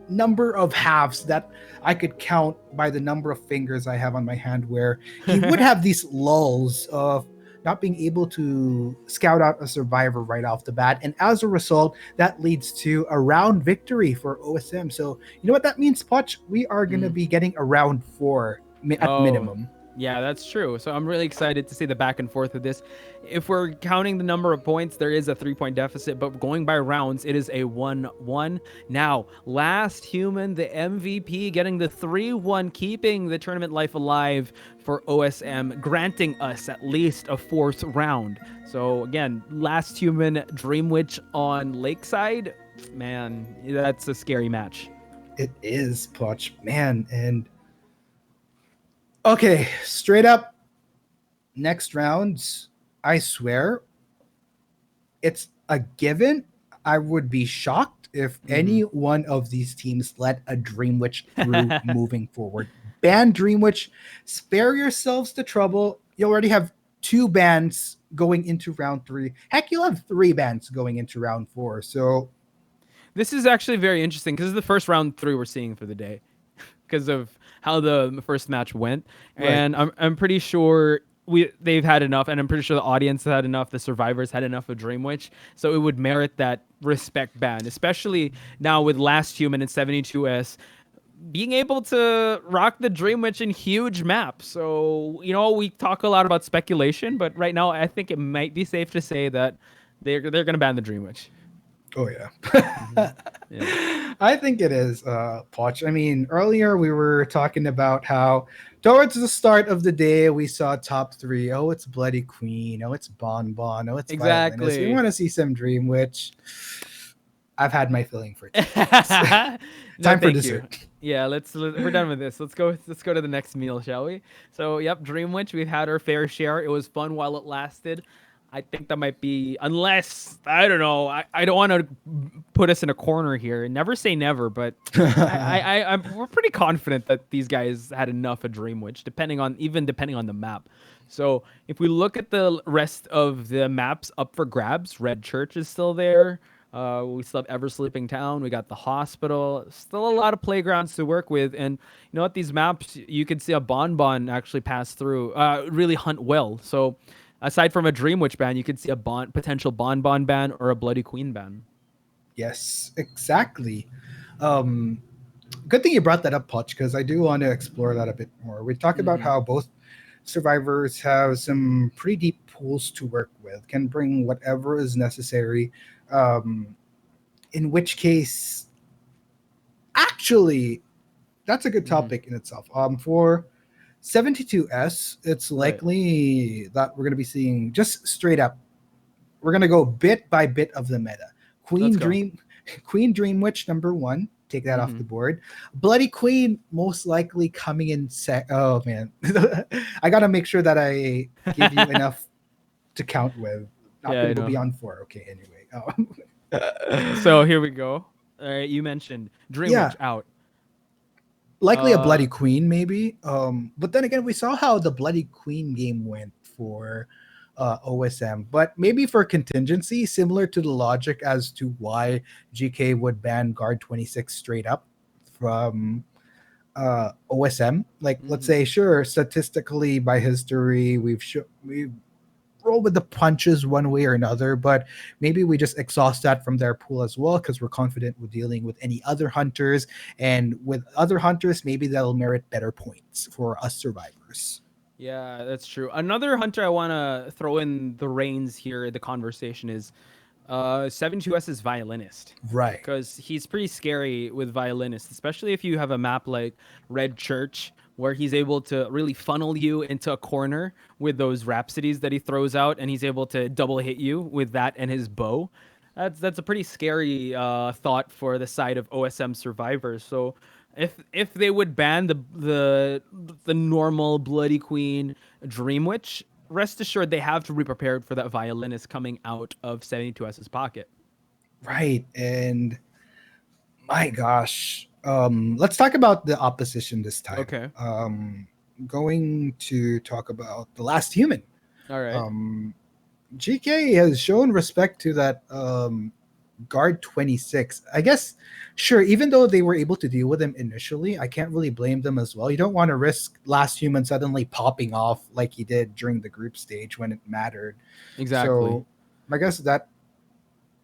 number of halves that I could count by the number of fingers I have on my hand, where he would have these lulls of not being able to scout out a survivor right off the bat. And as a result, that leads to a round victory for OSM. So you know what that means, Poch? We are going to be getting a round 4 at minimum. Yeah, that's true. So I'm really excited to see the back and forth of this. If we're counting the number of points, there is a 3-point deficit, but going by rounds, it is a 1-1. Now, Last Human, the MVP, getting the 3-1, keeping the tournament life alive for OSM, granting us at least a 4th round. So again, Last Human, Dream Witch on Lakeside. Man, that's a scary match. It is, Poch. Man, and okay, straight up, next round, I swear, it's a given. I would be shocked if any one of these teams let a Dream Witch through moving forward. Ban Dream Witch, spare yourselves the trouble. You already have 2 bans going into round 3. Heck, you'll have 3 bans going into round 4. So This is actually very interesting because this is the first round 3 we're seeing for the day because of how the first match went. Right. And I'm pretty sure they've had enough, and I'm pretty sure the audience had enough, the survivors had enough of Dream Witch, so it would merit that respect ban, especially now with Last Human and 72S being able to rock the Dream Witch in huge maps. So, we talk a lot about speculation, but right now I think it might be safe to say that they're going to ban the Dream Witch. Oh, yeah. I think it is, Poch. I mean, earlier we were talking about how towards the start of the day, we saw top 3. Oh, it's Bloody Queen. Oh, it's Bon Bon. Oh, it's Exactly. Violinist. We want to see some Dream Witch. I've had my filling for it. Time for dessert. Yeah, we're done with this. Let's go to the next meal, shall we? So, yep, Dream Witch, we've had our fair share. It was fun while it lasted. I think that might be, unless, I don't know, I don't want to put us in a corner here. Never say never, but we're pretty confident that these guys had enough of Dream Witch, depending on the map. So if we look at the rest of the maps up for grabs, Red Church is still there. We still have Ever Sleeping Town. We got the hospital. Still a lot of playgrounds to work with. And you know what? These maps, you can see a Bon Bon actually pass through, really hunt well. So aside from a Dream Witch ban, you could see a potential Bon Bon ban or a Bloody Queen ban. Yes, exactly. Good thing you brought that up, Poch, because I do want to explore that a bit more. We talked about how both survivors have some pretty deep pools to work with, can bring whatever is necessary. In which case, actually, that's a good topic in itself. For 72S, it's likely that we're going to be seeing just straight up. We're going to go bit by bit of the meta. Queen Dream Witch number 1. Take that off the board. Bloody Queen most likely coming in oh man, I gotta make sure that I give you enough to count with. Not gonna go beyond 4. Okay, anyway. So here we go. All right, you mentioned Dream Witch out. Likely a Bloody Queen, maybe. But then again, we saw how the Bloody Queen game went for OSM. But maybe for contingency, similar to the logic as to why GK would ban Guard 26 straight up from OSM. Like, let's say, sure, statistically, by history, we've roll with the punches one way or another, but maybe we just exhaust that from their pool as well because we're confident with dealing with any other hunters, and with other hunters maybe that'll merit better points for us survivors. Yeah, that's true. Another hunter I want to throw in the reins here, the conversation is 72S's Violinist. Right. Because he's pretty scary with Violinist, especially if you have a map like Red Church, where he's able to really funnel you into a corner with those Rhapsodies that he throws out, and he's able to double hit you with that and his bow. That's a pretty scary thought for the side of OSM survivors. So if they would ban the normal Bloody Queen Dream Witch, rest assured they have to be prepared for that Violinist coming out of 72S's pocket. Right, and my gosh. Let's talk about the opposition this time. Okay. Going to talk about the Last Human. All right. GK has shown respect to that Guard 26. I guess, sure, even though they were able to deal with him initially, I can't really blame them as well. You don't want to risk Last Human suddenly popping off like he did during the group stage when it mattered. Exactly. So I guess that,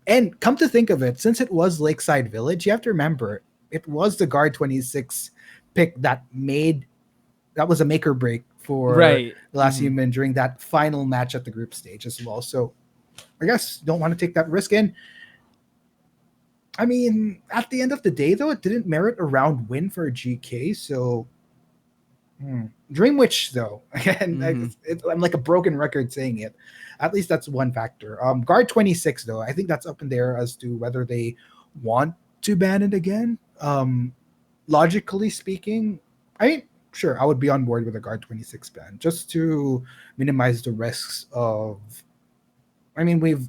and come to think of it, since it was Lakeside Village, you have to remember, it was the Guard 26 pick that was a make or break for Last Human during that final match at the group stage as well. So I guess don't want to take that risk. And I mean, at the end of the day, though, it didn't merit a round win for GK. So Dream Witch, though, again, I'm like a broken record saying it. At least that's one factor. Guard 26, though, I think that's up in there as to whether they want to ban it again. Logically speaking, I mean, sure, I would be on board with a Guard 26 ban just to minimize the risks of. I mean, we've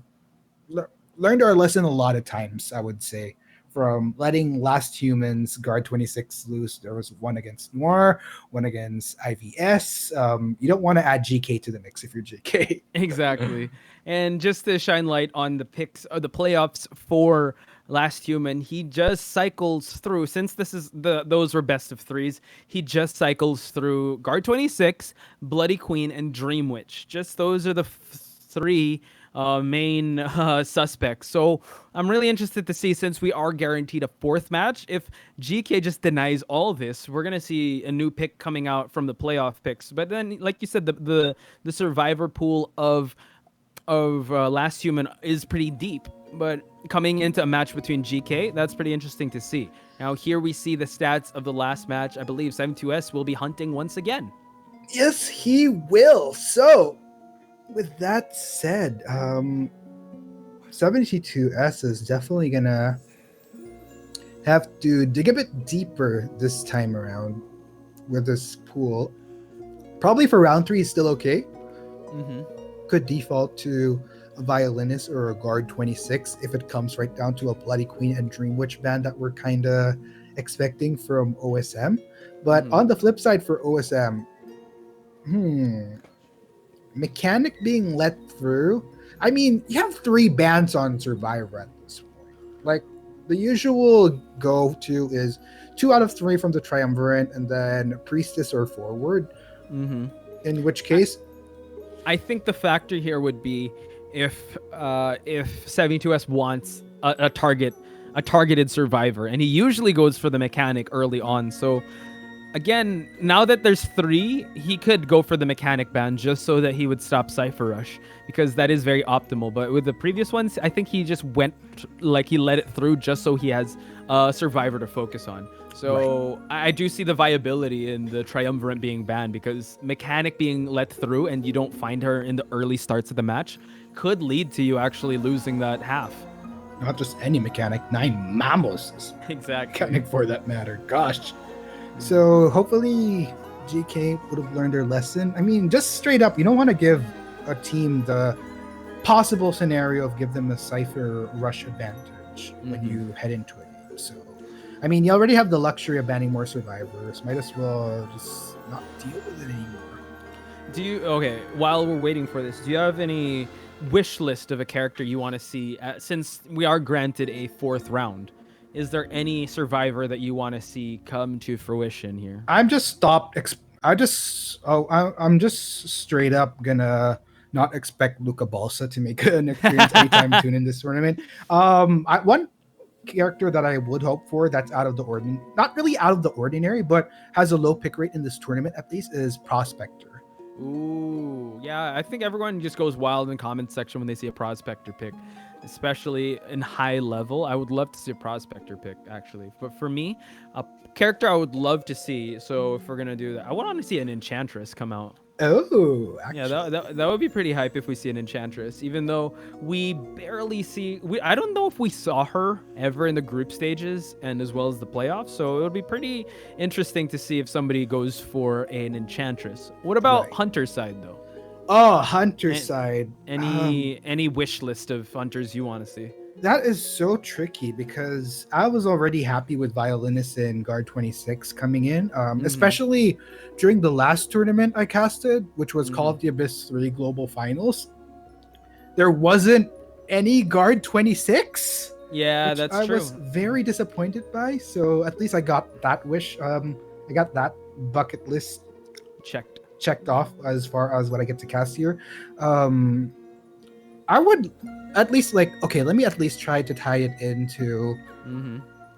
learned our lesson a lot of times, I would say, from letting Last Humans Guard 26 loose. There was one against Noir, one against IVS. You don't want to add GK to the mix if you're GK. Exactly. And just to shine light on the picks or the playoffs for Last Human, he just cycles through, since this is those were best of threes, he just cycles through Guard 26, Bloody Queen, and Dream Witch. Just those are the three main suspects. So I'm really interested to see, since we are guaranteed a fourth match, if GK just denies all this, we're gonna see a new pick coming out from the playoff picks. But then, like you said, the survivor pool of Last Human is pretty deep. But coming into a match between GK, that's pretty interesting to see. Now here we see the stats of the last match. I believe 72S will be hunting once again. Yes, he will. So, with that said, 72S is definitely gonna have to dig a bit deeper this time around with this pool. Probably for round 3 is still okay. Could default to a violinist or a guard 26 if it comes right down to a Bloody Queen and Dream Witch band that we're kind of expecting from OSM. But on the flip side for OSM, mechanic being let through. I mean, you have 3 bands on Survivor at this point. Like, the usual go-to is 2 out of 3 from the Triumvirate and then Priestess or Forward. In which case, I think the factor here would be if 72S wants a targeted survivor, and he usually goes for the mechanic early on. So again, now that there's 3, he could go for the mechanic ban just so that he would stop Cypher Rush, because that is very optimal. But with the previous ones, I think he just went, like, he let it through just so he has a survivor to focus on. So I do see the viability in the Triumvirate being banned, because mechanic being let through and you don't find her in the early starts of the match could lead to you actually losing that half. Not just any mechanic, 9 Mammals. Exactly. Mechanic for that matter. Gosh. So hopefully GK would have learned their lesson. I mean, just straight up, you don't want to give a team the possible scenario of give them a Cypher Rush advantage when you head into it. So, I mean, you already have the luxury of banning more survivors. Might as well just not deal with it anymore. Okay, while we're waiting for this, do you have any wish list of a character you want to see, since we are granted a 4th round? Is there any survivor that you want to see come to fruition here? I'm just straight up gonna not expect Luca Balsa to make an appearance anytime soon in this tournament. One character that I would hope for that's out of the ordinary, not really out of the ordinary, but has a low pick rate in this tournament at least, is Prospector. Ooh, yeah, I think everyone just goes wild in the comments section when they see a Prospector pick, especially in high level. I would love to see a Prospector pick, actually. But for me, a character I would love to see, so if we're going to do that, I want to see an Enchantress come out. Oh, actually. Yeah, that would be pretty hype if we see an Enchantress, even though we barely see... I don't know if we saw her ever in the group stages and as well as the playoffs, so it would be pretty interesting to see if somebody goes for an Enchantress. What about Hunter's side, though? Oh, Hunter's side. Any wish list of Hunters you want to see? That is so tricky, because I was already happy with Violinist and Guard 26 coming in, especially during the last tournament I casted, which was Call of the Abyss 3 Global Finals. There wasn't any Guard 26. Yeah, that's true. I was very disappointed by, so at least I got that wish. I got that bucket list checked off as far as what I get to cast here. I would at least let me at least try to tie it into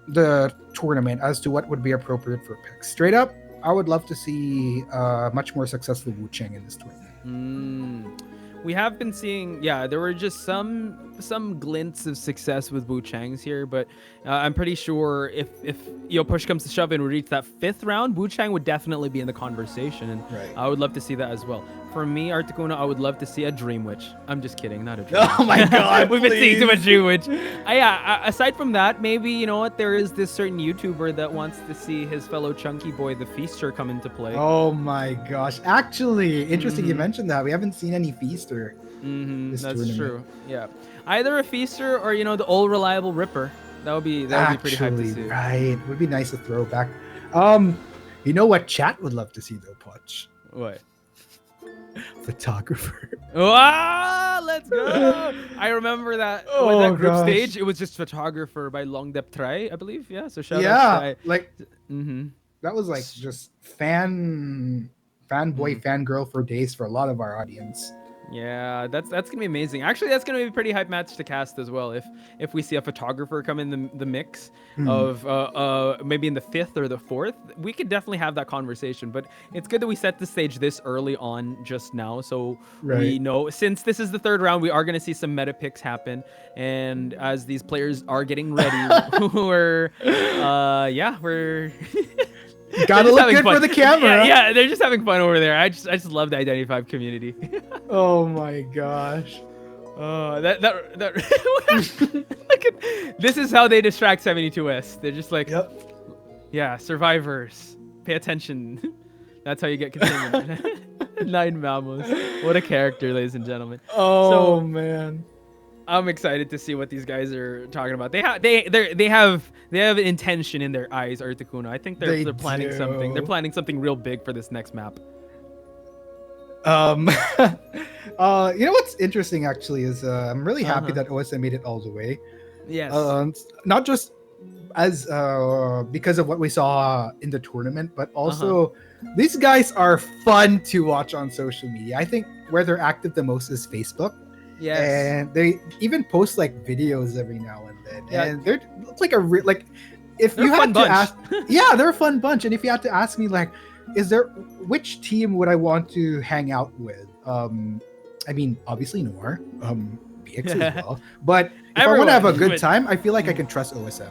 the tournament as to what would be appropriate for picks. Straight up, I would love to see much more successful Wu Cheng in this tournament. We have been seeing, there were just some glints of success with Wu Chang's here, but I'm pretty sure if push comes to shove and we reach that 5th round, Wu Chang would definitely be in the conversation, and I would love to see that as well. For me, Articuno, I would love to see a Dream Witch. I'm just kidding, not a Dream Witch. Oh my god, we've been seeing too much Dream Witch. Aside from that, maybe, you know what, there is this certain YouTuber that wants to see his fellow chunky boy, the Feaster, come into play. Oh my gosh. Actually, interesting you mentioned that. We haven't seen any Feaster. That's true. Yeah. Either a Feaster or, the old reliable Ripper. That would be pretty hype to see. Right. It would be nice to throw back. You know what chat would love to see though, Potch? What? Photographer. Let's Let's go. I remember that with that group stage, it was just Photographer by Long Dep Trai, I believe. Yeah, so shout out to like that was like just fanboy, fangirl for days for a lot of our audience. Yeah, that's gonna be amazing. Actually, that's gonna be a pretty hype match to cast as well. If we see a photographer come in the mix of maybe in the 5th or the 4th, we could definitely have that conversation. But it's good that we set the stage this early on just now, so we know since this is the 3rd round, we are gonna see some meta picks happen. And as these players are getting ready, we're gotta look good for the camera. Yeah, they're just having fun over there. I just love the Identity 5 community. Oh my gosh. That look at, this is how they distract 72S. They're just like, yeah, survivors, pay attention. That's how you get containment. 9 Mamos. What a character, ladies and gentlemen. Oh man. I'm excited to see what these guys are talking about. They have intention in their eyes, Articuno. I think they're planning something. They're planning something real big for this next map. You know what's interesting actually is I'm really happy that OSM made it all the way. Yes. Not just as because of what we saw in the tournament, but also these guys are fun to watch on social media. I think where they're active the most is Facebook. Yes. And they even post like videos every now and then. Yeah. And they're like if they're you had to ask, they're a fun bunch. And if you had to ask me like, which team would I want to hang out with? I mean, obviously Noir, BX as well. But if I want to have a good time, I feel like I can trust OSM.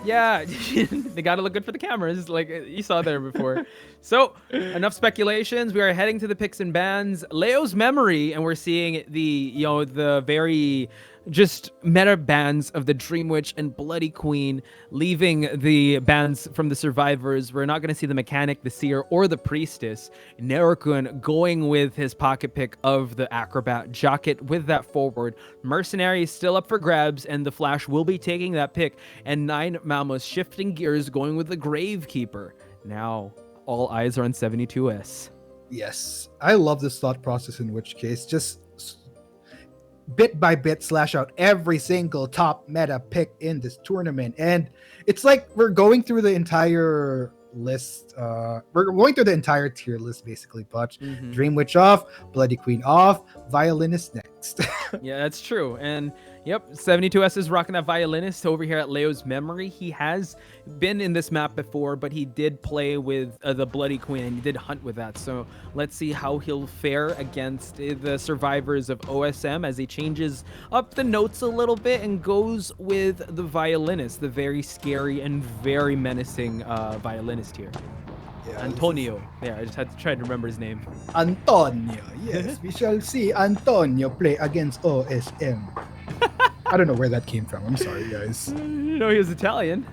Yeah, they got to look good for the cameras, like you saw there before. So, enough speculations. We are heading to the picks and bans. Leo's Memory, and we're seeing the very just meta bans of the Dream Witch and Bloody Queen, leaving the bans from the survivors. We're not going to see the Mechanic, the Seer, or the Priestess. Nerokun going with his pocket pick of the Acrobat Jacket with that forward. Mercenary is still up for grabs, and the Flash will be taking that pick. And 9 Mamos shifting gears, going with the Gravekeeper. Now, all eyes are on 72S. Yes, I love this thought process, in which case, just bit by bit slash out every single top meta pick in this tournament. And it's like we're going through the entire list. We're going through the entire tier list basically, but Dream Witch off, Bloody Queen off, Violinist next. Yeah, that's true. And yep, 72S is rocking that Violinist over here at Leo's Memory. He has been in this map before, but he did play with the Bloody Queen, and he did hunt with that. So let's see how he'll fare against the survivors of OSM as he changes up the notes a little bit and goes with the Violinist, the very scary and very menacing Violinist here. Yeah, Antonio. Yeah, I just had to try to remember his name. Antonio. Yes, we shall see Antonio play against OSM. I don't know where that came from. I'm sorry, guys. No, he was Italian.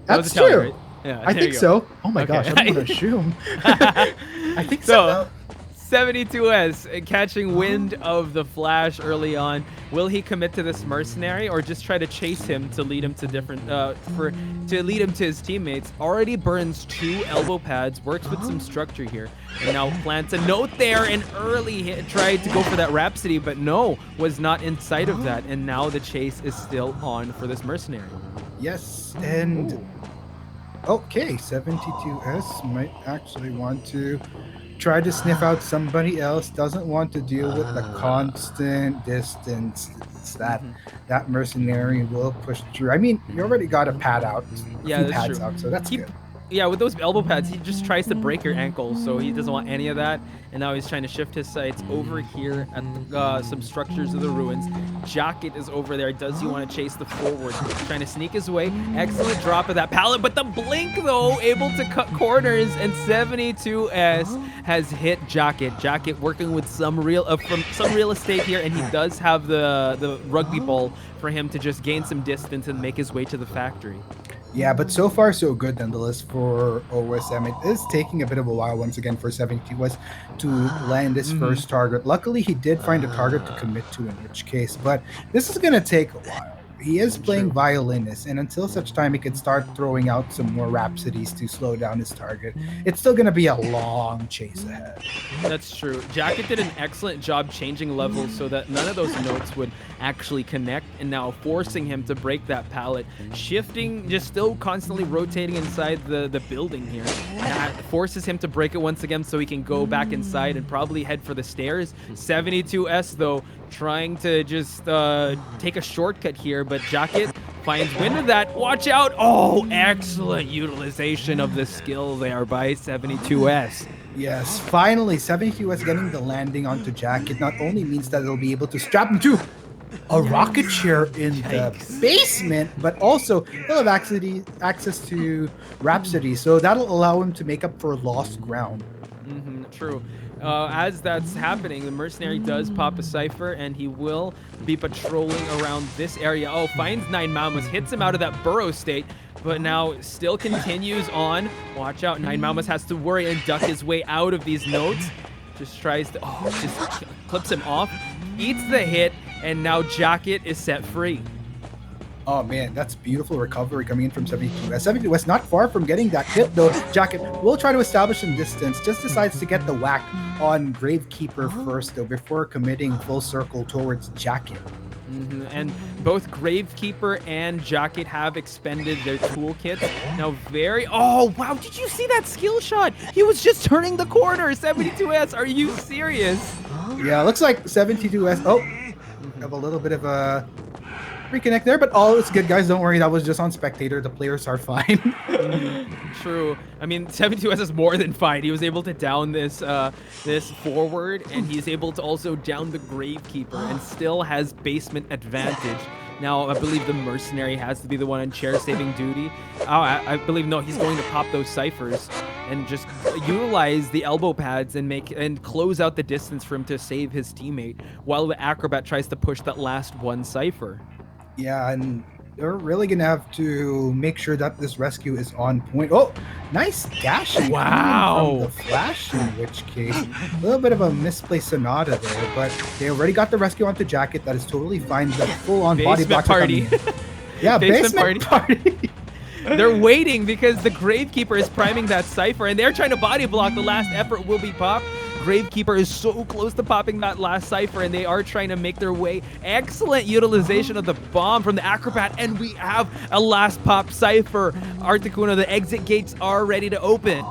That's Italian, true. right? Yeah, I think so. Oh my gosh, I'm going to assume. I think so. 72S catching wind of the Flash early on. Will he commit to this mercenary or just try to chase him to lead him to different to lead him to his teammates? Already burns 2 elbow pads, works with some structure here, and now plants a note there and early tried to go for that Rhapsody, but no, was not in sight of that, and now the chase is still on for this mercenary. Yes, and okay, 72S might actually want to try to sniff out somebody else, doesn't want to deal with the constant distance that mercenary will push through. I mean, you already got a pad out, pads out, so that's good. Yeah, with those elbow pads, he just tries to break your ankles, so he doesn't want any of that. And now he's trying to shift his sights over here at some structures of the ruins. Jacket is over there. Does he want to chase the forward? Trying to sneak his way. Excellent drop of that pallet, but the blink, though, able to cut corners, and 72S has hit Jacket. Jacket working with some real estate here, and he does have the rugby ball for him to just gain some distance and make his way to the factory. Yeah, but so far so good nonetheless for OSM. It is taking a bit of a while once again for 72S to land his first target. Luckily, he did find a target to commit to, in which case, but this is going to take a while. He is playing violinist, and until such time he can start throwing out some more rhapsodies to slow down his target, it's still going to be a long chase ahead. That's true. Jacket did an excellent job changing levels so that none of those notes would actually connect, and now forcing him to break that pallet, shifting, just still constantly rotating inside the building here. That forces him to break it once again so he can go back inside and probably head for the stairs. 72S, though, trying to just take a shortcut here, but Jacket finds wind of that. Watch out! Oh, excellent utilization of the skill there by 72S. Yes, finally, 72S getting the landing onto Jacket not only means that they'll be able to strap him to a rocket chair in the basement, but also he'll have access to Rhapsody, so that'll allow him to make up for lost ground. True. As that's happening, the mercenary does pop a cipher, and he will be patrolling around this area. Oh, finds 9 Mamas, hits him out of that burrow state, but now still continues on. Watch out, 9 Mamas has to worry and duck his way out of these notes. Just tries to, just clips him off, eats the hit, and now Jacket is set free. Oh man, that's beautiful recovery coming in from 72S. 72S not far from getting that hit though. Jacket will try to establish some distance, just decides to get the whack on Gravekeeper first though, before committing full circle towards Jacket. And both Gravekeeper and Jacket have expended their toolkits. Now oh wow, did you see that skill shot? He was just turning the corner. 72S, are you serious? Yeah, looks like 72S, have a little bit of a reconnect there, but all is good, guys. Don't worry, that was just on spectator. The players are fine. True. I mean, 72S is more than fine. He was able to down this this forward, and he's able to also down the Gravekeeper, and still has basement advantage. Now, I believe the mercenary has to be the one on chair saving duty. Oh, I believe no, he's going to pop those ciphers and just utilize the elbow pads and close out the distance for him to save his teammate, while the acrobat tries to push that last one cipher. Yeah, and they're really gonna have to make sure that this rescue is on point. Oh, nice dashing! Wow, from the flash. In which case, a little bit of a misplaced Sonata there, but they already got the rescue onto Jacket. That is totally fine. The full-on body block party. Yeah, basement party. They're waiting because the Gravekeeper is priming that cipher, and they're trying to body block. The last effort will be popped. Gravekeeper is so close to popping that last cipher, and they are trying to make their way. Excellent utilization of the bomb from the acrobat, and we have a last pop cipher. Articuno, the exit gates are ready to open.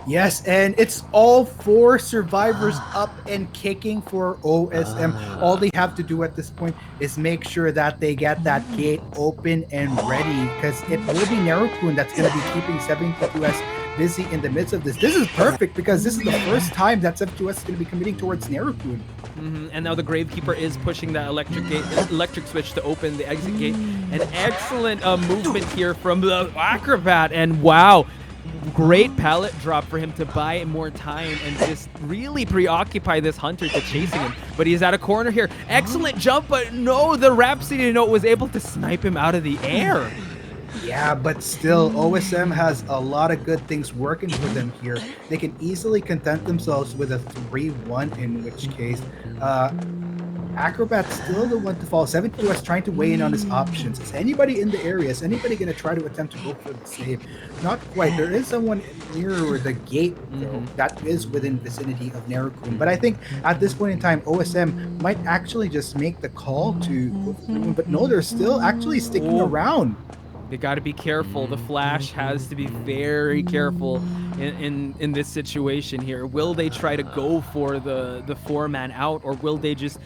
Yes, and it's all 4 survivors up and kicking for OSM. All they have to do at this point is make sure that they get that gate open and ready, because it will be Narukun that's going to be keeping 72S busy in the midst of this. This is perfect because this is the first time that 72S is going to be committing towards Narukun. And now the Gravekeeper is pushing that electric switch to open the exit gate. An excellent movement here from the acrobat, and wow, great pallet drop for him to buy more time and just really preoccupy this hunter to chasing him. But he's at a corner here. Excellent jump, but no, the Rhapsody note was able to snipe him out of the air. Yeah, but still, OSM has a lot of good things working for them here. They can easily content themselves with a 3-1, in which case, Acrobat's still the one to fall. 72S trying to weigh in on his options. Is anybody in the area? Is anybody going to try to attempt to go for the save? Not quite. There is someone near the gate, though, that is within vicinity of Narukun. But I think at this point in time, OSM might actually just make the call to go for the but no, they're still actually sticking around. They got to be careful. The Flash has to be very careful in this situation here. Will they try to go for the 4-man out, or will they just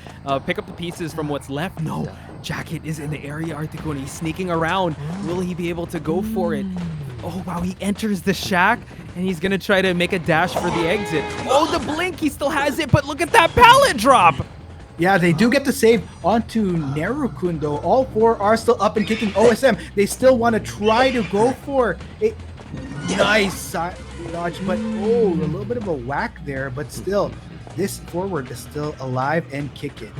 pick up the pieces from what's left? No, Jacket is in the area, Artico, and he's sneaking around. Will he be able to go for it? Oh, wow, he enters the shack, and he's going to try to make a dash for the exit. Oh, the blink, he still has it, but look at that pallet drop. Yeah, they do get the save onto Narukun, though. All 4 are still up and kicking. OSM, they still want to try to go for a nice dodge, but a little bit of a whack there, but still. this forward is still alive and kicking.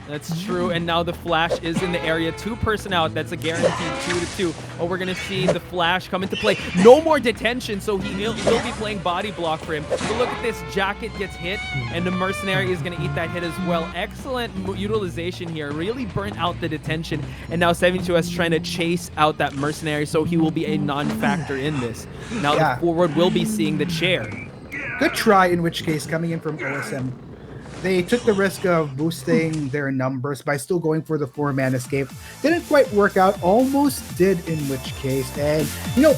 That's true. And now the Flash is in the area. 2-person out. That's a guaranteed 2-2. Oh, we're going to see the Flash come into play. No more detention, so he'll be playing body block for him. But look at this. Jacket gets hit, and the Mercenary is going to eat that hit as well. Excellent utilization here. Really burnt out the detention. And now 72S trying to chase out that Mercenary, so he will be a non-factor in this. Now the forward will be seeing the chair. Good try, in which case, coming in from OSM. They took the risk of boosting their numbers by still going for the 4-man escape. Didn't quite work out, almost did, in which case. And,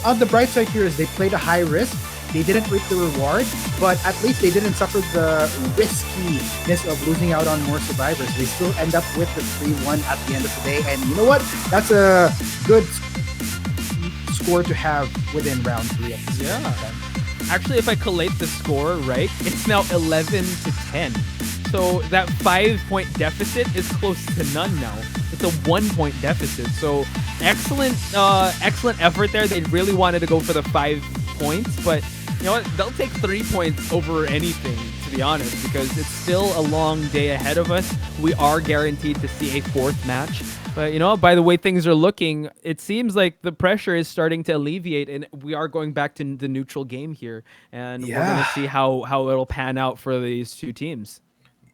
on the bright side here is they played a high risk. They didn't reap the reward, but at least they didn't suffer the riskiness of losing out on more survivors. They still end up with the 3-1 at the end of the day. And you know what? That's a good score to have within round 3 of this game. Actually, if I collate the score right, it's now 11-10. So that 5-point deficit is close to none now. It's a 1-point deficit. So excellent effort there. They really wanted to go for the 5 points, but you know what? They'll take 3 points over anything, to be honest, because it's still a long day ahead of us. We are guaranteed to see a 4th match. But, by the way things are looking, it seems like the pressure is starting to alleviate, and we are going back to the neutral game here. And we're going to see how it'll pan out for these two teams.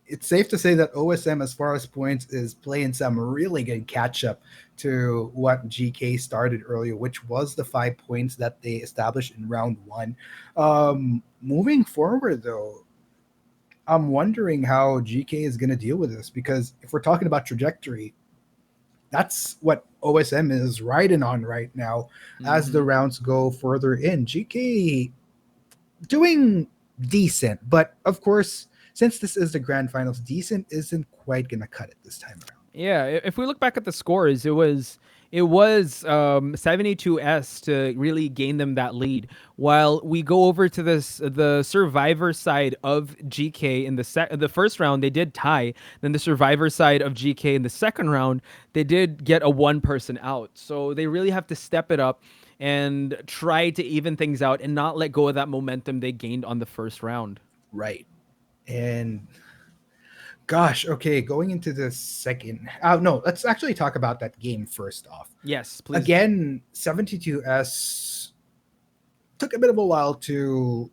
It's safe to say that OSM, as far as points, is playing some really good catch-up to what GK started earlier, which was the 5 points that they established in round 1. Moving forward, though, I'm wondering how GK is going to deal with this, because if we're talking about trajectory, that's what OSM is riding on right now as the rounds go further in. GK doing decent, but of course, since this is the grand finals, decent isn't quite going to cut it this time around. Yeah, if we look back at the scores, it was 72S to really gain them that lead. While we go over to the survivor side of GK in the first round, they did tie. Then the survivor side of GK in the second round, they did get a 1-person out. So they really have to step it up and try to even things out and not let go of that momentum they gained on the first round. Right. And gosh, okay, going into the second. No, let's actually talk about that game first off. Yes, please. Again, 72S took a bit of a while to.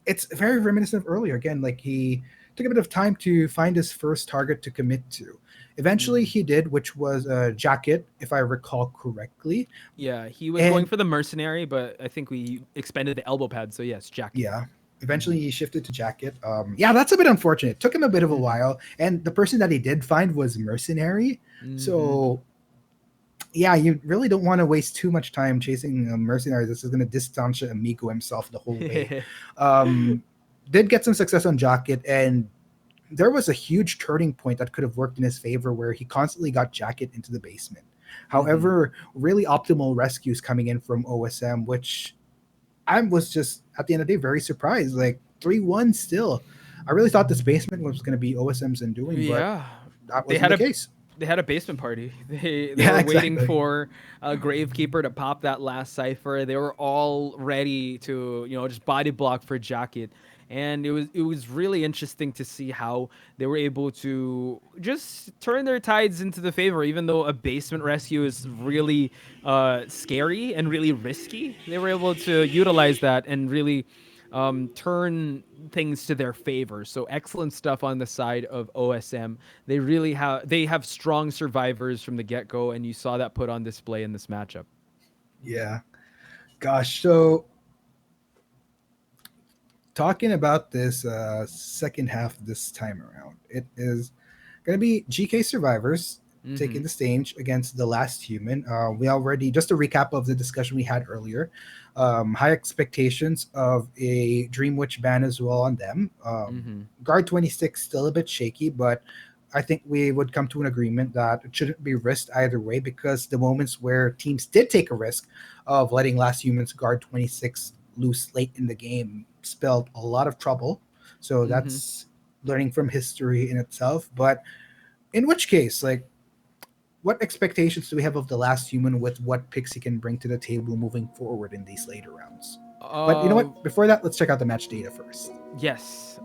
It's very reminiscent of earlier. Again, like he took a bit of time to find his first target to commit to. Eventually, he did, which was a Jacket, if I recall correctly. Yeah, he was going for the Mercenary, but I think we expended the elbow pad. So yes, Jacket. Yeah. Eventually, he shifted to Jacket. That's a bit unfortunate. It took him a bit of a while. And the person that he did find was Mercenary. So, yeah, you really don't want to waste too much time chasing a Mercenary. This is going to distance Amigo himself the whole way. Did get some success on Jacket. And there was a huge turning point that could have worked in his favor where he constantly got Jacket into the basement. However, really optimal rescues coming in from OSM, which I was just, at the end of the day, very surprised. Like 3-1 still. I really thought this basement was going to be OSM's undoing, but that wasn't the case. They had a basement party. They were waiting for a Gravekeeper to pop that last cipher. They were all ready to, just body block for Jacket. And it was really interesting to see how they were able to just turn their tides into the favor, even though a basement rescue is really scary and really risky. They were able to utilize that and really turn things to their favor. So excellent stuff on the side of OSM. They have strong survivors from the get-go, and you saw that put on display in this matchup. Yeah. Gosh, so talking about this second half this time around, it is going to be GK survivors taking the stage against the Last Human. We already, just a recap of the discussion we had earlier, high expectations of a Dream Witch ban as well on them. Guard 26 still a bit shaky, but I think we would come to an agreement that it shouldn't be risked either way, because the moments where teams did take a risk of letting Last Human's Guard 26 loose late in the game spelled a lot of trouble. So that's learning from history in itself. But in which case, like, what expectations do we have of the Last Human with what Pixie can bring to the table moving forward in these later rounds? But you know what? Before that, let's check out the match data first. Yes.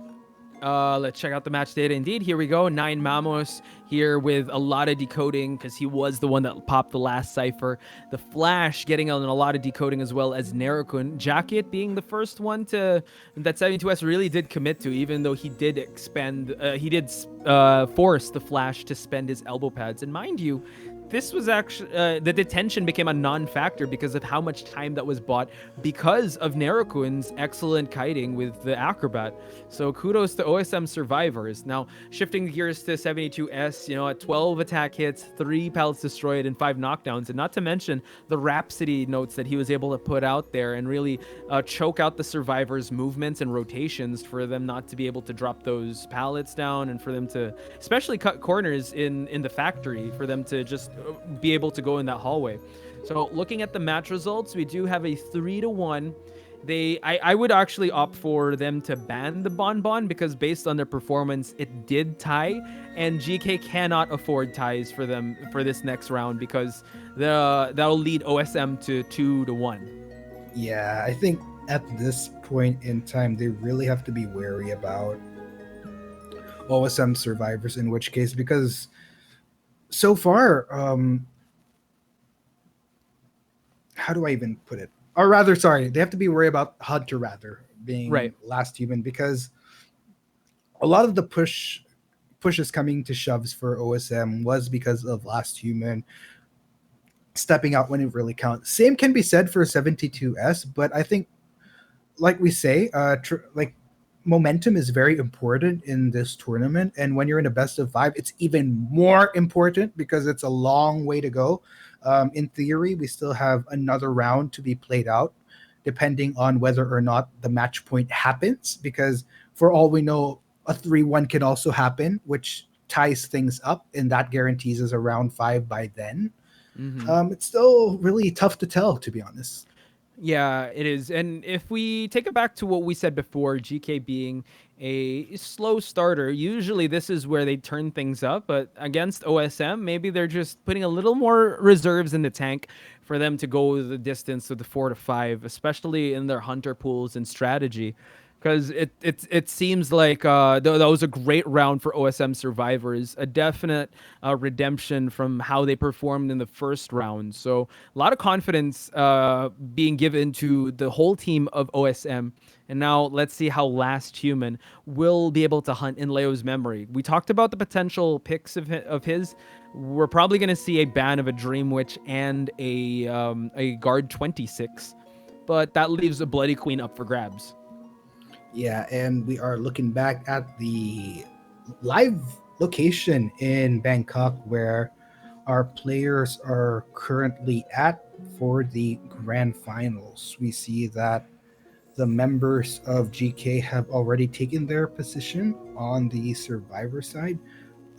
Let's check out the match data. Indeed, here we go. 9 Mamos here with a lot of decoding because he was the one that popped the last cipher. The Flash getting a lot of decoding as well as Nerokun. Jacket being the first one that 72S really did commit to, even though he did force the Flash to spend his elbow pads. And mind you, this was actually the detention became a non-factor because of how much time that was bought because of Nerokun's excellent kiting with the acrobat. So kudos to OSM survivors. Now shifting gears to 72S, at 12 attack hits, 3 pallets destroyed, and 5 knockdowns, and not to mention the Rhapsody notes that he was able to put out there and really choke out the survivors' movements and rotations for them not to be able to drop those pallets down, and for them to especially cut corners in the factory for them to just be able to go in that hallway. So looking at the match results, we do have a 3-1. I would actually opt for them to ban the Bonbon because based on their performance, it did tie, and GK cannot afford ties for them for this next round because that'll lead OSM to 2-1. Yeah, I think at this point in time, they really have to be wary about OSM survivors, in which case, because so far, how do I even put it? Or rather, sorry, they have to be worried about Hunter rather being last human, because a lot of the pushes coming to shoves for OSM was because of last human stepping out when it really counts. Same can be said for 72S, but I think, like we say, momentum is very important in this tournament, and when you're in a best of 5, it's even more important because it's a long way to go. In theory, we still have another round to be played out, depending on whether or not the match point happens, because for all we know, a 3-1 can also happen, which ties things up, and that guarantees us a round 5 by then. It's still really tough to tell, to be honest. Yeah, it is. And if we take it back to what we said before, GK being a slow starter, usually this is where they turn things up. But against OSM, maybe they're just putting a little more reserves in the tank for them to go the distance with the 4-5, especially in their hunter pools and strategy. Because it seems like that was a great round for OSM survivors, a definite redemption from how they performed in the first round. So a lot of confidence being given to the whole team of OSM. And now let's see how Last Human will be able to hunt in Leo's memory. We talked about the potential picks of his. We're probably going to see a ban of a Dream Witch and a Guard 26. But that leaves a Bloody Queen up for grabs. Yeah, and we are looking back at the live location in Bangkok where our players are currently at for the grand finals. We see that the members of GK have already taken their position on the survivor side.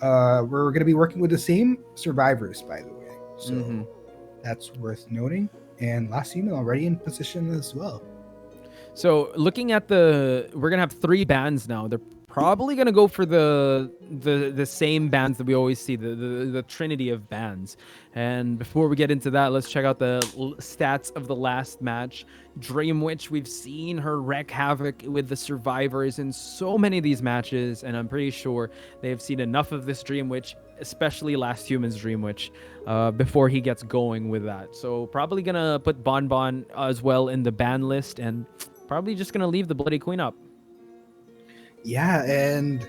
We're going to be working with the same survivors, by the way. So that's worth noting. And Last Human already in position as well. So looking at we're gonna have 3 bands now. They're probably gonna go for the same bands that we always see, the trinity of bands. And before we get into that, let's check out the stats of the last match. Dream Witch, we've seen her wreak havoc with the survivors in so many of these matches, and I'm pretty sure they've seen enough of this Dream Witch, especially Last Human's Dream Witch, before he gets going with that. So probably gonna put Bonbon as well in the ban list, and probably just gonna leave the Bloody Queen up. Yeah, and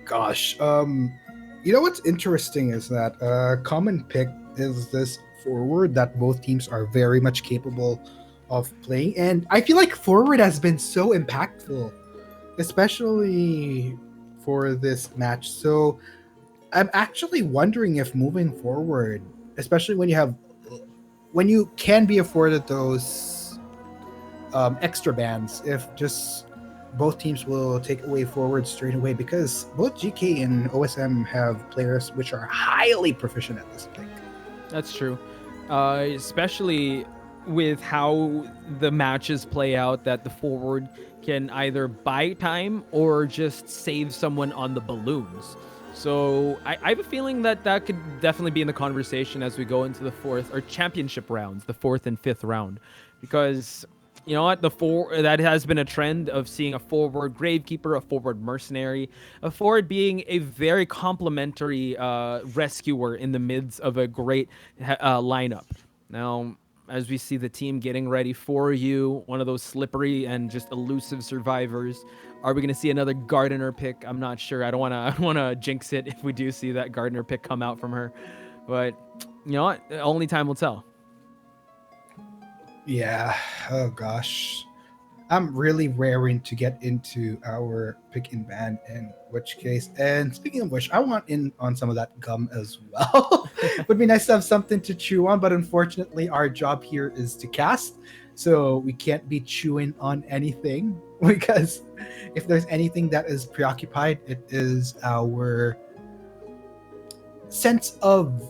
gosh, you know what's interesting is that common pick is this forward that both teams are very much capable of playing, and I feel like forward has been so impactful, especially for this match. So I'm actually wondering if moving forward, especially when you can be afforded those extra bands, if just both teams will take away forward straight away, because both GK and OSM have players which are highly proficient at this pick. That's true, especially with how the matches play out, that the forward can either buy time or just save someone on the balloons. So I have a feeling that could definitely be in the conversation as we go into the championship rounds, the 4th and 5th round, because you know what? That has been a trend of seeing a forward gravekeeper, a forward mercenary, a forward being a very complementary rescuer in the midst of a great lineup. Now, as we see the team getting ready for you, one of those slippery and just elusive survivors. Are we going to see another Gardener pick? I'm not sure. I don't want to jinx it if we do see that Gardener pick come out from her. But you know what? Only time will tell. Yeah. Oh gosh. I'm really raring to get into our pick and ban, in which case. And speaking of which, I want in on some of that gum as well. Would be nice to have something to chew on, but unfortunately our job here is to cast. So we can't be chewing on anything, because if there's anything that is preoccupied, it is our sense of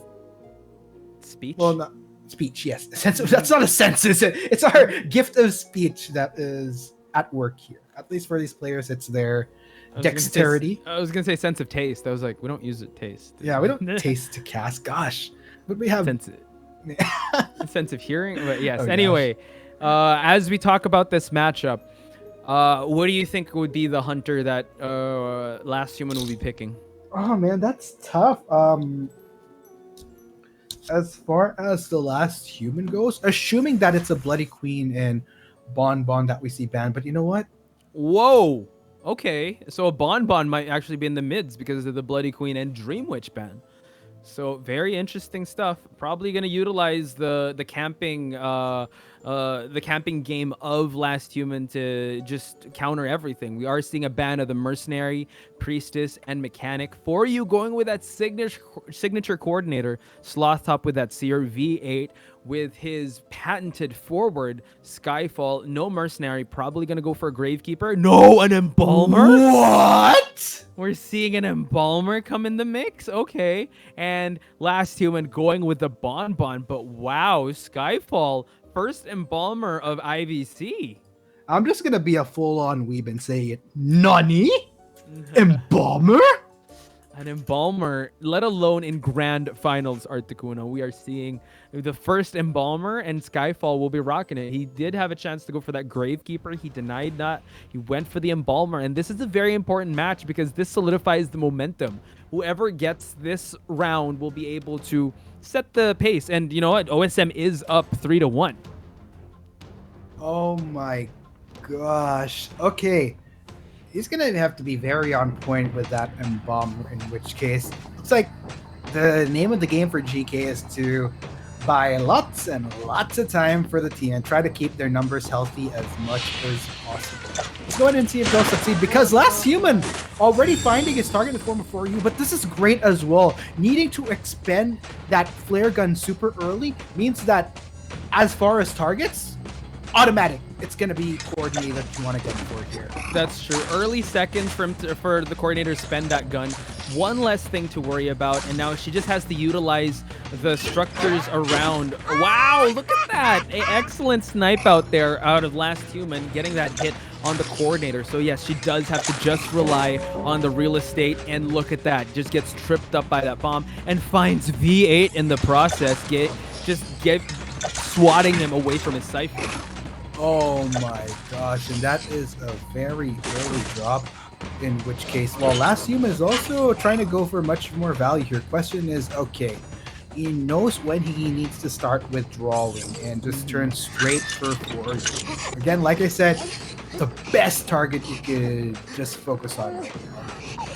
speech. Well, not speech, yes. That's not a sense, is it? It's our gift of speech that is at work here. At least for these players, it's their dexterity. I was gonna say sense of taste. I was like, we don't use it taste. Yeah, we don't taste to cast. Gosh, but we have sense of hearing. But yes. Oh, anyway, as we talk about this matchup, what do you think would be the hunter that Last Human will be picking? Oh man, that's tough. As far as the Last Human goes, assuming that it's a Bloody Queen and Bon that we see banned, but you know what? Whoa. Okay, so a Bon might actually be in the mids because of the Bloody Queen and Dream Witch ban. So very interesting stuff. Probably going to utilize the camping game of Last Human to just counter everything. We are seeing a ban of the Mercenary, Priestess, and Mechanic. For you, going with that signature coordinator, Sloth Top with that Seer V8 with his patented forward Skyfall. No Mercenary, probably going to go for a Gravekeeper. No, an Embalmer? What? We're seeing an Embalmer come in the mix. Okay. And Last Human going with the Bon, but wow, Skyfall, first Embalmer of IVC. I'm just going to be a full-on weeb and say it. Nani? Embalmer? An Embalmer, let alone in Grand Finals, Articuno. We are seeing the first Embalmer, and Skyfall will be rocking it. He did have a chance to go for that Gravekeeper. He denied that. He went for the Embalmer, and this is a very important match because this solidifies the momentum. Whoever gets this round will be able to set the pace. And you know what? OSM is up 3-1. Oh my gosh. Okay. He's going to have to be very on point with that Embalmer, in which case, it's like the name of the game for GK is to buy lots and lots of time for the team and try to keep their numbers healthy as much as possible. Let's go ahead and see if they'll succeed, because Last Human already finding his target in the form of 4U, but this is great as well. Needing to expend that flare gun super early means that as far as targets, automatic. It's going to be coordinated that you want to go for here. That's true. Early seconds for the coordinator to spend that gun. One less thing to worry about, and now she just has to utilize the structures around. Wow, look at that. An excellent snipe out there out of Last Human, getting that hit on the coordinator. So yes, she does have to just rely on the real estate, and look at that. Just gets tripped up by that bomb and finds V8 in the process. Swatting him away from his siphon. Oh my gosh, and that is a very early drop, in which case, well, Last Human is also trying to go for much more value here. Question is, okay, he knows when he needs to start withdrawing and just turn straight for 4. Again, like I said, the best target you could just focus on.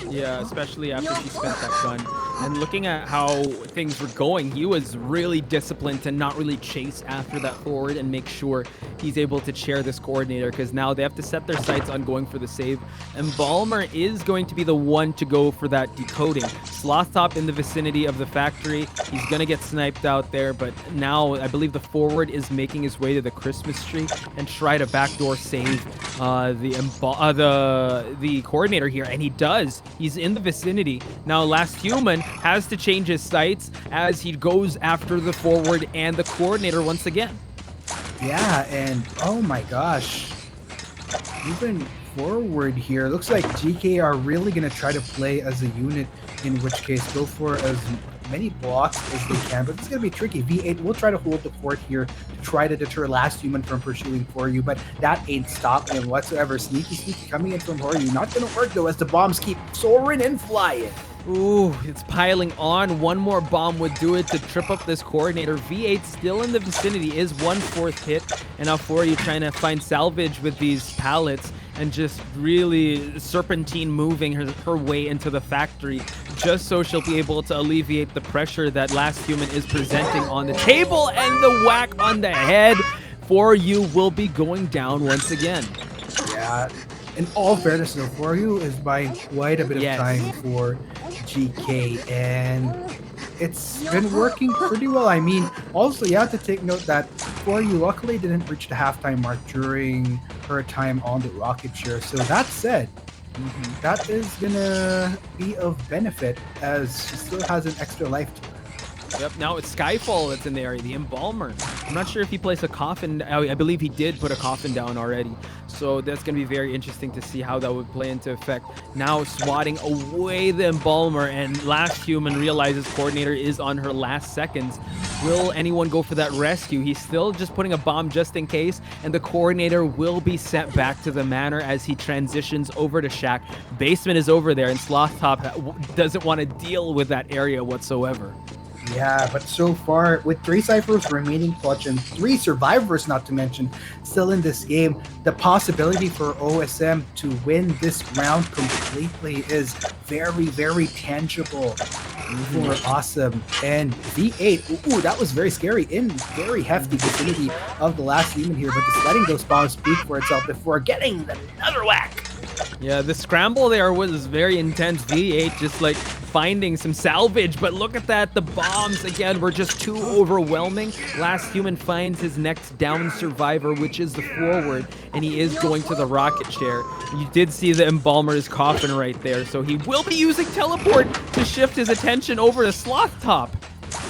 Yeah, especially after she spent that gun. And looking at how things were going, he was really disciplined to not really chase after that forward and make sure he's able to chair this coordinator, because now they have to set their sights on going for the save. Embalmer is going to be the one to go for that decoding. Sloth Top in the vicinity of the factory. He's going to get sniped out there, but now I believe the forward is making his way to the Christmas tree and try to backdoor save the coordinator here, and he does. He's in the vicinity. Now Last Human has to change his sights as he goes after the forward and the coordinator once again. Yeah, and oh my gosh. Even forward here, looks like GK are really going to try to play as a unit in which case go for as many blocks as they can, but it's going to be tricky. V8 will try to hold the fort here to try to deter Last Human from pursuing for you, but that ain't stopping him whatsoever. Sneaky coming in from Horyu. Not going to work though, as the bombs keep soaring and flying. Ooh, it's piling on. One more bomb would do it to trip up this coordinator. V8 still in the vicinity, is 1/4 hit, and now Horyu trying to find salvage with these pallets and just really serpentine moving her way into the factory just so she'll be able to alleviate the pressure that Last Human is presenting on the table, and the whack on the head. Horyu will be going down once again. Yeah, in all fairness though, Horyu is buying quite a bit of time for GK, and it's been working pretty well. I mean, also you have to take note that Horyu luckily didn't reach the halftime mark during her time on the rocket chair. So that said, that is gonna be of benefit as she still has an extra life to her. Yep, now it's Skyfall that's in the area, the Embalmer. I'm not sure if he placed a coffin. I believe he did put a coffin down already. So that's going to be very interesting to see how that would play into effect. Now swatting away the Embalmer, and Last Human realizes Coordinator is on her last seconds. Will anyone go for that rescue? He's still just putting a bomb just in case, and the Coordinator will be sent back to the manor as he transitions over to Shack. Basement is over there, and Sloth Top doesn't want to deal with that area whatsoever. Yeah, but so far, with 3 Cyphers remaining clutch and 3 survivors, not to mention, still in this game, the possibility for OSM to win this round completely is very, very tangible for Awesome. And V8, ooh, that was very scary, in very hefty vicinity of the Last Human here, but just letting those bombs speak for itself before getting another whack. Yeah, the scramble there was very intense. V8 just like finding some salvage, but look at that. The bombs, again, were just too overwhelming. Last Human finds his next down survivor, which is the forward, and he is going to the rocket chair. You did see the Embalmer's coffin right there, so he will be using teleport to shift his attention over to Sloth Top.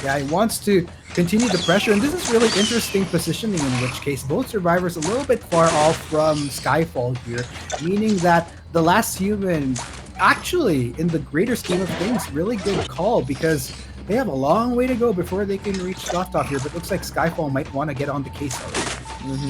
Yeah, he wants to continue the pressure, and this is really interesting positioning, in which case both survivors a little bit far off from Skyfall here, meaning that the Last Human, actually, in the greater scheme of things, really good call, because they have a long way to go before they can reach Sloth Top here, but looks like Skyfall might want to get on the case already.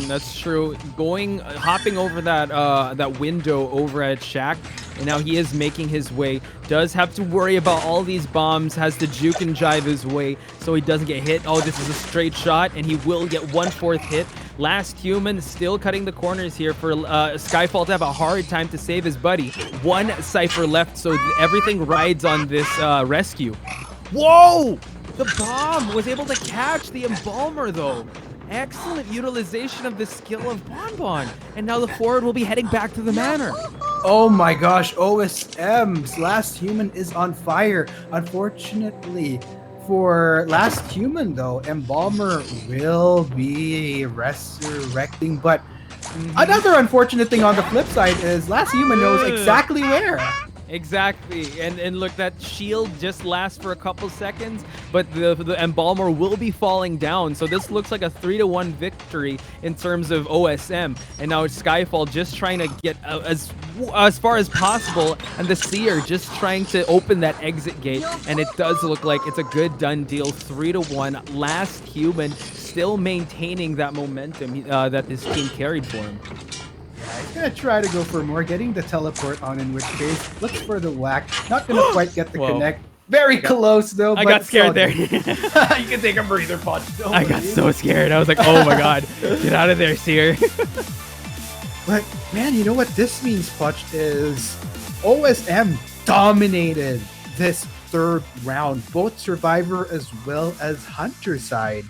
That's true. Hopping over that window over at Shack, and now he is making his way. Does have to worry about all these bombs, has to juke and jive his way so he doesn't get hit. Oh, this is a straight shot, and he will get 1/4 hit. Last Human still cutting the corners here for Skyfall to have a hard time to save his buddy. 1 Cypher left, so everything rides on this rescue. Whoa! The bomb was able to catch the Embalmer, though. Excellent utilization of the skill of Bonbon. And now the forward will be heading back to the manor. Oh my gosh, OSM's Last Human is on fire. Unfortunately for Last Human, though, Embalmer will be resurrecting. But another unfortunate thing on the flip side is Last Human knows exactly where. Exactly, and look, that shield just lasts for a couple seconds, but the Embalmer will be falling down, so this looks like a 3-1 victory in terms of OSM, and now it's Skyfall just trying to get as far as possible, and the Seer just trying to open that exit gate, and it does look like it's a good done deal, 3-1. Last Human still maintaining that momentum that this team carried for him. He's gonna try to go for more, getting the teleport on, in which case looks for the whack. Not gonna quite get the connect. Very close though. I got scared there. You can take a breather, Punch. I got so scared. I was like, oh my god, get out of there, Seer. But man, you know what this means, Punch, is OSM dominated this 3rd round, both Survivor as well as Hunter side.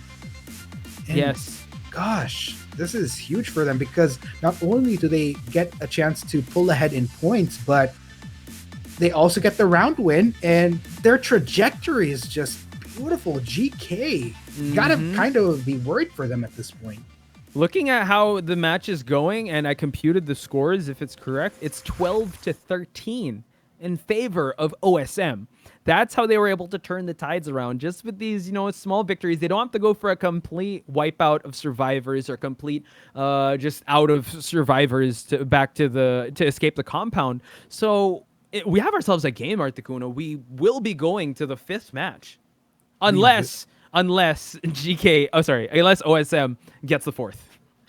And yes. Gosh, this is huge for them, because not only do they get a chance to pull ahead in points, but they also get the round win, and their trajectory is just beautiful. GK, you gotta kind of be worried for them at this point. Looking at how the match is going, and I computed the scores, if it's correct, it's 12-13 in favor of OSM. That's how they were able to turn the tides around, just with these, small victories. They don't have to go for a complete wipeout of survivors or complete just out of survivors to escape the compound. So we have ourselves a game, Articuno. We will be going to the 5th match, unless GK. Oh, sorry, unless OSM gets the 4th.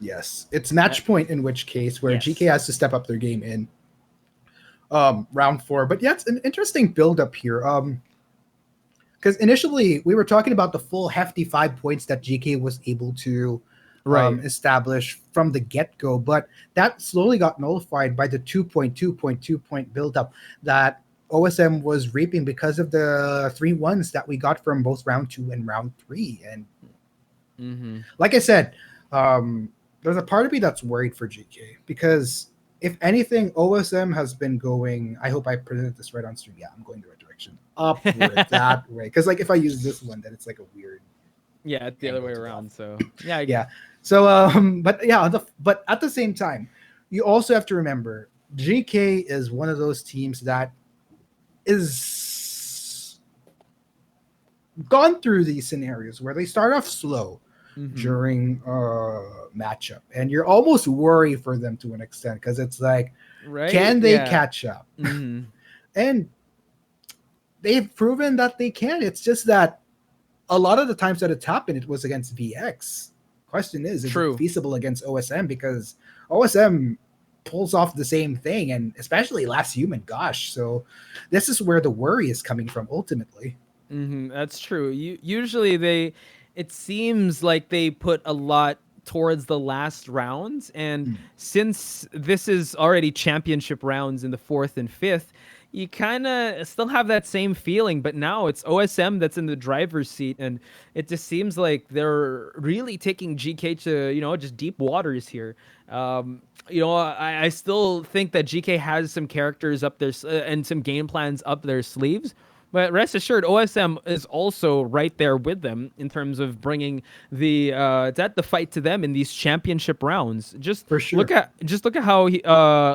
Yes, it's match point, in which case where Yes. GK has to step up their game in round 4. But yeah, it's an interesting build up here. Because initially we were talking about the full hefty 5 points that GK was able to establish from the get-go, but that slowly got nullified by the 2.2 point build-up that OSM was reaping because of the 3-1s that we got from both round 2 and round 3. And like I said, there's a part of me that's worried for GK, because if anything, OSM has been going, I hope I presented this right on stream. Yeah, I'm going the right direction. Upward that way. Because like if I use this one, then it's like a weird. Yeah, it's the other way around. So yeah, yeah. So but yeah, but at the same time, you also have to remember GK is one of those teams that is gone through these scenarios where they start off slow during matchup, and you're almost worried for them to an extent, because it's like, can they catch up? And they've proven that they can. It's just that a lot of the times that it's happened, it was against VX. Question is it feasible against OSM? Because OSM pulls off the same thing, and especially Last Human, gosh. So this is where the worry is coming from ultimately. That's true. Usually it seems like they put a lot towards the last rounds, and since this is already championship rounds in the 4th and 5th, you kind of still have that same feeling, but now it's OSM that's in the driver's seat, and it just seems like they're really taking GK to, just deep waters here. I still think that GK has some characters up there and some game plans up their sleeves, but rest assured, OSM is also right there with them in terms of bringing the fight to them in these championship rounds. Just for sure. Look at how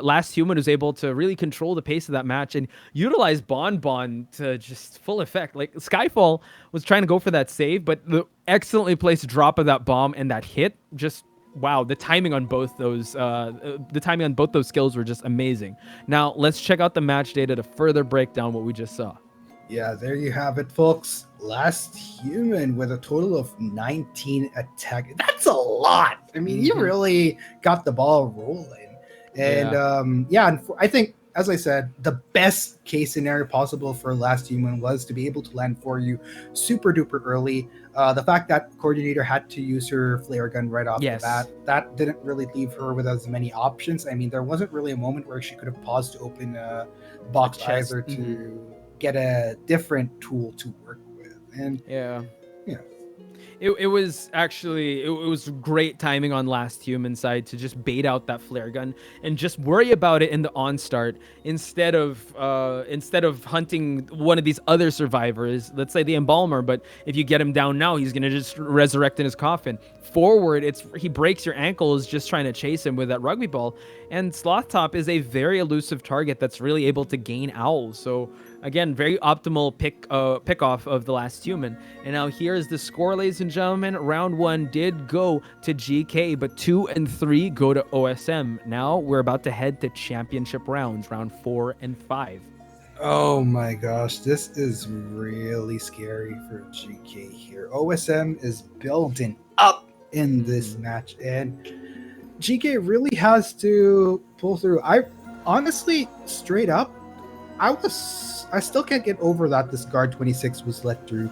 Last Human was able to really control the pace of that match and utilize Bon to just full effect. Like Skyfall was trying to go for that save, but the excellently placed drop of that bomb and that hit, just wow, the timing on both those skills were just amazing. Now let's check out the match data to further break down what we just saw. Yeah, there you have it, folks. Last Human with a total of 19 attack. That's a lot. I mean, you really got the ball rolling. And and I think, as I said, the best case scenario possible for Last Human was to be able to land for you super duper early. The fact that Coordinator had to use her flare gun right off the bat, that didn't really leave her with as many options. I mean, there wasn't really a moment where she could have paused to open a box either to get a different tool to work with. And it was great timing on Last Human side to just bait out that flare gun and just worry about it in the onstart instead of hunting one of these other survivors, let's say the Embalmer. But if you get him down now, he's gonna just resurrect in his coffin. Forward, he breaks your ankles just trying to chase him with that rugby ball. And Sloth Top is a very elusive target that's really able to gain owls. So again, very optimal pick off of the Last Human. And now here's the score, ladies and gentlemen. Round 1 did go to GK, but 2 and 3 go to OSM. Now we're about to head to championship rounds, round 4 and 5. Oh my gosh, this is really scary for GK here. OSM is building up in this match, and GK really has to pull through. I honestly, straight up, I still can't get over that this guard 26 was let through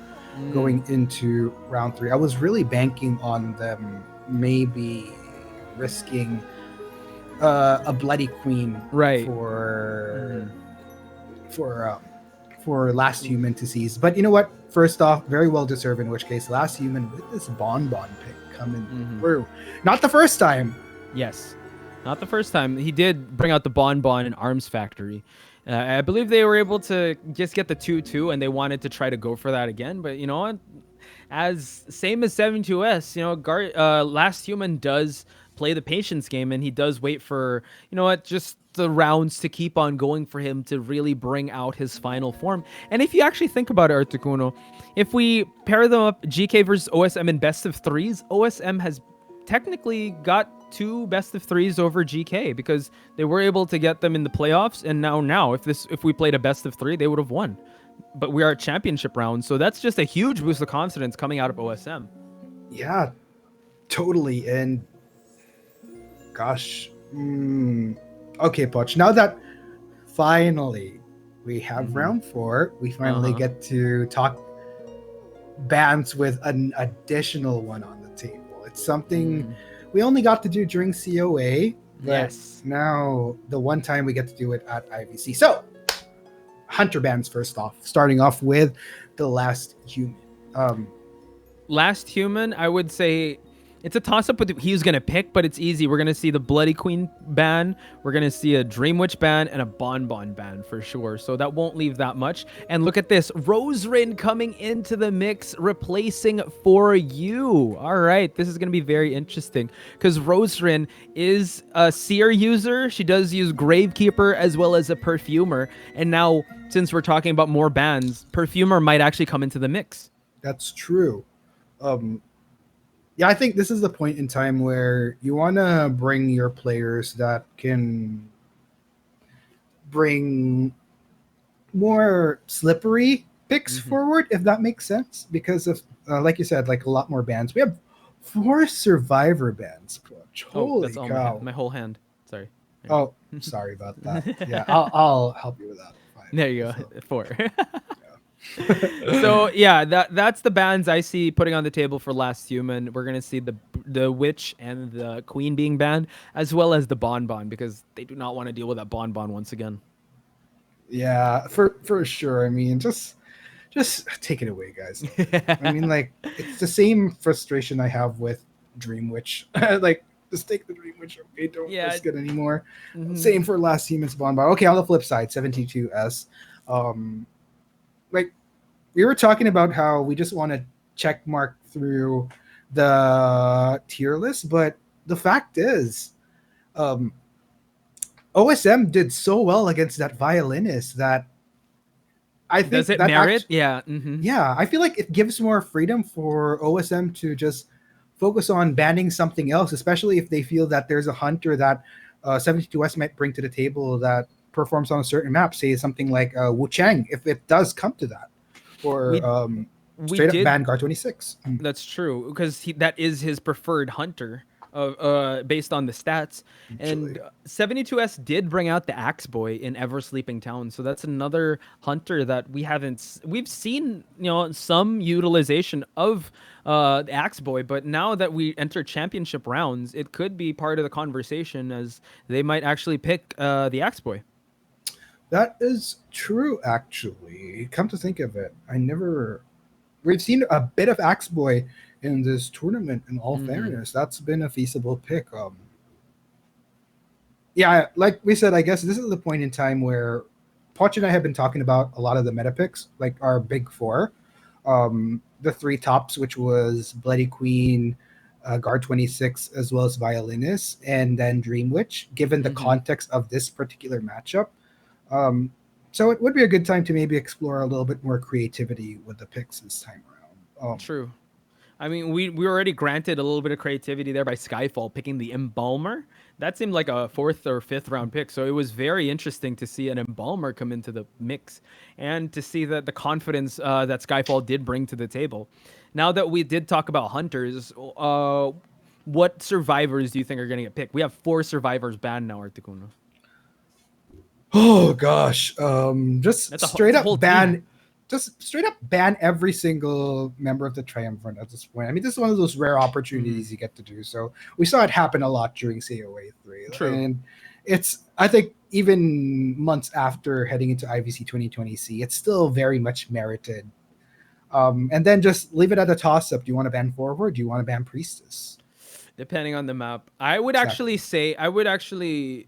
going into round 3. I was really banking on them maybe risking a Bloody Queen for Last Human to seize. But you know what? First off, very well deserved, in which case Last Human with this Bon pick coming through. Not the first time. Yes. Not the first time. He did bring out the Bon and Arms Factory. I believe they were able to just get the 2-2, and they wanted to try to go for that again. But you know what? Same as 72S, Last Human does play the patience game, and he does wait for, just the rounds to keep on going for him to really bring out his final form. And if you actually think about it, Articuno, if we pair them up, GK versus OSM in best of 3s, OSM has technically got 2 best of 3s over GK because they were able to get them in the playoffs, and now if we played a best of 3, they would have won. But we are at championship round, so that's just a huge boost of confidence coming out of OSM. Yeah, totally. And gosh, okay, Poch. Now that finally we have round 4, we finally get to talk bans with an additional one on the table. It's something we only got to do during COA, but now the one time we get to do it at IVC. So, Hunter bans first off, starting off with the Last Human. Last Human, I would say it's a toss-up with who he's going to pick, but it's easy. We're going to see the Bloody Queen ban, we're going to see a Dream Witch ban, and a Bonbon ban for sure. So that won't leave that much. And look at this. Roserin coming into the mix, replacing For You. All right, this is going to be very interesting because Roserin is a Seer user. She does use Gravekeeper as well as a Perfumer. And now, since we're talking about more bans, Perfumer might actually come into the mix. That's true. Yeah, I think this is the point in time where you want to bring your players that can bring more slippery picks forward, if that makes sense. Because of, like you said, like a lot more bans. We have 4 Survivor bans. Holy that's cow! My whole hand. Sorry. Oh, sorry about that. Yeah, I'll help you with that. Fine. There you go. 4. So yeah, that's the bans I see putting on the table for Last Human. We're gonna see the Witch and the Queen being banned, as well as the Bonbon, because they do not want to deal with that Bonbon once again. Yeah, for sure. I mean, just take it away, guys. I mean, like, it's the same frustration I have with Dream Witch. Like, just take the Dream Witch, okay? Don't risk it anymore. Same for Last Human's Bonbon. Okay, on the flip side, 72S. Like, we were talking about how we just want to check mark through the tier list, but the fact is, OSM did so well against that violinist that I think does it merit? Yeah. Yeah, I feel like it gives more freedom for OSM to just focus on banning something else, especially if they feel that there's a hunter that 72S might bring to the table that performs on a certain map, say something like Wu Chang, if it does come to that, or straight up ban Guard 26. That's true, because that is his preferred hunter, based on the stats. And 72S did bring out the Axe Boy in Ever Sleeping Town, so that's another hunter that we've seen, some utilization of the Axe Boy, but now that we enter championship rounds, it could be part of the conversation, as they might actually pick the Axe Boy. That is true, actually. Come to think of it, we've seen a bit of Axe Boy in this tournament, in all fairness. That's been a feasible pick. Yeah, like we said, I guess this is the point in time where Poch and I have been talking about a lot of the meta picks, like our big 4. The 3 tops, which was Bloody Queen, Guard 26, as well as Violinist, and then Dream Witch, given the context of this particular matchup. So it would be a good time to maybe explore a little bit more creativity with the picks this time around. True. I mean, we were already granted a little bit of creativity there by Skyfall picking the Embalmer. That seemed like a 4th or 5th round pick, so it was very interesting to see an Embalmer come into the mix and to see that the confidence that Skyfall did bring to the table. Now that we did talk about hunters, what survivors do you think are going to get picked? We have 4 survivors banned now, Articuno. Oh gosh, just straight up ban every single member of the Triumvirate at this point. I mean, this is one of those rare opportunities you get to do. So we saw it happen a lot during COA 3. True. And I think even months after heading into IVC 2020C, it's still very much merited. And then just leave it at a toss-up. Do you want to ban Forward? Do you want to ban Priestess? Depending on the map. I would actually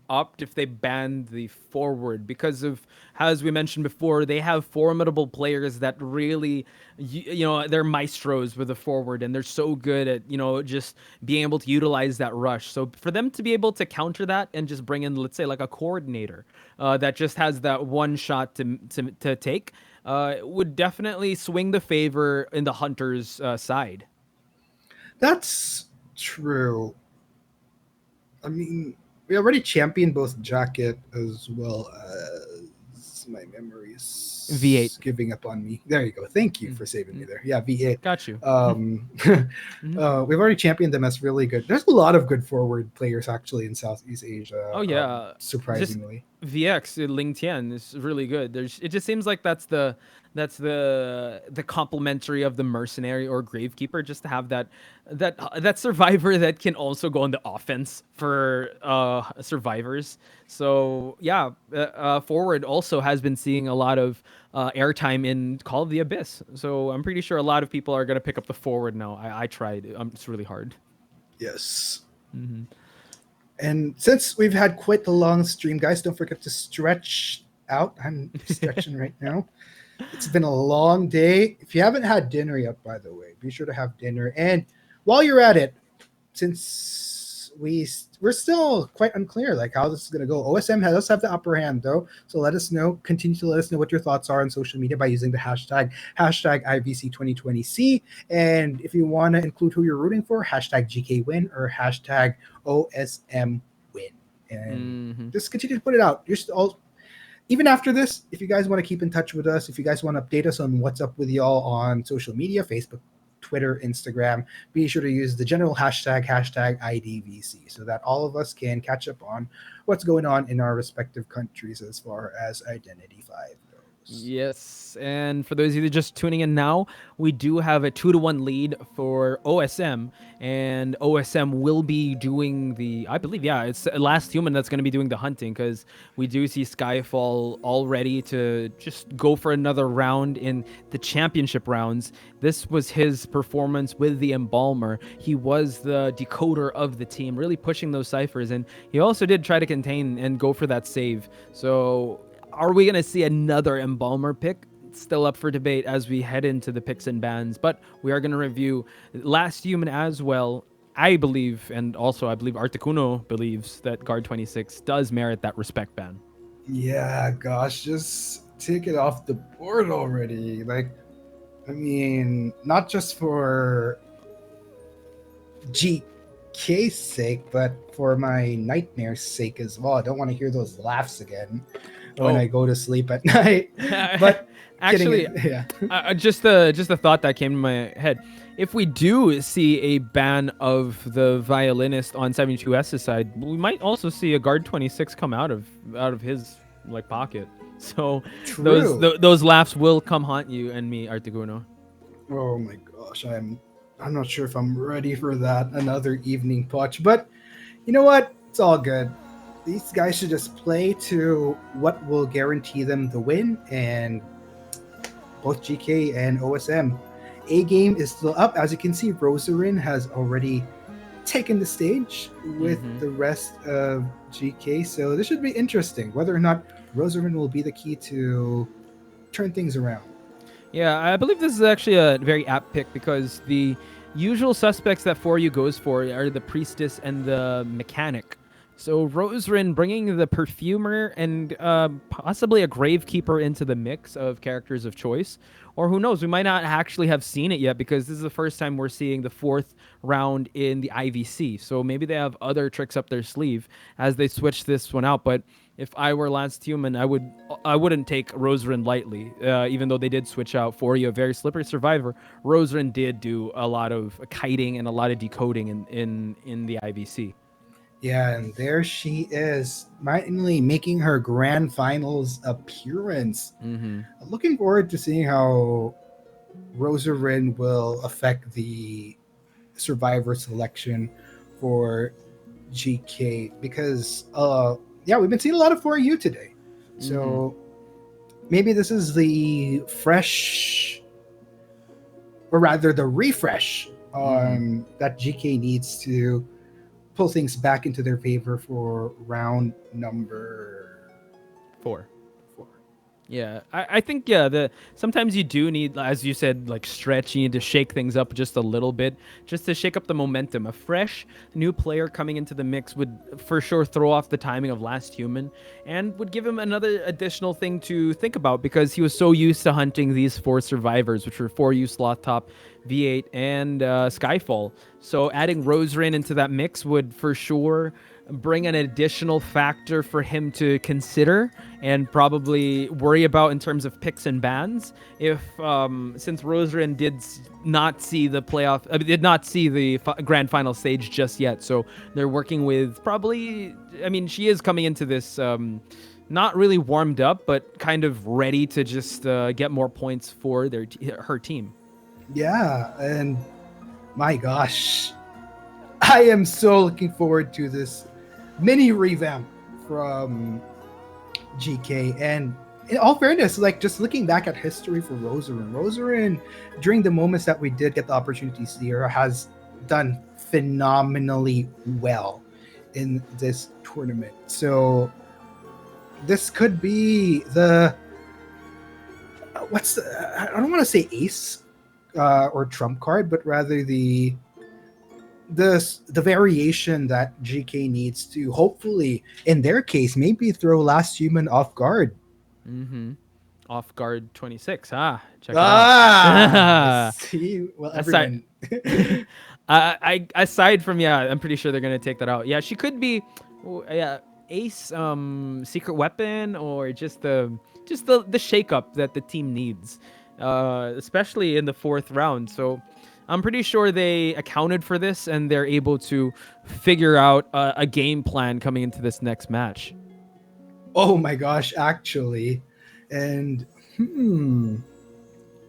opt if they banned the Forward, because of, as we mentioned before, they have formidable players that really, they're maestros with the Forward, and they're so good at, just being able to utilize that rush. So for them to be able to counter that and just bring in, let's say, like a coordinator that just has that one shot to take, would definitely swing the favor in the Hunter's side. That's true. I mean, we already championed both Jacket as well as my memories V8 giving up on me. There you go. Thank you for saving me there. Yeah, V8. Got you. We've already championed them as really good. There's a lot of good forward players actually in Southeast Asia. Oh yeah, surprisingly. Just VX Ling Tian is really good. It just seems like that's the complementary of the mercenary or gravekeeper, just to have that survivor that can also go on the offense for survivors. So yeah, forward also has been seeing a lot of airtime in Call of the Abyss. So I'm pretty sure a lot of people are gonna pick up the forward now. I tried. It's really hard. Yes. Mm-hmm. And since we've had quite a long stream, guys, don't forget to stretch out. I'm stretching right now. It's been a long day. If you haven't had dinner yet, by the way, be sure to have dinner. And while you're at it, since we're still quite unclear like how this is going to go, OSM does have the upper hand though. So let us know. Continue to let us know what your thoughts are on social media by using the hashtag #IVC2020C. And if you want to include who you're rooting for, hashtag GKWin or hashtag OSM win. And just continue to put it out. You're still, even after this, if you guys want to keep in touch with us, if you guys want to update us on what's up with y'all on social media, Facebook, Twitter, Instagram, be sure to use the general hashtag #IDVC so that all of us can catch up on what's going on in our respective countries as far as Identity 5 goes. Yes, and for those of you just tuning in now, we do have a 2-1 lead for OSM, and OSM will be doing I believe, it's Last Human that's going to be doing the hunting, because we do see Skyfall all ready to just go for another round in the championship rounds. This was his performance with the Embalmer. He was the decoder of the team, really pushing those ciphers, and he also did try to contain and go for that save. So are we going to see another Embalmer pick? Still up for debate as we head into the picks and bans, but we are going to review Last Human as well. I believe, and also I believe Articuno believes, that Guard 26 does merit that respect ban. Yeah, gosh, just take it off the board already. Like, I mean, not just for GK's sake, but for my nightmare's sake as well. I don't want to hear those laughs again when I go to sleep at night. But actually, just a thought that came to my head. If we do see a ban of the violinist on 72S's side, we might also see a Guard 26 come out of his like pocket. So those laughs will come haunt you and me, Articuno. Oh my gosh, I'm not sure if I'm ready for that. Another evening potch, but you know what? It's all good. These guys should just play to what will guarantee them the win, and both GK and OSM. A game is still up. As you can see, Rosarin has already taken the stage with the rest of GK, so this should be interesting, whether or not Rosarin will be the key to turn things around. Yeah, I believe this is actually a very apt pick, because the usual suspects that 4U goes for are the Priestess and the Mechanic. So Rosarin bringing the Perfumer and possibly a Gravekeeper into the mix of characters of choice. Or who knows, we might not actually have seen it yet, because this is the first time we're seeing the 4th round in the IVC. So maybe they have other tricks up their sleeve as they switch this one out. But if I were Last Human, I wouldn't take Rosarin lightly, even though they did switch out 4U, a very slippery survivor. Rosarin did do a lot of kiting and a lot of decoding in the IVC. Yeah, and there she is, finally making her grand finals appearance. I'm looking forward to seeing how Rosarin will affect the survivor selection for GK, because we've been seeing a lot of 4U today. So maybe this is the fresh, or rather the refresh that GK needs to pull things back into their favor for round number 4. Yeah, I think, sometimes you do need, as you said, like stretch. You need to shake things up just a little bit, just to shake up the momentum. A fresh new player coming into the mix would for sure throw off the timing of Last Human, and would give him another additional thing to think about, because he was so used to hunting these 4 survivors, which were 4U, Sloth Top, V8, and Skyfall. So adding Rosarin into that mix would for sure bring an additional factor for him to consider and probably worry about in terms of picks and bans. If since Rosarin did not see the did not see the grand final stage just yet, so they're working with probably. I mean, she is coming into this not really warmed up, but kind of ready to just get more points for her team. Yeah, and my gosh, I am so looking forward to this mini revamp from GK. And in all fairness, like just looking back at history for Rosarin, during the moments that we did get the opportunity to see her, has done phenomenally well in this tournament. So this could be the I don't want to say ace or trump card, but rather the variation that GK needs to hopefully, in their case, maybe throw Last Human off guard. Off guard 26. Check it out. See, well, everyone. Aside from I'm pretty sure they're gonna take that out. Yeah, she could be, ace, secret weapon, or just the shakeup that the team needs, especially in the 4th round. So I'm pretty sure they accounted for this and they're able to figure out a game plan coming into this next match. Oh my gosh, actually. And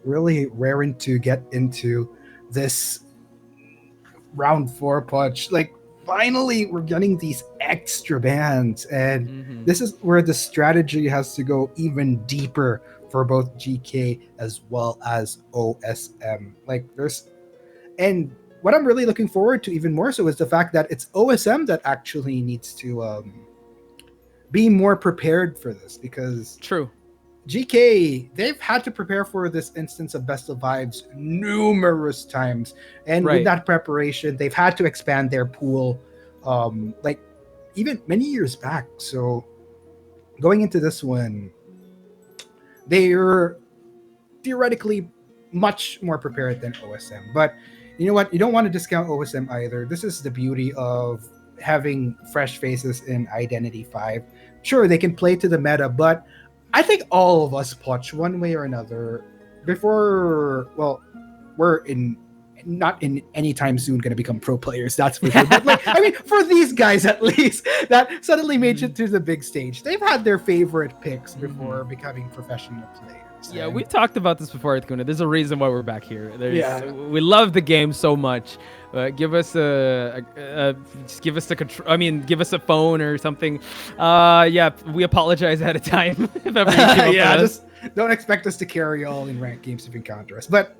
really raring to get into this round 4 punch. Like, finally, we're getting these extra bands, and this is where the strategy has to go even deeper for both GK as well as OSM. Like, and what I'm really looking forward to even more so is the fact that it's OSM that actually needs to be more prepared for this, because GK, they've had to prepare for this instance of Best of Vibes numerous times, and with that preparation, they've had to expand their pool, like even many years back. So going into this one, they're theoretically much more prepared than OSM. But you know what? You don't want to discount OSM either. This is the beauty of having fresh faces in Identity 5. Sure, they can play to the meta, but I think all of us, Potch, one way or another, before, well, we're not in any time soon going to become pro players, that's for sure. But like, I mean, for these guys at least that suddenly made it to the big stage, they've had their favorite picks before becoming professional players. Yeah, we've talked about this before, Kuna. There's a reason why we're back here. We love the game so much. Give us just give us the control. I mean, give us a phone or something. We apologize ahead of time if ever you just don't expect us to carry all in ranked games if you encounter us. But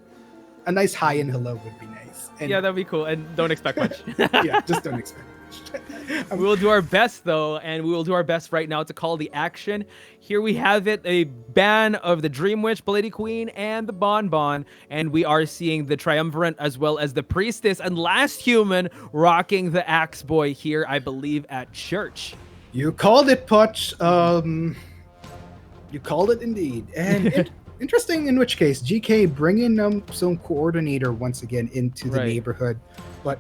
a nice hi and hello would be nice. And that'd be cool. And don't expect much. Just don't expect much. We will do our best, though, and we will do our best right now to call the action. Here we have it, a ban of the Dream Witch, Lady Queen, and the Bonbon, and we are seeing the Triumvirate as well as the Priestess and Last Human rocking the Axe Boy here, I believe, at church. You called it, Potch. You called it indeed. And interesting, in which case, GK bringing some coordinator once again into the neighborhood. But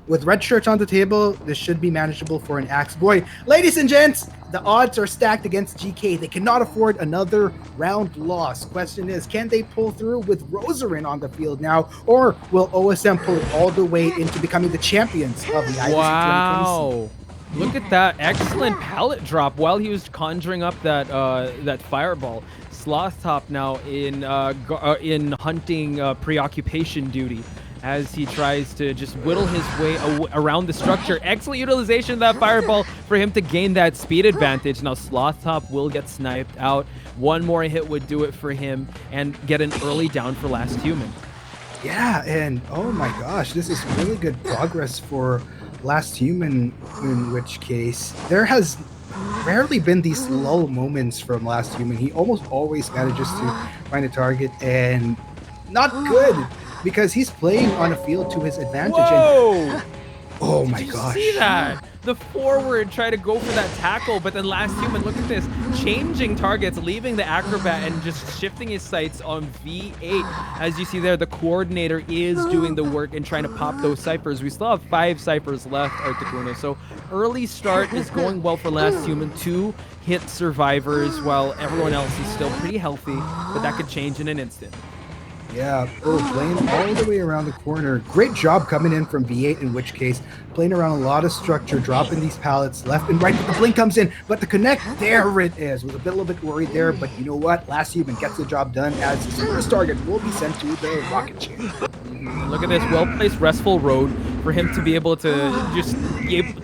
with red shirts on the table, this should be manageable for an Axe Boy. Ladies and gents, the odds are stacked against GK. They cannot afford another round loss. Question is, can they pull through with Rosarin on the field now, or will OSM pull it all the way into becoming the champions of the IVC 2020? Look at that excellent pallet drop while he was conjuring up that fireball. Sloth Top now in hunting preoccupation duty as he tries to just whittle his way around the structure. Excellent utilization of that fireball for him to gain that speed advantage. Now Sloth Top will get sniped out. One more hit would do it for him and get an early down for Last Human. Yeah, and oh my gosh, this is really good progress for Last Human, in which case there has rarely been these lull moments from Last Human. He almost always manages to find a target, and not good because he's playing on a field to his advantage. Whoa! And, oh my gosh. See that? the forward try to go for that tackle, but then Last Human, look at this, changing targets, leaving the Acrobat and just shifting his sights on V8. As you see there, the coordinator is doing the work and trying to pop those ciphers. We still have 5 ciphers left, Articuno. So early start is going well for Last Human. 2 hit survivors while everyone else is still pretty healthy, but that could change in an instant. Yeah, playing all the way around the corner. Great job coming in from V8, in which case, playing around a lot of structure, dropping these pallets left and right, but the blink comes in, but the connect, there it is. Was a little bit worried there, but you know what? Last Human gets the job done as his first target will be sent to the rocket chair. Look at this well-placed restful road for him to be able to just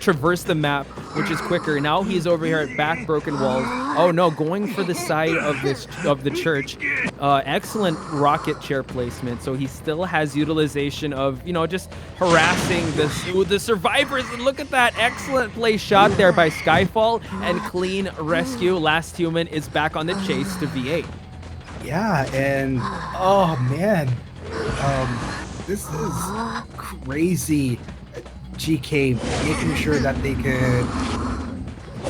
traverse the map, which is quicker. Now he's over here at back broken walls. Oh no, going for the side of the church. Excellent rocket chair placement. So he still has utilization of, you know, just harassing the survivors. And look at that excellent play shot there by Skyfall and clean rescue. Last Human is back on the chase to V8. Yeah, and oh man, this is crazy. GK making sure that they could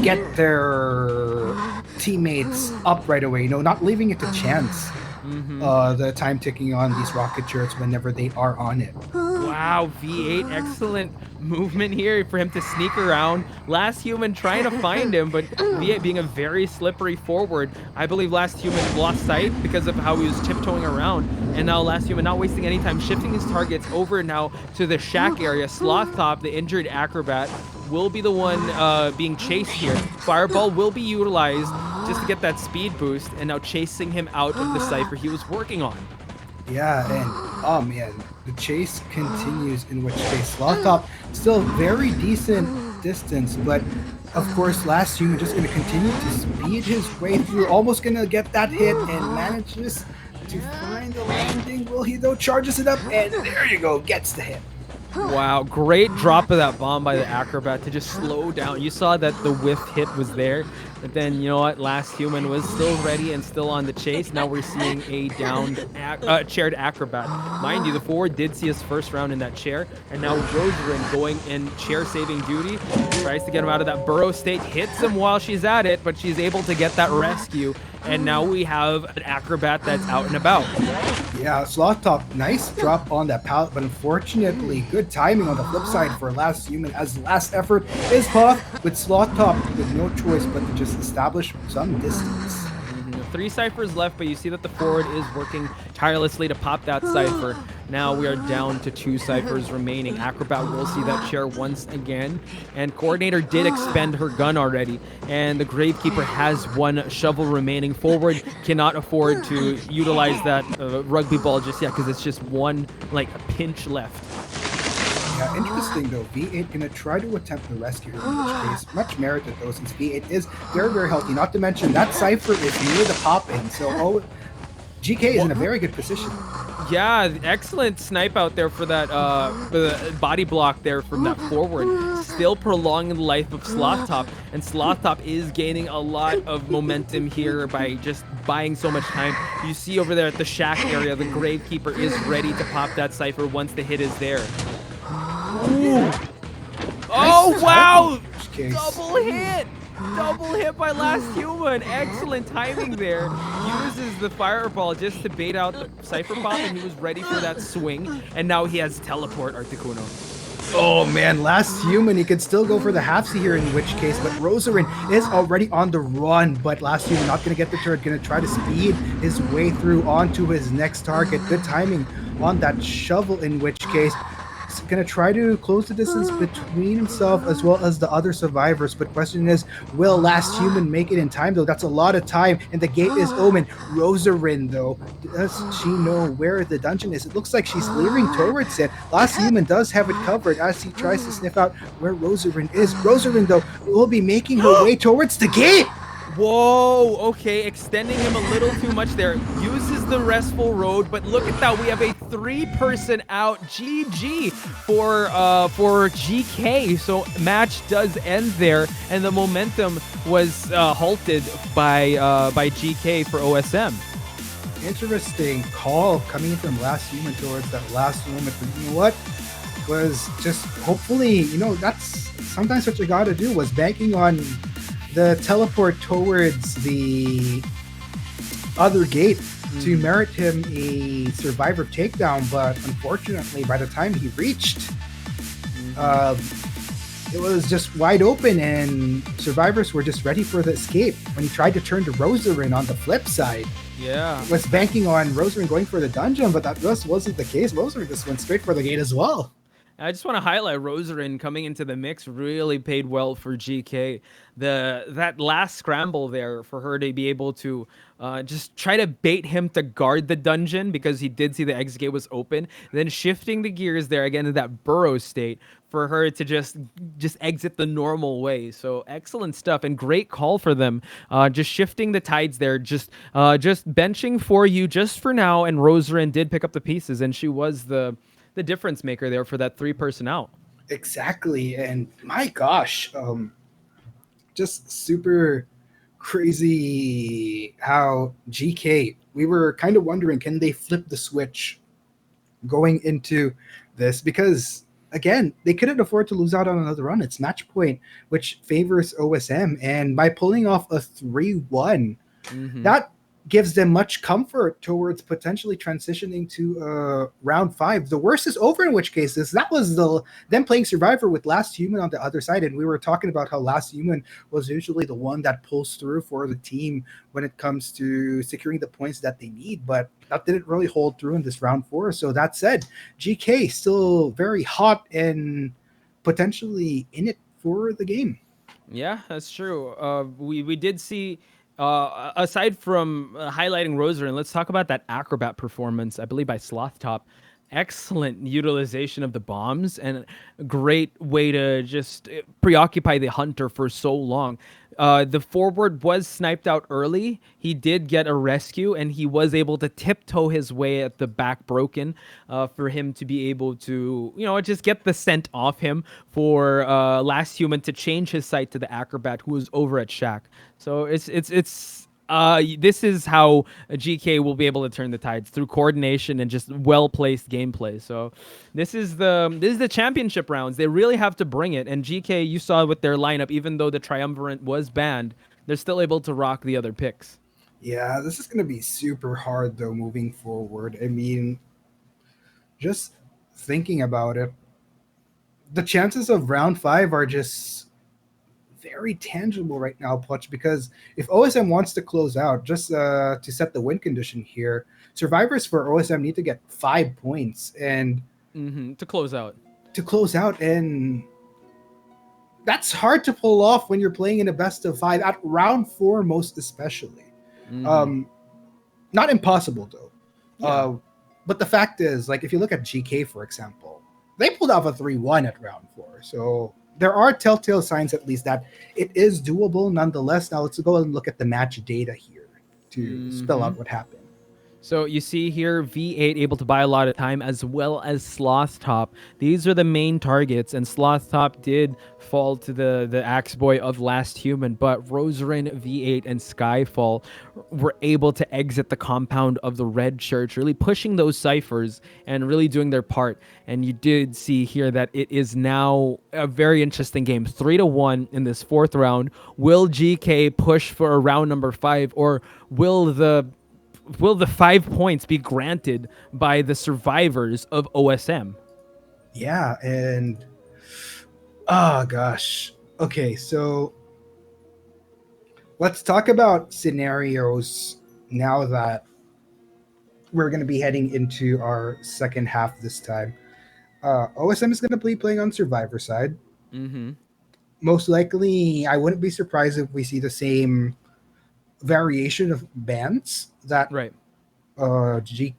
get their teammates up right away, you know, not leaving it to chance. The time ticking on these rocket chairs whenever they are on it. Wow, V8, excellent movement here for him to sneak around. Last Human trying to find him, but V8 being a very slippery forward. I believe Last Human lost sight because of how he was tiptoeing around. And now Last Human not wasting any time, shifting his targets over now to the shack area. Sloth Top, the injured Acrobat, will be the one being chased here. Fireball will be utilized just to get that speed boost, and now chasing him out of the cipher he was working on. Yeah, and oh man, the chase continues, in which case Sloth Top still very decent distance, but of course Last Human just going to continue to speed his way through, almost going to get that hit and manages to find the landing. Will he though? Charges it up, and there you go, gets the hit. Wow, great drop of that bomb by the Acrobat to just slow down. You saw that the whiff hit was there, but then, you know what, Last Human was still ready and still on the chase. Now we're seeing a downed chaired Acrobat. Mind you, the forward did see his first round in that chair, and now Rosarin going in chair saving duty, tries to get him out of that burrow state, hits him while she's at it, but she's able to get that rescue. And now we have an Acrobat that's out and about. Yeah, Sloth Top, nice drop on that pallet, but unfortunately, good timing on the flip side for Last Human, as the last effort is puffed with Sloth Top with no choice but to just establish some distance. 3 ciphers left, but you see that the forward is working tirelessly to pop that cipher. Now we are down to 2 ciphers remaining. Acrobat will see that chair once again, and Coordinator did expend her gun already, and the Gravekeeper has 1 shovel remaining. Forward cannot afford to utilize that rugby ball just yet because it's just 1 like a pinch left. Yeah, interesting though. V8 gonna try to attempt the rescue, in which case much merited though, since V8 is very, very healthy. Not to mention that cipher is near the pop-in, so GK is in a very good position. Yeah, excellent snipe out there for that the body block there from that forward. Still prolonging the life of Sloth Top, and Sloth Top is gaining a lot of momentum here by just buying so much time. You see over there at the shack area, the Gravekeeper is ready to pop that cipher once the hit is there. Ooh. Oh, wow! Double hit! Double hit by Last Human. Excellent timing there. Uses the fireball just to bait out the cipher bomb, and he was ready for that swing. And now he has teleport, Articuno. Oh man, Last Human, he could still go for the halfsy here, in which case, but Rosarin is already on the run, but Last Human not going to get the turret, going to try to speed his way through onto his next target. Good timing on that shovel, in which case, he's going to try to close the distance between himself as well as the other survivors, but question is, will Last Human make it in time though? That's a lot of time, and the gate is open. Rosarin though, does she know where the dungeon is? It looks like she's leering towards it. Last Human does have it covered as he tries to sniff out where Rosarin is. Rosarin though will be making her way towards the gate. Whoa, okay, extending him a little too much there. Uses the restful road, but look at that. We have a 3-person out. GG for GK. So match does end there, and the momentum was halted by GK for OSM. Interesting call coming from Last Human towards that last moment, but you know what? Was just hopefully, you know, that's sometimes what you gotta do was banking on the teleport towards the other gate to merit him a survivor takedown, but unfortunately, by the time he reached, it was just wide open, and survivors were just ready for the escape. When he tried to turn to Rosarin on the flip side, was banking on Rosarin going for the dungeon, but that just wasn't the case. Rosarin just went straight for the gate as well. I just want to highlight Rosarin coming into the mix really paid well for GK. That last scramble there for her to be able to just try to bait him to guard the dungeon because he did see the exit gate was open. Then shifting the gears there again to that burrow state for her to just exit the normal way. So excellent stuff and great call for them. Just shifting the tides there, just benching for you just for now. And Rosarin did pick up the pieces, and she was the difference maker there for that 3-person out. Exactly. And my gosh, just super crazy how GK, we were kind of wondering, can they flip the switch going into this? Because again, they couldn't afford to lose out on another run. It's match point, which favors OSM. And by pulling off a 3-1, that gives them much comfort towards potentially transitioning to round 5. The worst is over, in which case that was them playing Survivor with Last Human on the other side, and we were talking about how Last Human was usually the one that pulls through for the team when it comes to securing the points that they need, but that didn't really hold through in this round 4. So that said, GK still very hot and potentially in it for the game. Yeah, that's true. We did see, aside from highlighting Rosarin, let's talk about that acrobat performance, I believe by Slothtop. Excellent utilization of the bombs and a great way to just preoccupy the hunter for so long. The forward was sniped out early. He did get a rescue, and he was able to tiptoe his way at the back broken for him to be able to, just get the scent off him for Last Human to change his sight to the acrobat who was over at Shack. So this is how GK will be able to turn the tides through coordination and just well-placed gameplay. So this is the championship rounds. They really have to bring it. And GK, you saw with their lineup, even though the Triumvirate was banned, they're still able to rock the other picks. Yeah, this is going to be super hard, though, moving forward. I mean, just thinking about it, the chances of round 5 are just very tangible right now, Putch, because if OSM wants to close out, just to set the win condition here, survivors for OSM need to get 5 points and to close out. And that's hard to pull off when you're playing in a best of 5 at round 4, most especially. Not impossible though. Yeah. But the fact is, like, if you look at GK, for example, they pulled off a 3-1 at round 4. So there are telltale signs, at least, that it is doable nonetheless. Now let's go and look at the match data here to spell out what happened. So you see here, V8 able to buy a lot of time, as well as Slothtop. These are the main targets, and Slothtop did fall to the axe boy of Last Human, but Rosarin, V8, and Skyfall were able to exit the compound of the Red Church, really pushing those ciphers and really doing their part. And you did see here that it is now a very interesting game, 3-1 in this 4th round. Will GK push for a round number 5, or will the 5 points be granted by the survivors of OSM? Yeah, and oh gosh. Okay, so let's talk about scenarios now that we're going to be heading into our second half this time. OSM is going to be playing on survivor side. Most likely, I wouldn't be surprised if we see the same variation of bans that OSM's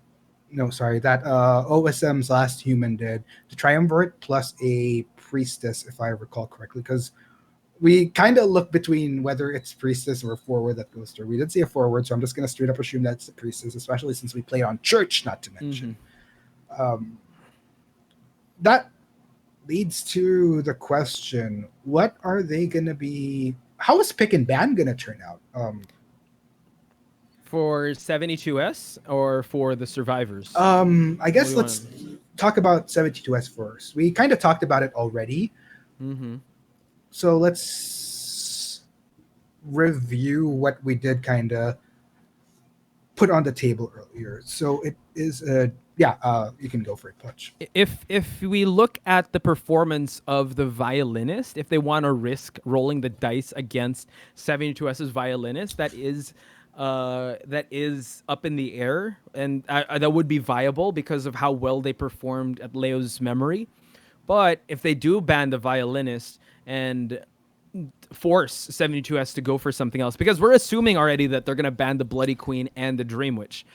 Last Human did. The Triumvirate plus a Priestess, if I recall correctly, because we kind of look between whether it's Priestess or Forward that goes through. We did see a Forward, so I'm just going to straight up assume that's the Priestess, especially since we play on Church, not to mention. That leads to the question, what are they going to be... How is Pick and Ban going to turn out? For 72S or for the survivors? I guess let's talk about 72S first. We kind of talked about it already. so let's review what we did kind of put on the table earlier. So it is you can go for it, Punch. If we look at the performance of the violinist, if they want to risk rolling the dice against 72S's violinist, that is up in the air, and that would be viable because of how well they performed at Leo's memory. But if they do ban the violinist and force 72S to go for something else, because we're assuming already that they're going to ban the Bloody Queen and the Dream Witch,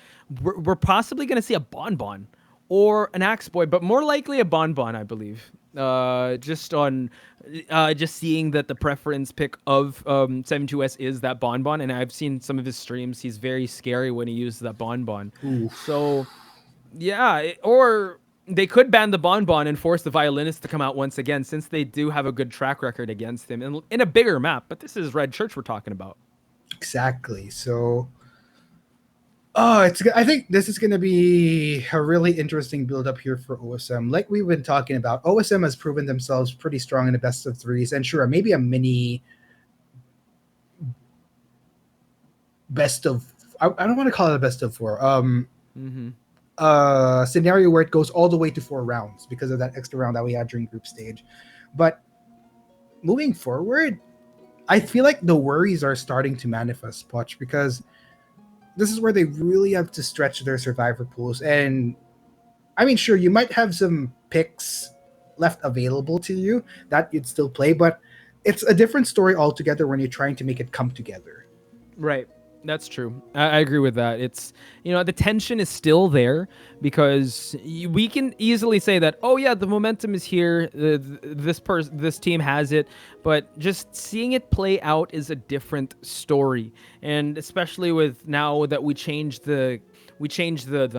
we're possibly going to see a Bonbon or an Axe Boy, but more likely a Bonbon, I believe. Just seeing that the preference pick of 72S is that Bonbon, and I've seen some of his streams. He's very scary when he uses that Bonbon. So, yeah, or they could ban the Bonbon and force the violinist to come out once again, since they do have a good track record against him in a bigger map. But this is Red Church we're talking about. Exactly. So, I think this is going to be a really interesting build up here for OSM. Like we've been talking about, OSM has proven themselves pretty strong in the best of threes, and sure, maybe a mini best of. I don't want to call it a best of four. Scenario where it goes all the way to 4 rounds because of that extra round that we had during group stage. But moving forward, I feel like the worries are starting to manifest, Potch, because this is where they really have to stretch their survivor pools. And I mean, sure, you might have some picks left available to you that you'd still play, but it's a different story altogether when you're trying to make it come together. Right. That's true. I agree with that. It's, the tension is still there because we can easily say that, oh yeah, the momentum is here. This team has it, but just seeing it play out is a different story. And especially with now that we changed the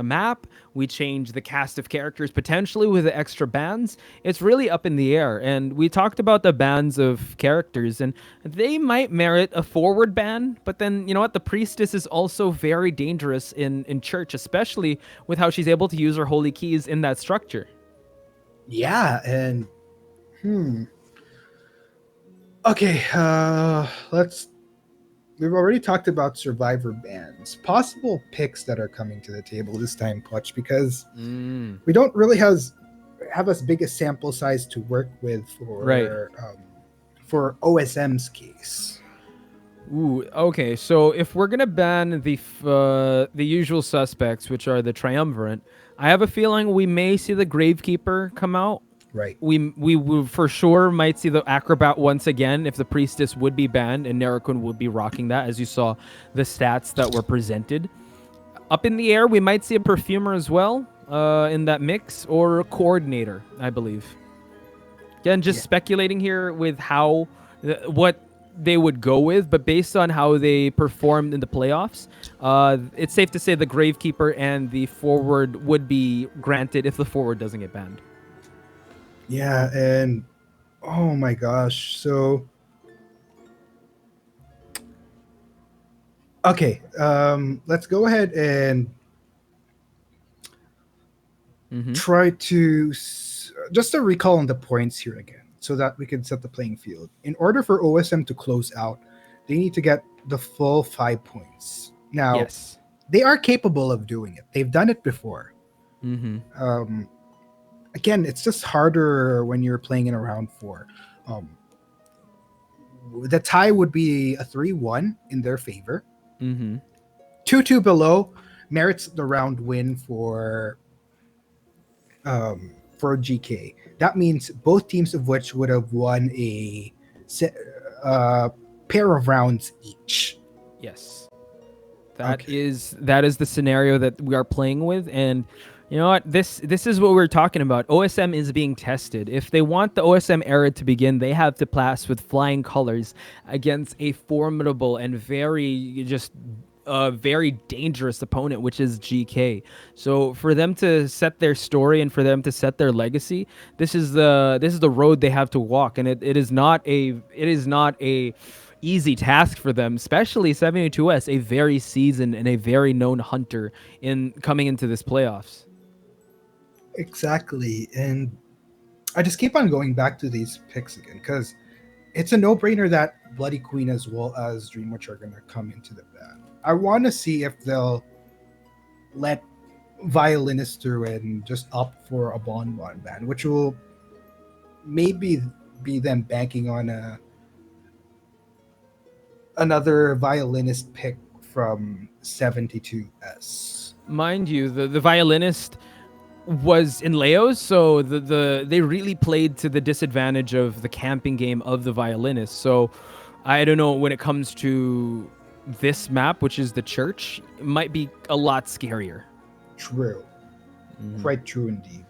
map, we changed the cast of characters potentially with the extra bans. It's really up in the air. And we talked about the bans of characters, and they might merit a forward ban, but then you know what? The priestess is also very dangerous in church, especially with how she's able to use her holy keys in that structure. Yeah, and okay, we've already talked about survivor bans, possible picks that are coming to the table this time, Clutch, because we don't really have as big a sample size to work with for OSM's case. Ooh, okay. So if we're gonna ban the usual suspects, which are the Triumvirate, I have a feeling we may see the Gravekeeper come out. Right. We for sure might see the Acrobat once again if the Priestess would be banned, and Nerikun would be rocking that, as you saw the stats that were presented. Up in the air, we might see a Perfumer as well in that mix, or a Coordinator, I believe. Again, just speculating here with how what they would go with, but based on how they performed in the playoffs, it's safe to say the Gravekeeper and the Forward would be granted if the Forward doesn't get banned. Yeah, and oh my gosh, so okay, let's go ahead and try to just to recall on the points here again, so that we can set the playing field. In order for OSM to close out, they need to get the full 5 points. Now, they are capable of doing it. They've done it before. Again, it's just harder when you're playing in a round 4. The tie would be a 3-1 in their favor. 2-2 below merits the round win for GK. That means both teams of which would have won a pair of rounds each. Yes. That is the scenario that we are playing with, and you know what? This is what we're talking about. OSM is being tested. If they want the OSM era to begin, they have to pass with flying colors against a formidable and very dangerous opponent, which is GK. So for them to set their story and for them to set their legacy, this is the road they have to walk, and it is not a easy task for them, especially 72S, a very seasoned and a very known hunter in coming into this playoffs. Exactly, and I just keep on going back to these picks again because it's a no-brainer that Bloody Queen as well as Dreamwitch are going to come into the ban. I want to see if they'll let Violinist through and just opt for a Bonbon ban, which will maybe be them banking on another Violinist pick from 72S. Mind you, the Violinist was in Leo's, so they really played to the disadvantage of the camping game of the Violinist. So I don't know, when it comes to this map, which is the church, it might be a lot scarier. True. Quite true indeed.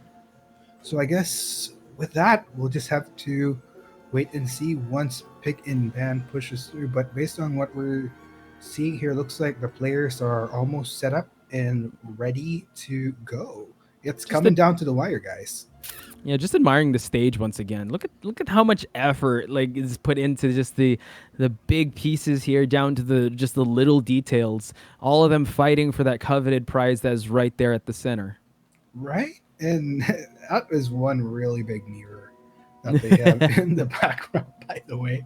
So I guess with that, we'll just have to wait and see once pick and ban pushes through. But based on what we're seeing here, looks like the players are almost set up and ready to go. It's coming down to the wire, guys. Yeah, just admiring the stage once again. Look at how much effort is put into just the big pieces here, down to the little details. All of them fighting for that coveted prize that is right there at the center. Right, and that is one really big mirror that they have in the background. By the way,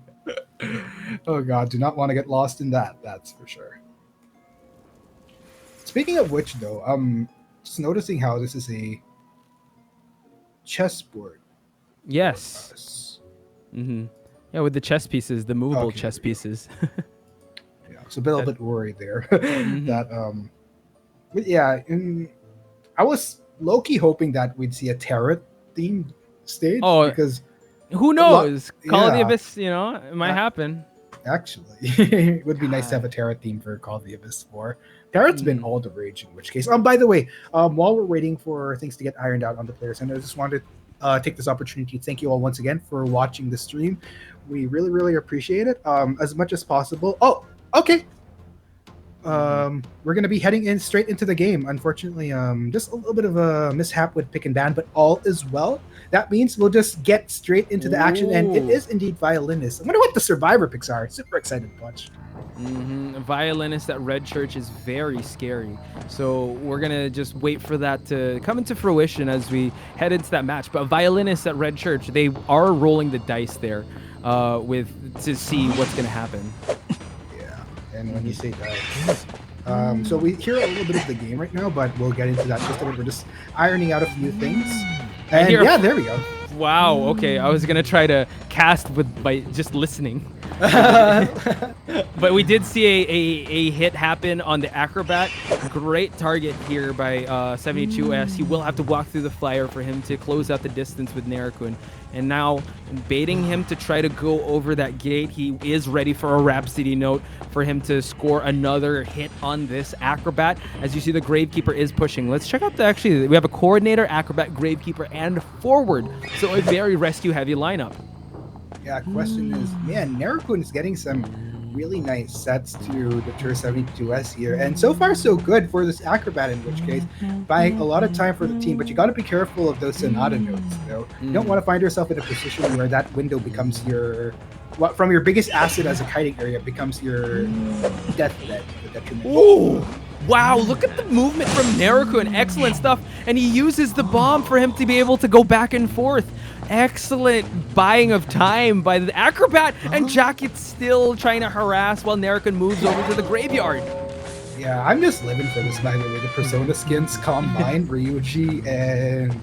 oh god, do not want to get lost in that. That's for sure. Speaking of which, though, just noticing how this is a chessboard. Yes. Yeah, with the chess pieces, the movable chess pieces. Yeah, I was a little bit worried there. That but yeah, I was low-key hoping that we'd see a tarot themed stage. Because who knows? Call of the Abyss, it might happen. Actually, it would be nice to have a tarot theme for Call of the Abyss 4. Tarot's been all the rage, in which case. By the way, while we're waiting for things to get ironed out on the Player Center, I just wanted to take this opportunity to thank you all once again for watching the stream. We really, really appreciate it. As much as possible. Oh, okay. We're going to be heading straight into the game. Unfortunately, just a little bit of a mishap with pick and ban, but all is well. That means we'll just get straight into the action, and it is indeed Violinist. I wonder what the Survivor picks are. Super excited to watch. Violinist at Red Church is very scary. So we're going to just wait for that to come into fruition as we head into that match. But Violinist at Red Church, they are rolling the dice there to see what's going to happen. And when you say dice, so we hear a little bit of the game right now, but we'll get into that just a bit. We're just ironing out a few things. And yeah, there we go. Wow, okay. I was going to try to cast by just listening. But we did see a hit happen on the Acrobat. Great target here by 72S. He will have to walk through the fire for him to close out the distance with Narakun. And now baiting him to try to go over that gate. He is ready for a Rhapsody note for him to score another hit on this Acrobat. As you see, the Gravekeeper is pushing. Let's check out we have a Coordinator, Acrobat, Gravekeeper, and Forward. So a very rescue-heavy lineup. Yeah, question is, man, Narakun is getting some really nice sets to deter 72S here. And so far, so good for this Acrobat, in which case, buying a lot of time for the team. But you got to be careful of those Sonata notes, though. You don't want to find yourself in a position where that window becomes from your biggest asset as a kiting area, becomes your deathbed. Ooh! Wow, look at the movement from Narakun. Excellent stuff. And he uses the bomb for him to be able to go back and forth. Excellent buying of time by the Acrobat. And Jacket's still trying to harass while Narakun moves over to the graveyard. Yeah, I'm just living for this, by the way. The Persona skins combined, Ryuji and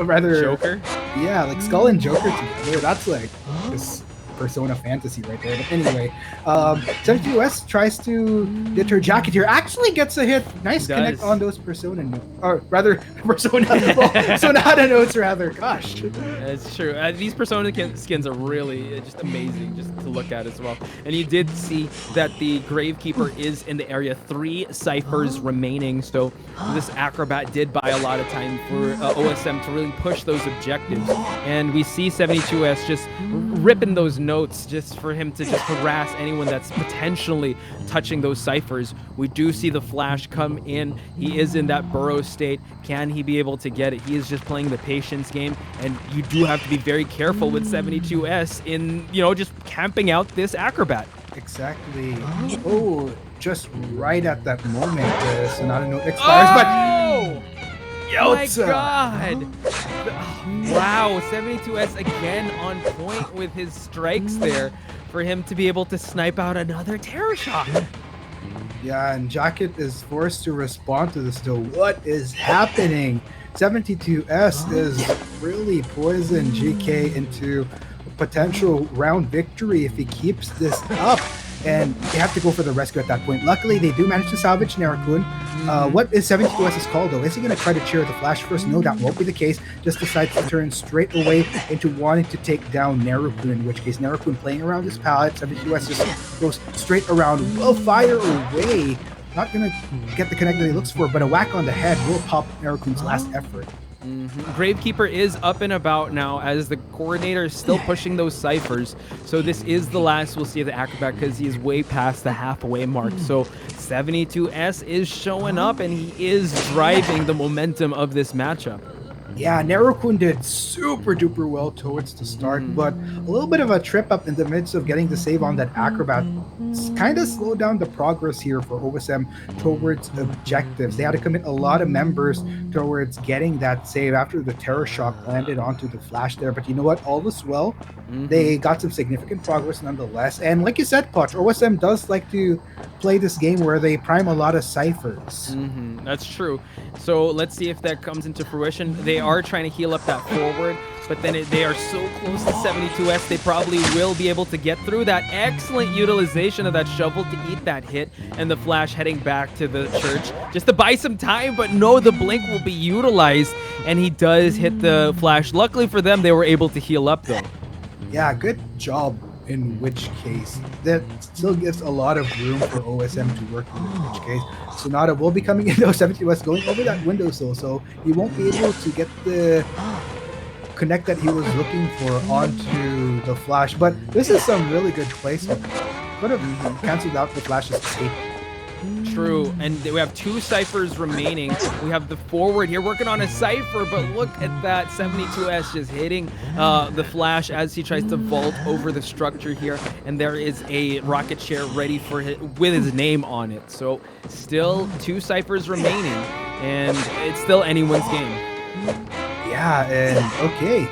rather Joker? Yeah, like Skull and Joker together. That's like this Persona fantasy right there. But anyway, 72S tries to deter Jacket here. Actually gets a hit. Nice connect on those Persona notes. Or rather, Sonata notes, rather. Gosh. That's true. These Persona skins are really just amazing just to look at as well. And you did see that the Gravekeeper is in the area. 3 ciphers remaining. So this Acrobat did buy a lot of time for OSM to really push those objectives. And we see 72S just ripping those notes just for him to just harass anyone that's potentially touching those ciphers. We do see the flash come in. He is in that burrow state. Can he be able to get it? He is just playing the patience game, and you do have to be very careful with 72S in, just camping out this Acrobat. Exactly. Oh, just right at that moment, the Sonata note expires, but My God! Wow, 72S again on point with his strikes there for him to be able to snipe out another terror shot. Yeah, and Jacket is forced to respond to this though. What is happening? 72S is really poisoned GK into a potential round victory if he keeps this up. And they have to go for the rescue at that point. Luckily, they do manage to salvage Narakun. What is 72S's call, though? Is he going to try to cheer the Flash first? No, that won't be the case. Just decides to turn straight away into wanting to take down Narakun, in which case Narakun playing around his pallet. 72S just goes straight around. Will fire away. Not going to get the connect that he looks for, but a whack on the head will pop Narakun's last effort. Gravekeeper is up and about now as the coordinator is still pushing those ciphers. So this is the last we'll see of the Acrobat because he is way past the halfway mark. So 72S is showing up and he is driving the momentum of this matchup. Yeah, Narakun did super duper well towards the start, but a little bit of a trip up in the midst of getting the save on that Acrobat kind of slowed down the progress here for OSM towards objectives. They had to commit a lot of members towards getting that save after the Terror Shock landed onto the Flash there. But you know what? All was well. They got some significant progress nonetheless. And like you said, Poch, OSM does like to play this game where they prime a lot of ciphers. That's true. So let's see if that comes into fruition. They are trying to heal up that forward, but then they are so close to 72S, they probably will be able to get through that. Excellent utilization of that shovel to eat that hit, and the Flash heading back to the church just to buy some time, but no, the blink will be utilized, and he does hit the Flash. Luckily for them, they were able to heal up though. Yeah, good job. In which case, that still gives a lot of room for OSM to work with, in which case, Sonata will be coming in though, 72S going over that windowsill, so he won't be able to get the connect that he was looking for onto the Flash. But this is some really good placement. Could have canceled out the Flash's escape. True, and we have 2 ciphers remaining. We have the forward here working on a cipher, but look at that, 72S just hitting the Flash as he tries to vault over the structure here, and there is a rocket chair ready for with his name on it. So still 2 ciphers remaining, and it's still anyone's game. Yeah, and okay.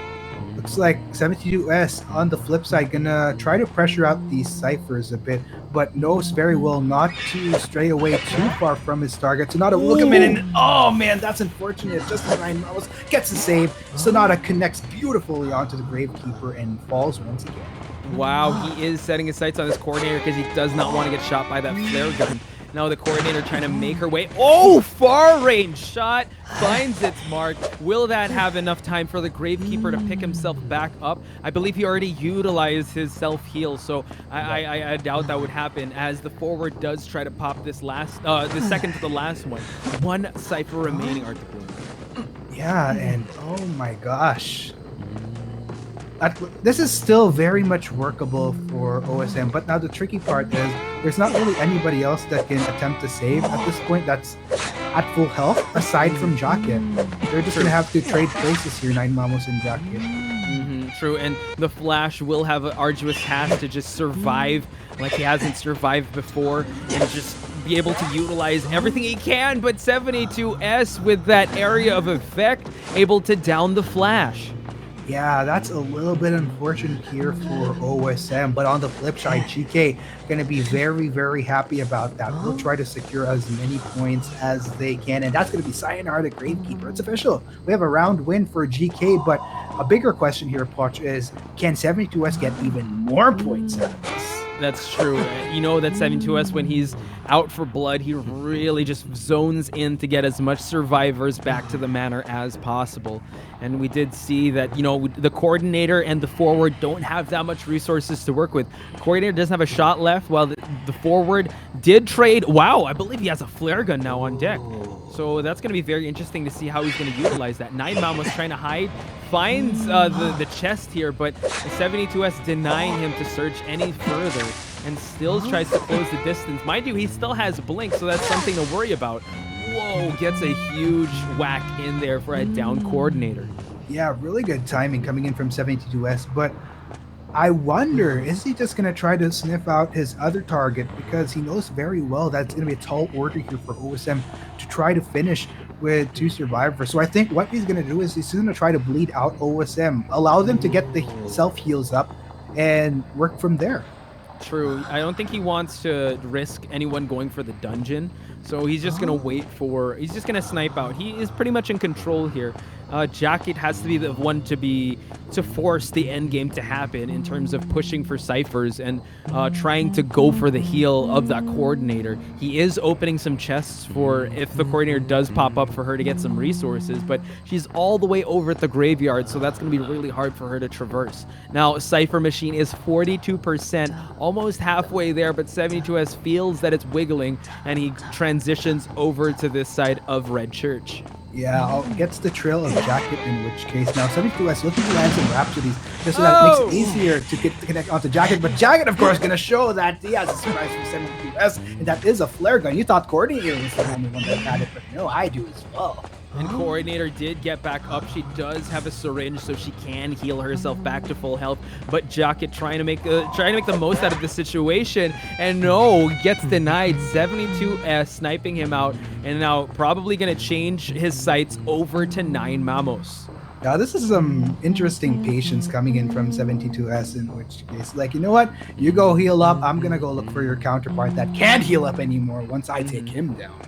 Looks like 72S on the flip side gonna try to pressure out these ciphers a bit, but knows very well not to stray away too far from his target. Sonata will come in and, oh man, that's unfortunate. Just as Ryan Ramos gets the save, Sonata connects beautifully onto the Gravekeeper and falls once again. Wow, he is setting his sights on his coordinator because he does not want to get shot by that flare gun. Now the coordinator trying to make her way. Oh, far range shot finds its mark. Will that have enough time for the Gravekeeper to pick himself back up? I believe he already utilized his self-heal, so I doubt that would happen as the forward does try to pop this last, the second to the last one. 1 cipher remaining, Article. Yeah, and oh my gosh. This is still very much workable for OSM, but now the tricky part is there's not really anybody else that can attempt to save at this point that's at full health aside from Jacket. They're just going to have to trade places here, Nine Mamos and Jacket. True, and the Flash will have an arduous task to just survive like he hasn't survived before and just be able to utilize everything he can, but 72S with that area of effect able to down the Flash. Yeah, that's a little bit unfortunate here for OSM, but on the flip side, GK going to be very, very happy about that. They'll try to secure as many points as they can, and that's going to be Sayonara the Gravekeeper. It's official. We have a round win for GK, but a bigger question here, Poch, is can 72S get even more points out of this? That's true. You know that 72S, when he's out for blood, he really just zones in to get as much survivors back to the manor as possible. And we did see that, you know, the coordinator and the forward don't have that much resources to work with. Coordinator doesn't have a shot left, while the forward did trade. Wow, I believe he has a flare gun now on deck. So that's going to be very interesting to see how he's going to utilize that. Nine Mom was trying to hide, finds the chest here, but the 72S denying him to search any further and still tries to close the distance. Mind you, he still has blink, so that's something to worry about. Whoa, gets a huge whack in there for a down coordinator. Yeah, really good timing coming in from 72S, but I wonder, is he just going to try to sniff out his other target? Because he knows very well that's going to be a tall order here for OSM to try to finish with 2 survivors. So I think what he's going to do is he's going to try to bleed out OSM, allow them to get the self heals up, and work from there. True. I don't think he wants to risk anyone going for the dungeon. So he's just going to wait for... He's just going to snipe out. He is pretty much in control here. Jacket has to be the one to force the end game to happen in terms of pushing for ciphers and trying to go for the heal of that coordinator. He is opening some chests for if the coordinator does pop up for her to get some resources, but she's all the way over at the graveyard, so that's going to be really hard for her to traverse. Now, Cypher Machine is 42%, almost halfway there, but 72S feels that it's wiggling, and he transitions over to this side of Red Church. Yeah, gets the trail of Jacket, in which case now 72S looking to land some Rhapsodies just so that it makes it easier to connect onto Jacket. But Jacket, of course, going to show that he has a surprise from 72S, and that is a flare gun. You thought Coordinator was the only one that had it, but no, I do as well. And Coordinator did get back up. She does have a syringe, so she can heal herself back to full health. But Jacket trying to make the most out of the situation, and no, gets denied. 72S sniping him out, and now probably going to change his sights over to 9 Mamos. Yeah, this is some interesting patience coming in from 72S, in which case, like, you know what? You go heal up. I'm going to go look for your counterpart that can't heal up anymore once I take him down.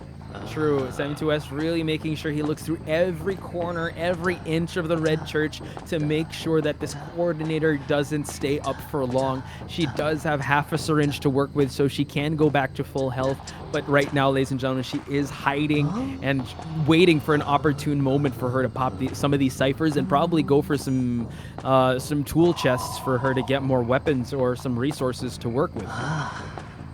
True. 72S really making sure he looks through every corner, every inch of the Red Church to make sure that this coordinator doesn't stay up for long. She does have half a syringe to work with, so she can go back to full health. But right now, ladies and gentlemen, she is hiding and waiting for an opportune moment for her to pop some of these ciphers and probably go for some tool chests for her to get more weapons or some resources to work with.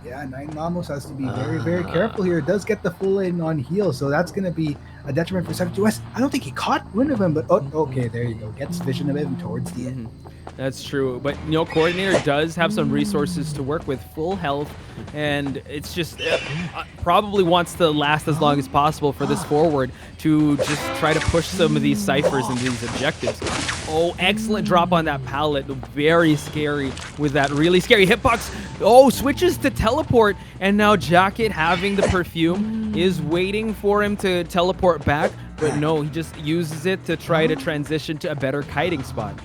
Yeah, 9 Mamos has to be very, very careful here. It does get the full in on heal, so that's going to be a detriment for 72S. I don't think he caught wind of him, but okay, there you go. Gets vision of him towards the end. That's true, but you know, Coordinator does have some resources to work with, full health, and it's just probably wants to last as long as possible for this forward to just try to push some of these ciphers and these objectives. Oh, excellent drop on that pallet. Very scary with that really scary hitbox. Oh, switches to teleport, and now Jacket, having the perfume, is waiting for him to teleport back, but no, he just uses it to try to transition to a better kiting spot.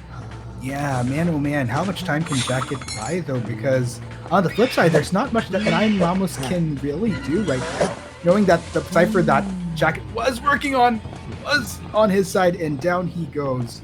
Yeah, man, oh man, how much time can Jacket buy though? Because on the flip side, there's not much that 9 Mamos can really do right now. Knowing that the cipher that Jacket was working on was on his side, and down he goes.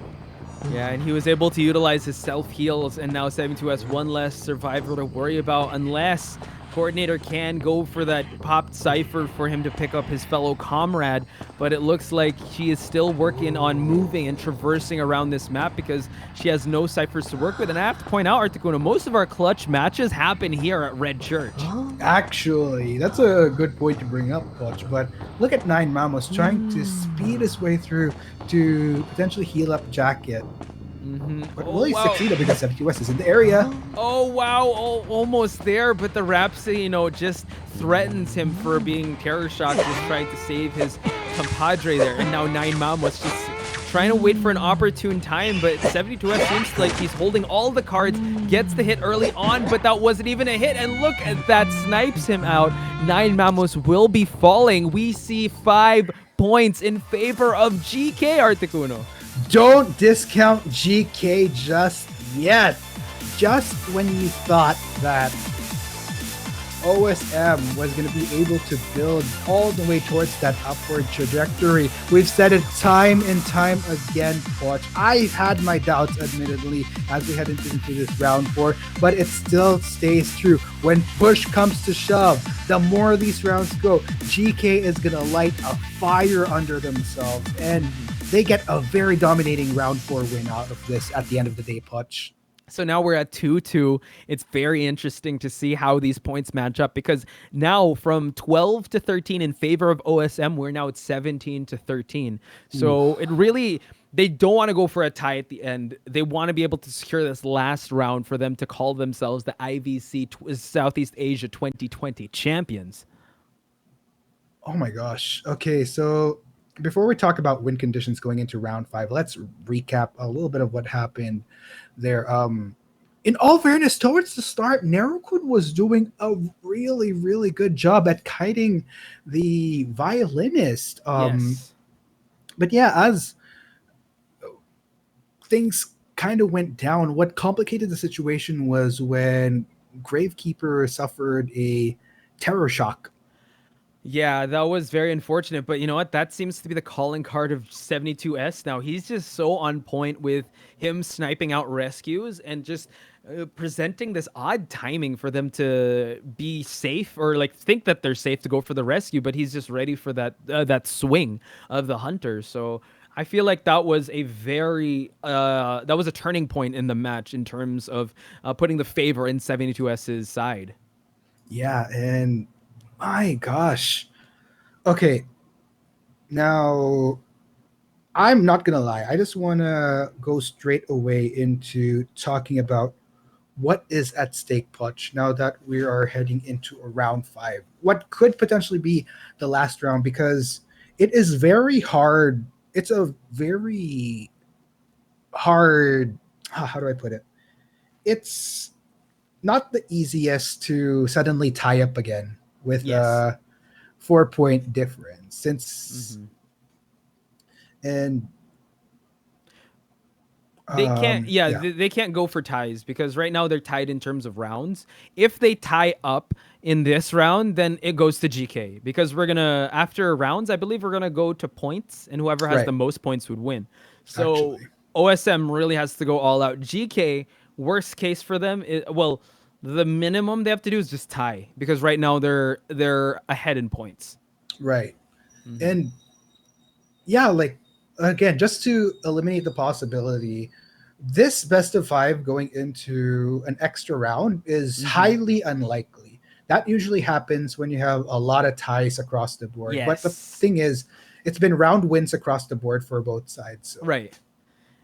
Yeah, and he was able to utilize his self-heals, and now 72S one less survivor to worry about, unless Coordinator can go for that popped cipher for him to pick up his fellow comrade, but it looks like she is still working on moving and traversing around this map because she has no ciphers to work with. And I have to point out, Articuno, most of our clutch matches happen here at Red Church. Actually, that's a good point to bring up, Clutch, but look at 9 Mamos trying to speed his way through to potentially heal up Jacket. But will he succeed because 72S is in the area? Oh, wow. Oh, almost there, but the Rhapsody, you know, just threatens him for being terror shot, just trying to save his compadre there. And now 9 Mamos just trying to wait for an opportune time, but 72S seems like he's holding all the cards, gets the hit early on, but that wasn't even a hit. And look at that, snipes him out. 9 Mamos will be falling. We see 5 points in favor of GK, Articuno. Don't discount GK just yet. Just when you thought that OSM was going to be able to build all the way towards that upward trajectory, we've said it time and time again, Coach. I've had my doubts, admittedly, as we head into this round 4, but it still stays true. When push comes to shove, the more these rounds go, GK is going to light a fire under themselves, and they get a very dominating round 4 win out of this at the end of the day, Putch. So now we're at 2-2. It's very interesting to see how these points match up because now from 12 to 13 in favor of OSM, we're now at 17 to 13. So it really, they don't want to go for a tie at the end. They want to be able to secure this last round for them to call themselves the IVC Southeast Asia 2020 champions. Oh my gosh. Okay, so before we talk about win conditions going into round 5, let's recap a little bit of what happened there. In all fairness, towards the start, Narukun was doing a really, really good job at kiting the violinist. Yes. But yeah, as things kind of went down, what complicated the situation was when Gravekeeper suffered a terror shock. Yeah, that was very unfortunate. But you know what? That seems to be the calling card of 72S now. He's just so on point with him sniping out rescues and just presenting this odd timing for them to be safe or like think that they're safe to go for the rescue. But he's just ready for that swing of the hunter. So I feel like that was a very that was a turning point in the match in terms of putting the favor in 72S's side. Yeah, and my gosh. Okay, now I'm not gonna lie. I just want to go straight away into talking about what is at stake, Potch, now that we are heading into a round 5. What could potentially be the last round, because it is very hard. It's a very hard. How do I put it? It's not the easiest to suddenly tie up again with Yes. a 4-point difference, since and They can't, yeah, yeah. they can't go for ties because right now they're tied in terms of rounds. If they tie up in this round, then it goes to GK because we're gonna after rounds, I believe we're gonna go to points, and whoever has Right. the most points would win. So Actually. OSM really has to go all out. GK, worst case for them, well, the minimum they have to do is just tie because right now they're ahead in points. Right. And yeah, like again, just to eliminate the possibility, this best of 5 going into an extra round is highly unlikely. That usually happens when you have a lot of ties across the board. But the Yes. thing is, it's been round wins across the board for both sides. So. Right.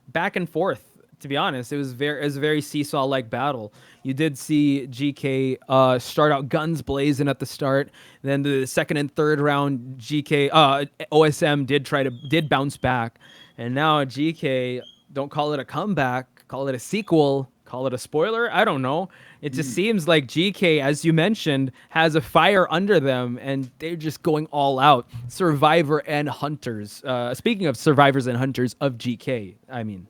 Back and forth. To be honest, it was a very seesaw like battle. You did see GK start out guns blazing at the start. Then the second and third round, GK OSM did bounce back, and now GK, don't call it a comeback, call it a sequel, call it a spoiler. I don't know. It just seems like GK, as you mentioned, has a fire under them, and they're just going all out. Survivor and Hunters. Speaking of Survivors and Hunters of GK, I mean.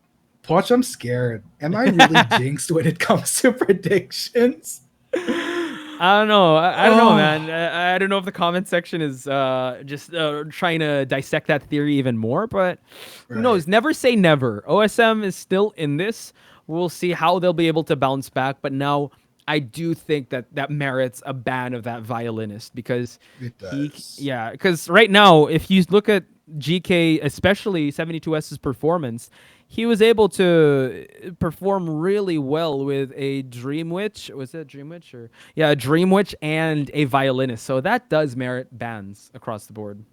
Watch, I'm scared. Am I really jinxed when it comes to predictions? I don't know. I don't know, man. I don't know if the comment section is just trying to dissect that theory even more, but who knows? Never say never. OSM is still in this. We'll see how they'll be able to bounce back, but now I do think that merits a ban of that violinist because because right now, if you look at GK, especially 72S's performance, he was able to perform really well with a Dream Witch. Was it Dream Witch or a Dream Witch and a violinist? So that does merit bans across the board.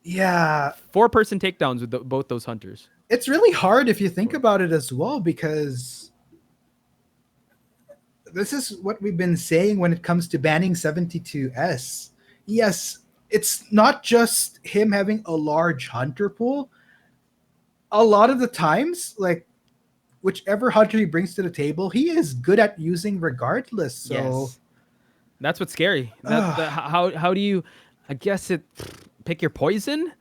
Yeah, 4-person takedowns with both those hunters. It's really hard if you think about it as well, because this is what we've been saying when it comes to banning 72S. Yes, it's not just him having a large hunter pool. A lot of the times, like whichever hunter he brings to the table, he is good at using regardless. So yes. That's what's scary. How do you, I guess pick your poison?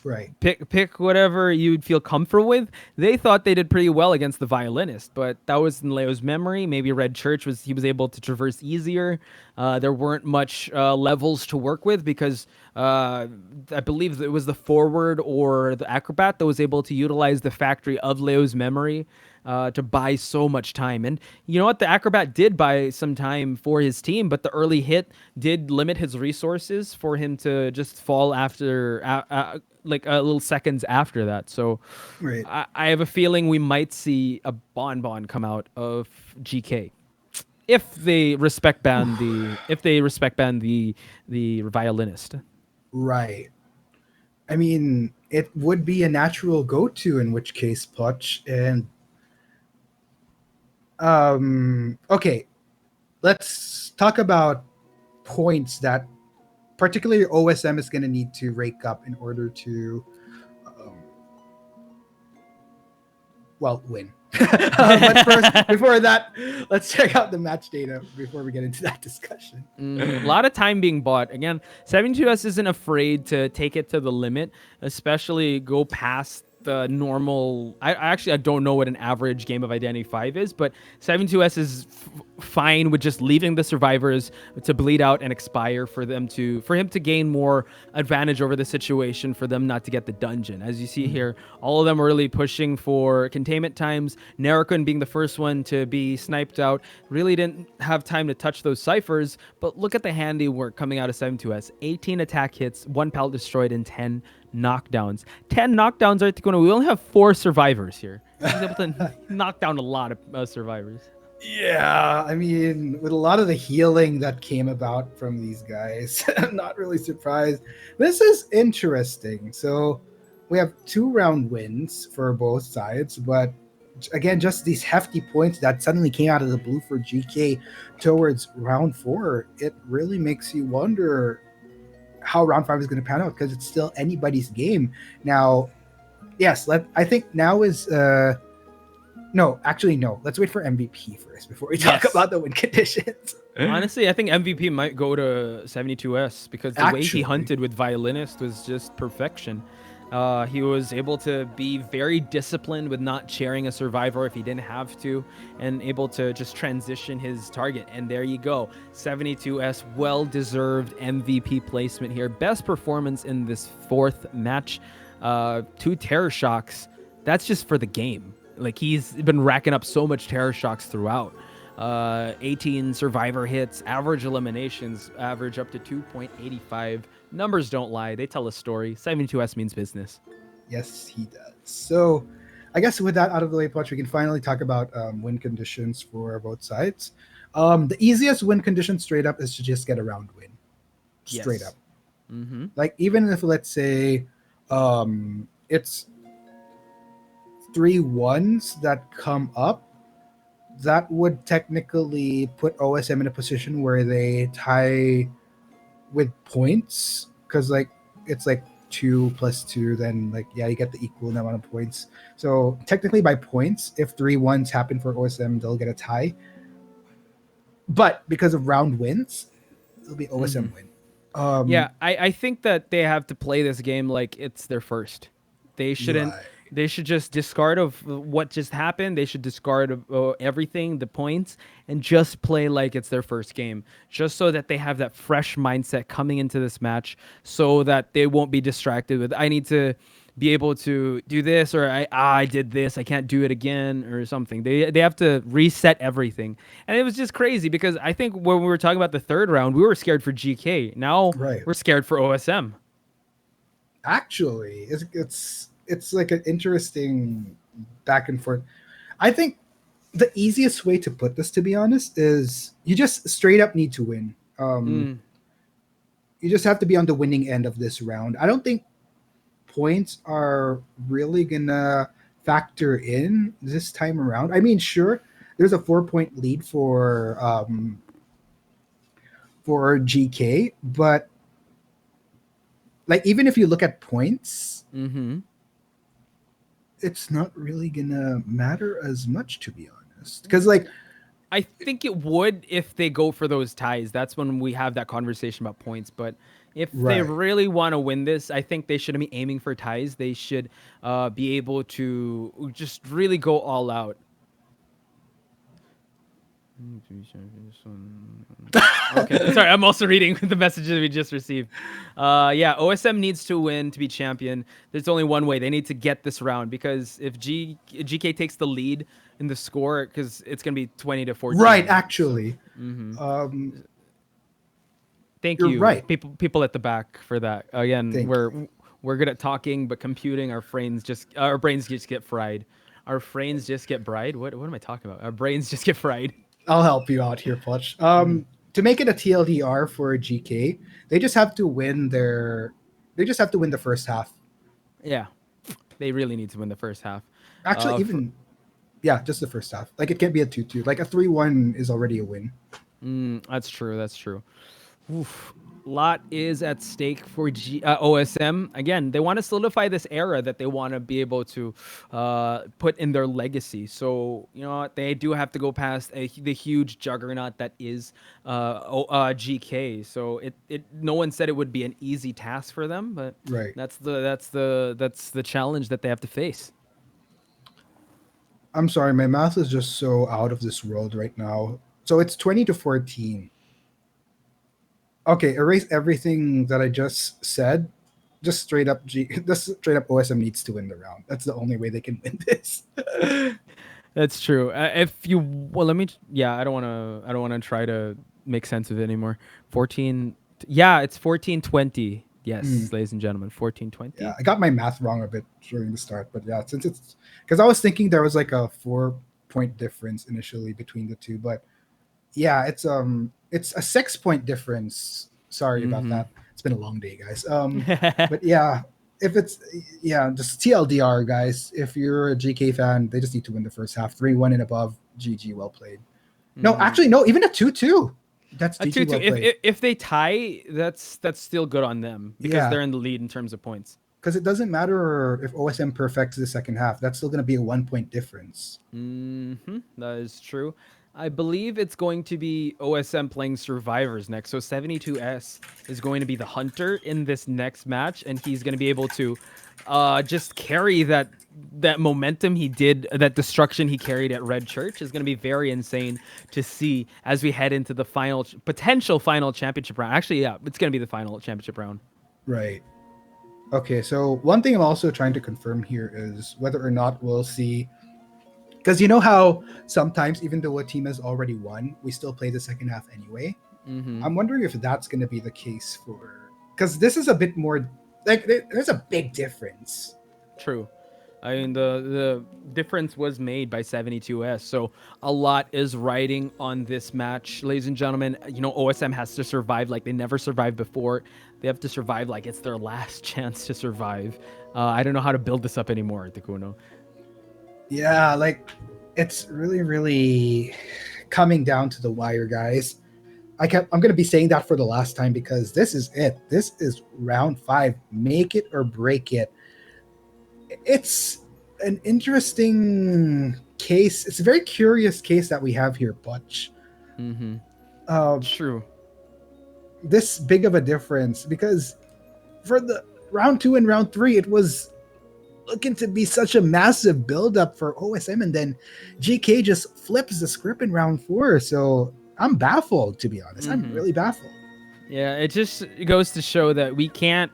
Right. Pick whatever you'd feel comfortable with. They thought they did pretty well against the violinist, but that was in Leo's memory. Maybe Red Church was able to traverse easier. There weren't much levels to work with because I believe it was the forward or the acrobat that was able to utilize the factory of Leo's memory to buy so much time. And you know what? The acrobat did buy some time for his team, but the early hit did limit his resources for him to just fall after like a little seconds after that. So right. I have a feeling we might see a bonbon come out of GK if they respect ban the violinist. Right. I mean, it would be a natural go-to, in which case, Potch. And okay, let's talk about points that particularly OSM is going to need to rake up in order to win. But first, before that, let's check out the match data before we get into that discussion. A lot of time being bought. Again, 72S isn't afraid to take it to the limit, especially go past the normal. I don't know what an average game of Identity 5 is, but 72S is fine with just leaving the survivors to bleed out and expire for him to gain more advantage over the situation, for them not to get the dungeon. As you see here, all of them are really pushing for containment times. Narukun being the first one to be sniped out, really didn't have time to touch those ciphers, but look at the handiwork coming out of 72S. 18 attack hits, 1 pallet destroyed, and 10 knockdowns. 10 knockdowns, Articuno. We only have 4 survivors here. He's able to knock down a lot of survivors. Yeah, I mean, with a lot of the healing that came about from these guys, I'm not really surprised. This is interesting. So we have 2-round wins for both sides, but again, just these hefty points that suddenly came out of the blue for GK towards round 4, it really makes you wonder how round 5 is going to pan out, because it's still anybody's game. Now, yes, I think now is no. Let's wait for MVP first before we talk about the win conditions. Honestly, I think MVP might go to 72S because the way he hunted with Violinist was just perfection. He was able to be very disciplined with not sharing a survivor if he didn't have to, and able to just transition his target. And there you go. 72S, well-deserved MVP placement here. Best performance in this 4th match. 2 terror shocks. That's just for the game. Like, he's been racking up so much terror shocks throughout. 18 survivor hits, average eliminations, average up to 2.85. Numbers don't lie. They tell a story. 72S means business. Yes, he does. So I guess with that out of the way, Potch, we can finally talk about win conditions for both sides. The easiest win condition straight up is to just get a round win. Straight up. Mm-hmm. Like, even if, let's say, it's 3 1s that come up, that would technically put OSM in a position where they tie with points, because like it's like 2 + 2, then like you get the equal amount of points. So technically by points, if 3 1s happen for OSM, they'll get a tie. But because of round wins, it'll be OSM win. I think that they have to play this game like it's their first. They shouldn't. Right. They should just discard of what just happened. They should discard of everything, the points, and just play like it's their first game, just so that they have that fresh mindset coming into this match, so that they won't be distracted with, I need to be able to do this, or I did this, I can't do it again, or something. They have to reset everything. And it was just crazy, because I think when we were talking about the 3rd round, we were scared for GK. Now we're scared for OSM. Actually, it's like an interesting back and forth. I think the easiest way to put this, to be honest, is you just straight up need to win. You just have to be on the winning end of this round. I don't think points are really gonna factor in this time around. I mean, sure, there's a 4-point lead for GK, but like, even if you look at points, it's not really gonna matter as much, to be honest, because like I think it would if they go for those ties. That's when we have that conversation about points. But if they really want to win this, I think they shouldn't be aiming for ties. They should be able to just really go all out. Okay, sorry, I'm also reading the messages we just received. OSM needs to win to be champion. There's only one way. They need to get this round, because if GK takes the lead in the score, because it's going to be 20-14. Right, actually. Thank You're you, right. people at the back, for that. Again, we're good at talking, but computing, our brains just get fried. Our brains just get fried? What am I talking about? Our brains just get fried. I'll help you out here, Potch. To make it a TLDR for GK, they just have to win the first half. Yeah, they really need to win the first half. Actually, just the first half. Like, it can't be a 2-2. Like, a 3-1 is already a win. That's true. Oof. lot is at stake for OSM. Again, they want to solidify this era that they want to be able to put in their legacy. So, you know, they do have to go past the huge juggernaut that is GK. So no one said it would be an easy task for them, but Right. that's the challenge that they have to face. I'm sorry, my math is just so out of this world right now. So it's 20-14. Okay, erase everything that I just said. Just straight up OSM needs to win the round. That's the only way they can win this. That's true. Let me. Yeah, I don't want to try to make sense of it anymore. 14. Yeah, it's 14-20. Yes, ladies and gentlemen, 14-20. Yeah, I got my math wrong a bit during the start, but yeah, since it's because I was thinking there was like a 4-point difference initially between the two, but yeah, it's a 6-point difference. Sorry about that. It's been a long day, guys. But yeah, if it's just TLDR, guys. If you're a GK fan, they just need to win the first half, 3-1 and above. GG, well played. No, actually, no, even a 2-2. That's a 2-2. Well played. If they tie, that's still good on them because they're in the lead in terms of points. Because it doesn't matter if OSM perfects the second half. That's still going to be a 1-point difference. That is true. I believe it's going to be OSM playing Survivors next. So 72S is going to be the hunter in this next match, and he's going to be able to just carry that momentum he did, that destruction he carried at Red Church is going to be very insane to see as we head into the potential final championship round. Actually, yeah, it's going to be the final championship round. Right. Okay, so one thing I'm also trying to confirm here is whether or not we'll see, because you know how sometimes even though a team has already won, we still play the second half anyway. I'm wondering if that's going to be the case because this is a bit more like there's a big difference. True. I mean, the difference was made by 72S, so a lot is riding on this match, ladies and gentlemen. You know, OSM has to survive like they never survived before. They have to survive like it's their last chance to survive. I don't know how to build this up anymore, Takuno. Yeah, like it's really, really coming down to the wire, guys. I'm going to be saying that for the last time because this is it. This is round 5. Make it or break it. It's an interesting case. It's a very curious case that we have here, Butch. True. This big of a difference because for the round 2 and round 3, it was looking to be such a massive buildup for OSM, and then GK just flips the script in round 4. So I'm baffled, to be honest. I'm really baffled. Yeah, it just goes to show that we can't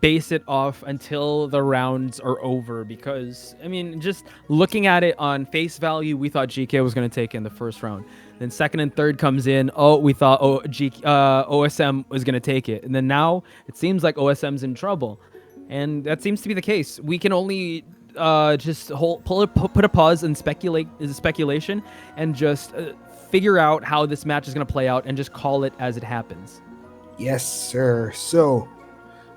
base it off until the rounds are over because, I mean, just looking at it on face value, we thought GK was going to take in the first round. Then second and third comes in. We thought OSM was going to take it. And then now it seems like OSM's in trouble. And that seems to be the case. We can only just put a pause and speculation and just figure out how this match is going to play out and just call it as it happens. Yes, sir. So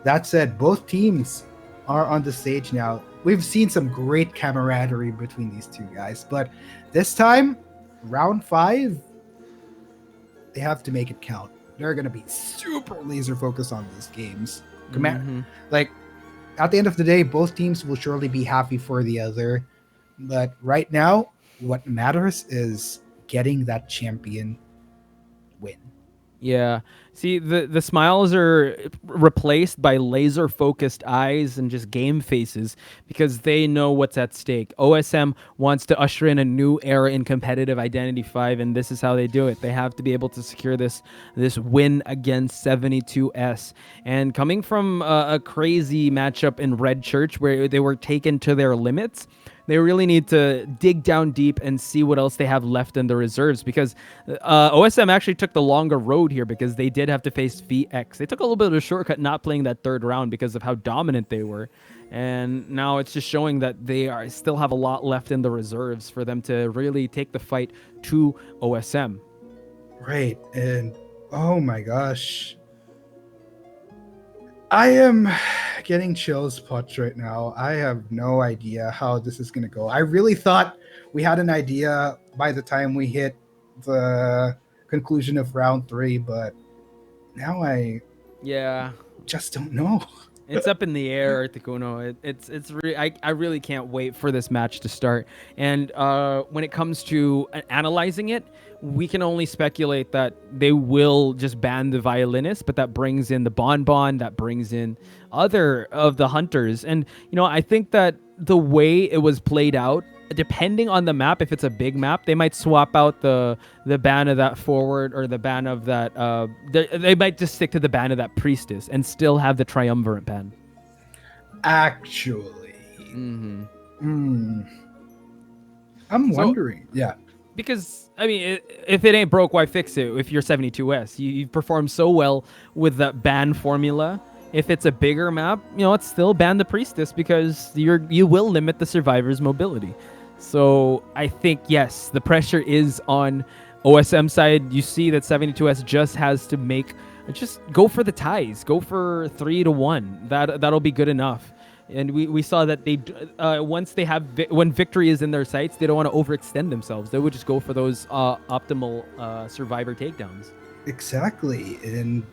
that said, both teams are on the stage now. We've seen some great camaraderie between these two guys, but this time, round 5, they have to make it count. They're going to be super laser focused on these games. Like, at the end of the day, both teams will surely be happy for the other. But right now, what matters is getting that champion win. Yeah. See, the smiles are replaced by laser-focused eyes and just game faces because they know what's at stake. OSM wants to usher in a new era in competitive Identity 5, and this is how they do it. They have to be able to secure this win against 72S. And coming from a crazy matchup in Red Church where they were taken to their limits, they really need to dig down deep and see what else they have left in the reserves because OSM actually took the longer road here because they did have to face VX. They took a little bit of a shortcut not playing that third round because of how dominant they were. And now it's just showing that they still have a lot left in the reserves for them to really take the fight to OSM. Right. And oh my gosh. I am getting chills, Potch, right now. I have no idea how this is going to go. I really thought we had an idea by the time we hit the conclusion of round 3, but now I Yeah. Just don't know. It's up in the air, Articuno. I really can't wait for this match to start. And when it comes to analyzing it, we can only speculate that they will just ban the violinist, but that brings in the bonbon, that brings in other of the hunters. And I think that the way it was played out, depending on the map, if it's a big map, they might swap out the ban of that forward or the ban of that. They might just stick to the ban of that priestess and still have the triumvirate ban. Actually, I'm wondering. Yeah, because I mean, if it ain't broke, why fix it? If you're 72S, you've performed so well with that ban formula. If it's a bigger map, it's still ban the priestess because you will limit the survivor's mobility. So I think, yes, the pressure is on OSM side. You see that 72S just has to just go for the ties. Go for 3-1. That'll be good enough. And we saw that they when victory is in their sights, they don't want to overextend themselves. They would just go for those optimal survivor takedowns. Exactly. And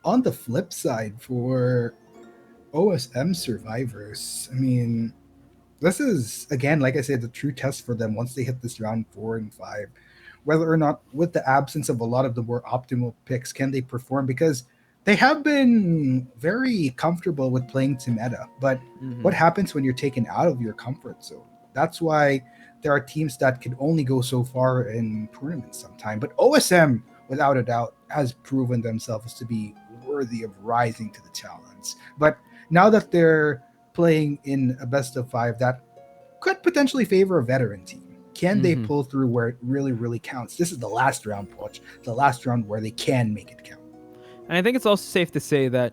on the flip side, for OSM survivors, I mean, this is, again, like I said, the true test for them once they hit this round 4 and 5. Whether or not, with the absence of a lot of the more optimal picks, can they perform? Because they have been very comfortable with playing to meta. But what happens when you're taken out of your comfort zone? That's why there are teams that can only go so far in tournaments sometime. But OSM, without a doubt, has proven themselves to be worthy of rising to the challenge. But now that they're playing in a best of 5, that could potentially favor a veteran team. Can they pull through where it really, really counts? This is the last round, Poch. The last round where they can make it count. And I think it's also safe to say that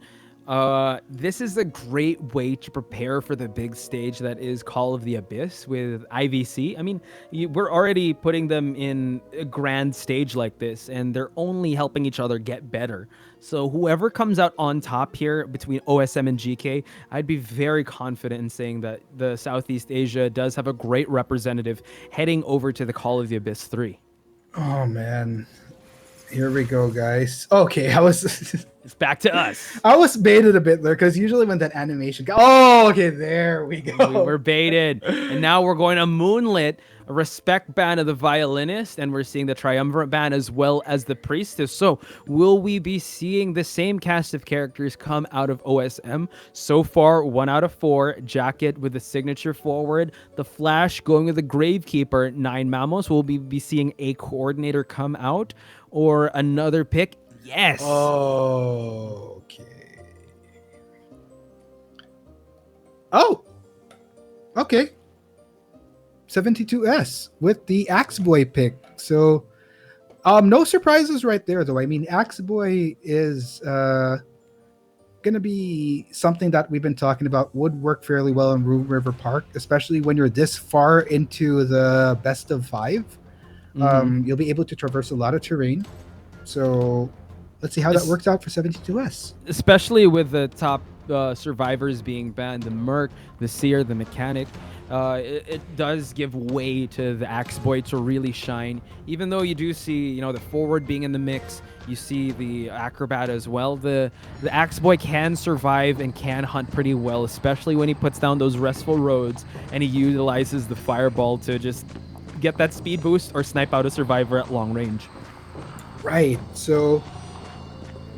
this is a great way to prepare for the big stage that is Call of the Abyss with IVC. I mean, we're already putting them in a grand stage like this, and they're only helping each other get better. So whoever comes out on top here between OSM and GK, I'd be very confident in saying that the Southeast Asia does have a great representative heading over to the Call of the Abyss 3. Oh, man. Here we go, guys. Okay, it's back to us. I was baited a bit there because usually when that animation okay, there we go. We were baited. And now we're going to Moonlit, a respect ban of the violinist, and we're seeing the triumvirate ban as well as the priestess. So will we be seeing the same cast of characters come out of OSM? So far, 1 out of 4. Jacket with the signature forward. The Flash going with the Gravekeeper. 9 Mamos. Will we be seeing a coordinator come out? Or another pick? Yes. Okay. Oh. Okay. 72S with the Axe Boy pick. So, no surprises right there, though. I mean, Axe Boy is going to be something that we've been talking about would work fairly well in Room River Park, especially when you're this far into the best of 5. You'll be able to traverse a lot of terrain. So let's see how that works out for 72S. Especially with the top survivors being banned, the Merc, the Seer, the Mechanic. It does give way to the Axe Boy to really shine. Even though you do see, the forward being in the mix, you see the Acrobat as well. The Axe Boy can survive and can hunt pretty well, especially when he puts down those restful roads and he utilizes the Fireball to just get that speed boost or snipe out a survivor at long range. Right. So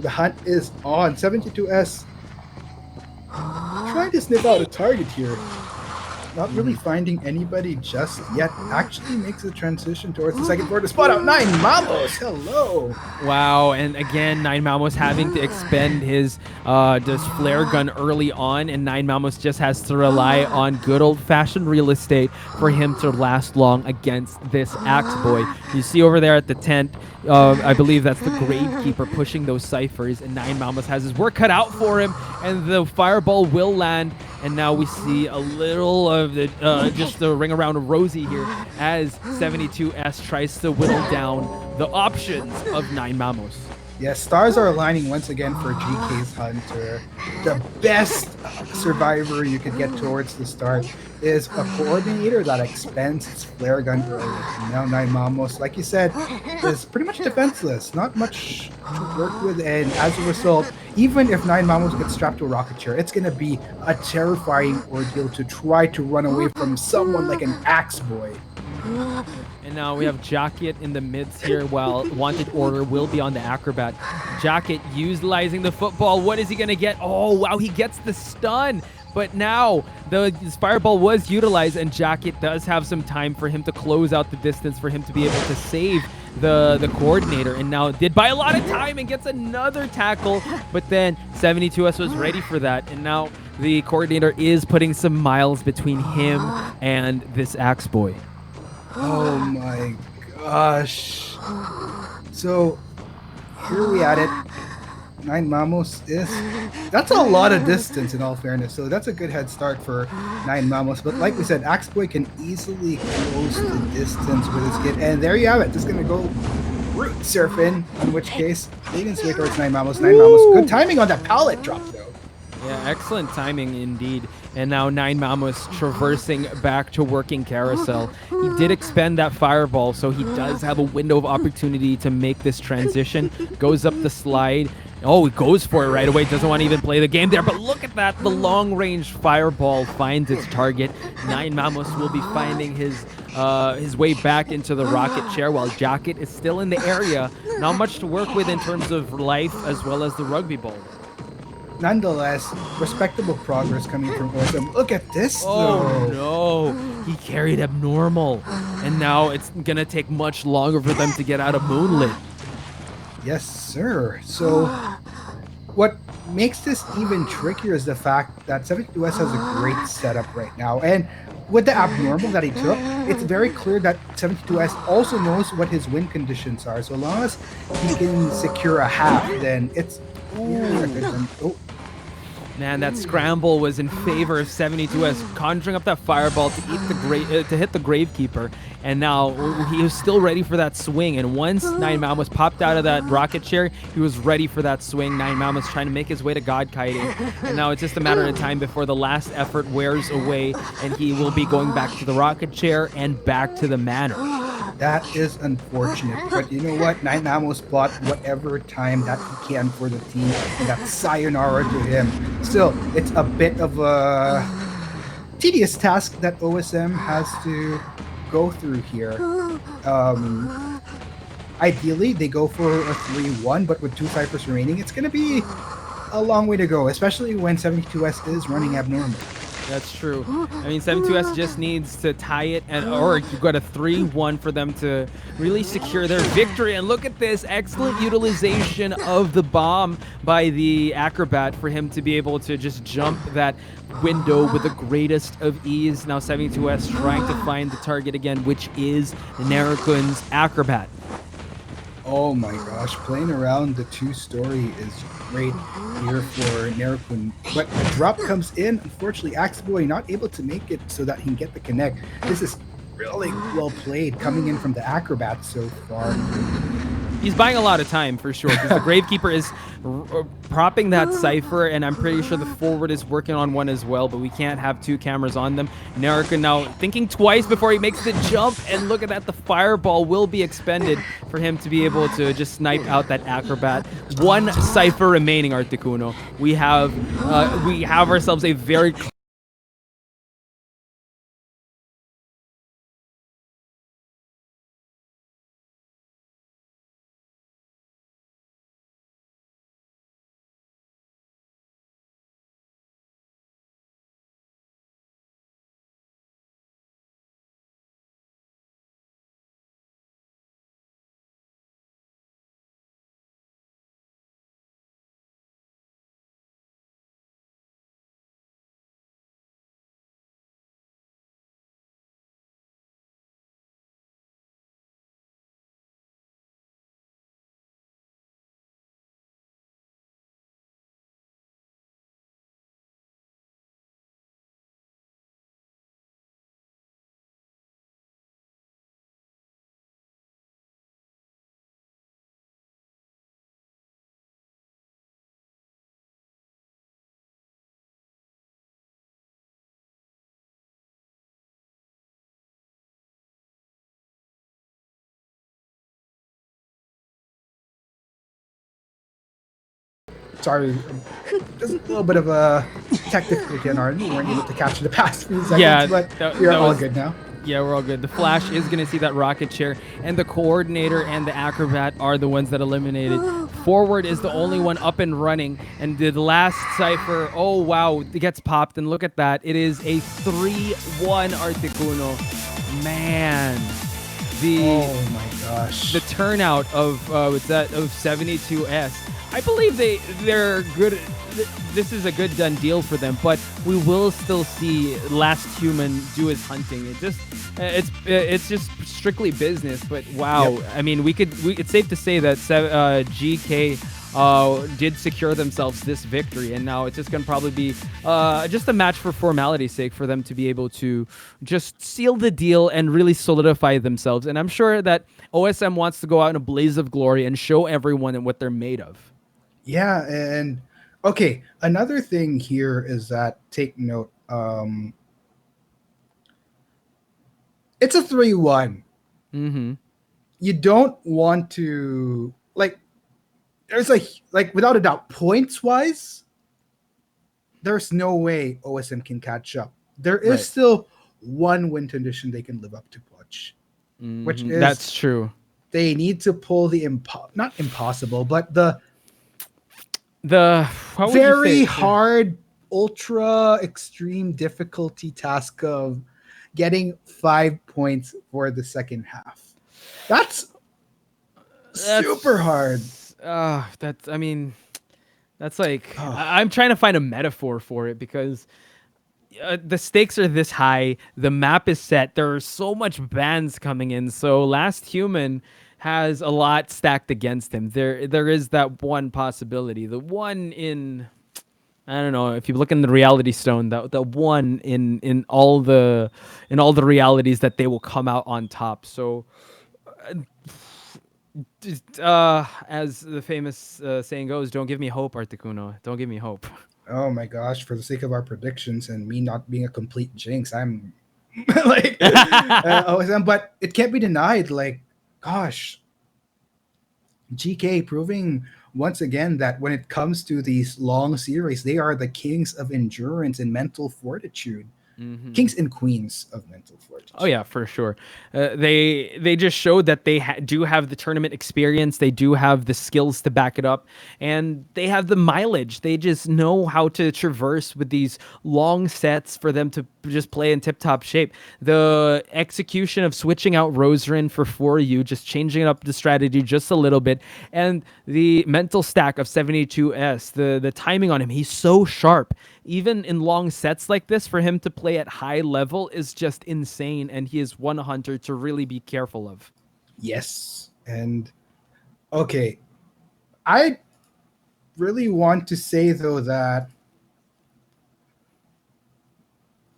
the hunt is on. 72S trying to sniff out a target here. Not really finding anybody just yet. Actually makes a transition towards the second floor to spot out 9 Mamos. Hello. Wow, and again, 9 Mamos having to expend his just flare gun early on, and 9 Mamos just has to rely on good old-fashioned real estate for him to last long against this Axe Boy. You see over there at the tent, I believe that's the Gravekeeper pushing those ciphers, and 9 Mamos has his work cut out for him, and the Fireball will land. And now we see a little of the just the ring around Rosie here as 72S tries to whittle down the options of 9 Mamos. Yes, stars are aligning once again for GK's Hunter. The best survivor you could get towards the start is a coordinator that expends his flare gun early. And now Nine Mamos, like you said, is pretty much defenseless. Not much to work with, and as a result, even if Nine Mamos gets strapped to a rocket chair, it's gonna be a terrifying ordeal to try to run away from someone like an axe boy. And now we have Jacket in the midst here while Wanted Order will be on the Acrobat. Jacket utilizing the football. What is he going to get? Oh, wow, he gets the stun. But now the fireball was utilized, and Jacket does have some time for him to close out the distance for him to be able to save the coordinator. And now did buy a lot of time and gets another tackle. But then 72S was ready for that. And now the coordinator is putting some miles between him and this Axe Boy. Oh my gosh. So here we at it. Nine Mamos is that's a lot of distance in all fairness. So that's a good head start for Nine Mamos. But like we said, Axe Boy can easily close the distance with his kid. And there you have it. Just gonna go root surfing, in which case leading straight towards Nine Mamos. Nine Mamos. Good timing on that pallet drop though. Yeah, excellent timing indeed. And now Nine Mamos traversing back to working carousel. He did expend that fireball, so he does have a window of opportunity to make this transition. Goes up the slide. Oh, he goes for it right away. Doesn't want to even play the game there. But look at that. The long-range fireball finds its target. Nine Mamos will be finding his way back into the rocket chair while Jacket is still in the area. Not much to work with in terms of life as well as the rugby ball. Nonetheless, respectable progress coming from OSM. Look at this, Oh though. no, he carried abnormal. And now it's going to take much longer for them to get out of Moonlit. Yes, sir. So, what makes this even trickier is the fact that 72S has a great setup right now. And with the abnormal that he took, it's very clear that 72S also knows what his win conditions are. So long as he can secure a half, then it's really a good one. Oh. Man, that scramble was in favor of 72S, conjuring up that fireball to hit the Gravekeeper. And now he was still ready for that swing. And once Nine Mamos popped out of that rocket chair, he was ready for that swing. Nine Mamos trying to make his way to God Kiting. And now it's just a matter of time before the last effort wears away, and he will be going back to the rocket chair and back to the manor. That is unfortunate, but you know what? Nine Mamos bought whatever time that he can for the team, and that's sayonara to him. Still, it's a bit of a tedious task that OSM has to go through here. Ideally, they go for a 3-1, but with 2 ciphers remaining, it's going to be a long way to go, especially when 72S is running abnormal. That's true. I mean, 72S just needs to tie it, or you've got a 3-1 for them to really secure their victory. And look at this excellent utilization of the bomb by the Acrobat for him to be able to just jump that window with the greatest of ease. Now 72S trying to find the target again, which is Narukun's Acrobat. Oh my gosh, playing around the 2-story is great here for Narukun. But the drop comes in. Unfortunately, Axe Boy not able to make it so that he can get the connect. This is really well played coming in from the Acrobat so far. He's buying a lot of time for sure, because the Gravekeeper is propping that cipher, and I'm pretty sure the forward is working on one as well, but we can't have 2 cameras on them. Narukun now thinking twice before he makes the jump, and look at that, the fireball will be expended for him to be able to just snipe out that Acrobat. 1 cipher remaining, Articuno. We have ourselves a very sorry, just a little bit of a tech difficulty on our end. We weren't able to capture the past few seconds, Yeah, but that we're all was- good now. Yeah, we're all good. The Flash is going to see that rocket chair, and the coordinator and the acrobat are the ones that eliminated. Forward is the only one up and running, and the last cipher, oh wow, it gets popped, and look at that. It is a 3-1 Articuno. Man, oh my gosh, the turnout of what's that, of 72S. I believe they're good. This is a good done deal for them, but we will still see Last Human do his hunting. It's just strictly business. But wow, Yep. I mean, it's safe to say that GK did secure themselves this victory, and now it's just gonna probably be just a match for formality's sake for them to be able to just seal the deal and really solidify themselves. And I'm sure that OSM wants to go out in a blaze of glory and show everyone what they're made of. Yeah, and okay, another thing here is that take note. It's a 3-1. Mm-hmm. You don't want to there's like without a doubt, points wise, there's no way OSM can catch up. There is Right. still one win condition they can live up to, Clutch, which is That's true. they need to pull the not impossible, but the how would you very say- hard, ultra extreme difficulty task of getting 5 points for the second half. That's super hard. I mean, that's like I'm trying to find a metaphor for it because the stakes are this high. The map is set. There are so much bans coming in. So Last Human has a lot stacked against him. There is that one possibility. The one in, I don't know, if you look in the reality stone, the one in all the realities that they will come out on top. So as the famous saying goes, don't give me hope, Articuno. Don't give me hope. Oh my gosh, for the sake of our predictions and me not being a complete jinx, I'm like OSM, but it can't be denied. Like, gosh, GK proving once again that when it comes to these long series, they are the kings of endurance and mental fortitude. Kings and queens of mental fortitude. Oh yeah, for sure. They just showed that they do have the tournament experience. They do have the skills to back it up, and they have the mileage. They just know how to traverse with these long sets for them to just play in tip-top shape. The execution of switching out Rosarin for 4U, just changing up the strategy just a little bit, and the mental stack of 72S, the timing on him, he's so sharp. Even in long sets like this, for him to play at high level is just insane, and he is one hunter to really be careful of. Yes. And okay, I really want to say though that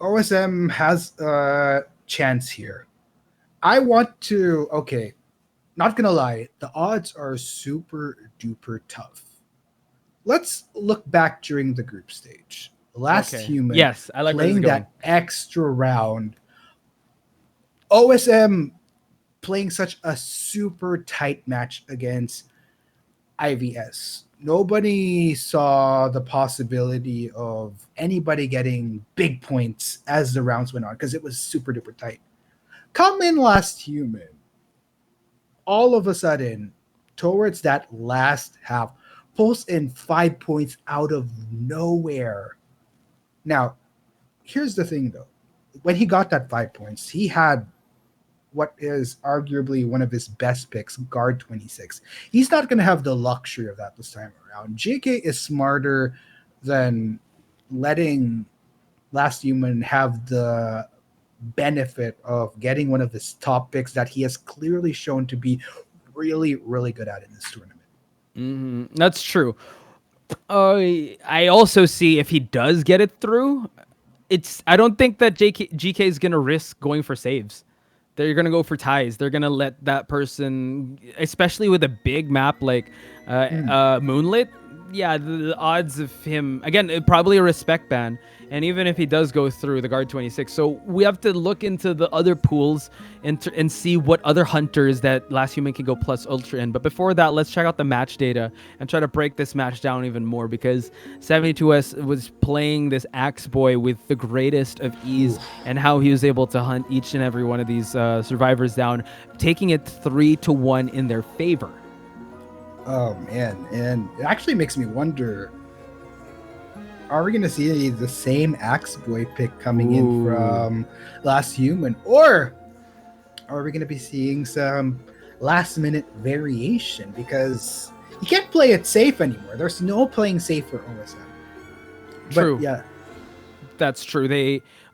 OSM has a chance here. I want to, okay, not gonna lie, the odds are super duper tough. Let's look back during the group stage. Last Okay. Human, Yes, I like where this is playing that extra round. OSM playing such a super tight match against IVS. Nobody saw the possibility of anybody getting big points as the rounds went on because it was super duper tight. Come in Last Human, all of a sudden, towards that last half, pulls in 5 points out of nowhere. Now, here's the thing though. When he got that 5 points, he had what is arguably one of his best picks, guard 26. He's not going to have the luxury of that this time around. JK is smarter than letting Last Human have the benefit of getting one of his top picks that he has clearly shown to be really, really good at in this tournament. That's true. I also see if he does get it through, I don't think that GK is going to risk going for saves. They're going to go for ties. They're going to let that person, especially with a big map like Moonlit, yeah, the odds of him, again, probably a respect ban. And even if he does go through the guard 26, so we have to look into the other pools and see what other hunters that Last Human can go plus ultra in. But before that, let's check out the match data and try to break this match down even more, because 72S was playing this Axe Boy with the greatest of ease, and how he was able to hunt each and every one of these survivors down, taking it 3-1 in their favor. Oh man, and it actually makes me wonder, are we going to see the same Axe Boy pick coming in from Last Human, or are we going to be seeing some last minute variation? Because you can't play it safe anymore. There's no playing safe for OSM. True. But, yeah. That's true.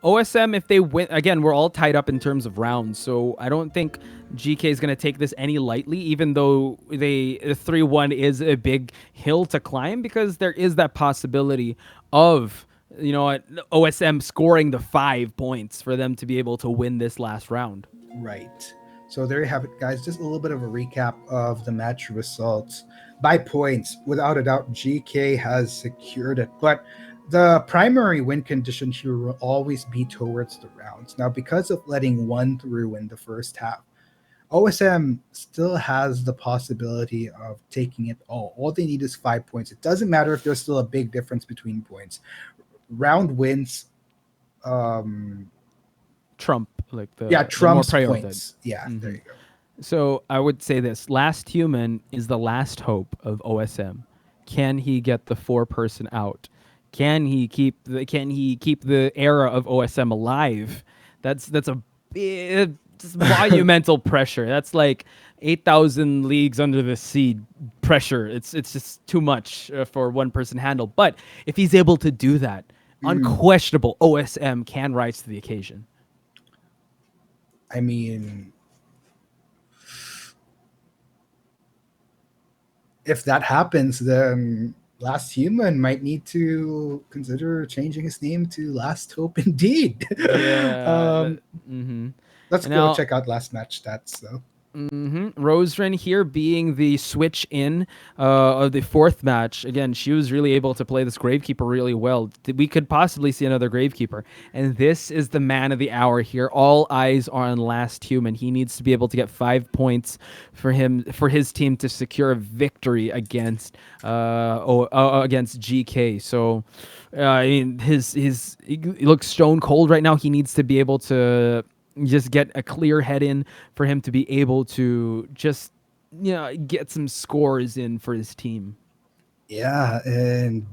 OSM, if they win, again, we're all tied up in terms of rounds, so I don't think GK is going to take this any lightly, even though the 3-1 is a big hill to climb, because there is that possibility of, OSM scoring the 5 points for them to be able to win this last round. Right. So there you have it, guys. Just a little bit of a recap of the match results. By points, without a doubt, GK has secured it. But the primary win condition here will always be towards the rounds. Now, because of letting one through in the first half, OSM still has the possibility of taking it all. All they need is 5 points. It doesn't matter if there's still a big difference between points. Round wins trump, like trumps more points. Yeah, there you go. So I would say this: Last Human is the last hope of OSM. Can he get the 4-person out? Can he keep the era of OSM alive? That's a big, monumental pressure. That's like 8,000 leagues under the sea pressure. It's just too much for one person to handle. But if he's able to do that, unquestionable, OSM can rise to the occasion. I mean, if that happens, then Last Human might need to consider changing his name to Last Hope Indeed. Yeah. Let's go check out last match stats, though. Roserin here being the switch in of the 4th match. Again, she was really able to play this Gravekeeper really well. We could possibly see another Gravekeeper. And this is the man of the hour here. All eyes are on Last Human. He needs to be able to get 5 points for his team to secure a victory against GK. So I mean, he looks stone cold right now. He needs to be able to just get a clear head in for him to be able to just get some scores in for his team. Yeah, and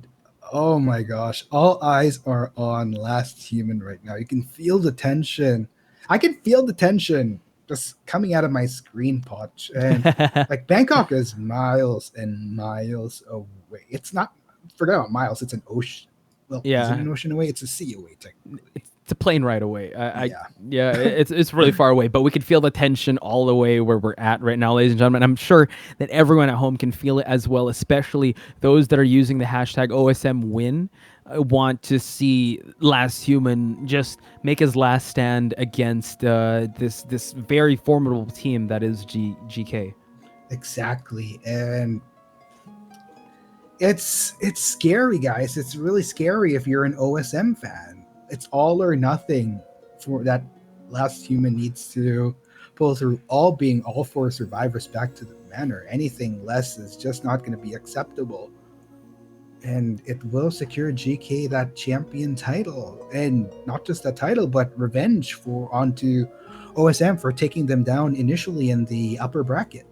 oh my gosh, all eyes are on Last Human right now. You can feel the tension. I can feel the tension just coming out of my screen, Potch. And like, Bangkok is miles and miles away. It's not, forget about miles, it's an ocean. Well, is it an ocean away? It's a sea away, technically. It's a plane ride away. It's really far away, but we can feel the tension all the way where we're at right now, ladies and gentlemen. I'm sure that everyone at home can feel it as well, especially those that are using the hashtag OSMWin. Want to see Last Human just make his last stand against this very formidable team that is GK. Exactly, and it's scary, guys. It's really scary if you're an OSM fan. It's all or nothing for that. Last Human needs to pull through, all 4 survivors back to the manor. Anything less is just not going to be acceptable. And it will secure GK that champion title. And not just that title, but revenge onto OSM for taking them down initially in the upper bracket.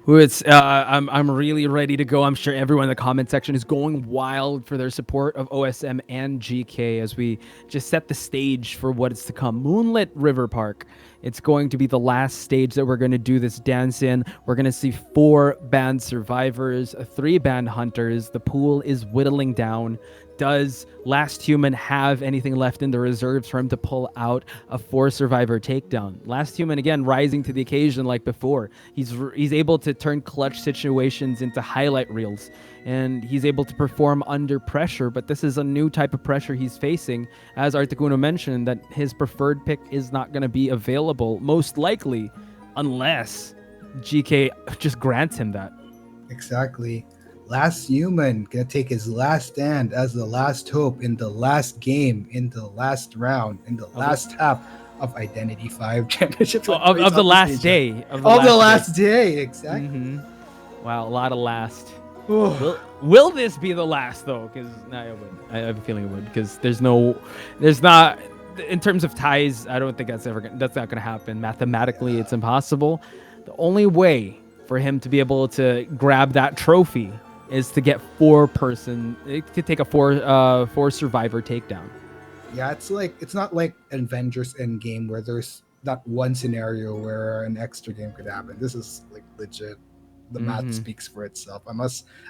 I'm really ready to go. I'm sure everyone in the comment section is going wild for their support of OSM and GK as we just set the stage for what is to come. Moonlit River Park. It's going to be the last stage that we're going to do this dance in. We're going to see 4 banned survivors, 3 banned hunters. The pool is whittling down. Does Last Human have anything left in the reserves for him to pull out a 4-survivor takedown? Last Human, again, rising to the occasion like before. He's able to turn clutch situations into highlight reels, and he's able to perform under pressure, but this is a new type of pressure he's facing. As Articuno mentioned, that his preferred pick is not going to be available, most likely, unless GK just grants him that. Exactly. Last human gonna take his last stand as the last hope in the last game, in the last round, in the last half of Identity 5 Championship. Of the last day. Of the last day, exactly. Mm-hmm. Wow, a lot of last. Will this be the last though? Because I have a feeling it would. Because there's not. In terms of ties, I don't think that's not gonna happen. Mathematically, it's impossible. The only way for him to be able to grab that trophy is to get to take a four survivor takedown. Yeah, it's not like Avengers Endgame where there's not one scenario where an extra game could happen. This is like legit. The math speaks for itself.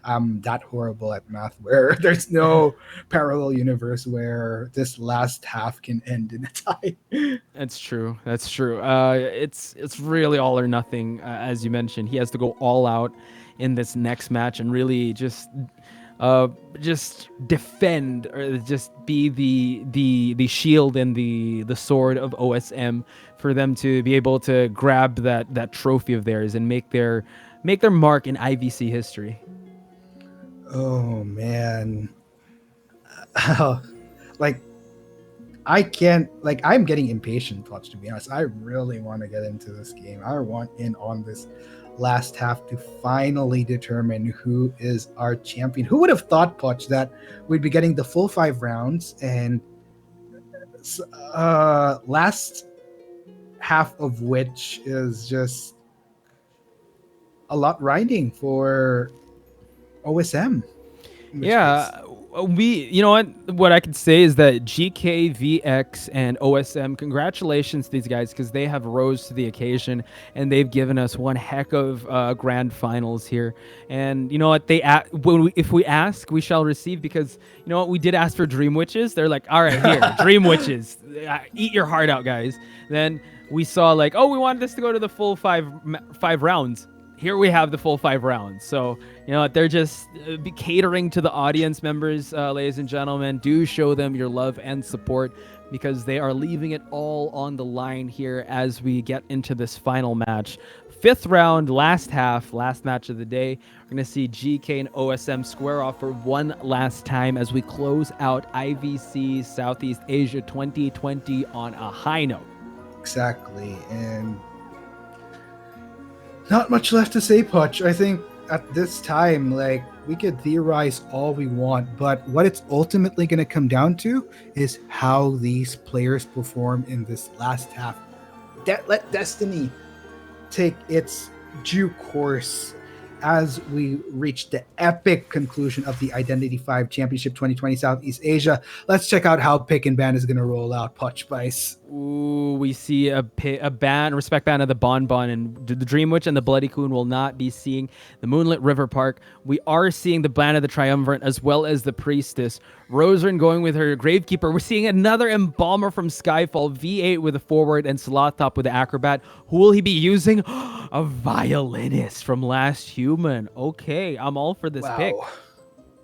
I'm that horrible at math where there's no parallel universe where this last half can end in a tie. That's true. It's really all or nothing, as you mentioned. He has to go all out in this next match and really just defend, or just be the shield and the sword of OSM for them to be able to grab that trophy of theirs and make their mark in IVC history. Oh man. Like I can't, like, I'm getting impatient, Clutch, to be honest. I really want to get into this game. I want in on this last half to finally determine who is our champion. Who would have thought, Clutch, that we'd be getting the full 5 rounds and last half of which is just a lot riding for OSM. Yeah, you know what I could say is that GK, VX, and OSM, congratulations to these guys, because they have rose to the occasion and they've given us one heck of grand finals here. And you know what, if we ask, we shall receive, because you know what, we did ask for Dream Witches. They're like, all right, here, Dream Witches, eat your heart out, guys. Then we saw like, oh, we wanted this to go to the full five rounds. Here we have the full 5 rounds. So, you know, they're just catering to the audience members, ladies and gentlemen. Do show them your love and support, because they are leaving it all on the line here as we get into this final match. 5th round, last half, last match of the day. We're going to see GK and OSM square off for one last time as we close out IVC Southeast Asia 2020 on a high note. Exactly. And not much left to say, Putch. I think at this time, like, we could theorize all we want, but what it's ultimately going to come down to is how these players perform in this last half. Let destiny take its due course as we reach the epic conclusion of the Identity 5 Championship 2020 Southeast Asia. Let's check out how Pick and Ban is going to roll out, Putch Bice. Ooh, we see a respect ban of the Bonbon, and the Dream Witch and the Bloody Coon will not be seeing the Moonlit River Park. We are seeing the ban of the Triumvirate as well as the Priestess. Rosarin going with her Gravekeeper. We're seeing another Embalmer from Skyfall, V8 with a forward, and Slothop with the Acrobat. Who will he be using? A Violinist from Last Human. Okay, I'm all for this pick.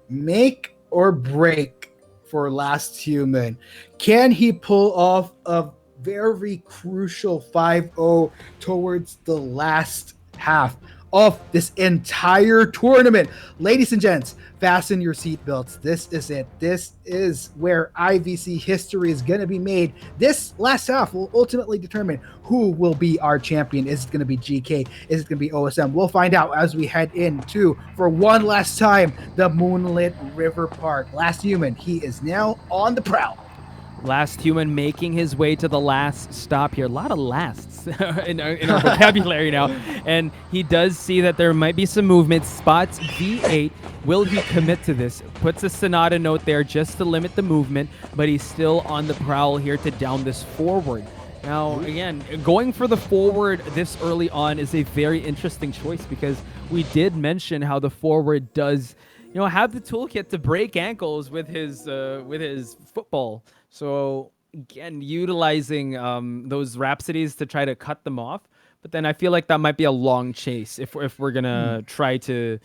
Make or break for Last Human. Can he pull off a very crucial 5-0 towards the last half of this entire tournament? Ladies and gents, fasten your seatbelts. This is it. This is where IVC history is going to be made. This last half will ultimately determine who will be our champion. Is it going to be GK? Is it going to be OSM? We'll find out as we head into, for one last time, the Moonlit River Park. Last Human, he is now on the prowl. Last Human making his way to the last stop here. A lot of lasts in our vocabulary now. And he does see that there might be some movement. Spots V8. Will he commit to this? Puts a Sonata note there just to limit the movement, but he's still on the prowl here to down this forward. Now, again, going for the forward this early on is a very interesting choice, because we did mention how the forward does, you know, have the toolkit to break ankles with his football. So again, utilizing those Rhapsodies to try to cut them off. But then I feel like that might be a long chase if we're gonna try to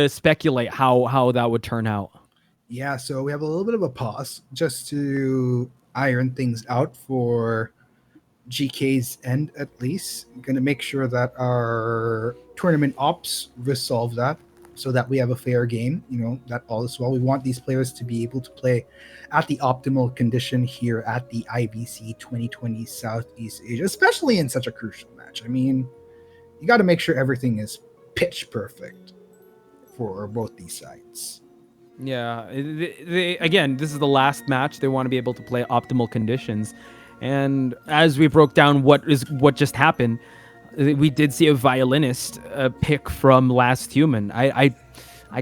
speculate how that would turn out. Yeah, so we have a little bit of a pause just to iron things out for GK's end at least. I'm going to make sure that our tournament ops resolve that so that we have a fair game, that all is well. We want these players to be able to play at the optimal condition here at the IVC 2020 Southeast Asia, especially in such a crucial match. I mean, you got to make sure everything is pitch perfect for both these sides. Yeah, again, this is the last match. They want to be able to play optimal conditions. And as we broke down what just happened, we did see a violinist pick from Last Human. I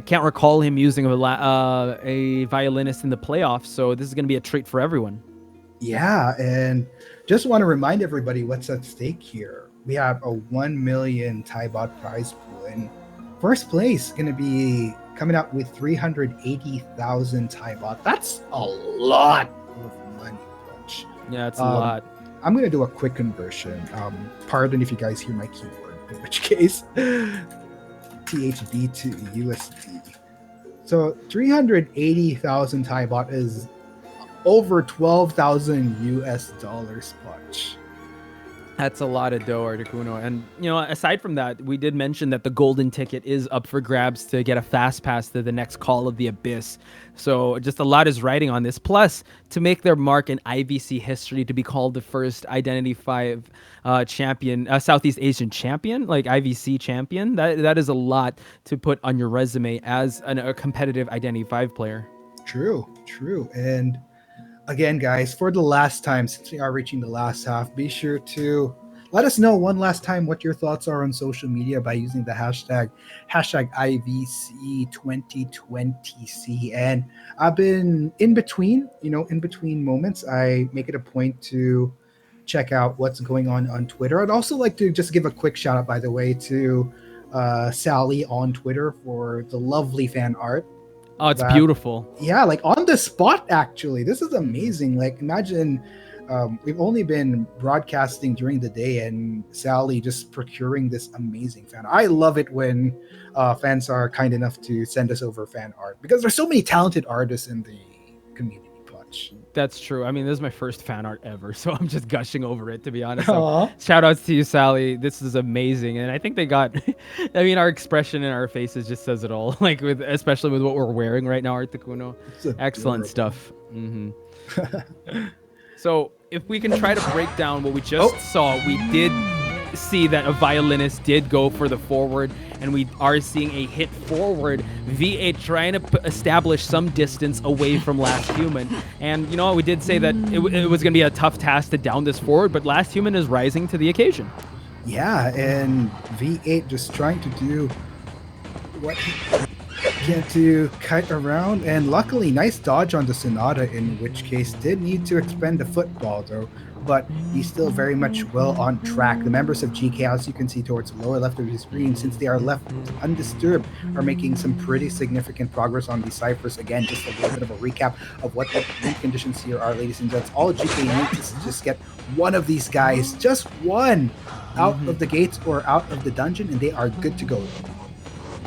can't recall him using a violinist in the playoffs, so this is going to be a treat for everyone. Yeah, and just want to remind everybody what's at stake here. We have a 1 million Thai baht prize pool, and first place going to be coming out with 380,000 Thai baht. That's a lot of money, Butch. Yeah, it's a lot. I'm going to do a quick conversion. Pardon if you guys hear my keyboard, in which case, THB to USD. So 380,000 Thai baht is over 12,000 US dollars, Butch. That's a lot of dough, Articuno. And, aside from that, we did mention that the golden ticket is up for grabs to get a fast pass to the next Call of the Abyss. So just a lot is riding on this. Plus, to make their mark in IVC history, to be called the first Identity 5 champion, Southeast Asian champion, like IVC champion, that is a lot to put on your resume as a competitive Identity 5 player. True. And again, guys, for the last time, since we are reaching the last half, be sure to let us know one last time what your thoughts are on social media by using the hashtag IVC2020C. And I've been in between moments, I make it a point to check out what's going on Twitter. I'd also like to just give a quick shout out, by the way, to Sally on Twitter for the lovely fan art. Oh, it's beautiful. Yeah, like on the spot, actually. This is amazing. Like, imagine we've only been broadcasting during the day and Sally just procuring this amazing fan. I love it when fans are kind enough to send us over fan art because there's so many talented artists in the community. Punch. That's true. I mean, this is my first fan art ever, so I'm just gushing over it, to be honest. So, shout outs to you, Sally. This is amazing. And I think they got, our expression in our faces just says it all. Like, especially with what we're wearing right now, Articuno. Excellent stuff. Mm-hmm. So, if we can try to break down what we just saw, we did see that a violinist did go for the forward, and we are seeing a hit forward. V8 trying to establish some distance away from Last Human. And we did say that it was going to be a tough task to down this forward, but Last Human is rising to the occasion. Yeah, and V8 just trying to do what he can to kite around, and luckily nice dodge on the Sonata, in which case did need to expend a football though, but he's still very much well on track. The members of GK, as you can see towards the lower left of your screen, since they are left undisturbed, are making some pretty significant progress on these ciphers. Again, just a little bit of a recap of what the win conditions here are, ladies and gents. All GK needs is to just get one of these guys, just one, out of the gates or out of the dungeon, and they are good to go.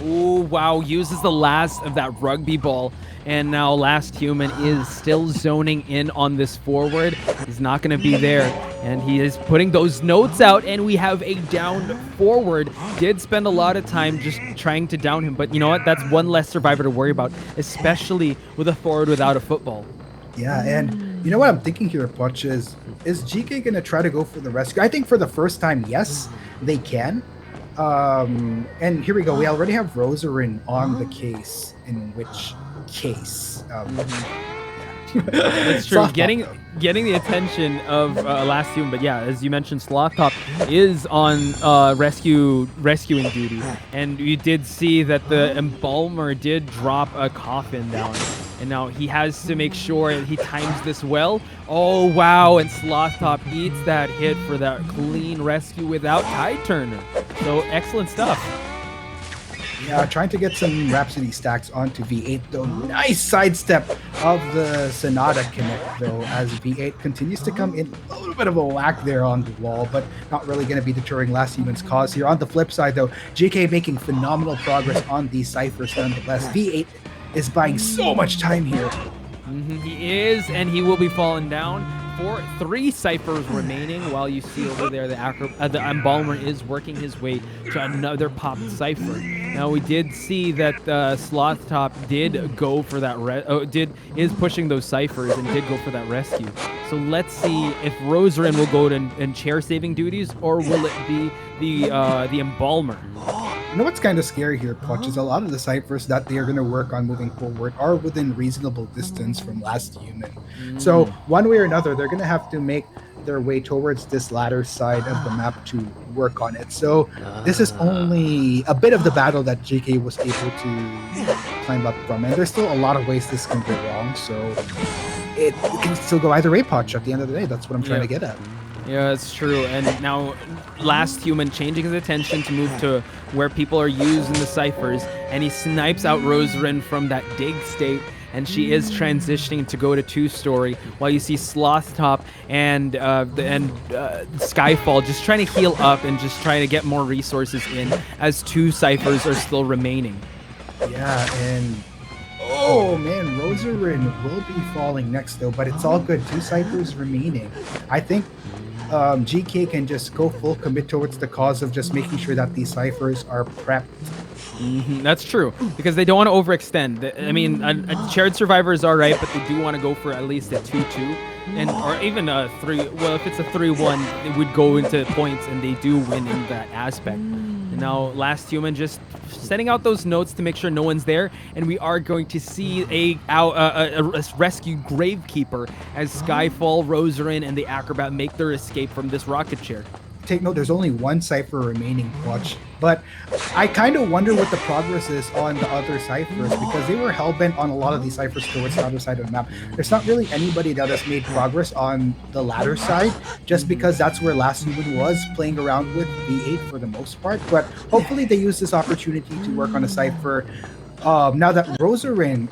Oh, wow. Uses the last of that rugby ball. And now Last Human is still zoning in on this forward. He's not going to be there. And he is putting those notes out. And we have a downed forward. Did spend a lot of time just trying to down him. But you know what? That's one less survivor to worry about, especially with a forward without a football. Yeah, and you know what I'm thinking here, Poch, is GK going to try to go for the rescue? I think for the first time, yes, they can. And here we go. We already have Rosarin on the case, in which case that's true. Getting the attention of Last Human, but yeah, as you mentioned, Sloth Top is on rescuing duty, and you did see that the embalmer did drop a coffin down, and now he has to make sure he times this well. Oh wow, and Sloth Top eats that hit for that clean rescue without tide turner. So excellent stuff. Yeah, trying to get some Rhapsody stacks onto V8 though. Nice sidestep of the Sonata connect though, as V8 continues to come in. A little bit of a whack there on the wall, but not really going to be deterring Last Human's cause here. On the flip side though, GK making phenomenal progress on these ciphers nonetheless. V8 is buying so much time here. He is, and he will be falling down. three ciphers remaining, while you see over there the Embalmer is working his way to another popped cipher. Now we did see that Sloth Top did go for that is pushing those ciphers and did go for that rescue. So let's see if Rosarin will go in chair saving duties, or will it be the Embalmer? You know what's kind of scary here, Potch, is a lot of the ciphers that they are going to work on moving forward are within reasonable distance from Last Human. So one way or another, they're going to have to make their way towards this latter side of the map to work on it. So this is only a bit of the battle that GK was able to climb up from. And there's still a lot of ways this can go wrong. So it can still go either way, Potch, at the end of the day. That's what I'm trying to get at. Yeah, it's true. And now Last Human changing his attention to move to where people are using the ciphers, and he snipes out Rosarin from that dig state, and she is transitioning to go to 2-story, while you see Sloth Top and Skyfall just trying to heal up and just trying to get more resources in, as 2 ciphers are still remaining. Yeah, and oh man, Rosarin will be falling next though, but it's all good. 2 ciphers remaining. I think GK can just go full commit towards the cause of just making sure that these ciphers are prepped. That's true, because they don't want to overextend. I mean, a shared survivor is all right, but they do want to go for at least a 2-2, or even a 3. Well, if it's a 3-1, it would go into points, and they do win in that aspect. And now Last Human just sending out those notes to make sure no one's there, and we are going to see a rescued Gravekeeper as Skyfall, Rosarin, and the Acrobat make their escape from this rocket chair. Take note, there's only 1 cipher remaining, Watch. But I kind of wonder what the progress is on the other ciphers, because they were hell-bent on a lot of these ciphers towards the other side of the map. There's not really anybody that has made progress on the latter side, just because that's where Last Human was, playing around with V8 for the most part. But hopefully they use this opportunity to work on a cipher. Now that Rosarin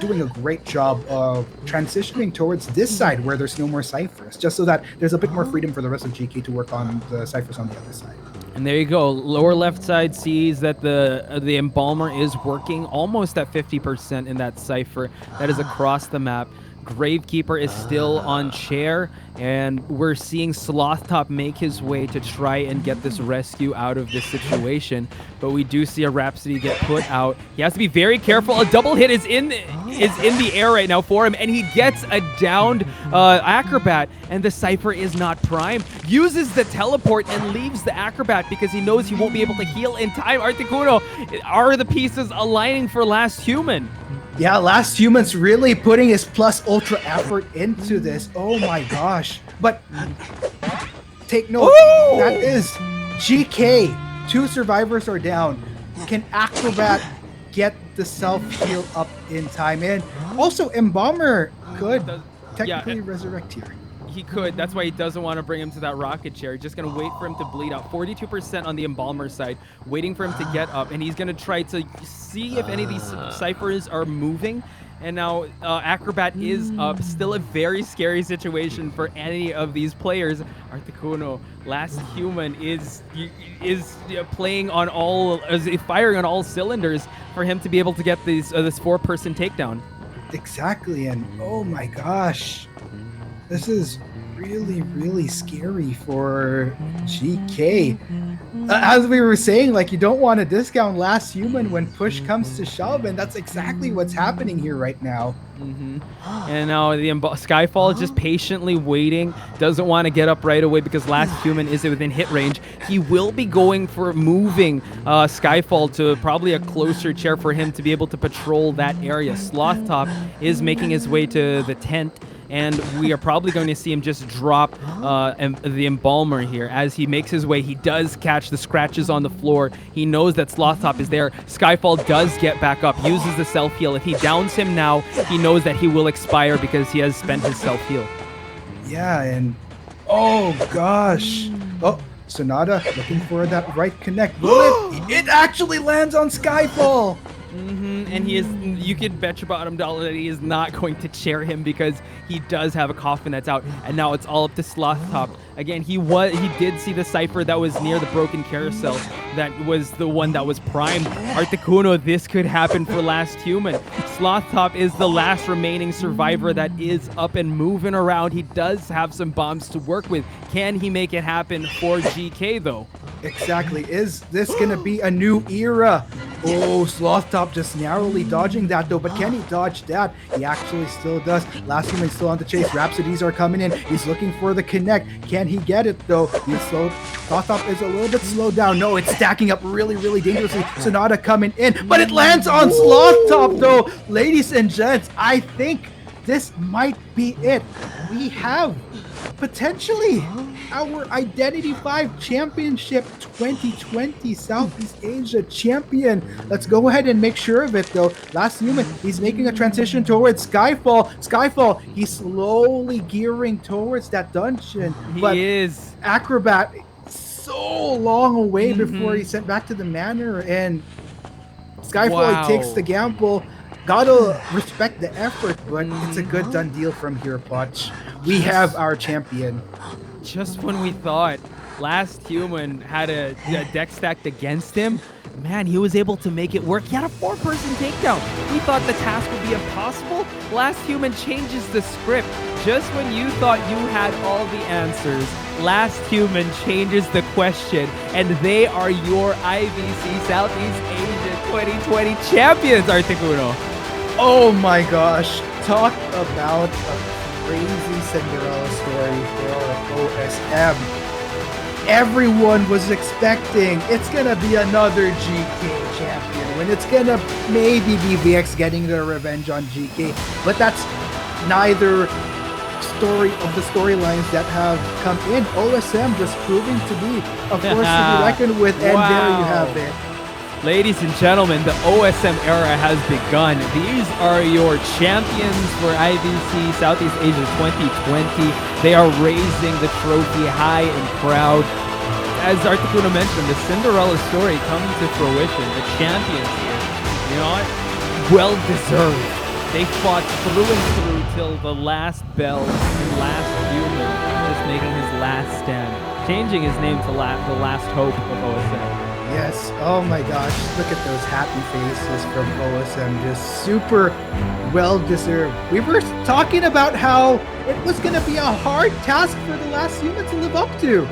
doing a great job of transitioning towards this side where there's no more ciphers, just so that there's a bit more freedom for the rest of GK to work on the ciphers on the other side. And there you go. Lower left side sees that the Embalmer is working almost at 50% in that cipher. That is across the map. Gravekeeper is still on chair, and we're seeing Sloth Top make his way to try and get this rescue out of this situation. But we do see a Rhapsody get put out. He has to be very careful. A double hit is in the air right now for him, and he gets a downed Acrobat, and the Cypher is not prime. Uses the teleport and leaves the Acrobat because he knows he won't be able to heal in time. Articuno, are the pieces aligning for Last Human? Yeah, Last Human's really putting his plus ultra effort into this. Oh my gosh. But take note, that is GK. 2 survivors are down. Can Acrobat get the self-heal up in time? And also Embalmer could technically resurrect here. He could. That's why he doesn't want to bring him to that rocket chair. He's just going to wait for him to bleed out. 42% on the Embalmer side, waiting for him to get up. And he's going to try to see if any of these ciphers are moving. And now Acrobat is up. Still a very scary situation for any of these players. Articuno, Last Human is playing on firing on all cylinders for him to be able to get this 4-person takedown. Exactly. And oh my gosh. This is really, really scary for GK. As we were saying, like, you don't want to discount Last Human when push comes to shove, and that's exactly what's happening here right now. And now the Skyfall is just patiently waiting, doesn't want to get up right away because Last Human is within hit range. He will be going for moving Skyfall to probably a closer chair for him to be able to patrol that area. Sloth Top is making his way to the tent, and we are probably going to see him just drop the Embalmer here. As he makes his way, he does catch the scratches on the floor. He knows that Sloth Top is there. Skyfall does get back up, uses the self-heal. If he downs him now, he knows that he will expire because he has spent his self-heal. Yeah, and oh gosh. Oh, Sonata looking for that right connect. Will it actually lands on Skyfall. And he is, you can bet your bottom dollar that he is not going to chair him because he does have a coffin that's out. And now it's all up to Sloth Top. Again, he did see the cipher that was near the broken carousel. That was the one that was primed. Articuno, this could happen for Last Human. Sloth Top is the last remaining survivor that is up and moving around. He does have some bombs to work with. Can he make it happen for GK though? Exactly. Is this going to be a new era? Oh, Sloth Top just narrowly dodging that though, but can he dodge that? He actually still does. Last Human still on the chase. Rhapsodies are coming in. He's looking for the connect. Can he get it though? He's slow. Sloth Top is a little bit slowed down. No, it's stacking up really, really dangerously. Sonata coming in, but it lands on Sloth Top though. Ladies and gents, I think this might be it. We have potentially our Identity 5 Championship 2020 Southeast Asia champion. Let's go ahead and make sure of it though. Last Human, he's making a transition towards Skyfall. Skyfall, he's slowly gearing towards that dungeon. He is. Acrobat, so long away before he's sent back to the manor, and Skyfall, he takes the gamble. Gotta respect the effort, but it's a good done deal from here, Potch. We have our champion. Just when we thought Last Human had a deck stacked against him, man, he was able to make it work. He had a 4-person takedown. We thought the task would be impossible. Last Human changes the script. Just when you thought you had all the answers, Last Human changes the question, and they are your IVC Southeast Asia 2020 champions, Articuno. Oh my gosh, talk about a crazy Cinderella story for OSM. Everyone was expecting it's gonna be another GK champion win. It's gonna maybe be VX getting their revenge on GK, but that's neither story of the storylines that have come in. OSM just proving to be a force to be reckoned with, and there you have it. Ladies and gentlemen, the OSM era has begun. These are your champions for IVC Southeast Asia 2020. They are raising the trophy high and proud. As Articuno mentioned, the Cinderella story coming to fruition. The champions here, you know what? Well deserved. They fought through and through till the last bell, and Last Human just making his last stand, changing his name to the last hope of OSM. Yes, oh my gosh, look at those happy faces from OSM, just super well deserved. We were talking about how it was going to be a hard task for the Last Human to live up to.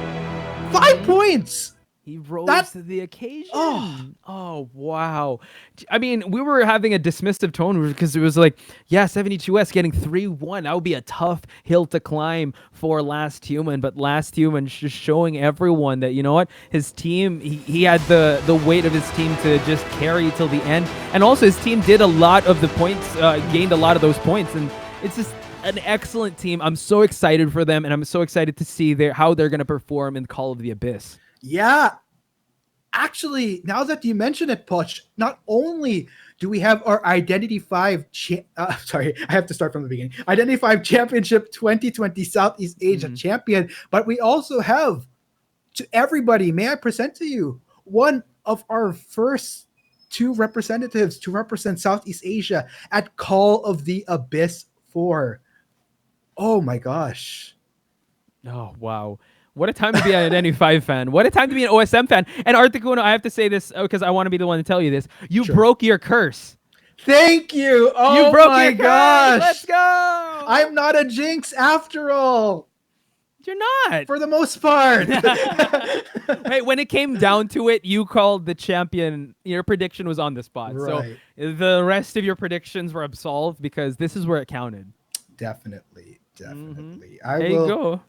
5 points! He rose to the occasion. Oh, wow. I mean, we were having a dismissive tone because it was like, yeah, 72S getting 3-1. That would be a tough hill to climb for Last Human. But Last Human just showing everyone that, you know what, his team, he had the weight of his team to just carry till the end. And also his team did a lot of the points, gained a lot of those points. And it's just an excellent team. I'm so excited for them. And I'm so excited to see how they're going to perform in Call of the Abyss. Yeah, actually, now that you mention it, Poch, not only do we have our Identity 5, sorry, I have to start from the beginning. Identity 5 Championship 2020 Southeast Asia champion, but we also have, to everybody, may I present to you, one of our first 2 representatives to represent Southeast Asia at Call of the Abyss 4. Oh my gosh. Oh, wow. What a time to be an Identity 5 fan. What a time to be an OSM fan. And Articuno, I have to say this because I want to be the one to tell you this. You broke your curse. Thank you. Oh, you broke my your gosh. Curse. Let's go. I'm not a jinx after all. You're not. For the most part. Hey, when it came down to it, you called the champion. Your prediction was on the spot. Right. So the rest of your predictions were absolved because this is where it counted. Definitely. There you go.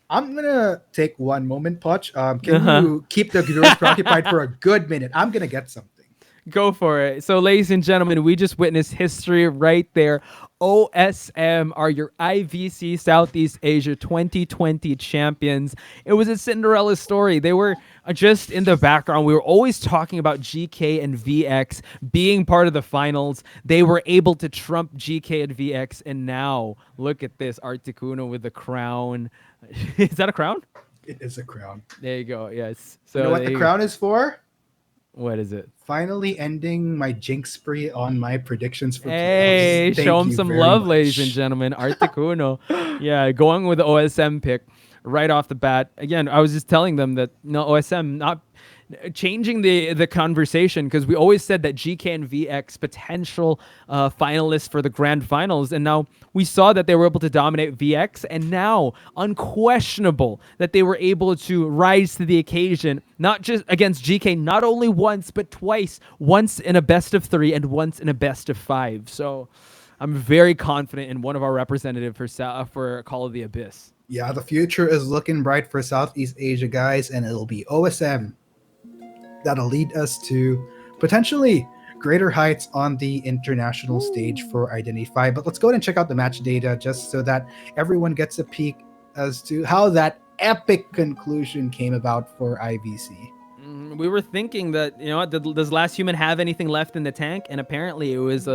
I'm going to take one moment, Poch. Can you keep the viewers preoccupied for a good minute? I'm going to get something. Go for it. So, ladies and gentlemen, we just witnessed history right there. OSM are your IVC Southeast Asia 2020 champions. It was a Cinderella story. They were just in the background. We were always talking about GK and VX being part of the finals. They were able to trump GK and VX, and now look at this. Articuno with the crown. Is that a crown? It is a crown. There you go. Yes. So you know what the crown is for? What is it? Finally ending my jinx spree on my predictions for Hey, playoffs. Thank show him you some very love, much. ladies and gentlemen. Articuno. Yeah, going with the OSM pick right off the bat. Again, I was just telling them that no, OSM not changing the conversation, because we always said that GK and VX potential finalists for the grand finals, and now we saw that they were able to dominate VX, and now unquestionable that they were able to rise to the occasion, not just against GK, not only once but twice, once in a best of 3 and once in a best of 5. So I'm very confident in one of our representatives for Call of the Abyss. Yeah, the future is looking bright for Southeast Asia, guys, and it'll be OSM that'll lead us to potentially greater heights on the international stage for Identity 5. But let's go ahead and check out the match data just so that everyone gets a peek as to how that epic conclusion came about for IVC. We were thinking that, you know, does Last Human have anything left in the tank? And apparently it was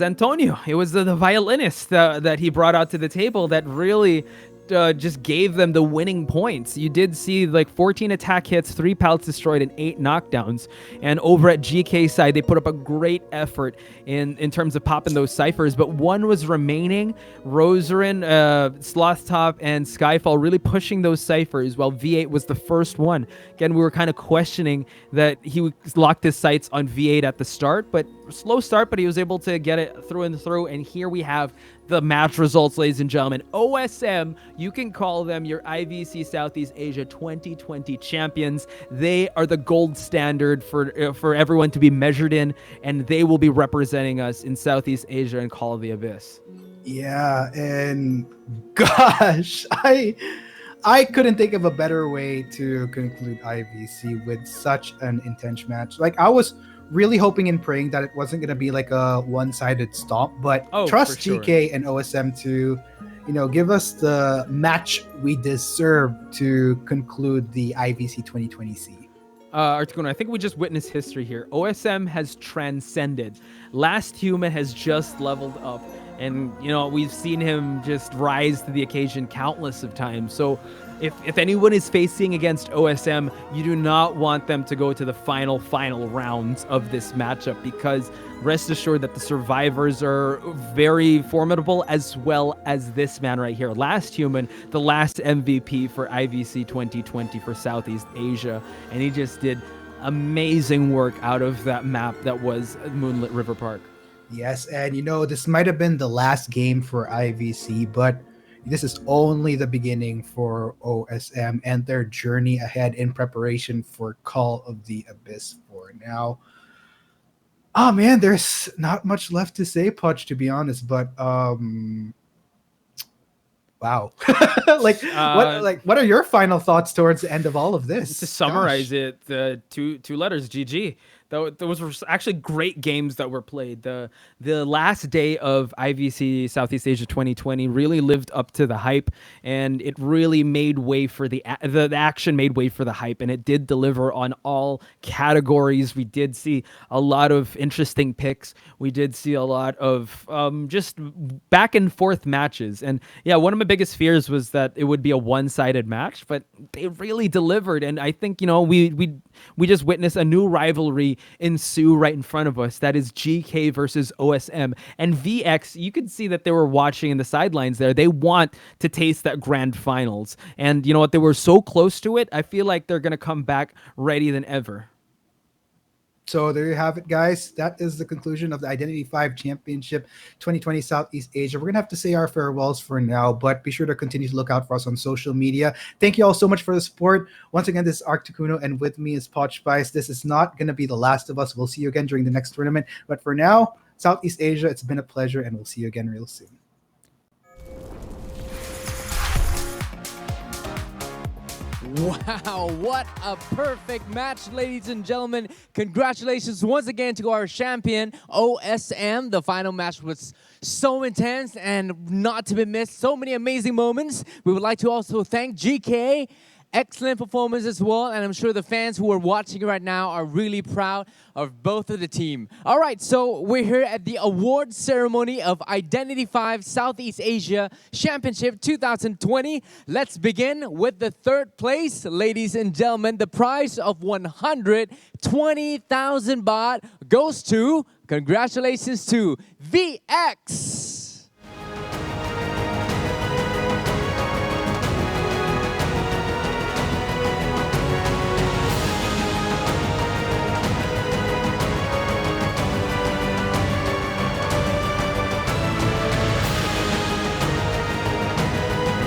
Antonio. It was the violinist that he brought out to the table that really just gave them the winning points. You did see like 14 attack hits, 3 pallets destroyed, and 8 knockdowns. And over at GK side, they put up a great effort in terms of popping those ciphers. But one was remaining. Rosarin, Sloth Top, and Skyfall really pushing those ciphers, while V8 was the first one. Again, we were kind of questioning that he locked his sights on V8 at the start, but slow start, but he was able to get it through and through. And here we have the match results, ladies and gentlemen. OSM, you can call them your IVC Southeast Asia 2020 champions. They are the gold standard for everyone to be measured in, and they will be representing us in Southeast Asia and Call of the Abyss. Yeah, and gosh, I couldn't think of a better way to conclude IVC with such an intense match. Like, I was really hoping and praying that it wasn't going to be like a one-sided stomp, but trust GK and OSM to, you know, give us the match we deserve to conclude the IVC 2020C. Articuno, I think we just witnessed history here. OSM has transcended. Last Human has just leveled up. And, you know, we've seen him just rise to the occasion countless of times. So if anyone is facing against OSM, you do not want them to go to the final rounds of this matchup, because rest assured that the survivors are very formidable, as well as this man right here. Last Human, the last MVP for IVC 2020 for Southeast Asia. And he just did amazing work out of that map that was Moonlit River Park. Yes, and you know, this might have been the last game for IVC, but this is only the beginning for OSM and their journey ahead in preparation for Call of the Abyss for now. Oh man, there's not much left to say, Pudge, to be honest, but wow. What are your final thoughts towards the end of all of this? To summarize it, the two letters, GG. Those were actually great games that were played. The last day of IVC Southeast Asia 2020 really lived up to the hype, and it really made way for the action made way for the hype, and it did deliver on all categories. We did see a lot of interesting picks. We did see a lot of just back and forth matches. And yeah, one of my biggest fears was that it would be a one-sided match, but they really delivered. And I think, you know, we just witnessed a new rivalry ensue right in front of us. That is GK versus OSM. And VX, you could see that they were watching in the sidelines there. They want to taste that grand finals. And you know what? They were so close to it. I feel like they're going to come back ready than ever. So there you have it, guys. That is the conclusion of the Identity 5 Championship 2020 Southeast Asia. We're going to have to say our farewells for now, but be sure to continue to look out for us on social media. Thank you all so much for the support. Once again, this is Articuno, and with me is Poch Spice. This is not going to be the last of us. We'll see you again during the next tournament. But for now, Southeast Asia, it's been a pleasure, and we'll see you again real soon. Wow, what a perfect match, ladies and gentlemen. Congratulations once again to our champion, OSM. The final match was so intense and not to be missed. So many amazing moments. We would like to also thank GK excellent performance as well, and I'm sure the fans who are watching right now are really proud of both of the team. All right, so we're here at the award ceremony of Identity 5 Southeast Asia Championship 2020. Let's begin with the third place, ladies and gentlemen. The prize of 120,000 baht goes to, congratulations to VX.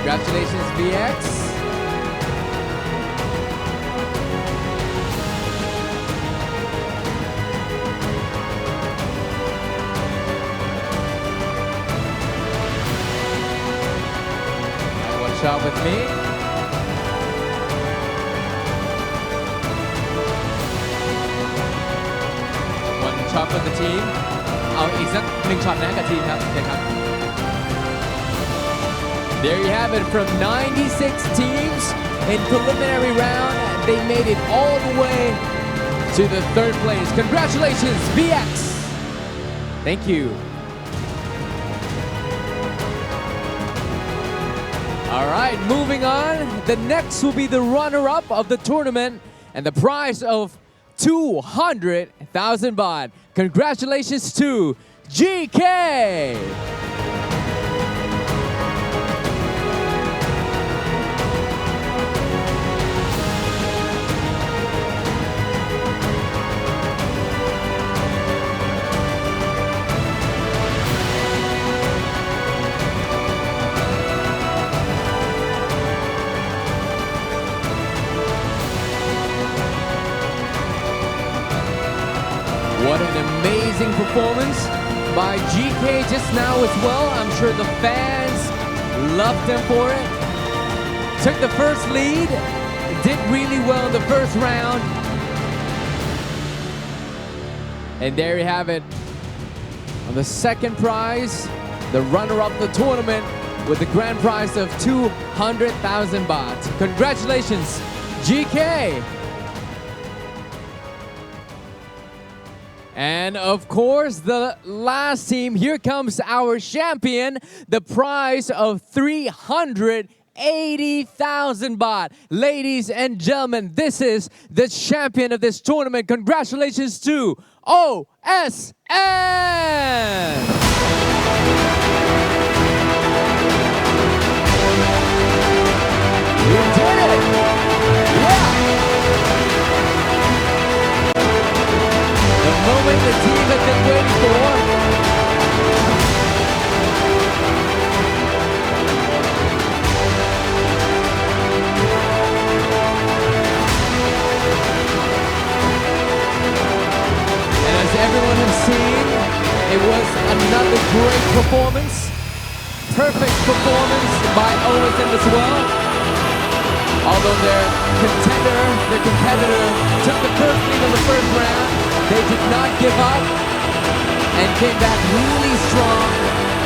Congratulations, VX. One shot with me. One shot with the team. เอาอีกสัก1ช็อตนะกับทีมครับโอเคครับ There you have it, from 96 teams in preliminary round, they made it all the way to the third place. Congratulations, VX! Thank you. All right, moving on. The next will be the runner-up of the tournament and the prize of 200,000 baht. Congratulations to GK! What an amazing performance by GK just now as well. I'm sure the fans loved him for it. Took the first lead, did really well in the first round. And there you have it. On the second prize, the runner-up of the tournament with the grand prize of 200,000 baht. Congratulations, GK! And of course, the last team, here comes our champion, the prize of 380,000 baht. Ladies and gentlemen, this is the champion of this tournament. Congratulations to OSM! You did it! Yeah! The moment the team has been waiting for. And as everyone has seen, it was another great performance. Perfect performance by OSM as well. Although their competitor took the first lead in the first round, they did not give up and came back really strong,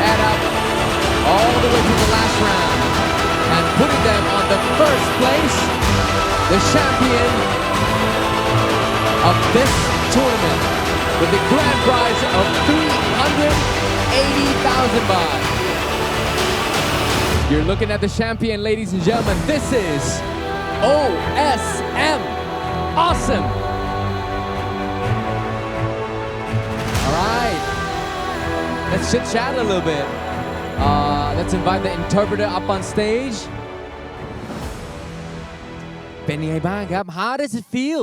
add up all the way to the last round, and putting them on the first place, the champion of this tournament, with the grand prize of 380,000 baht. You're looking at the champion, ladies and gentlemen. This is OSM. Awesome. All right. Let's chit chat a little bit. Let's invite the interpreter up on stage. เป็นยังไงบ้างครับ How does it feel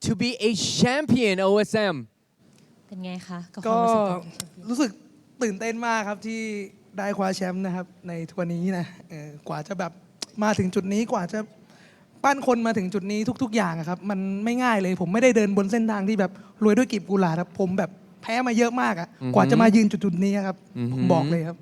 to be a champion OSM? เป็นไงคะกับค ก็ วามรู้สึก รู้สึกตื่นเต้นมากครับที่ได้คว้าแชมป์นะครับในทัวร์นี้นะกว่าจะแบบมาถึงจุดนี้กว่าจะปั้นคนมาถึงจุดนี้ทุกๆอย่างอะครับมันไม่ง่ายเลยผมไม่ได้เดินบนเส้นทางที่แบบโรยด้วยกลีบกุหลาบครับผมแบบแพ้มาเยอะมากอะกว่าจะมายืนจุดๆนี้ครับผมบอกเลยครับ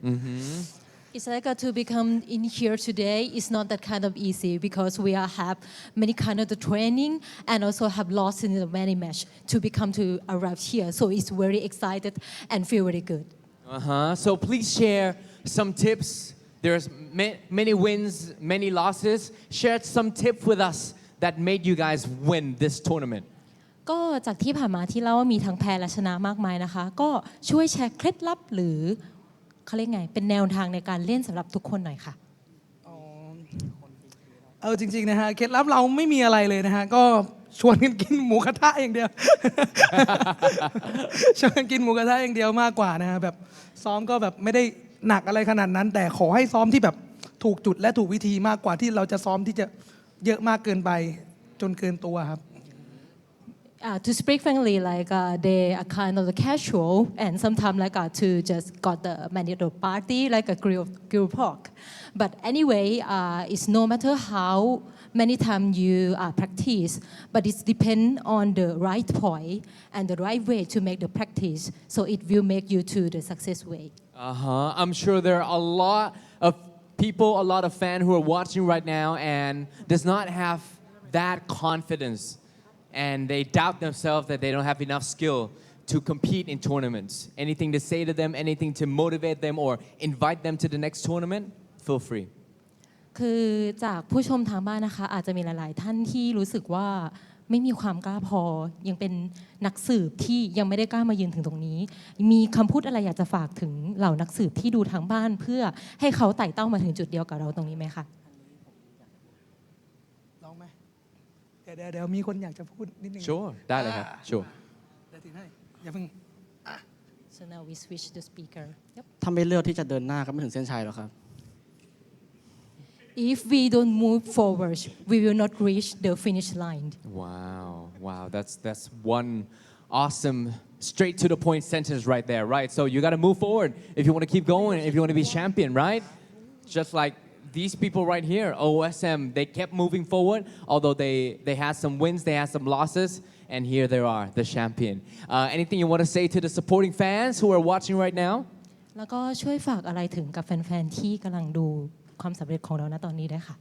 It's like to become in here today is not that kind of easy because we have many kind of the training and also have lost in the many match to become to arrive here. So it's very excited and feel very good. So please share some tips There's many wins, many losses. Share some tips with us that made you guys win this tournament. ก็จากที่ผ่านมาที่เล่าว่ามีทั้งแพ้และชนะมากมายนะคะก็ช่วยแชร์เคล็ดลับหรือเขาเรียกไงเป็นแนวทางในการเล่นสำหรับทุกคนหน่อยค่ะเอาจริงๆนะฮะเคล็ดลับเราไม่มีอะไรเลยนะฮะก็ชวนกันกินหมูกระทะอย่างเดียว ชวนกันกินหมูกระทะอย่างเดียวมากกว่านะฮะแบบซ้อมก็แบบไม่ได้หนักอะไรขนาดนั้นแต่ขอให้ซ้อมที่แบบถูกจุดและถูกวิธีมากกว่าที่เราจะซ้อมที่จะเยอะมากเกินไปจนเกินตัวครับTo speak frankly, like they are kind of casual, and sometimes like to just got the mandatory party like a grill pork. But anyway, it's no matter how many times you practice, but it depends on the right point and the right way to make the practice, so it will make you to the success way. I'm sure there are a lot of people, a lot of fans who are watching right now and does not have that confidence. And they doubt themselves that they don't have enough skill to compete in tournaments. Anything to say to them, anything to motivate them or invite them to the next tournament? Feel free. คือจากผู้ชมทางบ้านนะคะอาจจะมีหลายๆท่านที่รู้สึกว่าไม่มีความกล้าพอยังเป็นนักสืบที่ยังไม่ได้กล้ามายืนถึงตรงนี้มีคำพูดอะไรอยากจะฝากถึงเหล่านักสืบที่ดูทางบ้านเพื่อให้เขาไต่เต้ามาถึงจุดเดียวกับเราตรงนี้ไหมคะเดี๋ยวมีคนอยากจะพูดนิดนึง Sure ได้เลยครับ Sure เดี๋ยวทีให้อย่าเพิ่ง So now we switch the speaker ถ้าไม่เลือกที่จะเดินหน้าก็ไม่ถึงเส้นชัยหรอกครับ If we don't move forward we will not reach the finish line Wow that's one awesome straight to the point sentence right there right so you got to move forward if you want to keep going if you want to be champion right just like these people right here, OSM, they kept moving forward, although they had some wins, they had some losses, and here they are, the champion. Anything you want to say to the supporting fans who are watching right now? แล้วก็ช่วยฝากอะไรถึงกับแฟนๆที่กำลังดูความสำเร็จของเราณตอนนี้ด้วยค่ะ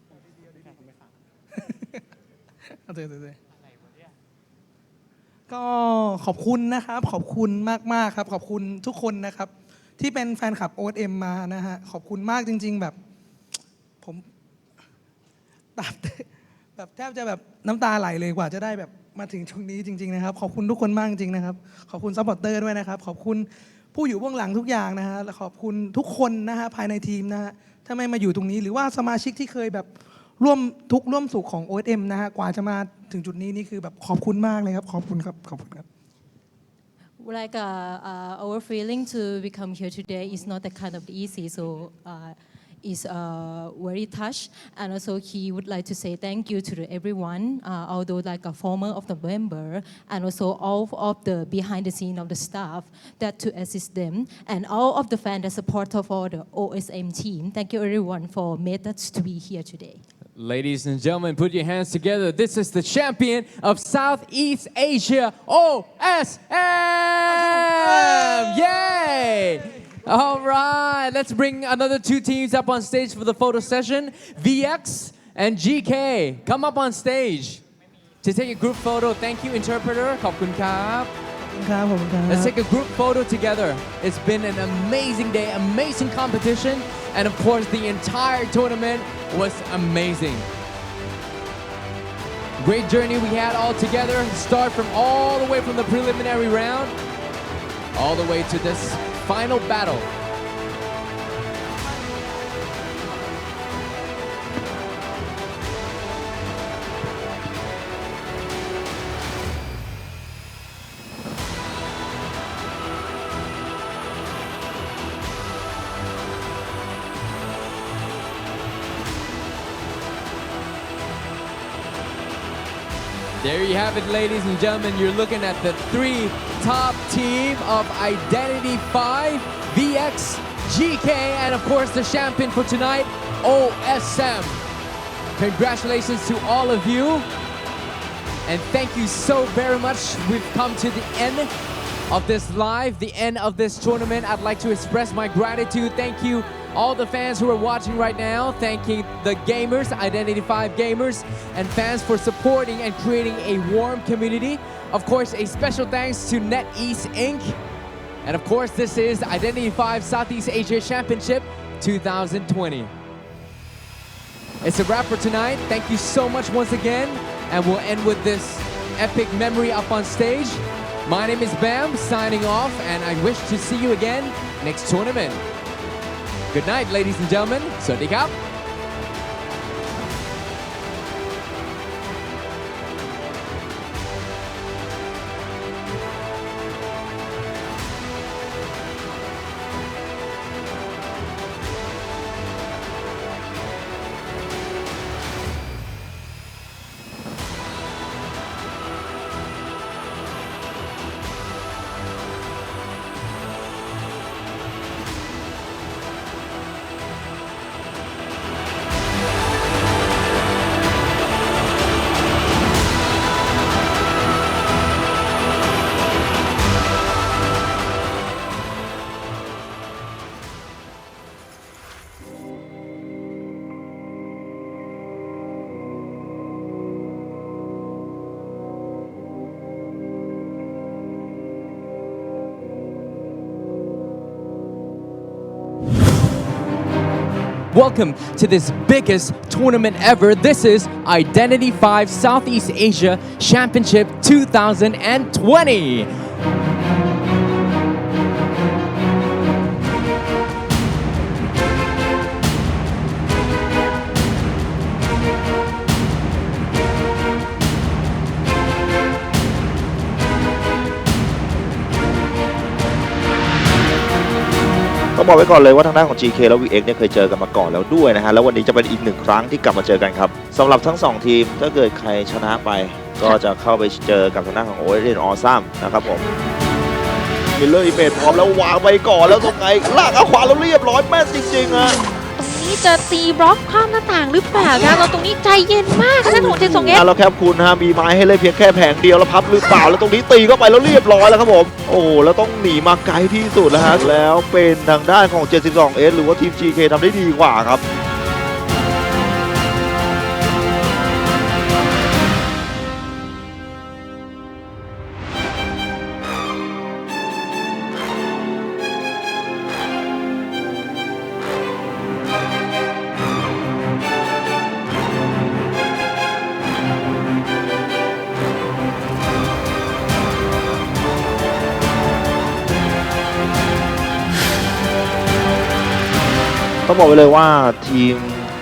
ก็ขอบคุณนะครับขอบคุณมากๆครับขอบคุณทุกคนนะครับที่เป็นแฟนคลับ OSM มานะฮะขอบคุณมากจริงๆแบบผมแบบแทบจะแบบน้ำตาไหลเลยกว่าจะได้แบบมาถึงช่วงนี้จริงๆนะครับขอบคุณทุกคนมากจริงๆนะครับขอบคุณซัพพอร์ตเตอร์ด้วยนะครับขอบคุณผู้อยู่เบื้องหลังทุกอย่างนะฮะและขอบคุณทุกคนนะฮะภายในทีมนะฮะถ้าไม่มาอยู่ตรงนี้หรือว่าสมาชิกที่เคยแบบร่วมทุกข์ร่วมสุขของ OSM นะฮะกว่าจะมาถึงจุดนี้นี่คือแบบขอบคุณมากเลยครับขอบคุณครับขอบคุณครับLike our feeling to become here today is not that kind of easy so is very touched and also he would like to say thank you to everyone although like a former of the member and also all of the behind the scene of the staff that to assist them and all of the fans that support of all the OSM team thank you everyone for made us to be here today Ladies and gentlemen, put your hands together. This is the champion of Southeast Asia, OSM! Yay! All right, let's bring another two teams up on stage for the photo session. VX and GK, come up on stage to take a group photo. Thank you, interpreter. ขอบคุณครับ Let's take a group photo together. It's been an amazing day, amazing competition, and of course, the entire tournament was amazing. Great journey we had all together. Start from all the way from the preliminary round, all the way to this final battle. There you have it, ladies and gentlemen. You're looking at the three top team of Identity 5, VX, GK, and of course the champion for tonight, OSM. Congratulations to all of you. And thank you so very much. We've come to the end of this live, the end of this tournament. I'd like to express my gratitude. Thank you all the fans who are watching right now, thanking the gamers, Identity 5 gamers, and fans for supporting and creating a warm community. Of course, a special thanks to NetEase Inc. And of course, this is Identity 5 Southeast Asia Championship 2020. It's a wrap for tonight. Thank you so much once again, and we'll end with this epic memory up on stage. My name is Bam, signing off, and I wish to see you again next tournament. Good night, ladies and gentlemen. Sawasdee krap. Welcome to this biggest tournament ever. This is Identity 5 Southeast Asia Championship 2020.ต้องบอกไว้ก่อนเลยว่าทางด้านของ GK และ VX เนี่ยเคยเจอกันมาก่อนแล้วด้วยนะฮะแล้ววันนี้จะเป็นอีกหนึ่งครั้งที่กลับมาเจอกันครับสำหรับทั้ง2ทีมถ้าเกิดใครชนะไปก็จะเข้าไปเจอกับทางด้านของ EN-IVC นะครับผมมิลเลอร์อิเมจพร้อมแล้ววางไปก่อนแล้วตรงไงลากเอาขวาแล้วเรียบร้อยแม่นจริงๆอะตรงนี้จะตีบล็อกข้ามหน้าต่างหรือเปล่าคะเราตรงนี้ใจเย็นมากนะของเจนสงเอสแล้วแคปคุณฮะมีไม้ให้เล่นเพียงแค่แผงเดียวแล้วพับหรือเปล่าแล้วตรงนี้ตีเข้าไปแล้วเรียบร้อยแล้วครับผมโอ้แล้วต้องหนีมาไกลที่สุดแล้วฮะแล้วเป็นทางด้านของ 72S หรือว่าทีม GK ทำได้ดีกว่าครับต้องบอกไว้เลยว่าทีม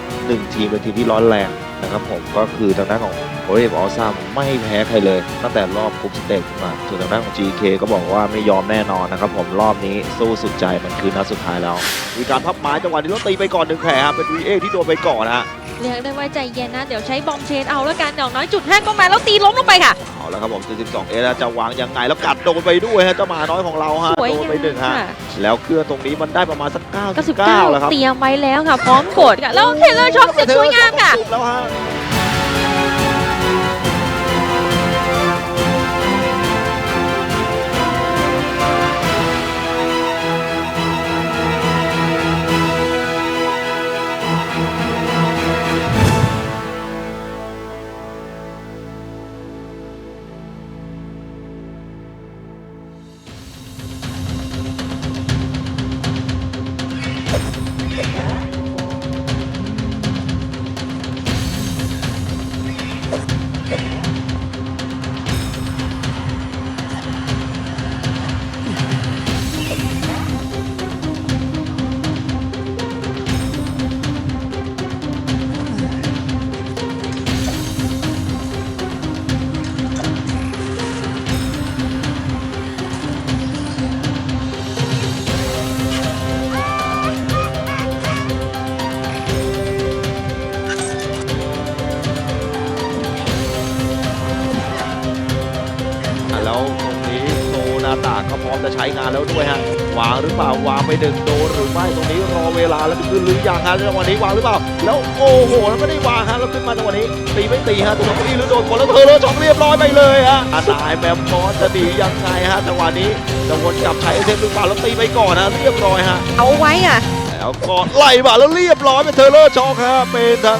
1ทีมเป็นทีมที่ร้อนแรงนะครับผมก็คือทางด้านของEN-IVCไม่แพ้ใครเลยตั้งแต่รอบกรุ๊ปสเตจมาส่วนทางด้านของ GK ก็บอกว่าไม่ยอมแน่นอนนะครับผมรอบนี้สู้สุดใจมันคือนัดสุดท้ายแล้วมีการพับไม้จังหวะนี้แล้วตีไปก่อน1แผลเป็น VX ที่โดนไปก่อนฮะเรียกได้ว่าใจเย็นนะเดี๋ยวใช้บอมเชนเอาแล้วกันอย่างน้อยจุด5ก็มาแล้วตีล้มลงไปค่ะเอาแล้วครับผม 72S จะวางยังไงแล้วกัดโดนไปด้วยฮะเจ้าหมาน้อยของเราฮะโดนไป1ฮะแล้วเครื่องตรงนี้มันได้ประมาณสัก99แล้วครับเตรียมไว้แล้วค่ะพร้อมกดค่ะแล้วเทเลอร์ช็อคเสร็จสวยงามค่ะแล้วฮะก็พร้อมจะใช้งานแล้วด้วยฮะวางหรือเปล่าวางไป1โดนหรือไม่ตรงนี้รอเวลาแล้วขึ้นหรือยังฮะจังหวะนี้วางหรือเปล่าแล้วโอ้โหแล้วไม่ได้วางฮะแล้วขึ้นมาจังหวะนี้ตีไม่ตีฮะตัวน้องนี่หรือโดนกดแล้วเธอเลยช็อตเรียบร้อยไปเลยฮะนายแมมมอสจะดียังไงฮะจังหวะนี้จะวนกลับใช้เซฟหรือเปล่าแล้วตีไปก่อนฮะเรียบร้อยฮะเอาไว้อ่ะแล้วก็ไล่มาแล้วเรียบร้อยเป็นเธอเลอร์ช็อกฮะเป็นทาง